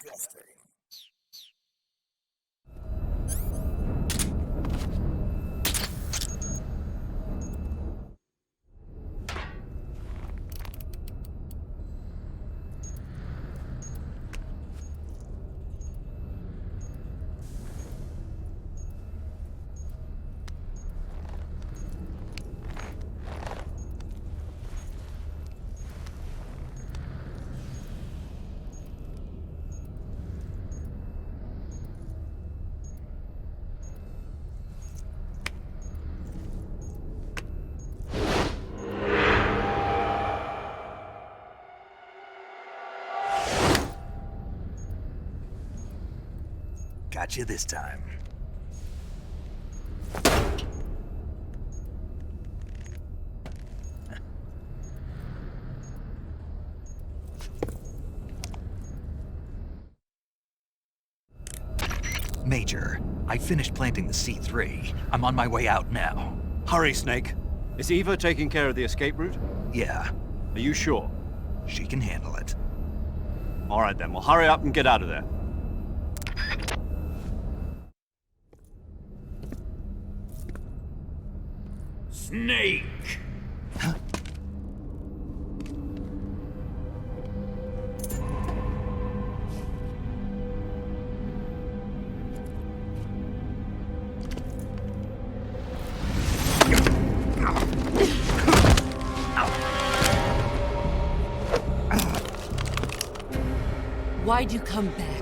[SPEAKER 9] disgusting.
[SPEAKER 1] Got you this time. Major, I finished planting the C3. I'm on my way out now.
[SPEAKER 3] Hurry, Snake. Is Eva taking care of the escape route?
[SPEAKER 1] Yeah.
[SPEAKER 3] Are you sure?
[SPEAKER 1] She can handle it.
[SPEAKER 3] All right then, well hurry up and get out of there.
[SPEAKER 13] Snake!
[SPEAKER 7] Why'd you come back?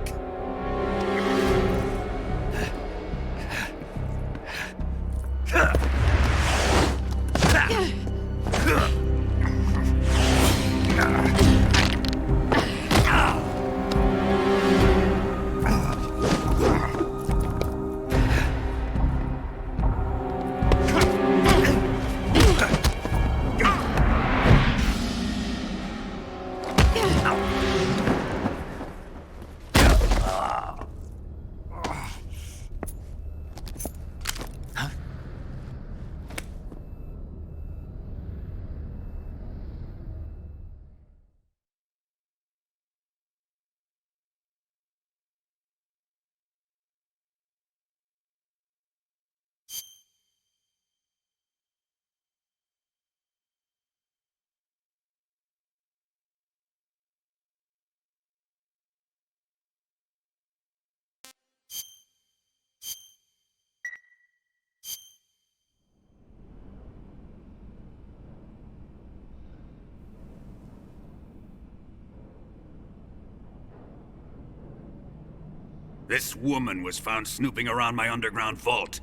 [SPEAKER 13] This woman was found snooping around my underground vault.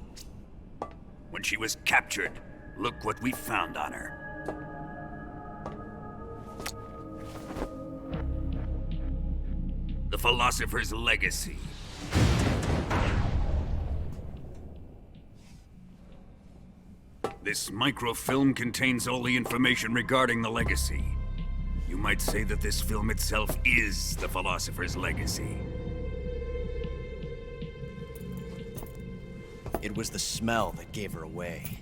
[SPEAKER 13] When she was captured, look what we found on her. The Philosopher's Legacy. This microfilm contains all the information regarding the Legacy. You might say that this film itself is the Philosopher's Legacy.
[SPEAKER 20] It was the smell that gave her away.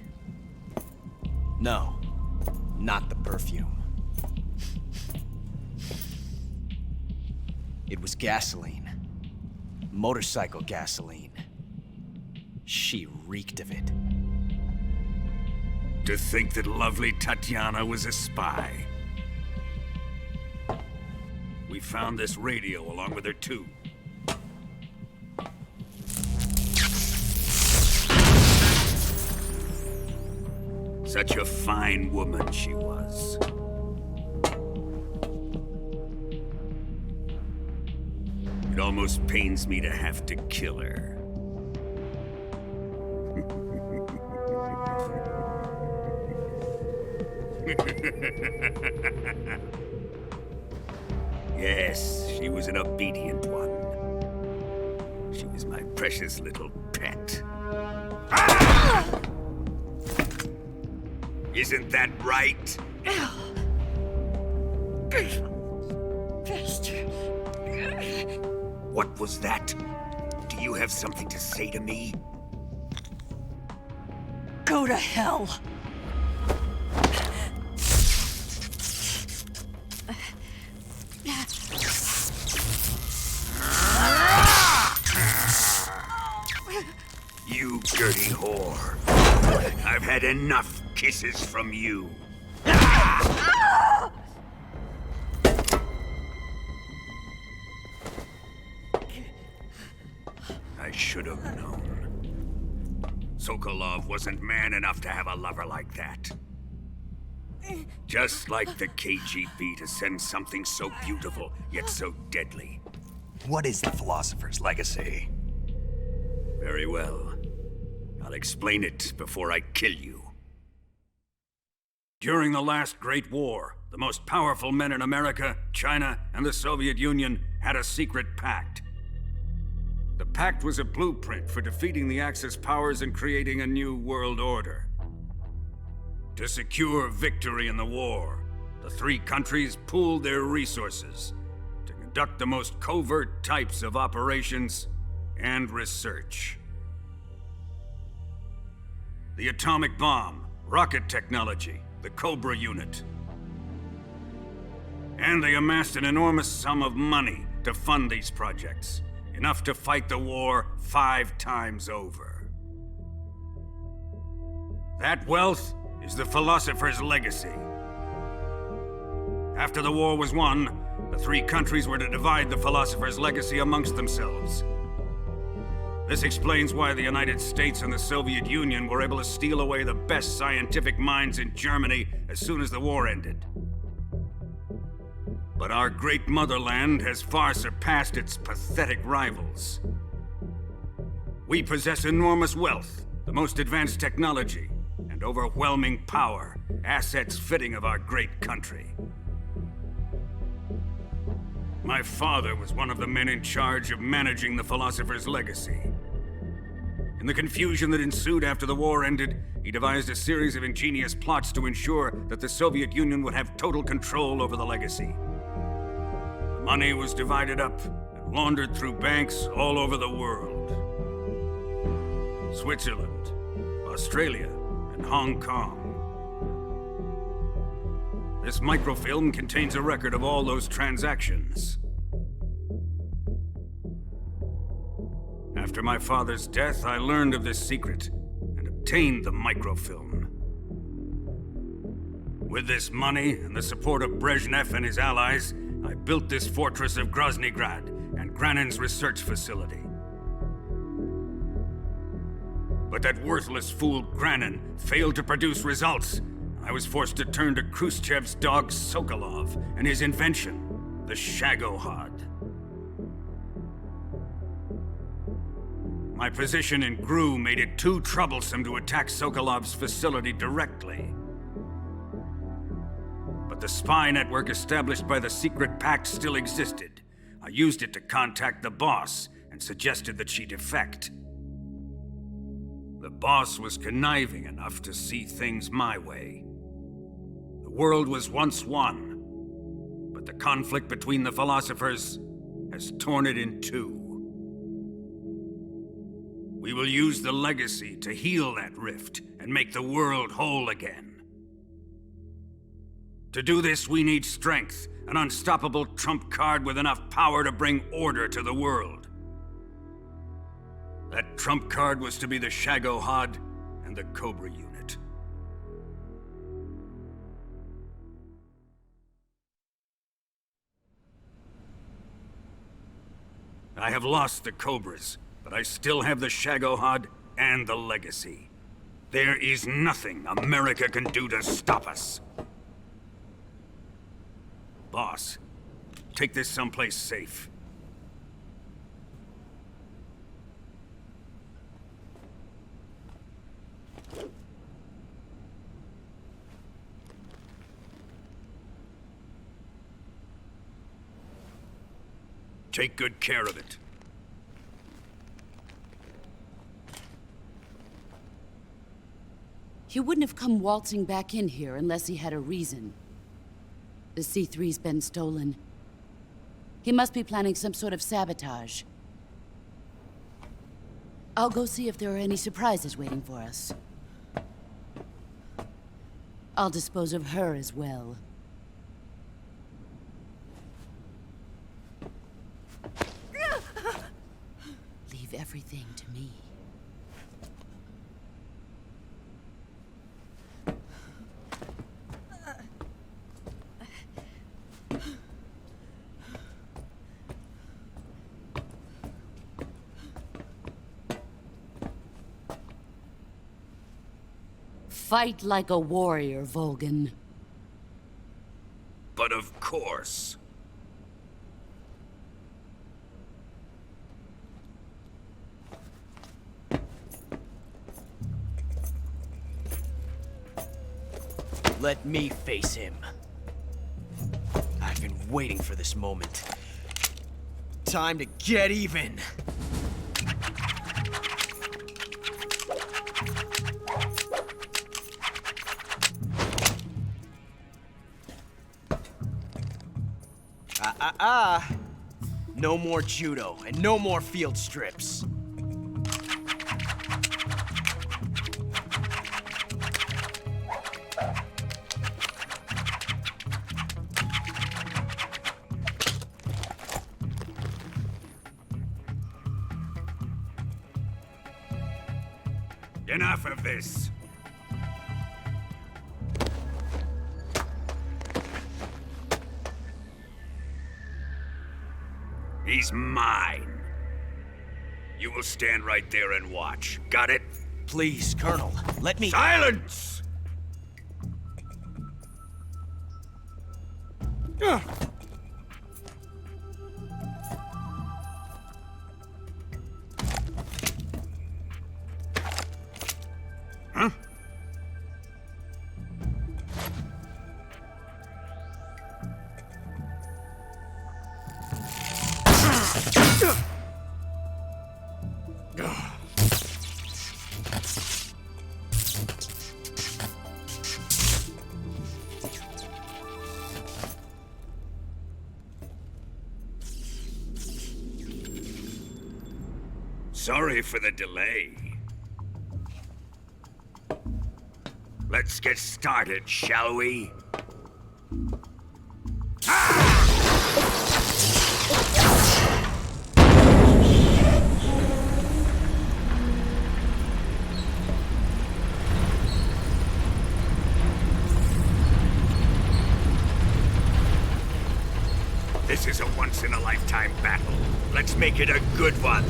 [SPEAKER 20] No, not the perfume. It was gasoline. Motorcycle gasoline. She reeked of it.
[SPEAKER 13] To think that lovely Tatiana was a spy. We found this radio along with her too. Such a fine woman she was. It almost pains me to have to kill her. Yes, she was an obedient one. She was my precious little pet. Ah! Isn't that right?
[SPEAKER 17] Bastard.
[SPEAKER 13] What was that? Do you have something to say to me?
[SPEAKER 17] Go to hell.
[SPEAKER 13] dirty whore. I've had enough kisses from you. I should have known. Sokolov wasn't man enough to have a lover like that. Just like the KGB to send something so beautiful, yet so deadly.
[SPEAKER 1] What is the Philosopher's Legacy?
[SPEAKER 13] Very well. I'll explain it before I kill you. During the last Great War, the most powerful men in America, China, and the Soviet Union had a secret pact. The pact was a blueprint for defeating the Axis powers and creating a new world order. To secure victory in the war, the three countries pooled their resources to conduct the most covert types of operations and research. The atomic bomb, rocket technology, the Cobra unit. And they amassed an enormous sum of money to fund these projects, enough to fight the war 5 times over. That wealth is the Philosopher's Legacy. After the war was won, the three countries were to divide the Philosopher's Legacy amongst themselves. This explains why the United States and the Soviet Union were able to steal away the best scientific minds in Germany as soon as the war ended. But our great motherland has far surpassed its pathetic rivals. We possess enormous wealth, the most advanced technology, and overwhelming power, assets fitting of our great country. My father was one of the men in charge of managing the Philosopher's Legacy. In the confusion that ensued after the war ended, he devised a series of ingenious plots to ensure that the Soviet Union would have total control over the legacy. The money was divided up and laundered through banks all over the world. Switzerland, Australia, and Hong Kong. This microfilm contains a record of all those transactions. After my father's death, I learned of this secret and obtained the microfilm. With this money and the support of Brezhnev and his allies, I built this fortress of Groznyj Grad and Granin Research Facility. But that worthless fool Granin failed to produce results. I was forced to turn to Khrushchev's dog Sokolov and his invention, the Shagohod. My position in GRU made it too troublesome to attack Sokolov's facility directly. But the spy network established by the secret pact still existed. I used it to contact the boss and suggested that she defect. The boss was conniving enough to see things my way. The world was once one, but the conflict between the philosophers has torn it in two. We will use the legacy to heal that rift and make the world whole again. To do this, we need strength, an unstoppable trump card with enough power to bring order to the world. That trump card was to be the Shagohod and the Cobra unit. I have lost the Cobras, but I still have the Shagohod and the legacy. There is nothing America can do to stop us. Boss, take this someplace safe. Take good care of it.
[SPEAKER 7] He wouldn't have come waltzing back in here unless he had a reason. The C3's been stolen. He must be planning some sort of sabotage. I'll go see if there are any surprises waiting for us. I'll dispose of her as well. Leave everything to me. Fight like a warrior, Volgin.
[SPEAKER 13] But of course.
[SPEAKER 20] Let me face him. I've been waiting for this moment. Time to get even! No more judo, and no more field strips.
[SPEAKER 13] Enough of this. He's mine. You will stand right there and watch. Got it?
[SPEAKER 20] Please, Colonel, let me—
[SPEAKER 13] Silence! Huh? Sorry for the delay. Let's get started, shall we? This is a once-in-a-lifetime battle. Let's make it a good one.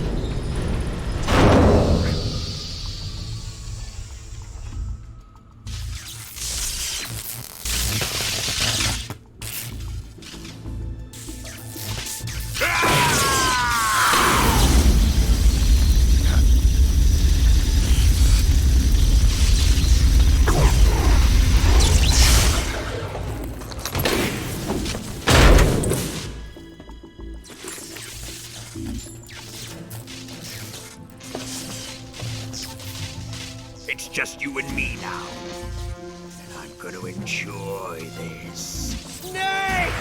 [SPEAKER 13] It's just you and me now. And I'm gonna enjoy this. Nay!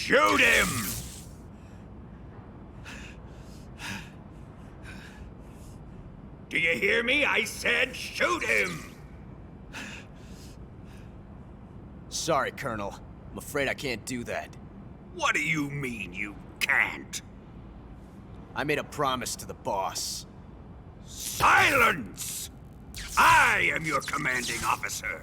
[SPEAKER 13] Shoot him! Do you hear me? I said shoot him!
[SPEAKER 20] Sorry, Colonel. I'm afraid I can't do that.
[SPEAKER 13] What do you mean you can't?
[SPEAKER 20] I made a promise to the boss.
[SPEAKER 13] Silence! I am your commanding officer.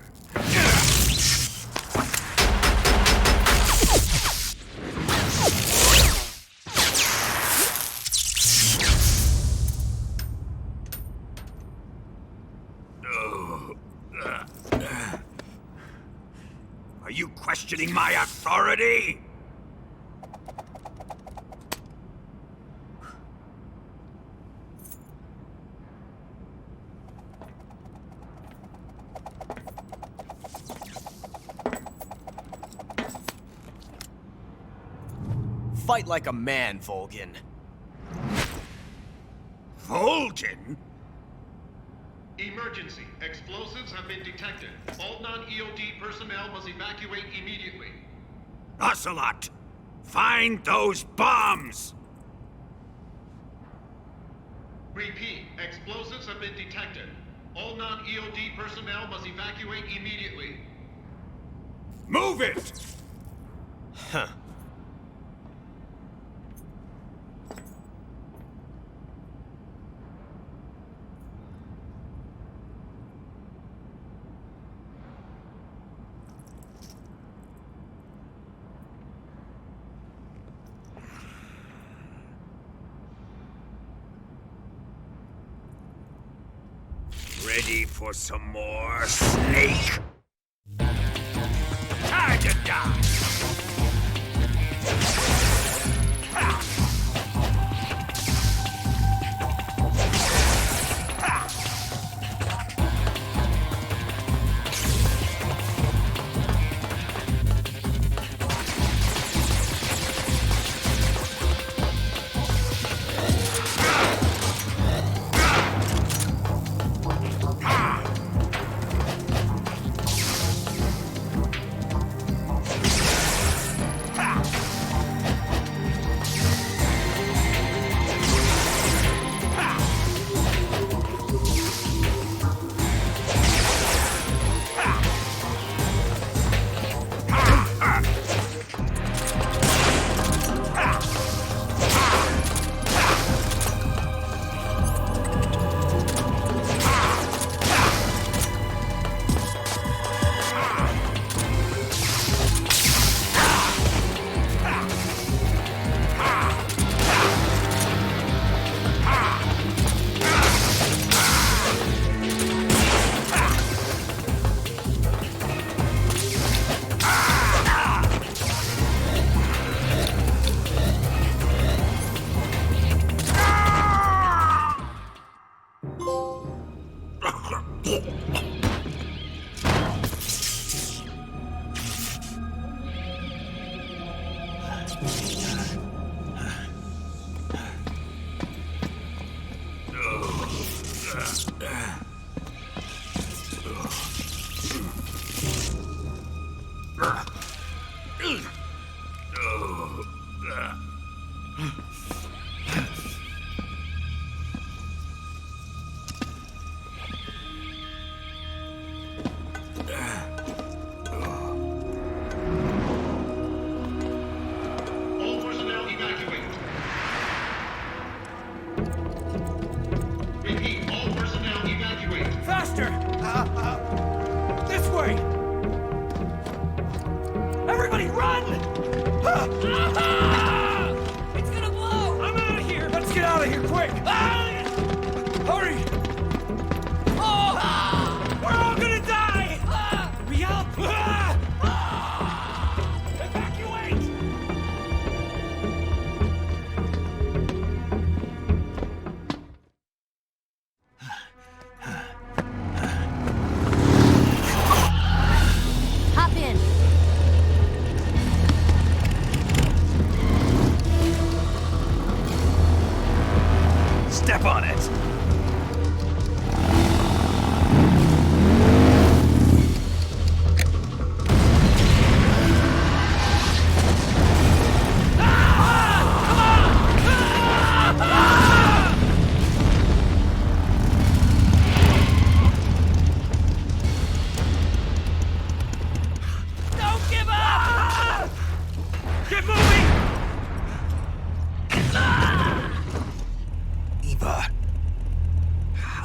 [SPEAKER 13] Are you questioning my authority?
[SPEAKER 20] Fight like a man, Volgin.
[SPEAKER 13] Volgin?
[SPEAKER 4] Emergency. Explosives have been detected. All non-EOD personnel must evacuate immediately.
[SPEAKER 13] Ocelot! Find those bombs!
[SPEAKER 4] Repeat. Explosives have been detected. All non-EOD personnel must evacuate immediately.
[SPEAKER 13] Move it!
[SPEAKER 20] Huh.
[SPEAKER 13] Ready for some more, Snake? Time to die!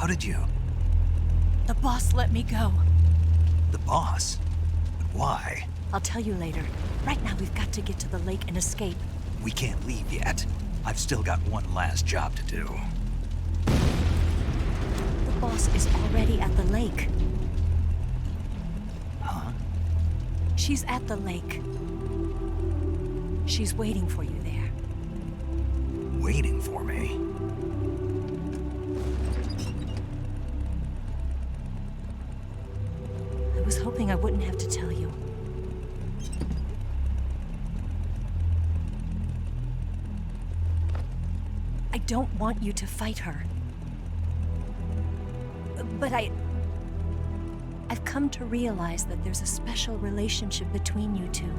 [SPEAKER 1] How did you?
[SPEAKER 19] The boss let me go.
[SPEAKER 1] The boss? But why?
[SPEAKER 19] I'll tell you later. Right now, we've got to get to the lake and escape.
[SPEAKER 1] We can't leave yet. I've still got one last job to do.
[SPEAKER 19] The boss is already at the lake.
[SPEAKER 1] Huh?
[SPEAKER 19] She's at the lake. She's waiting for you there.
[SPEAKER 1] Waiting for me?
[SPEAKER 19] I was hoping I wouldn't have to tell you. I don't want you to fight her. But I've come to realize that there's a special relationship between you two.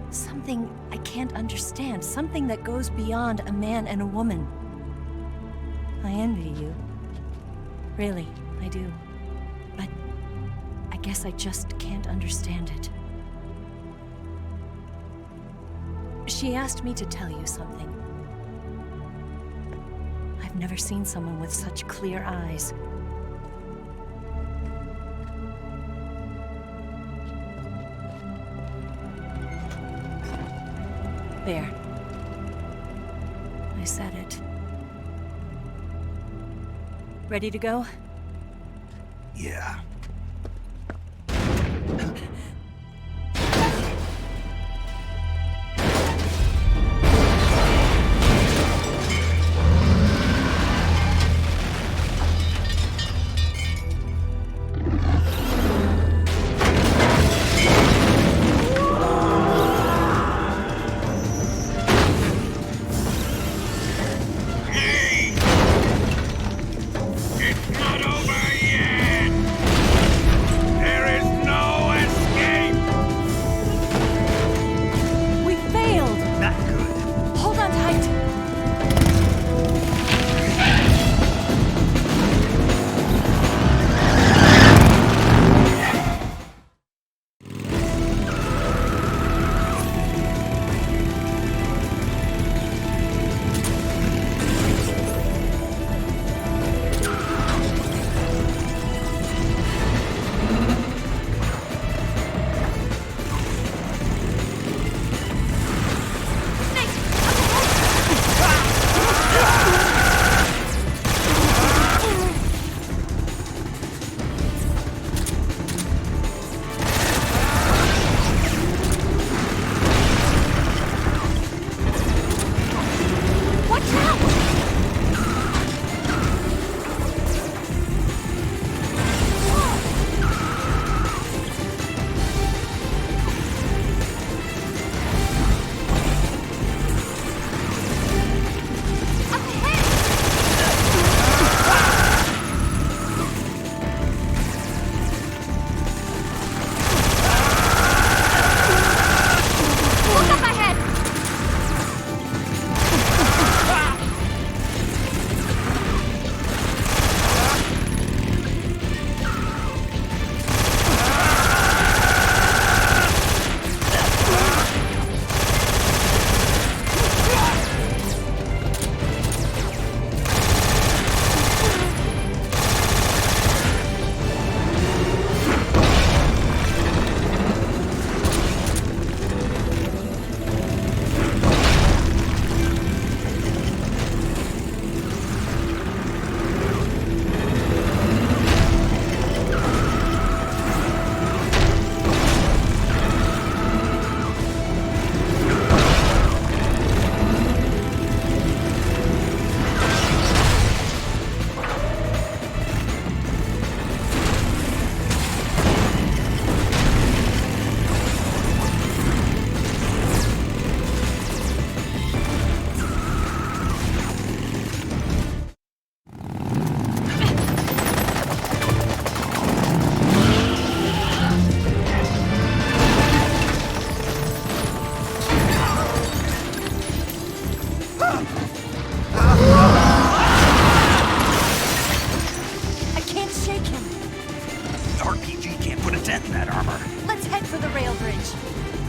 [SPEAKER 19] Something I can't understand, something that goes beyond a man and a woman. I envy you. Really, I do. But I guess I just can't understand it. She asked me to tell you something. I've never seen someone with such clear eyes. There. I said it. Ready to go?
[SPEAKER 1] Yeah.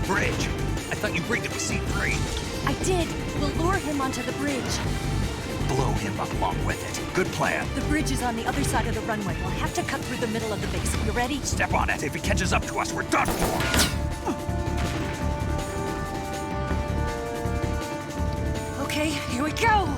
[SPEAKER 1] Bridge? I thought you rigged it with C3.
[SPEAKER 19] I did. We'll lure him onto the bridge.
[SPEAKER 1] blow him along with it. Good plan.
[SPEAKER 19] The bridge is on the other side of the runway. We'll have to cut through the middle of the base. You ready?
[SPEAKER 1] Step on it. If he catches up to us, we're done for.
[SPEAKER 19] Okay, here we go!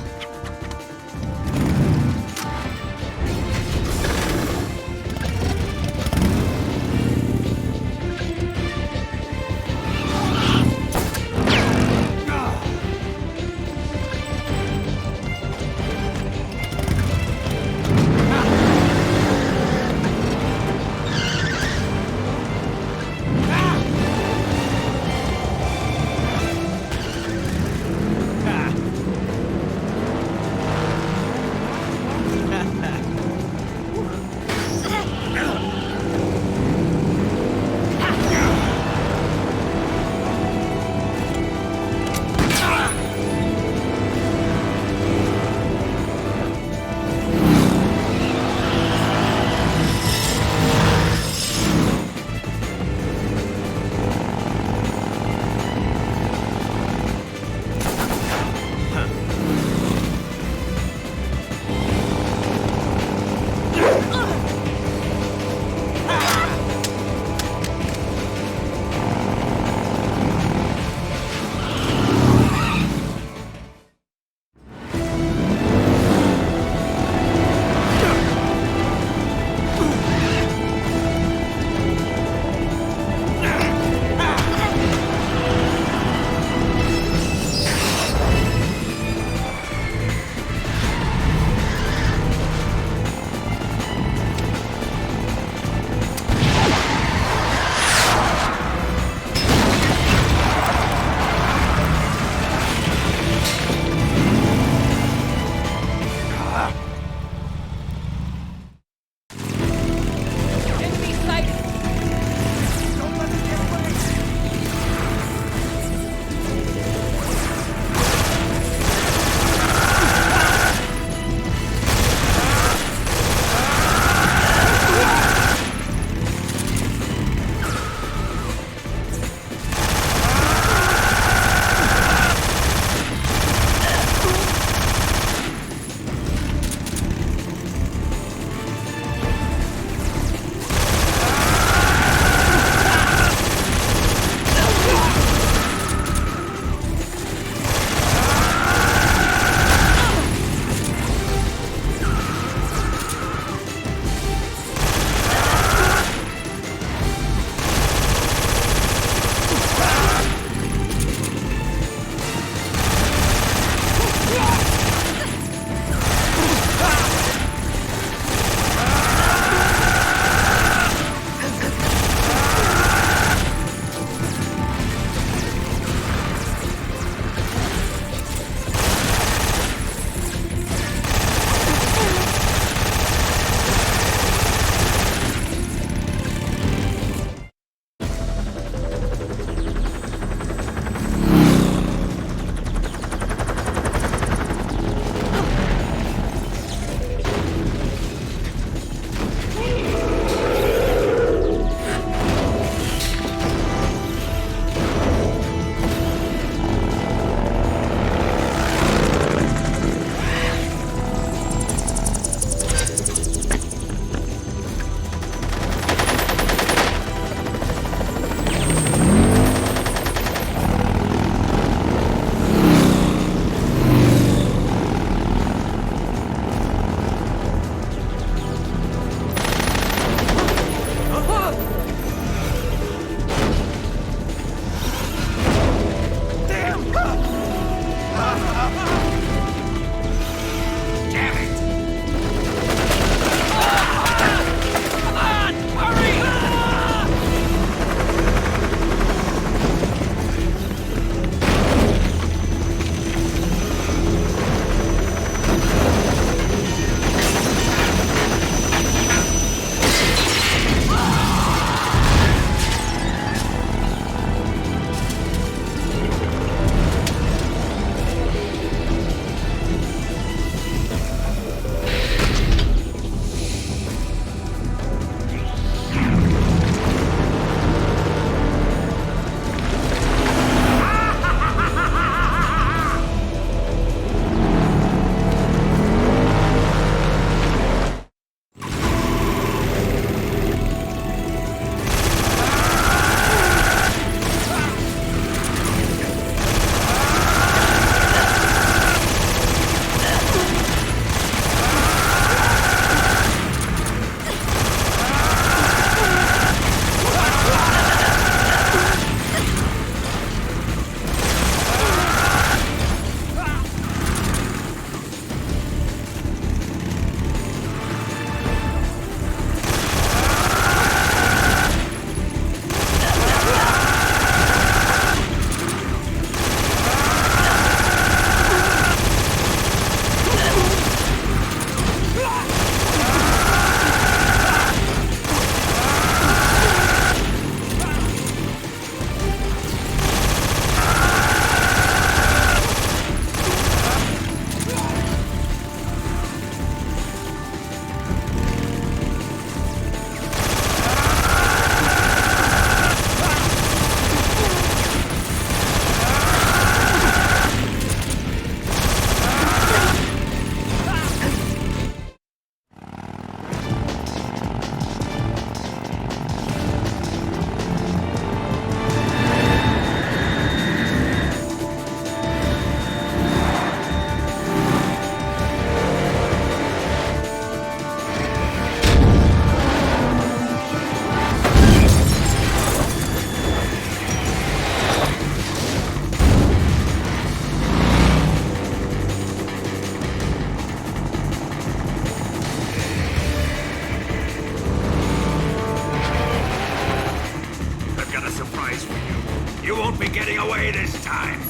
[SPEAKER 13] getting away this time!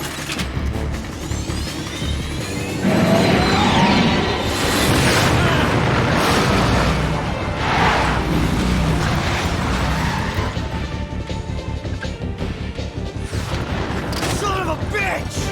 [SPEAKER 11] Son of a bitch!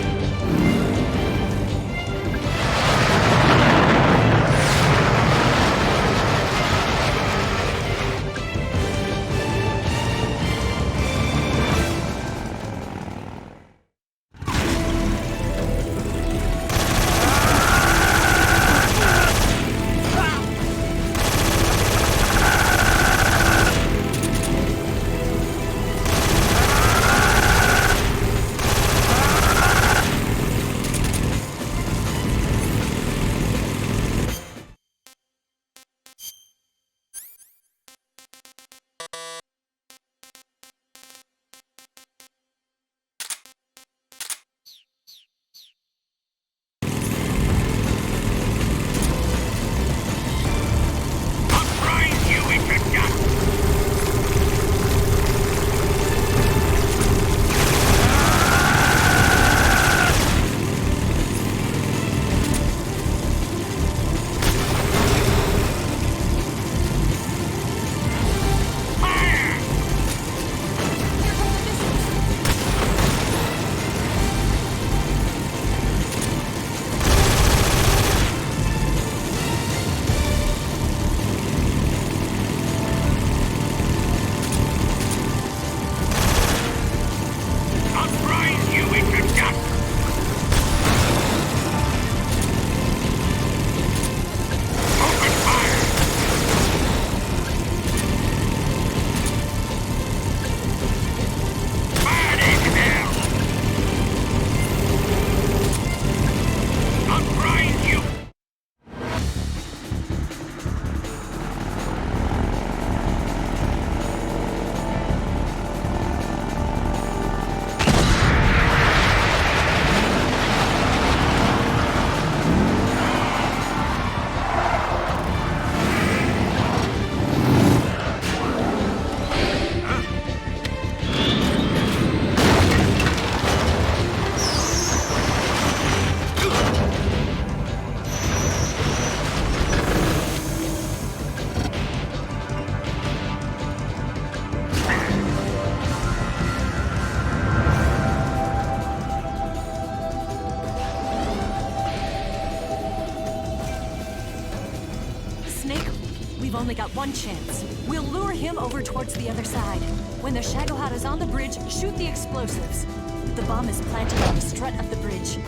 [SPEAKER 19] We've only got one chance. We'll lure him over towards the other side. When the Shagohod is on the bridge, shoot the explosives. The bomb is planted on the strut of the bridge.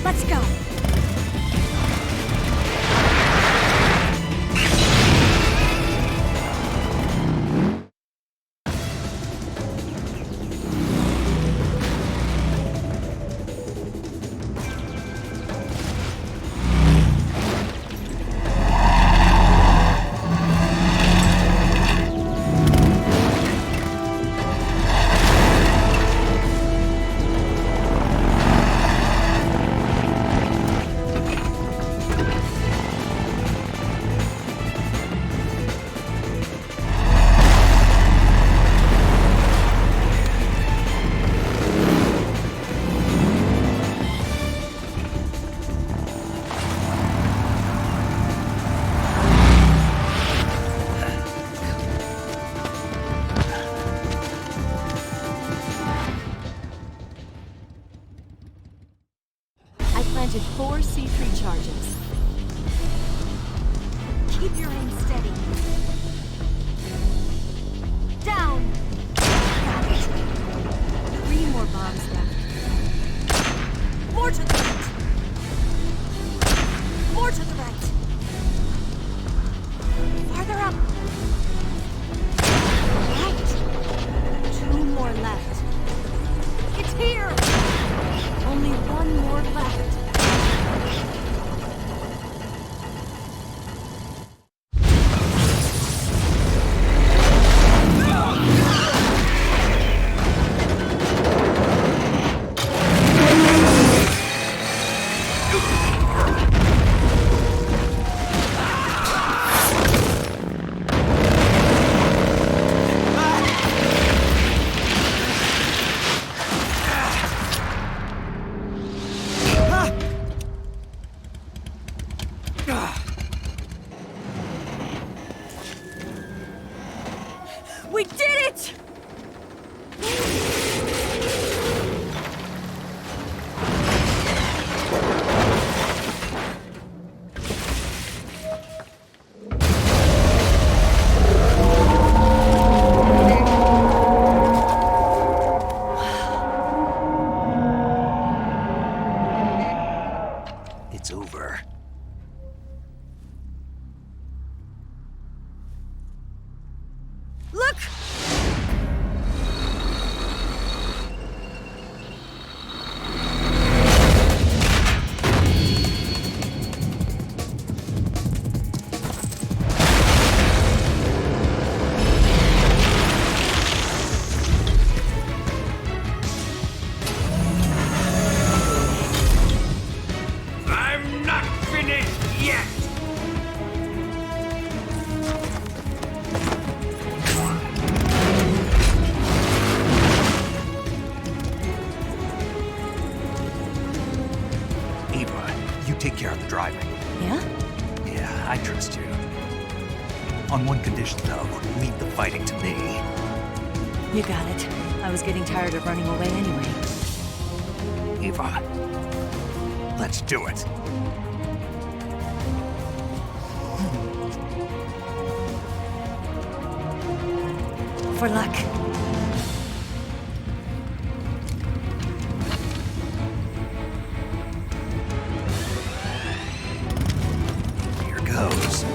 [SPEAKER 19] Let's go! Planted 4 C3 charges. Keep your aim steady. Down! Got it. 3 more bombs left. More to the right! More to the right! Farther up! Right! 2 more left. It's here! Only 1 more left.
[SPEAKER 1] take care of the driving.
[SPEAKER 19] Yeah?
[SPEAKER 1] Yeah, I trust you. On one condition, though, leave the fighting to me.
[SPEAKER 19] You got it. I was getting tired of running away anyway.
[SPEAKER 1] Eva, let's do it.
[SPEAKER 19] For luck.
[SPEAKER 1] Here goes.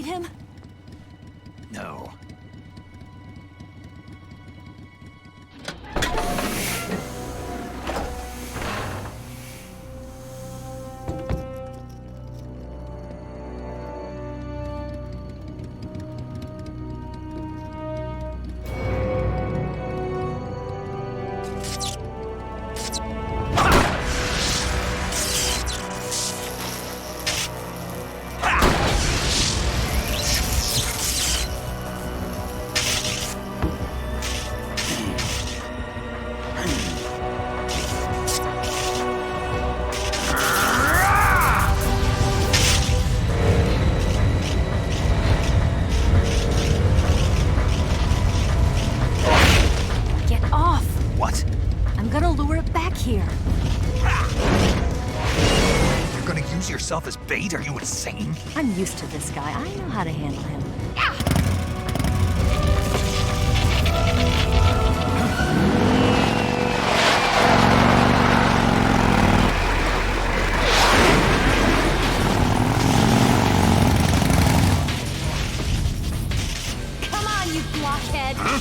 [SPEAKER 19] need him?
[SPEAKER 1] No.
[SPEAKER 19] Here.
[SPEAKER 1] You're gonna use yourself as bait? Are you insane?
[SPEAKER 19] I'm used to this guy. I know how to handle him. Come on, you blockhead! Huh?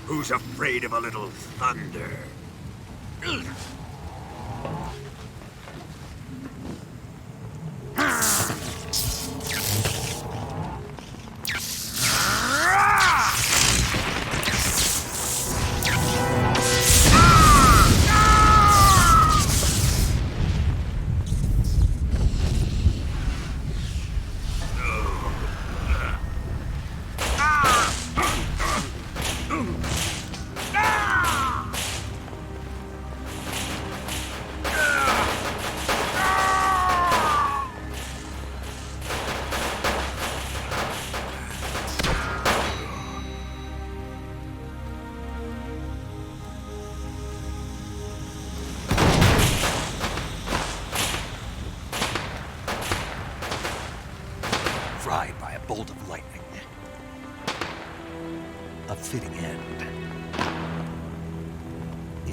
[SPEAKER 13] Who's afraid of a little thunder?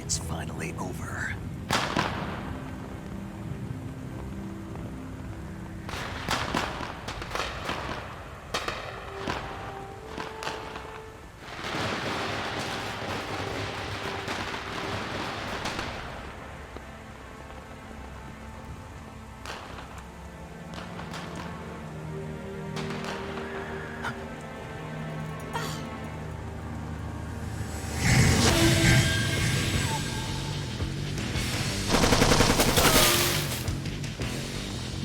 [SPEAKER 1] It's finally over.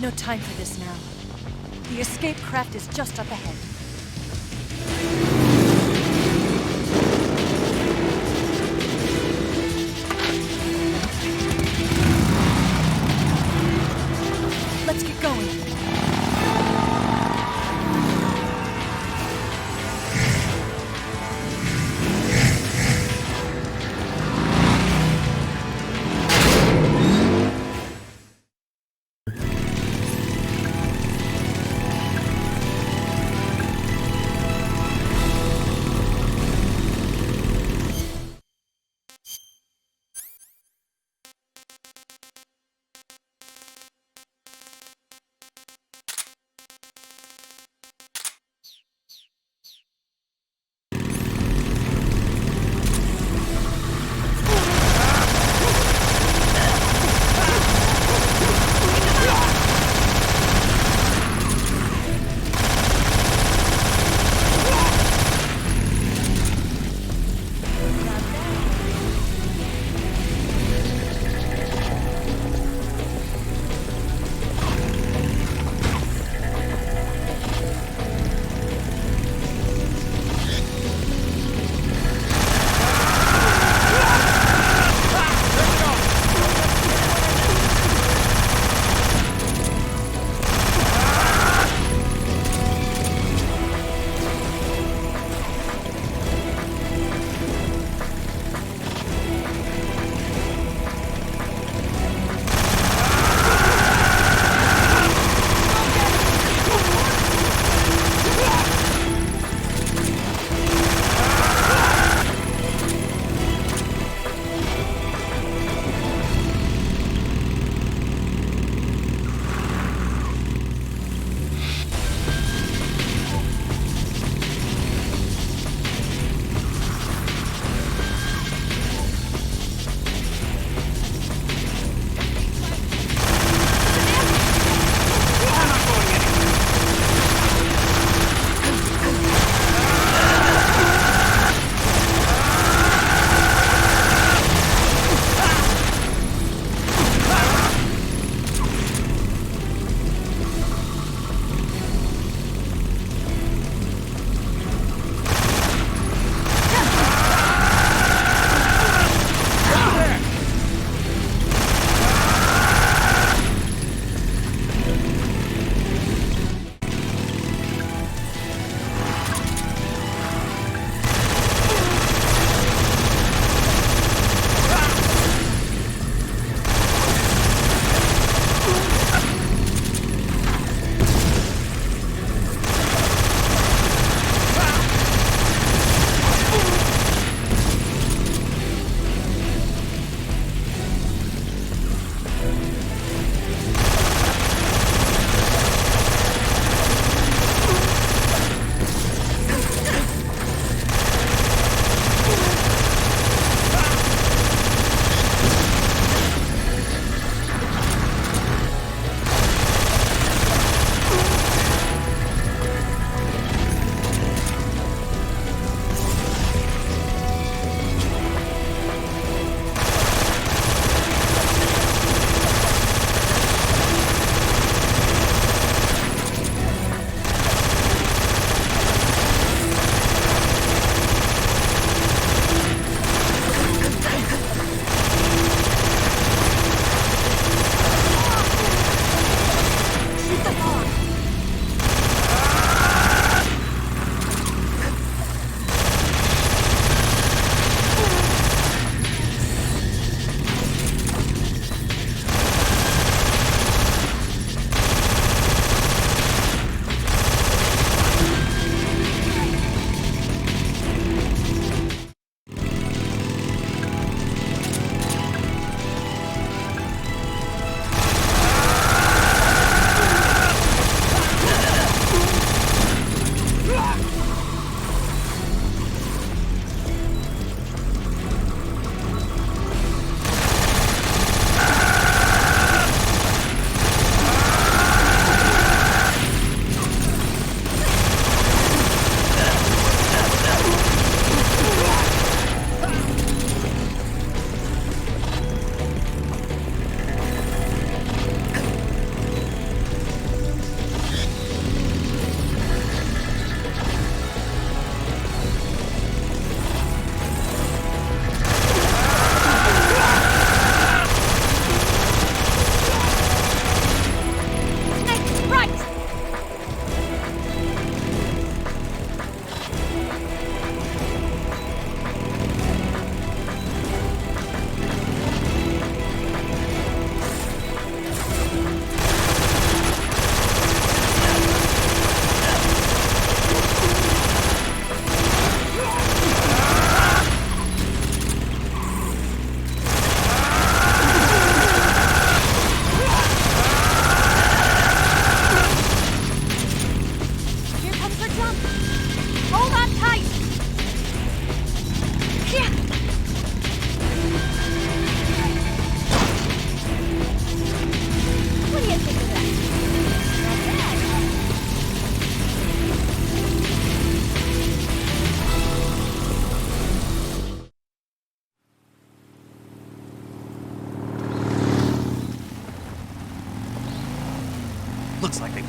[SPEAKER 19] No time for this now. The escape craft is just up ahead. Let's get going.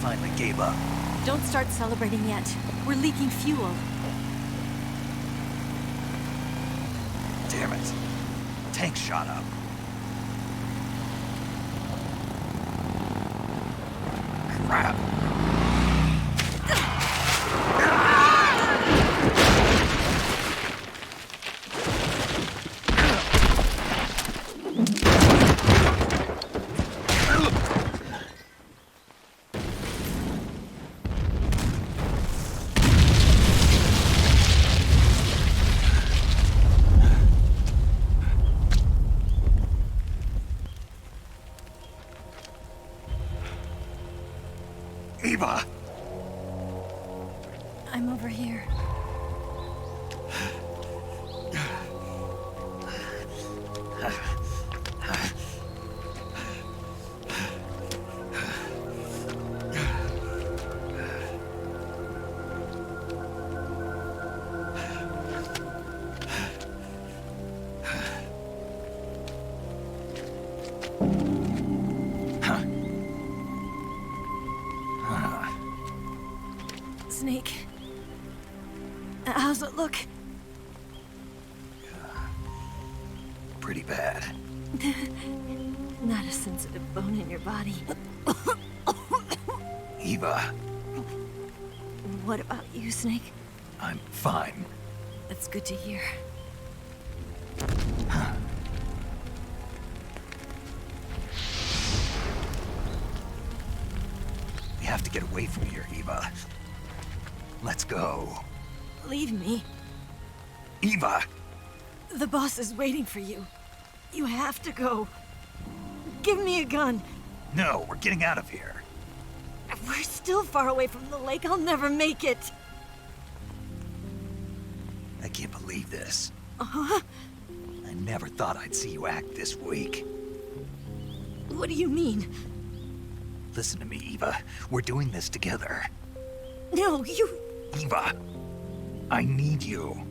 [SPEAKER 1] finally gave up.
[SPEAKER 19] Don't start celebrating yet. We're leaking fuel.
[SPEAKER 1] Damn it. Tank shot up. Crap. Eva!
[SPEAKER 19] I'm over here. Snake. How's it look?
[SPEAKER 1] Pretty bad.
[SPEAKER 19] Not a sensitive bone in your body.
[SPEAKER 1] Eva,
[SPEAKER 19] What about you, Snake?
[SPEAKER 1] I'm fine.
[SPEAKER 19] That's good to hear.
[SPEAKER 1] We have to get away from here, Eva. Let's go.
[SPEAKER 19] Leave me.
[SPEAKER 1] Eva!
[SPEAKER 19] The boss is waiting for you. You have to go. Give me a gun.
[SPEAKER 1] No, we're getting out of here.
[SPEAKER 19] We're still far away from the lake. I'll never make it.
[SPEAKER 1] I can't believe this.
[SPEAKER 19] Uh-huh.
[SPEAKER 1] I never thought I'd see you act this weak.
[SPEAKER 19] What do you mean?
[SPEAKER 1] Listen to me, Eva. We're doing this together.
[SPEAKER 19] No, you...
[SPEAKER 1] Eva, I need you.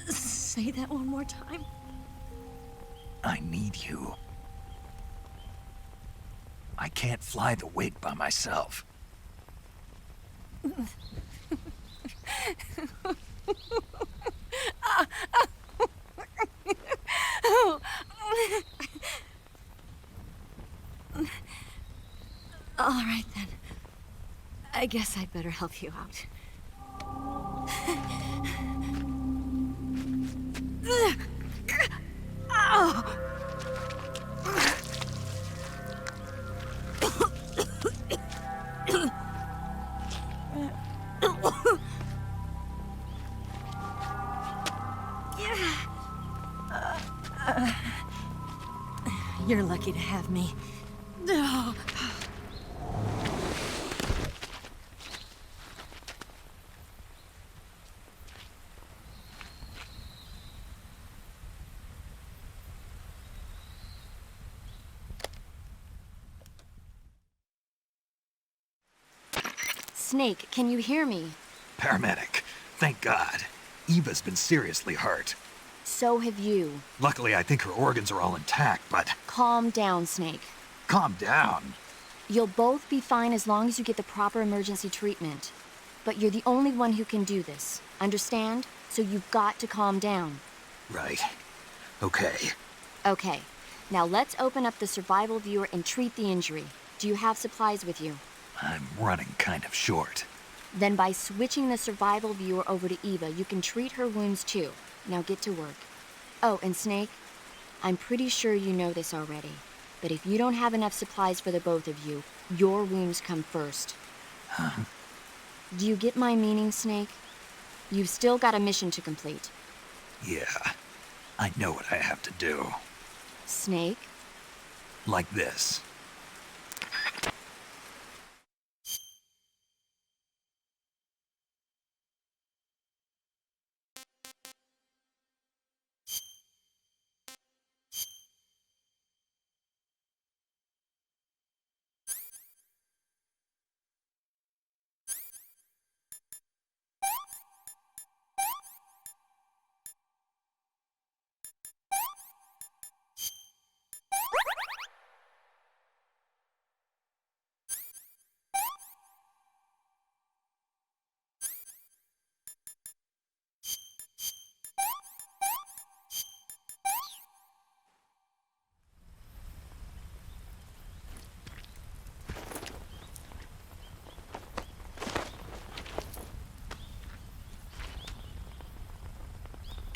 [SPEAKER 19] Say that one more time.
[SPEAKER 1] I need you. I can't fly the wig by myself.
[SPEAKER 19] All right, then. I guess I'd better help you out. Ow! You're lucky to have me. No.
[SPEAKER 6] Snake, can you hear me?
[SPEAKER 1] Paramedic, thank God. Eva's been seriously hurt.
[SPEAKER 6] So have you.
[SPEAKER 1] Luckily, I think her organs are all intact, but...
[SPEAKER 6] Calm down, Snake.
[SPEAKER 1] Calm down.
[SPEAKER 6] You'll both be fine as long as you get the proper emergency treatment. But you're the only one who can do this. Understand? So you've got to calm down.
[SPEAKER 1] Right. Okay.
[SPEAKER 6] Okay. Now let's open up the survival viewer and treat the injury. Do you have supplies with you?
[SPEAKER 1] I'm running kind of short.
[SPEAKER 6] Then by switching the survival viewer over to Eva, you can treat her wounds too. Now get to work. Oh, and Snake, I'm pretty sure you know this already, but if you don't have enough supplies for the both of you, your wounds come first.
[SPEAKER 1] Huh?
[SPEAKER 6] Do you get my meaning, Snake? You've still got a mission to complete.
[SPEAKER 1] Yeah, I know what I have to do.
[SPEAKER 6] Snake?
[SPEAKER 1] Like this.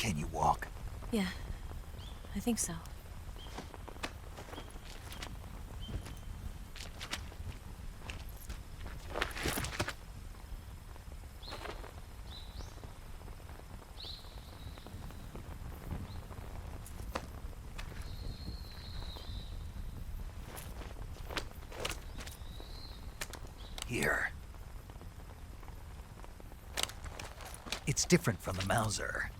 [SPEAKER 1] Can you walk?
[SPEAKER 19] Yeah, I think so.
[SPEAKER 1] Here. It's different from the Mauser.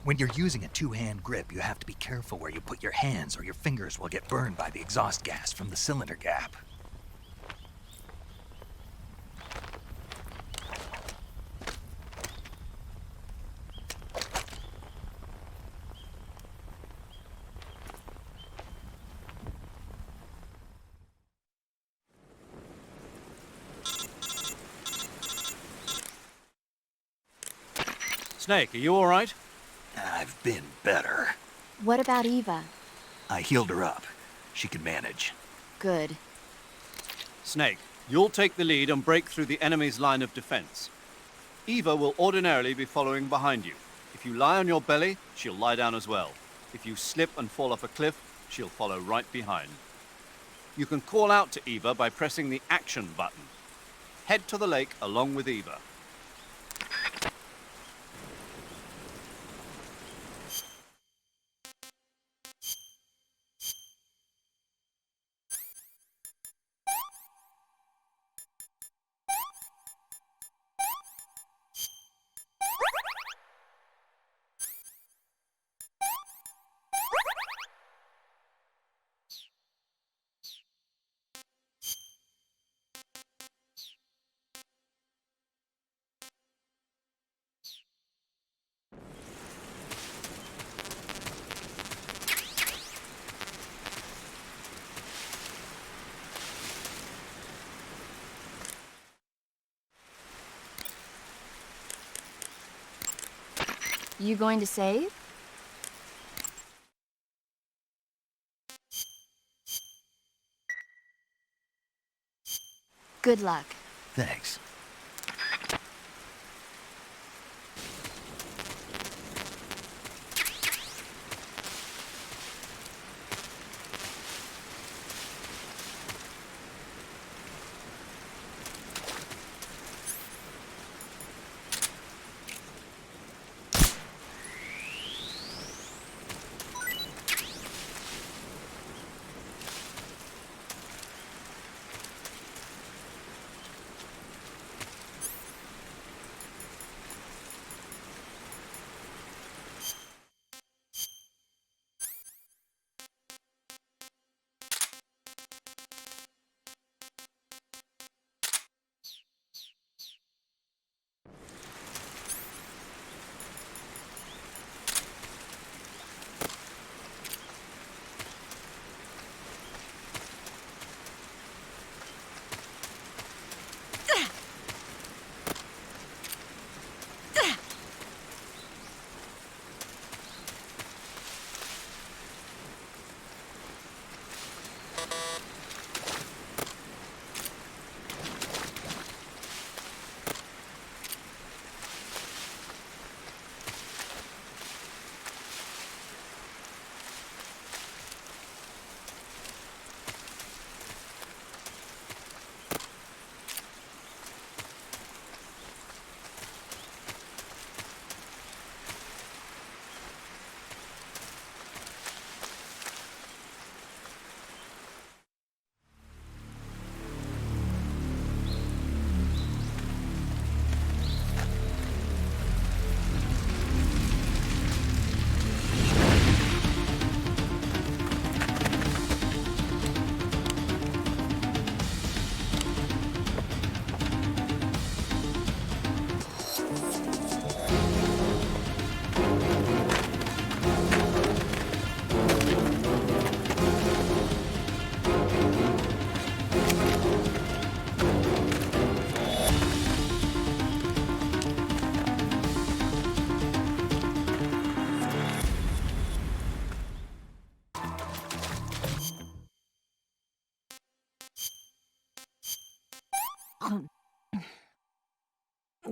[SPEAKER 1] When you're using a two-hand grip, you have to be careful where you put your hands or your fingers will get burned by the exhaust gas from the cylinder gap.
[SPEAKER 3] Snake, are you all right?
[SPEAKER 1] I've been better.
[SPEAKER 6] What about Eva?
[SPEAKER 1] I healed her up. She can manage.
[SPEAKER 6] Good.
[SPEAKER 3] Snake, you'll take the lead and break through the enemy's line of defense. Eva will ordinarily be following behind you. If you lie on your belly, she'll lie down as well. If you slip and fall off a cliff, she'll follow right behind. You can call out to Eva by pressing the action button. Head to the lake along with Eva.
[SPEAKER 6] You going to save? Good luck.
[SPEAKER 1] Thanks.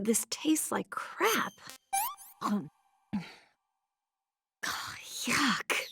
[SPEAKER 19] This tastes like crap. Yuck.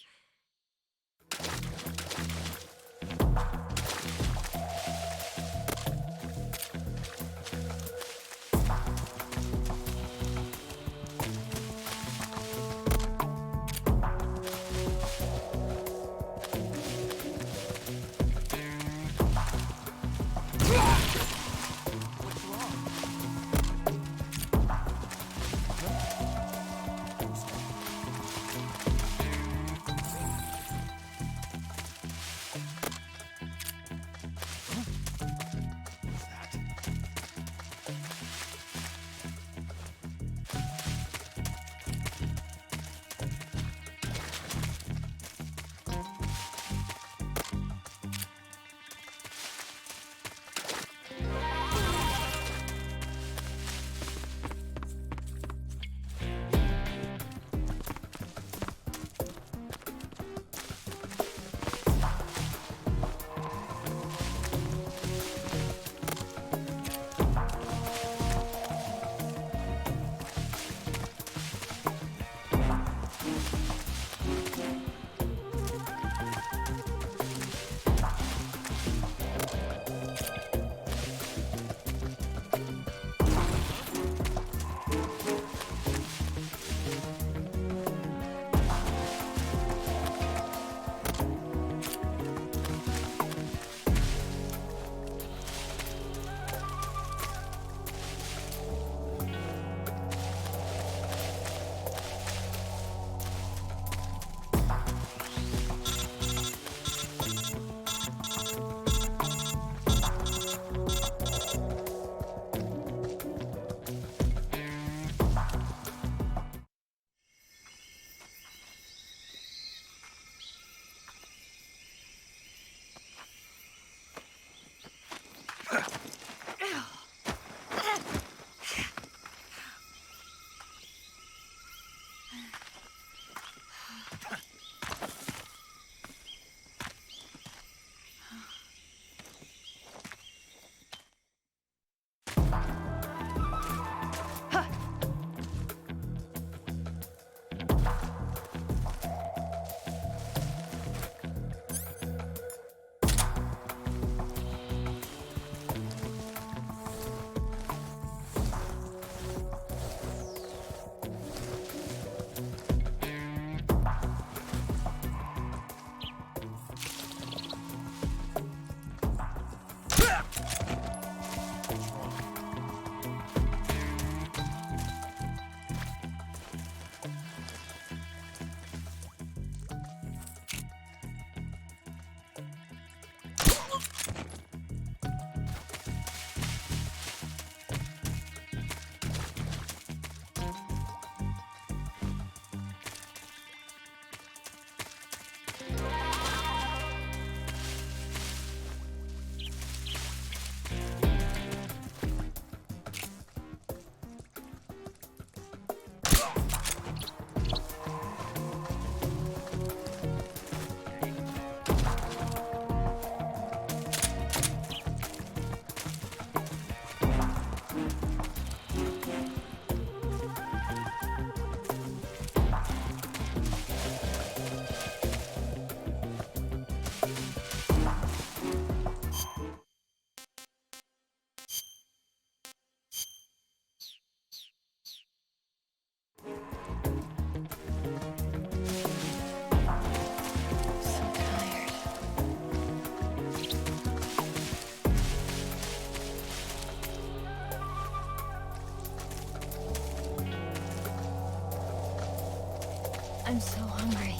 [SPEAKER 6] I'm so hungry.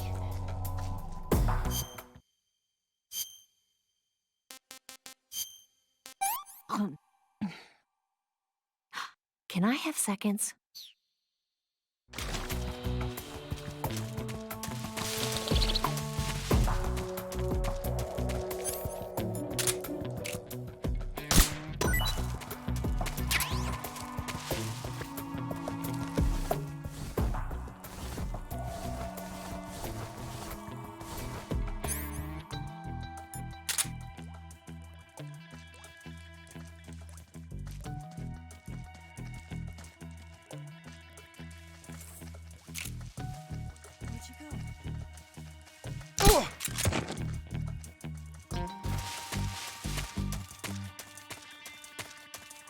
[SPEAKER 19] Can I have seconds?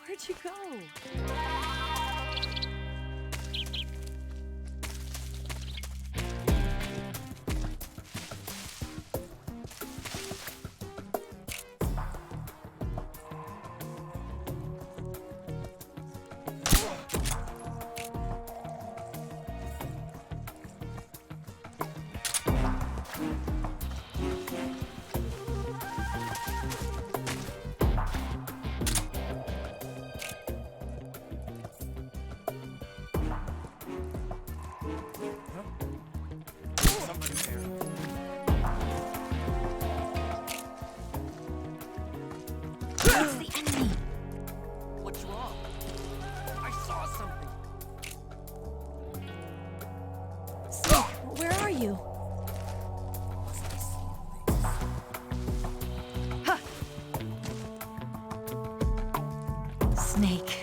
[SPEAKER 19] Where'd you go?
[SPEAKER 2] What's wrong? I saw something.
[SPEAKER 19] Snake, where are you? Ha! Snake.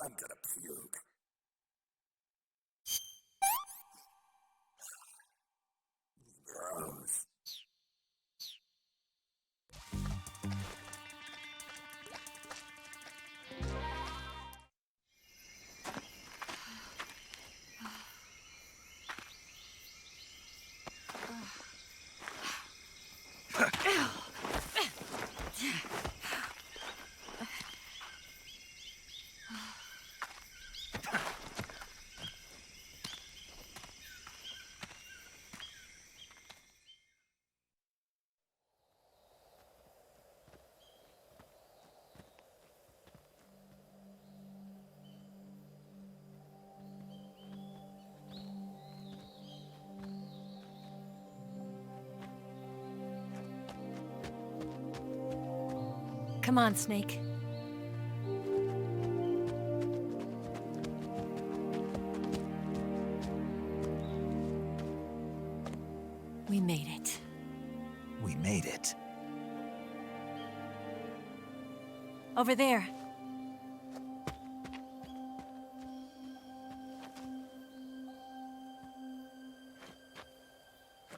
[SPEAKER 5] I'm gonna puke. Gross.
[SPEAKER 19] Come on, Snake. We made it.
[SPEAKER 1] We made it.
[SPEAKER 19] Over there.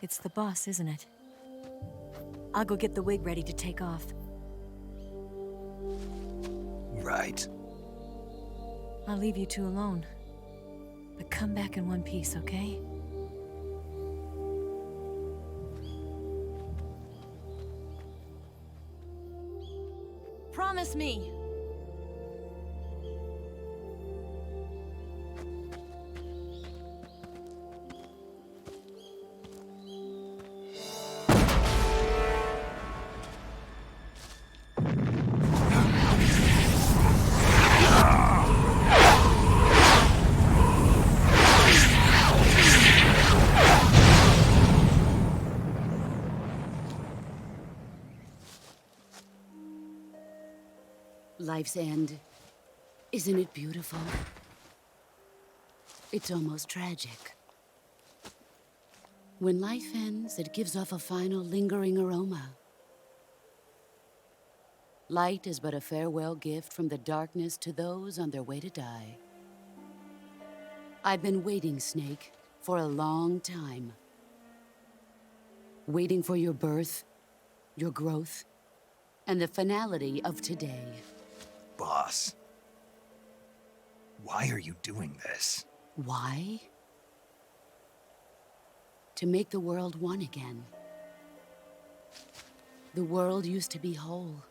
[SPEAKER 19] It's the boss, isn't it? I'll go get the wig ready to take off.
[SPEAKER 1] Right.
[SPEAKER 19] I'll leave you two alone. But come back in one piece, okay? Promise me!
[SPEAKER 7] Life's end. Isn't it beautiful? It's almost tragic. When life ends, it gives off a final lingering aroma. Light is but a farewell gift from the darkness to those on their way to die. I've been waiting, Snake, for a long time. Waiting for your birth, your growth, and the finality of today.
[SPEAKER 1] Boss, why are you doing this?
[SPEAKER 7] Why? To make the world one again. The world used to be whole.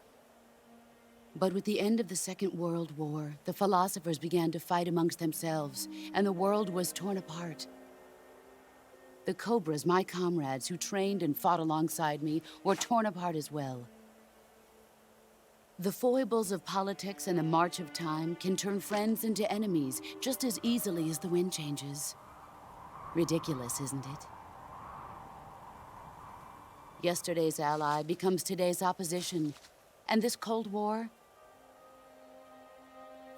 [SPEAKER 7] But with the end of the Second World War, the philosophers began to fight amongst themselves, and the world was torn apart. The Cobras, my comrades who trained and fought alongside me, were torn apart as well. The foibles of politics and the march of time can turn friends into enemies just as easily as the wind changes. Ridiculous, isn't it? Yesterday's ally becomes today's opposition. And this Cold War?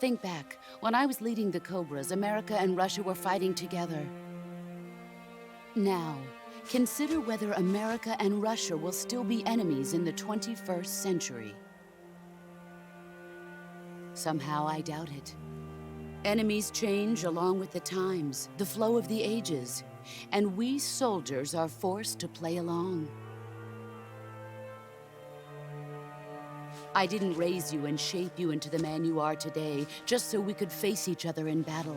[SPEAKER 7] Think back. When I was leading the Cobras, America and Russia were fighting together. Now, consider whether America and Russia will still be enemies in the 21st century. Somehow I doubt it. Enemies change along with the times, the flow of the ages, and we soldiers are forced to play along. I didn't raise you and shape you into the man you are today just so we could face each other in battle.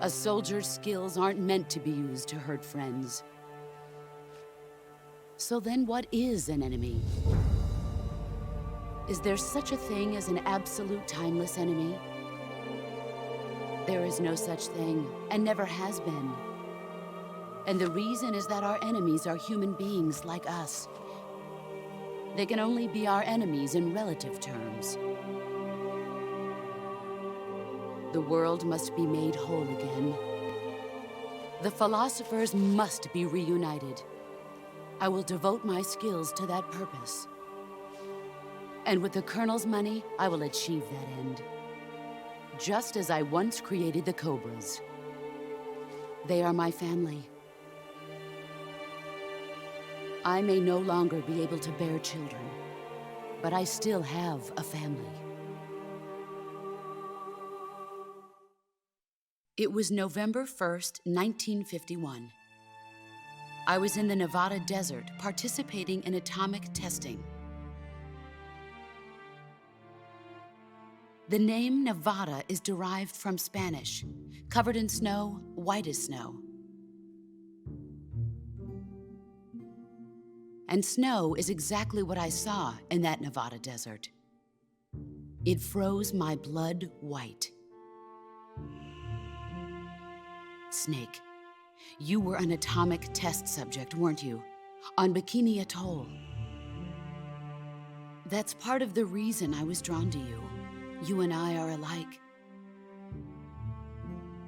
[SPEAKER 7] A soldier's skills aren't meant to be used to hurt friends. So then what is an enemy? Is there such a thing as an absolute timeless enemy? There is no such thing, and never has been. And the reason is that our enemies are human beings like us. They can only be our enemies in relative terms. The world must be made whole again. The philosophers must be reunited. I will devote my skills to that purpose. And with the Colonel's money, I will achieve that end. Just as I once created the Cobras. They are my family. I may no longer be able to bear children, but I still have a family. It was November 1st, 1951. I was in the Nevada desert participating in atomic testing. The name Nevada is derived from Spanish, covered in snow, white as snow. And snow is exactly what I saw in that Nevada desert. It froze my blood white. Snake, you were an atomic test subject, weren't you? On Bikini Atoll. That's part of the reason I was drawn to you. You and I are alike.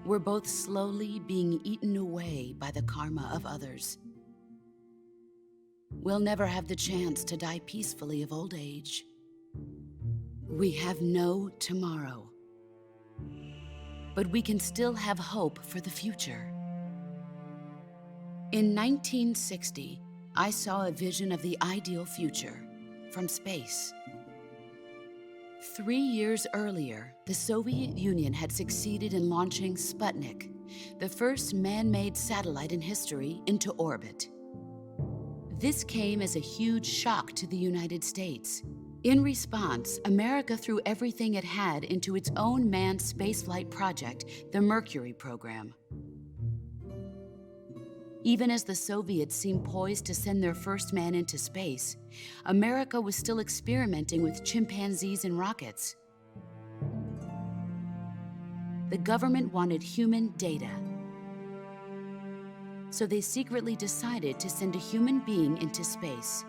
[SPEAKER 7] We're both slowly being eaten away by the karma of others. We'll never have the chance to die peacefully of old age. We have no tomorrow. But we can still have hope for the future. In 1960, I saw a vision of the ideal future from space. 3 years earlier, the Soviet Union had succeeded in launching Sputnik, the first man-made satellite in history, into orbit. This came as a huge shock to the United States. In response, America threw everything it had into its own manned spaceflight project, the Mercury program. Even as the Soviets seemed poised to send their first man into space, America was still experimenting with chimpanzees and rockets. The government wanted human data. So they secretly decided to send a human being into space.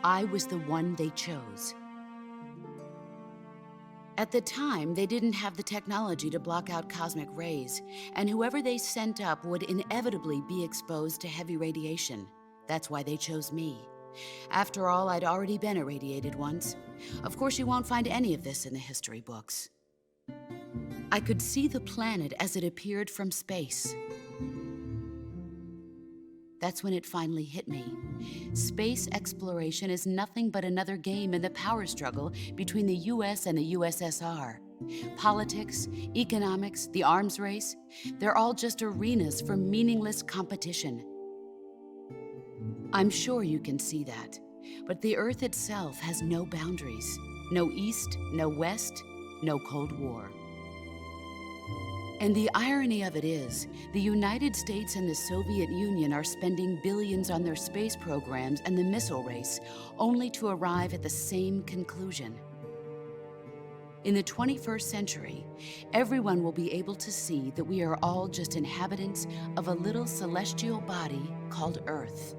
[SPEAKER 7] I was the one they chose. At the time, they didn't have the technology to block out cosmic rays, and whoever they sent up would inevitably be exposed to heavy radiation. That's why they chose me. After all, I'd already been irradiated once. Of course, you won't find any of this in the history books. I could see the planet as it appeared from space. That's when it finally hit me. Space exploration is nothing but another game in the power struggle between the US and the USSR. Politics, economics, the arms race, they're all just arenas for meaningless competition. I'm sure you can see that, but the Earth itself has no boundaries. No East, no West, no Cold War. And the irony of it is, the United States and the Soviet Union are spending billions on their space programs and the missile race, only to arrive at the same conclusion. In the 21st century, everyone will be able to see that we are all just inhabitants of a little celestial body called Earth.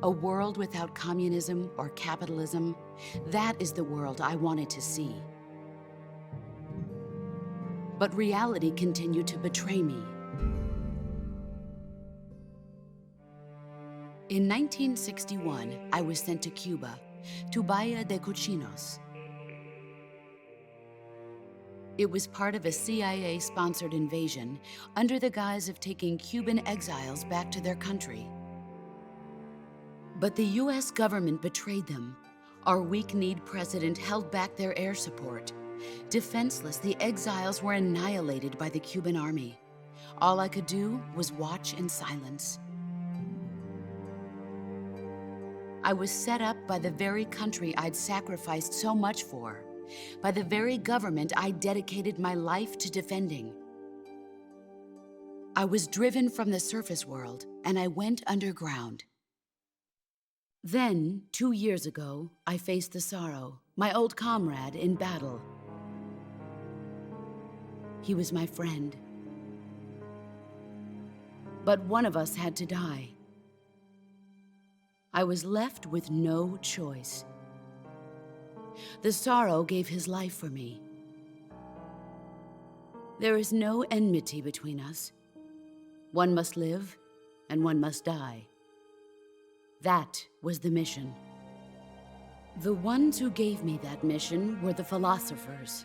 [SPEAKER 7] A world without communism or capitalism, that is the world I wanted to see. But reality continued to betray me. In 1961, I was sent to Cuba, to Bahia de Cochinos. It was part of a CIA-sponsored invasion under the guise of taking Cuban exiles back to their country. But the US government betrayed them. Our weak-kneed president held back their air support. Defenseless, the exiles were annihilated by the Cuban army. All I could do was watch in silence. I was set up by the very country I'd sacrificed so much for, by the very government I dedicated my life to defending. I was driven from the surface world, and I went underground. Then, 2 years ago, I faced the Sorrow, my old comrade in battle. He was my friend. But one of us had to die. I was left with no choice. The Sorrow gave his life for me. There is no enmity between us. One must live, and one must die. That was the mission. The ones who gave me that mission were the philosophers.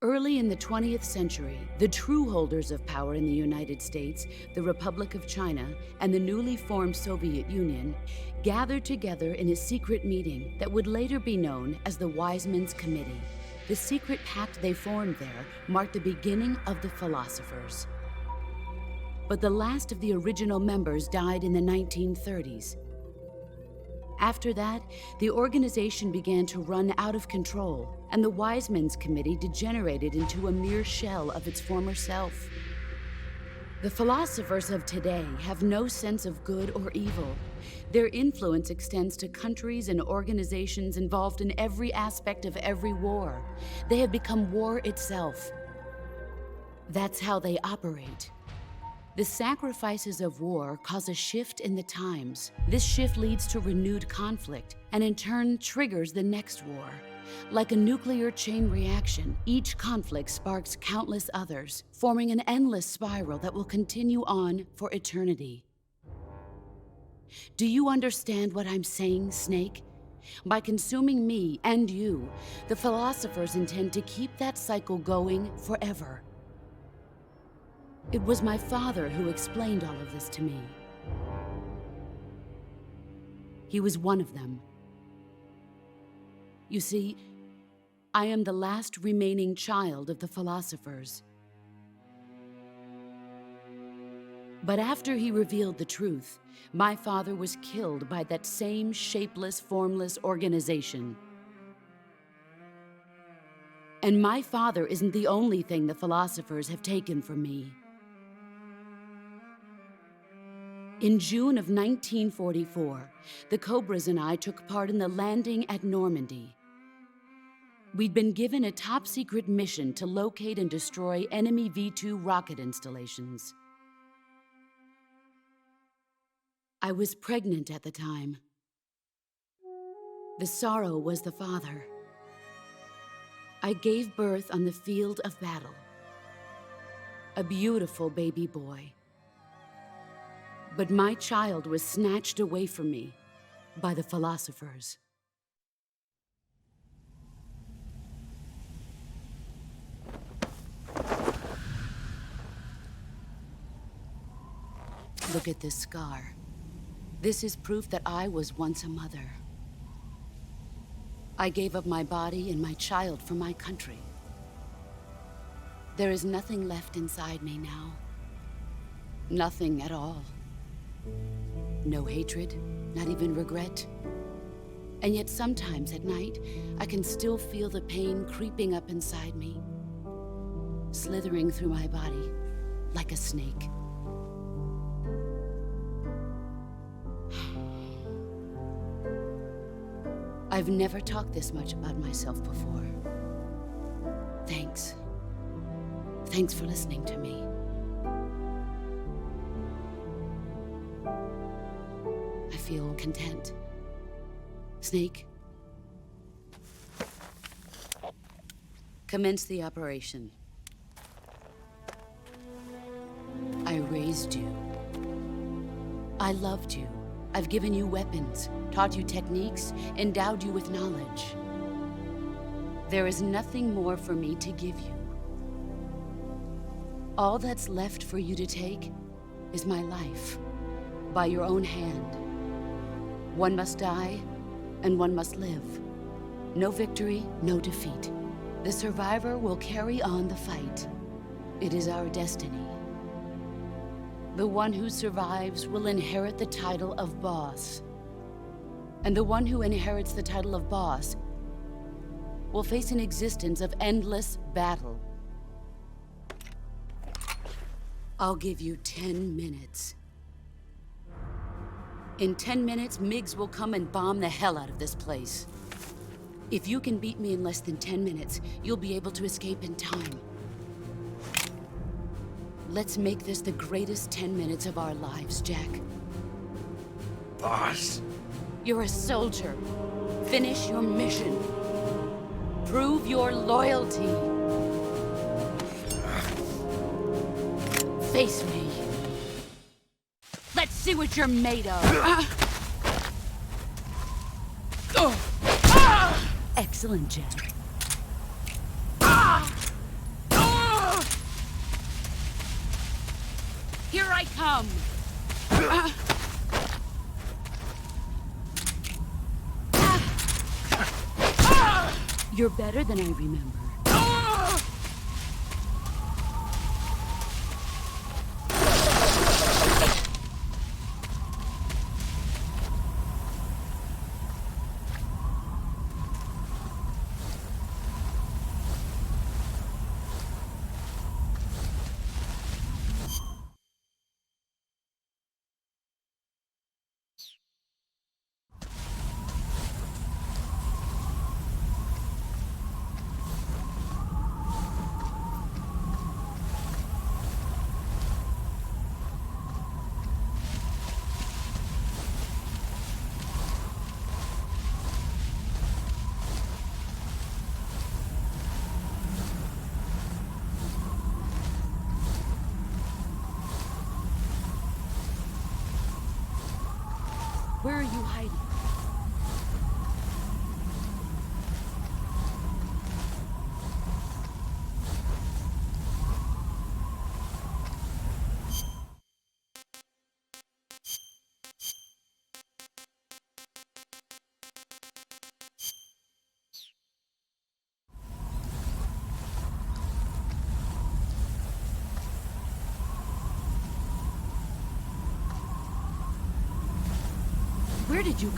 [SPEAKER 7] Early in the 20th century, the true holders of power in the United States, the Republic of China, and the newly formed Soviet Union gathered together in a secret meeting that would later be known as the Wise Men's Committee. The secret pact they formed there marked the beginning of the philosophers. But the last of the original members died in the 1930s. After that, the organization began to run out of control, and the Wise Men's Committee degenerated into a mere shell of its former self. The philosophers of today have no sense of good or evil. Their influence extends to countries and organizations involved in every aspect of every war. They have become war itself. That's how they operate. The sacrifices of war cause a shift in the times. This shift leads to renewed conflict, and in turn triggers the next war. Like a nuclear chain reaction, each conflict sparks countless others, forming an endless spiral that will continue on for eternity. Do you understand what I'm saying, Snake? By consuming me and you, the philosophers intend to keep that cycle going forever. It was my father who explained all of this to me. He was one of them. You see, I am the last remaining child of the philosophers. But after he revealed the truth, my father was killed by that same shapeless, formless organization. And my father isn't the only thing the philosophers have taken from me. In June of 1944, the Cobras and I took part in the landing at Normandy. We'd been given a top-secret mission to locate and destroy enemy V-2 rocket installations. I was pregnant at the time. The Sorrow was the father. I gave birth on the field of battle. A beautiful baby boy. But my child was snatched away from me by the philosophers. Look at this scar. This is proof that I was once a mother. I gave up my body and my child for my country. There is nothing left inside me now. Nothing at all. No hatred, not even regret. And yet sometimes at night, I can still feel the pain creeping up inside me, slithering through my body like a snake. I've never talked this much about myself before. Thanks. Thanks for listening to me. feel content. Snake, commence the operation. I raised you. I loved you. I've given you weapons, taught you techniques, endowed you with knowledge. There is nothing more for me to give you. All that's left for you to take is my life, by your own hand. One must die, and one must live. No victory, no defeat. The survivor will carry on the fight. It is our destiny. The one who survives will inherit the title of boss. And the one who inherits the title of boss will face an existence of endless battle. I'll give you 10 minutes. In 10 minutes, MiGs will come and bomb the hell out of this place. If you can beat me in less than 10 minutes, you'll be able to escape in time. Let's make this the greatest 10 minutes of our lives, Jack.
[SPEAKER 13] Boss?
[SPEAKER 7] You're a soldier. Finish your mission. Prove your loyalty. Face me. Let's see what you're made of. Excellent, Jack. Here I come. You're better than I remember. Where are you hiding? Where did you go?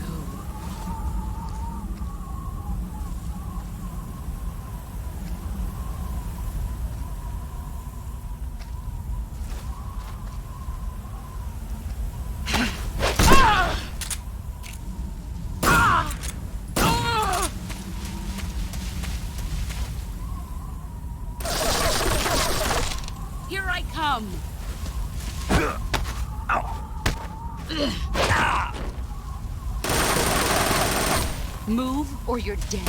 [SPEAKER 7] Here I come. Move or you're dead.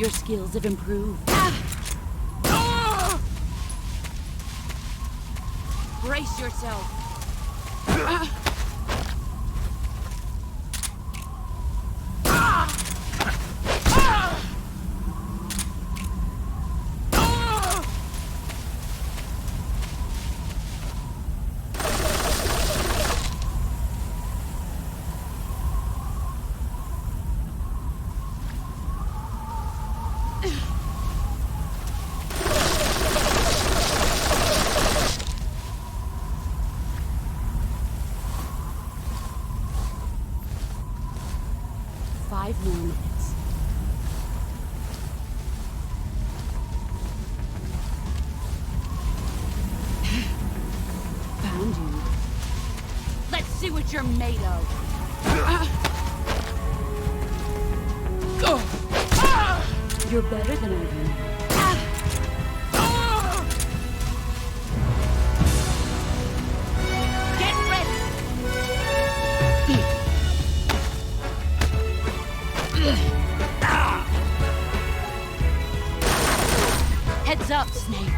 [SPEAKER 7] Your skills have improved.
[SPEAKER 17] Brace yourself.
[SPEAKER 7] You're made of. You're better than I am. Get ready. Heads up, Snake.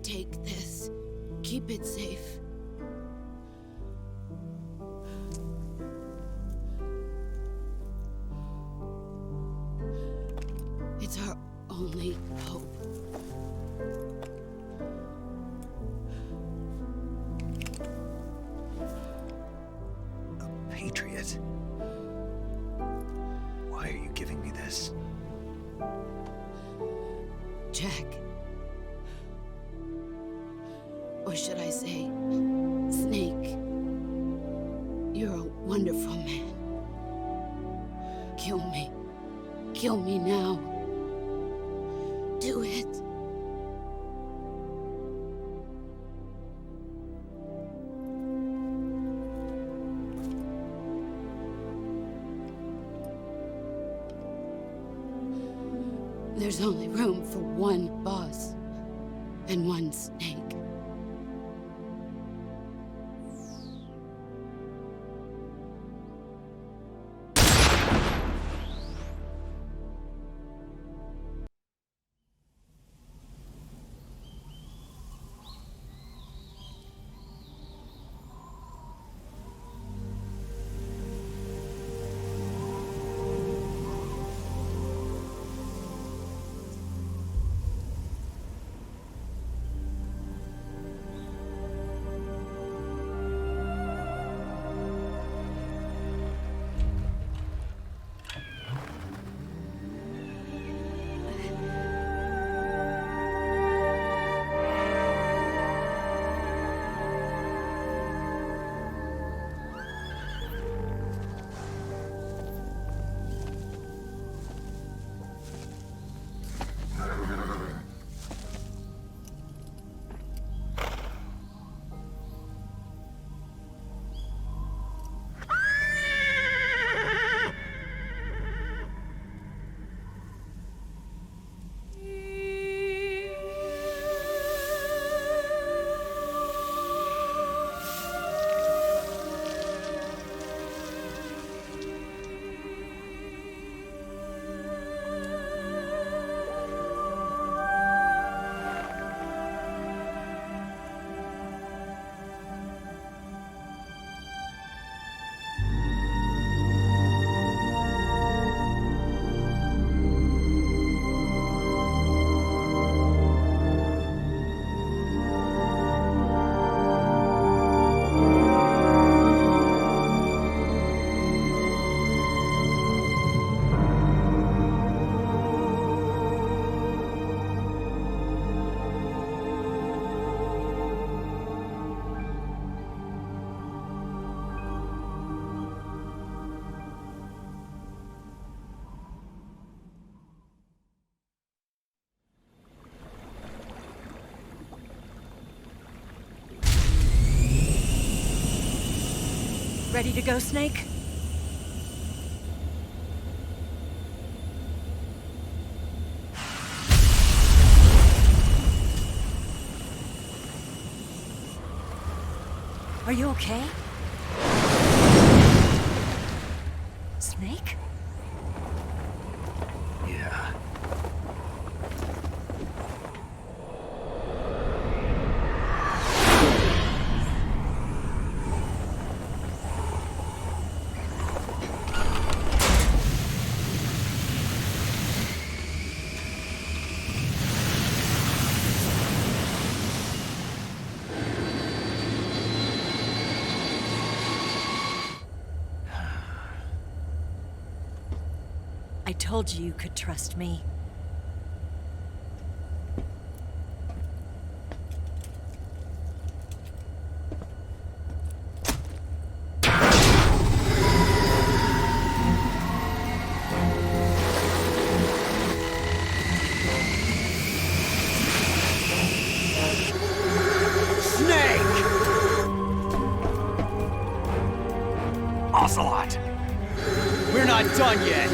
[SPEAKER 7] Take this. Keep it safe. It's our only hope.
[SPEAKER 1] A patriot? Why are you giving me this?
[SPEAKER 7] Jack. Or should I say, Snake? You're a wonderful man. Kill me. Kill me now. Do it. There's only room for one boss and one Snake.
[SPEAKER 19] Ready to go, Snake? Are you okay? Snake?
[SPEAKER 1] Yeah.
[SPEAKER 19] I told you you could trust me.
[SPEAKER 8] Snake!
[SPEAKER 1] Ocelot!
[SPEAKER 8] We're not done yet!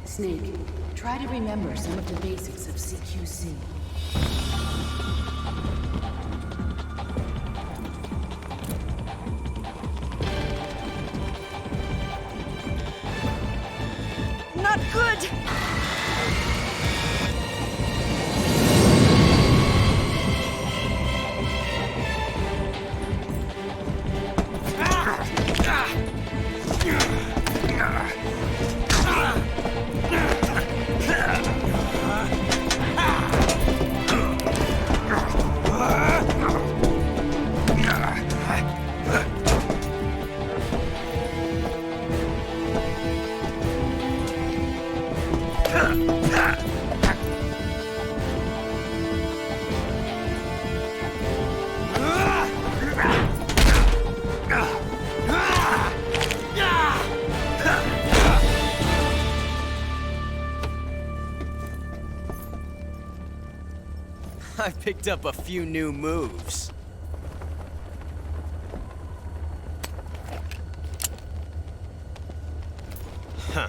[SPEAKER 7] Snake, try to remember some of the basics of CQC.
[SPEAKER 19] Not good!
[SPEAKER 8] I picked up a few new moves. Huh.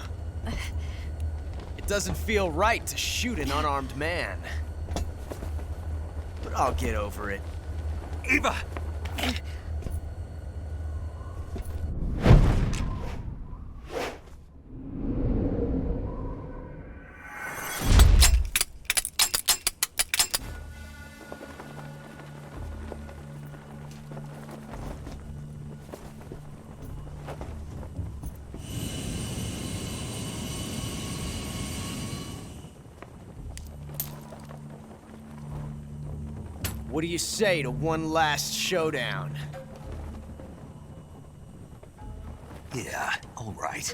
[SPEAKER 8] It doesn't feel right to shoot an unarmed man. But I'll get over it.
[SPEAKER 1] Eva!
[SPEAKER 8] What do you say to one last showdown?
[SPEAKER 1] Yeah, all right.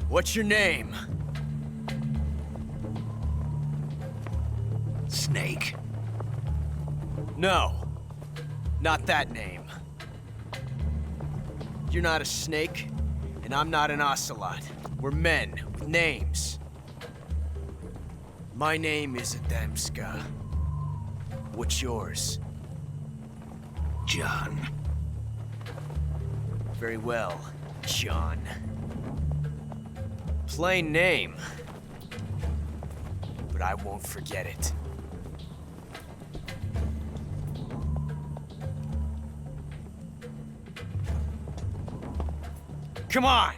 [SPEAKER 8] What's your name?
[SPEAKER 1] Snake.
[SPEAKER 8] No. Not that name. You're not a snake, and I'm not an ocelot. We're men with names. My name is Adamska. What's yours?
[SPEAKER 1] John.
[SPEAKER 8] Very well, John. Plain name. But I won't forget it. Come on!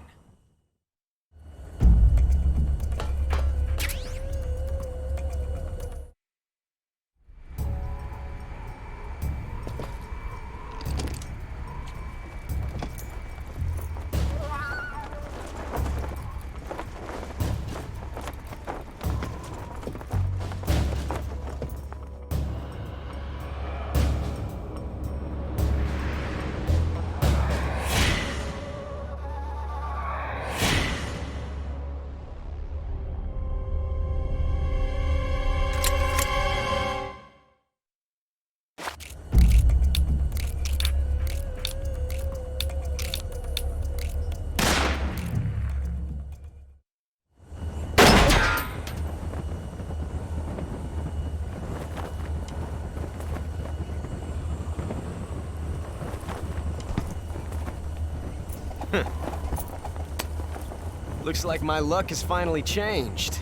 [SPEAKER 8] Looks like my luck has finally changed.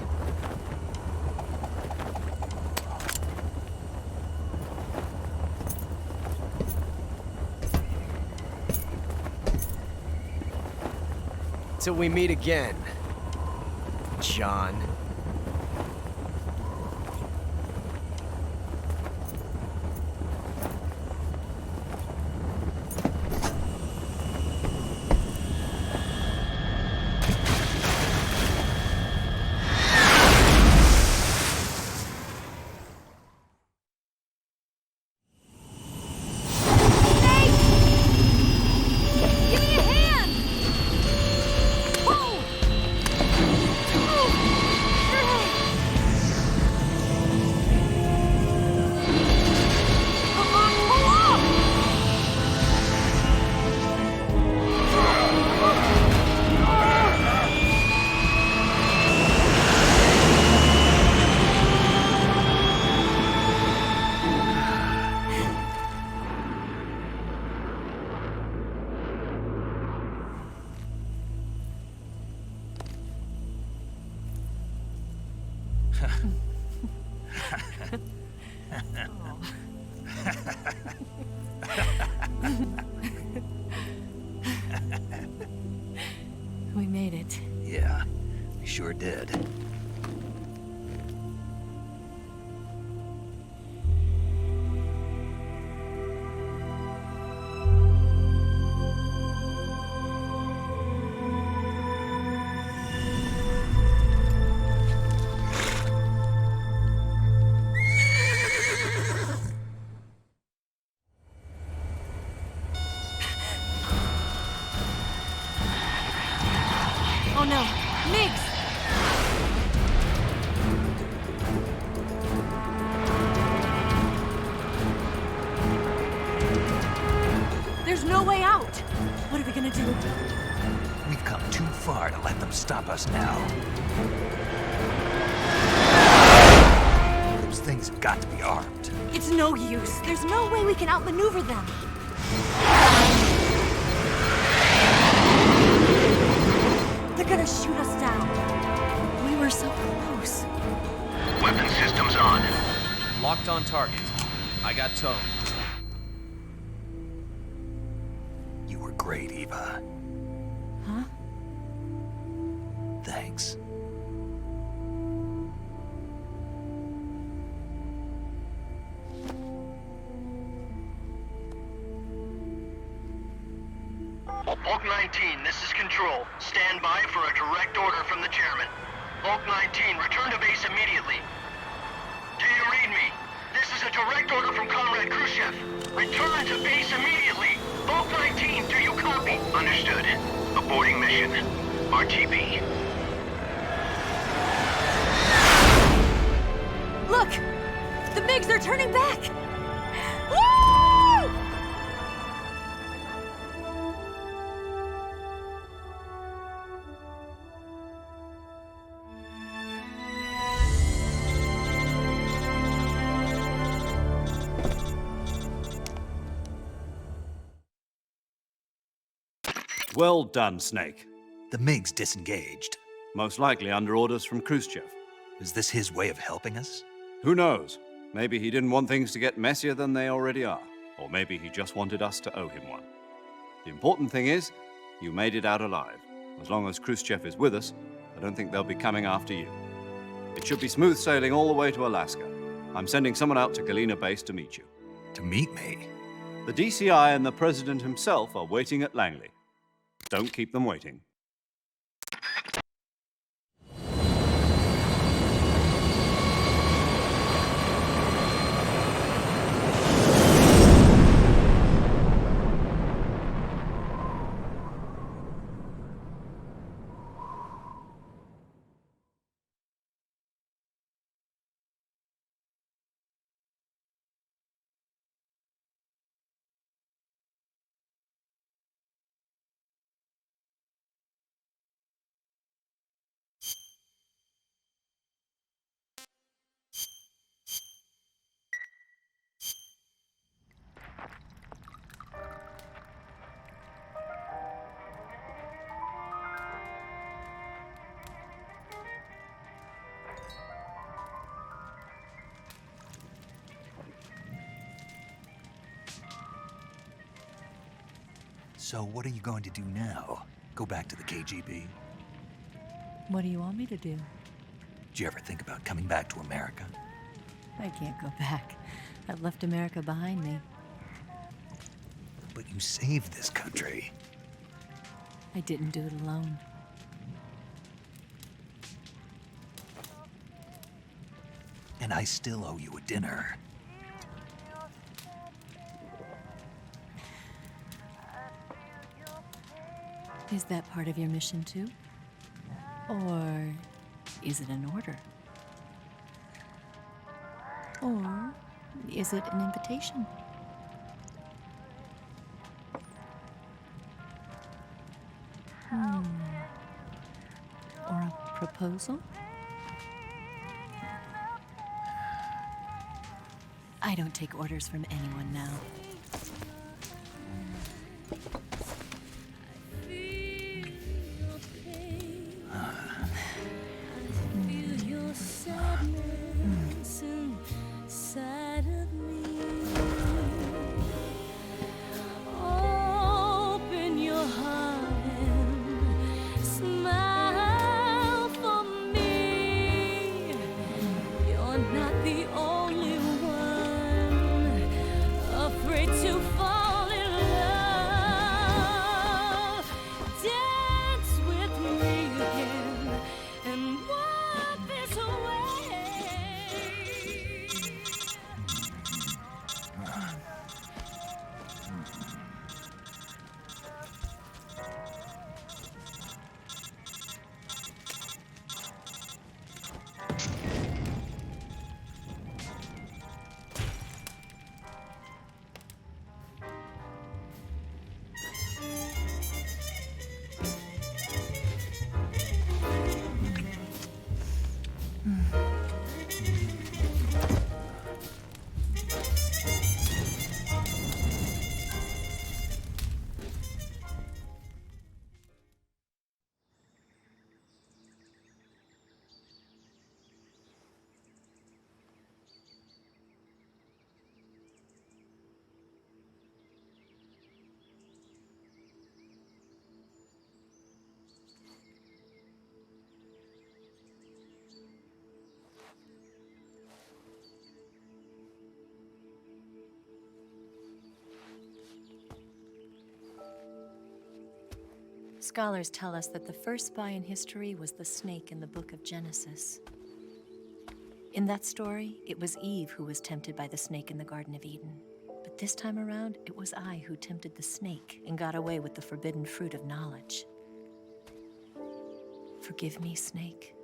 [SPEAKER 8] Till we meet again, John.
[SPEAKER 19] We made it.
[SPEAKER 1] Yeah, we sure did.
[SPEAKER 19] Oh no, Migs! There's no way out! What are we gonna do?
[SPEAKER 1] We've come too far to let them stop us now. Those things have got to be armed.
[SPEAKER 19] It's no use. There's no way we can outmaneuver them. They're gonna shoot us down. We were so close.
[SPEAKER 13] Weapon systems on.
[SPEAKER 11] Locked on target. I got towed.
[SPEAKER 1] You were great, Eva.
[SPEAKER 19] Huh?
[SPEAKER 1] Thanks.
[SPEAKER 15] Hulk 19, this is Control. Stand by for a direct order from the chairman. Hulk 19, return to base immediately. Do you read me? This is a direct order from Comrade Khrushchev. Return to base immediately. Hulk 19, do you copy? Understood. Aborting mission. RTB.
[SPEAKER 19] snakes! They're turning back! Woo!
[SPEAKER 3] Well done, Snake.
[SPEAKER 1] The MiG's disengaged.
[SPEAKER 3] Most likely under orders from Khrushchev.
[SPEAKER 1] Is this his way of helping us?
[SPEAKER 3] Who knows? Maybe he didn't want things to get messier than they already are. Or maybe he just wanted us to owe him one. The important thing is, you made it out alive. As long as Khrushchev is with us, I don't think they'll be coming after you. It should be smooth sailing all the way to Alaska. I'm sending someone out to Galena Base to meet you.
[SPEAKER 1] To meet me?
[SPEAKER 3] The DCI and the President himself are waiting at Langley. Don't keep them waiting.
[SPEAKER 1] So what are you going to do now? Go back to the KGB?
[SPEAKER 19] What do you want me to do?
[SPEAKER 1] Did you ever think about coming back to America?
[SPEAKER 19] I can't go back. I've left America behind me.
[SPEAKER 1] But you saved this country.
[SPEAKER 19] I didn't do it alone.
[SPEAKER 1] And I still owe you a dinner.
[SPEAKER 19] Is that part of your mission too? Or is it an order? Or is it an invitation? Or a proposal? I don't take orders from anyone now. Scholars tell us that the first spy in history was the snake in the book of Genesis. In that story, it was Eve who was tempted by the snake in the Garden of Eden. But this time around, it was I who tempted the snake and got away with the forbidden fruit of knowledge. Forgive me, Snake.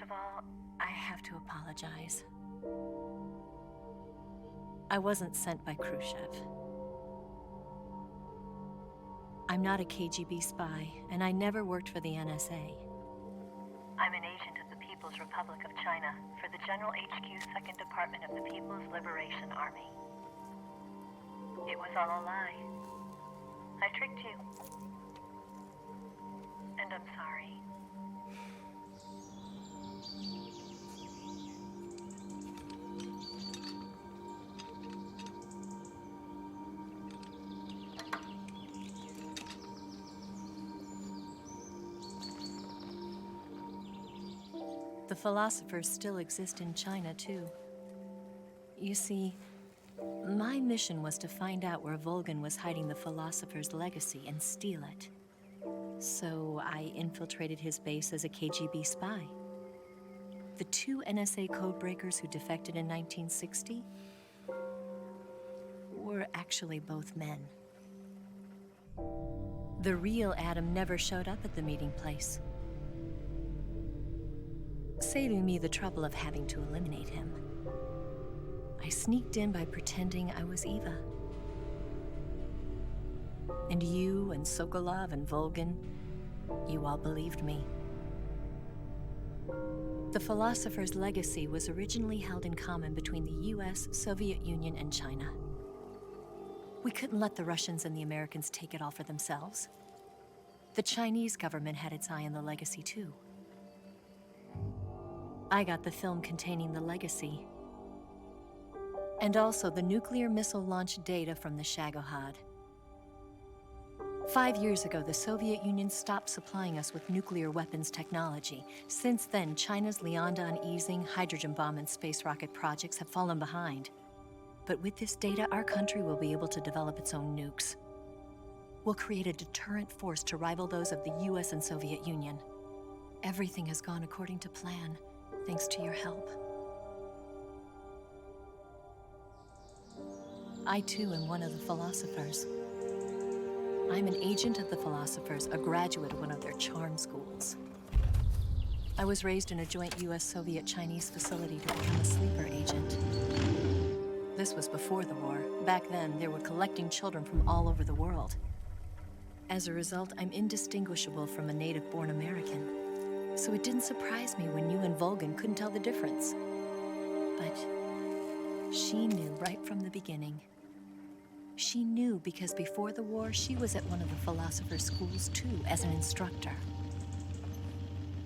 [SPEAKER 19] of all, I have to apologize. I wasn't sent by Khrushchev. I'm not a KGB spy, and I never worked for the NSA. I'm an agent of the People's Republic of China for the General HQ 2nd Department of the People's Liberation Army. It was all a lie. I tricked you. And I'm sorry. The philosophers still exist in China, too. You see, my mission was to find out where Volgin was hiding the philosopher's legacy and steal it. So I infiltrated his base as a KGB spy. The 2 NSA codebreakers who defected in 1960 were actually both men. The real Adam never showed up at the meeting place, saving me the trouble of having to eliminate him. I sneaked in by pretending I was Eva. And you and Sokolov and Volgin, you all believed me. The philosopher's legacy was originally held in common between the US, Soviet Union, and China. We couldn't let the Russians and the Americans take it all for themselves. The Chinese government had its eye on the legacy, too. I got the film containing the legacy, and also the nuclear missile launch data from the Shagohod. 5 years ago, the Soviet Union stopped supplying us with nuclear weapons technology. Since then, China's Liaodong easing, hydrogen bomb, and space rocket projects have fallen behind. But with this data, our country will be able to develop its own nukes. We'll create a deterrent force to rival those of the US and Soviet Union. Everything has gone according to plan, thanks to your help. I, too, am one of the philosophers. I'm an agent of the philosophers, a graduate of one of their charm schools. I was raised in a joint US-Soviet-Chinese facility to become a sleeper agent. This was before the war. Back then, they were collecting children from all over the world. As a result, I'm indistinguishable from a native-born American. So it didn't surprise me when you and Volgin couldn't tell the difference. But she knew right from the beginning. She knew because before the war, she was at one of the philosopher's schools too, as an instructor.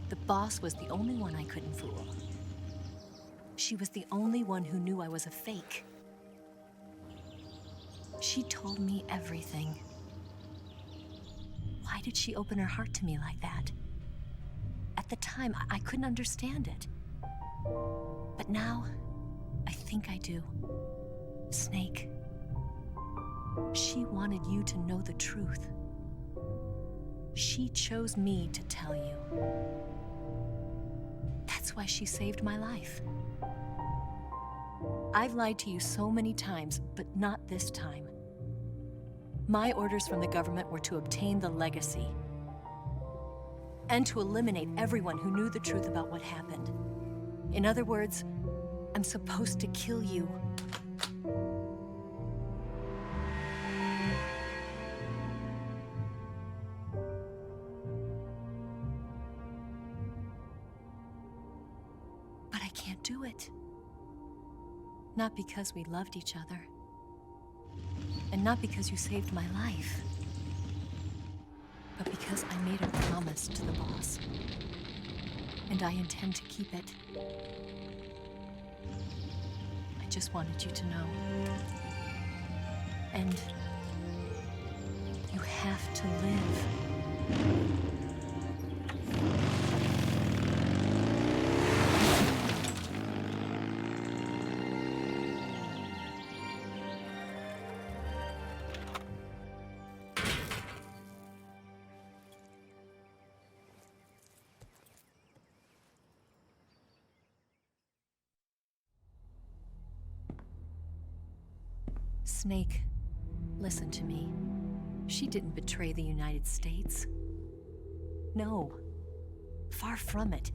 [SPEAKER 19] The boss was the only one I couldn't fool. She was the only one who knew I was a fake. She told me everything. Why did she open her heart to me like that? At the time, I couldn't understand it. But now, I think I do. Snake, she wanted you to know the truth. She chose me to tell you. That's why she saved my life. I've lied to you so many times, but not this time. My orders from the government were to obtain the legacy and to eliminate everyone who knew the truth about what happened. In other words, I'm supposed to kill you. But I can't do it. Not because we loved each other. And not because you saved my life. But because I made a promise to the boss. And I intend to keep it. I just wanted you to know. And you have to live. Snake, listen to me. She didn't betray the United States. No, far from it.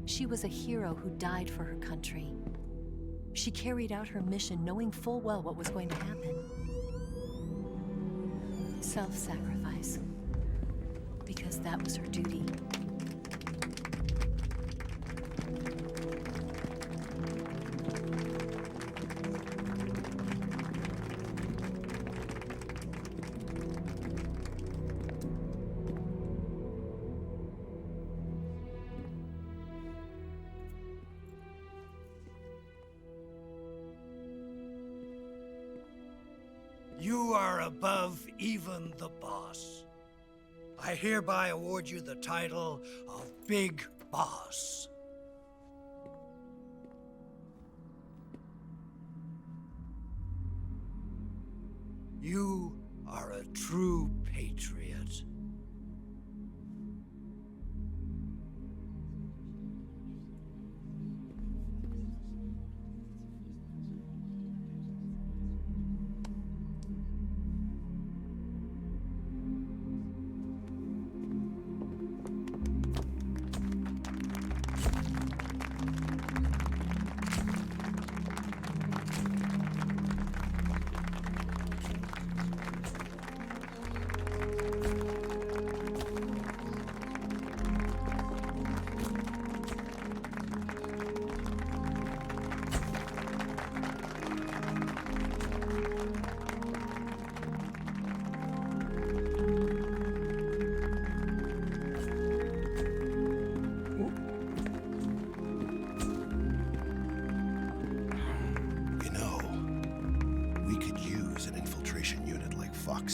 [SPEAKER 19] She was a hero who died for her country. She carried out her mission knowing full well what was going to happen. Self-sacrifice. Because that was her duty.
[SPEAKER 12] You are above even the boss. I hereby award you the title of Big Boss. You are a true patriot.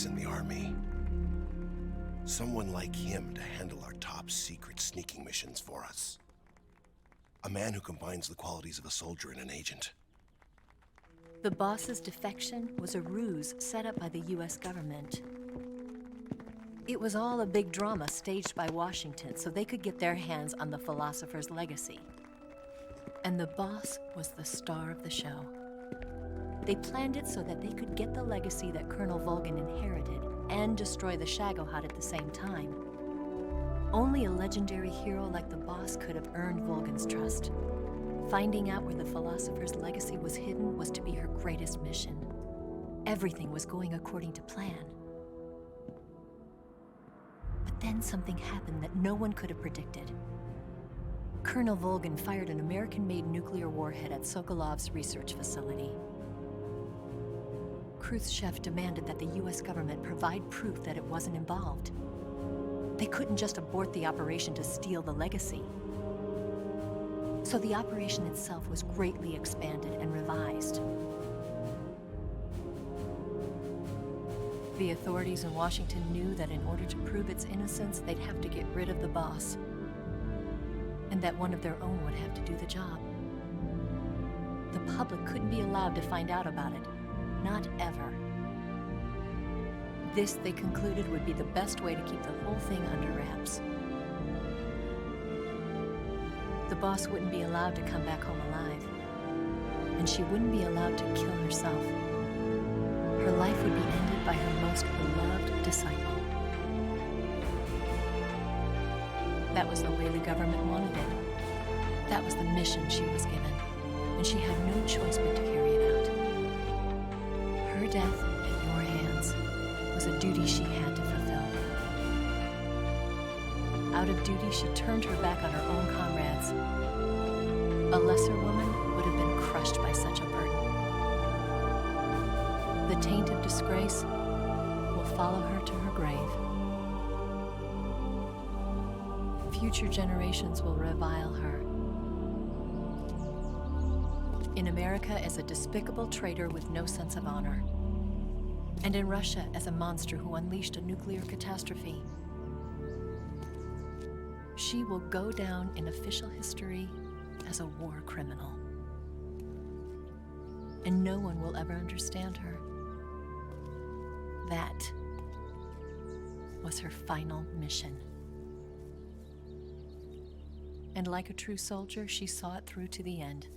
[SPEAKER 22] In the army. Someone like him to handle our top secret sneaking missions for us. A man who combines the qualities of a soldier and an agent.
[SPEAKER 19] The boss's defection was a ruse set up by the US government. It was all a big drama staged by Washington so they could get their hands on the philosopher's legacy. And the boss was the star of the show. They planned it so that they could get the legacy that Colonel Volgin inherited and destroy the Shagohod at the same time. Only a legendary hero like the boss could have earned Volgin's trust. Finding out where the philosopher's legacy was hidden was to be her greatest mission. Everything was going according to plan. But then something happened that no one could have predicted. Colonel Volgin fired an American-made nuclear warhead at Sokolov's research facility. Khrushchev demanded that the US government provide proof that it wasn't involved. They couldn't just abort the operation to steal the legacy. So the operation itself was greatly expanded and revised. The authorities in Washington knew that in order to prove its innocence, they'd have to get rid of the boss, and that one of their own would have to do the job. The public couldn't be allowed to find out about it. Not ever. This, they concluded, would be the best way to keep the whole thing under wraps. The boss wouldn't be allowed to come back home alive, and she wouldn't be allowed to kill herself. Her life would be ended by her most beloved disciple. That was the way the government wanted it. That was the mission she was given, and she had no choice but to carry it out. Her death at your hands was a duty she had to fulfill. Out of duty, she turned her back on her own comrades. A lesser woman would have been crushed by such a burden. The taint of disgrace will follow her to her grave. Future generations will revile her. In America as a despicable traitor with no sense of honor. And in Russia as a monster who unleashed a nuclear catastrophe. She will go down in official history as a war criminal. And no one will ever understand her. That was her final mission. And like a true soldier, she saw it through to the end.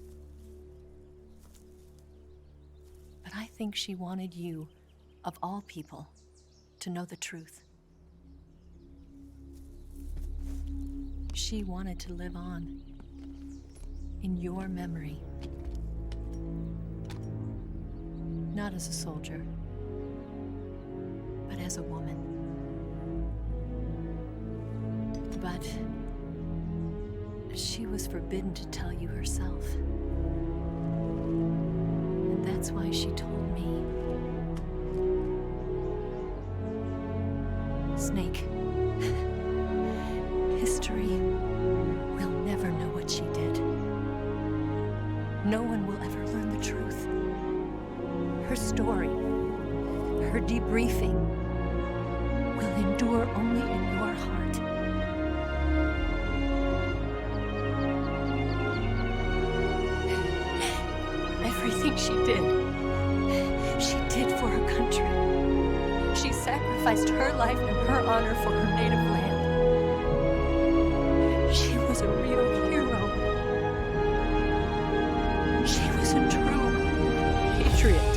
[SPEAKER 19] But I think she wanted you, of all people, to know the truth. She wanted to live on in your memory. Not as a soldier, but as a woman. But she was forbidden to tell you herself. And that's why she told me. Snake, history will never know what she did. No one will ever learn the truth. Her story, her debriefing, will endure only in your heart. Everything she did for her country. She sacrificed her life and her honor for her native land. She was a real hero. She was a true patriot.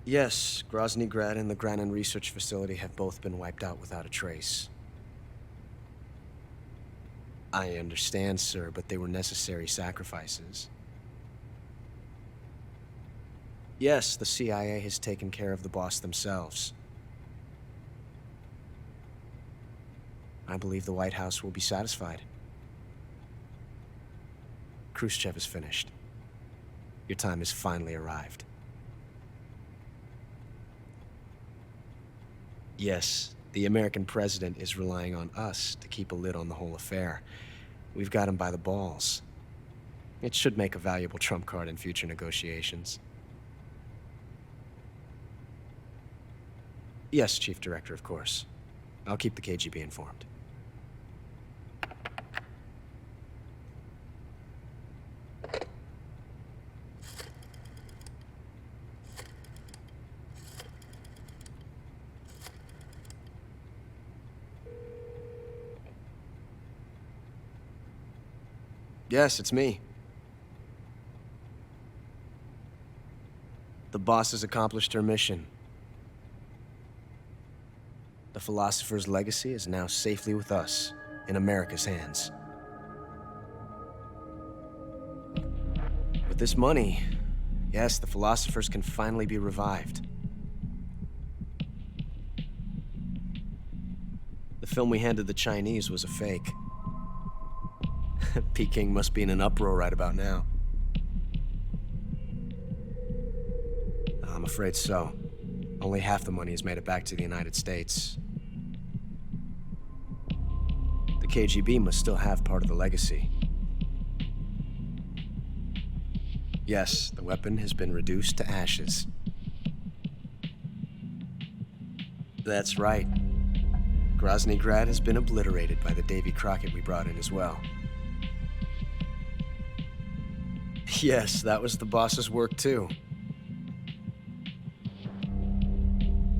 [SPEAKER 8] Yes, Groznyj Grad and the Granin Research Facility have both been wiped out without a trace. I understand, sir, but they were necessary sacrifices. Yes, the CIA has taken care of the boss themselves. I believe the White House will be satisfied. Khrushchev is finished. Your time has finally arrived. Yes, the American president is relying on us to keep a lid on the whole affair. We've got him by the balls. It should make a valuable trump card in future negotiations. Yes, Chief Director, of course. I'll keep the KGB informed. Yes, it's me. The boss has accomplished her mission. The philosopher's legacy is now safely with us, in America's hands. With this money, yes, the philosophers can finally be revived. The film we handed the Chinese was a fake. Peking must be in an uproar right about now. I'm afraid so. Only half the money has made it back to the United States. The KGB must still have part of the legacy. Yes, the weapon has been reduced to ashes. That's right. Groznyj Grad has been obliterated by the Davy Crockett we brought in as well. Yes, that was the boss's work too.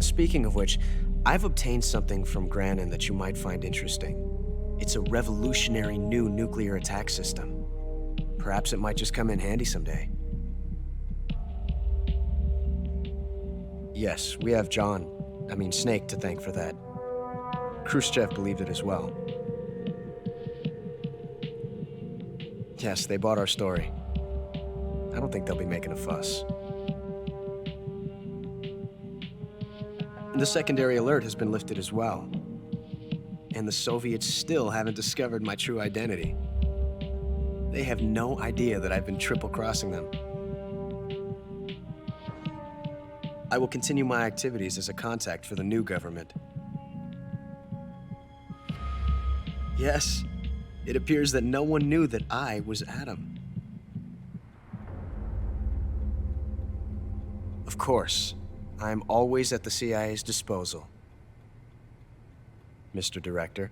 [SPEAKER 8] Speaking of which, I've obtained something from Granin that you might find interesting. It's a revolutionary new nuclear attack system. Perhaps it might just come in handy someday. Yes, we have Snake to thank for that. Khrushchev believed it as well. Yes, they bought our story. I don't think they'll be making a fuss. The secondary alert has been lifted as well. And the Soviets still haven't discovered my true identity. They have no idea that I've been triple-crossing them. I will continue my activities as a contact for the new government. Yes, it appears that no one knew that I was Adam. Of course, I am always at the CIA's disposal, Mr. Director.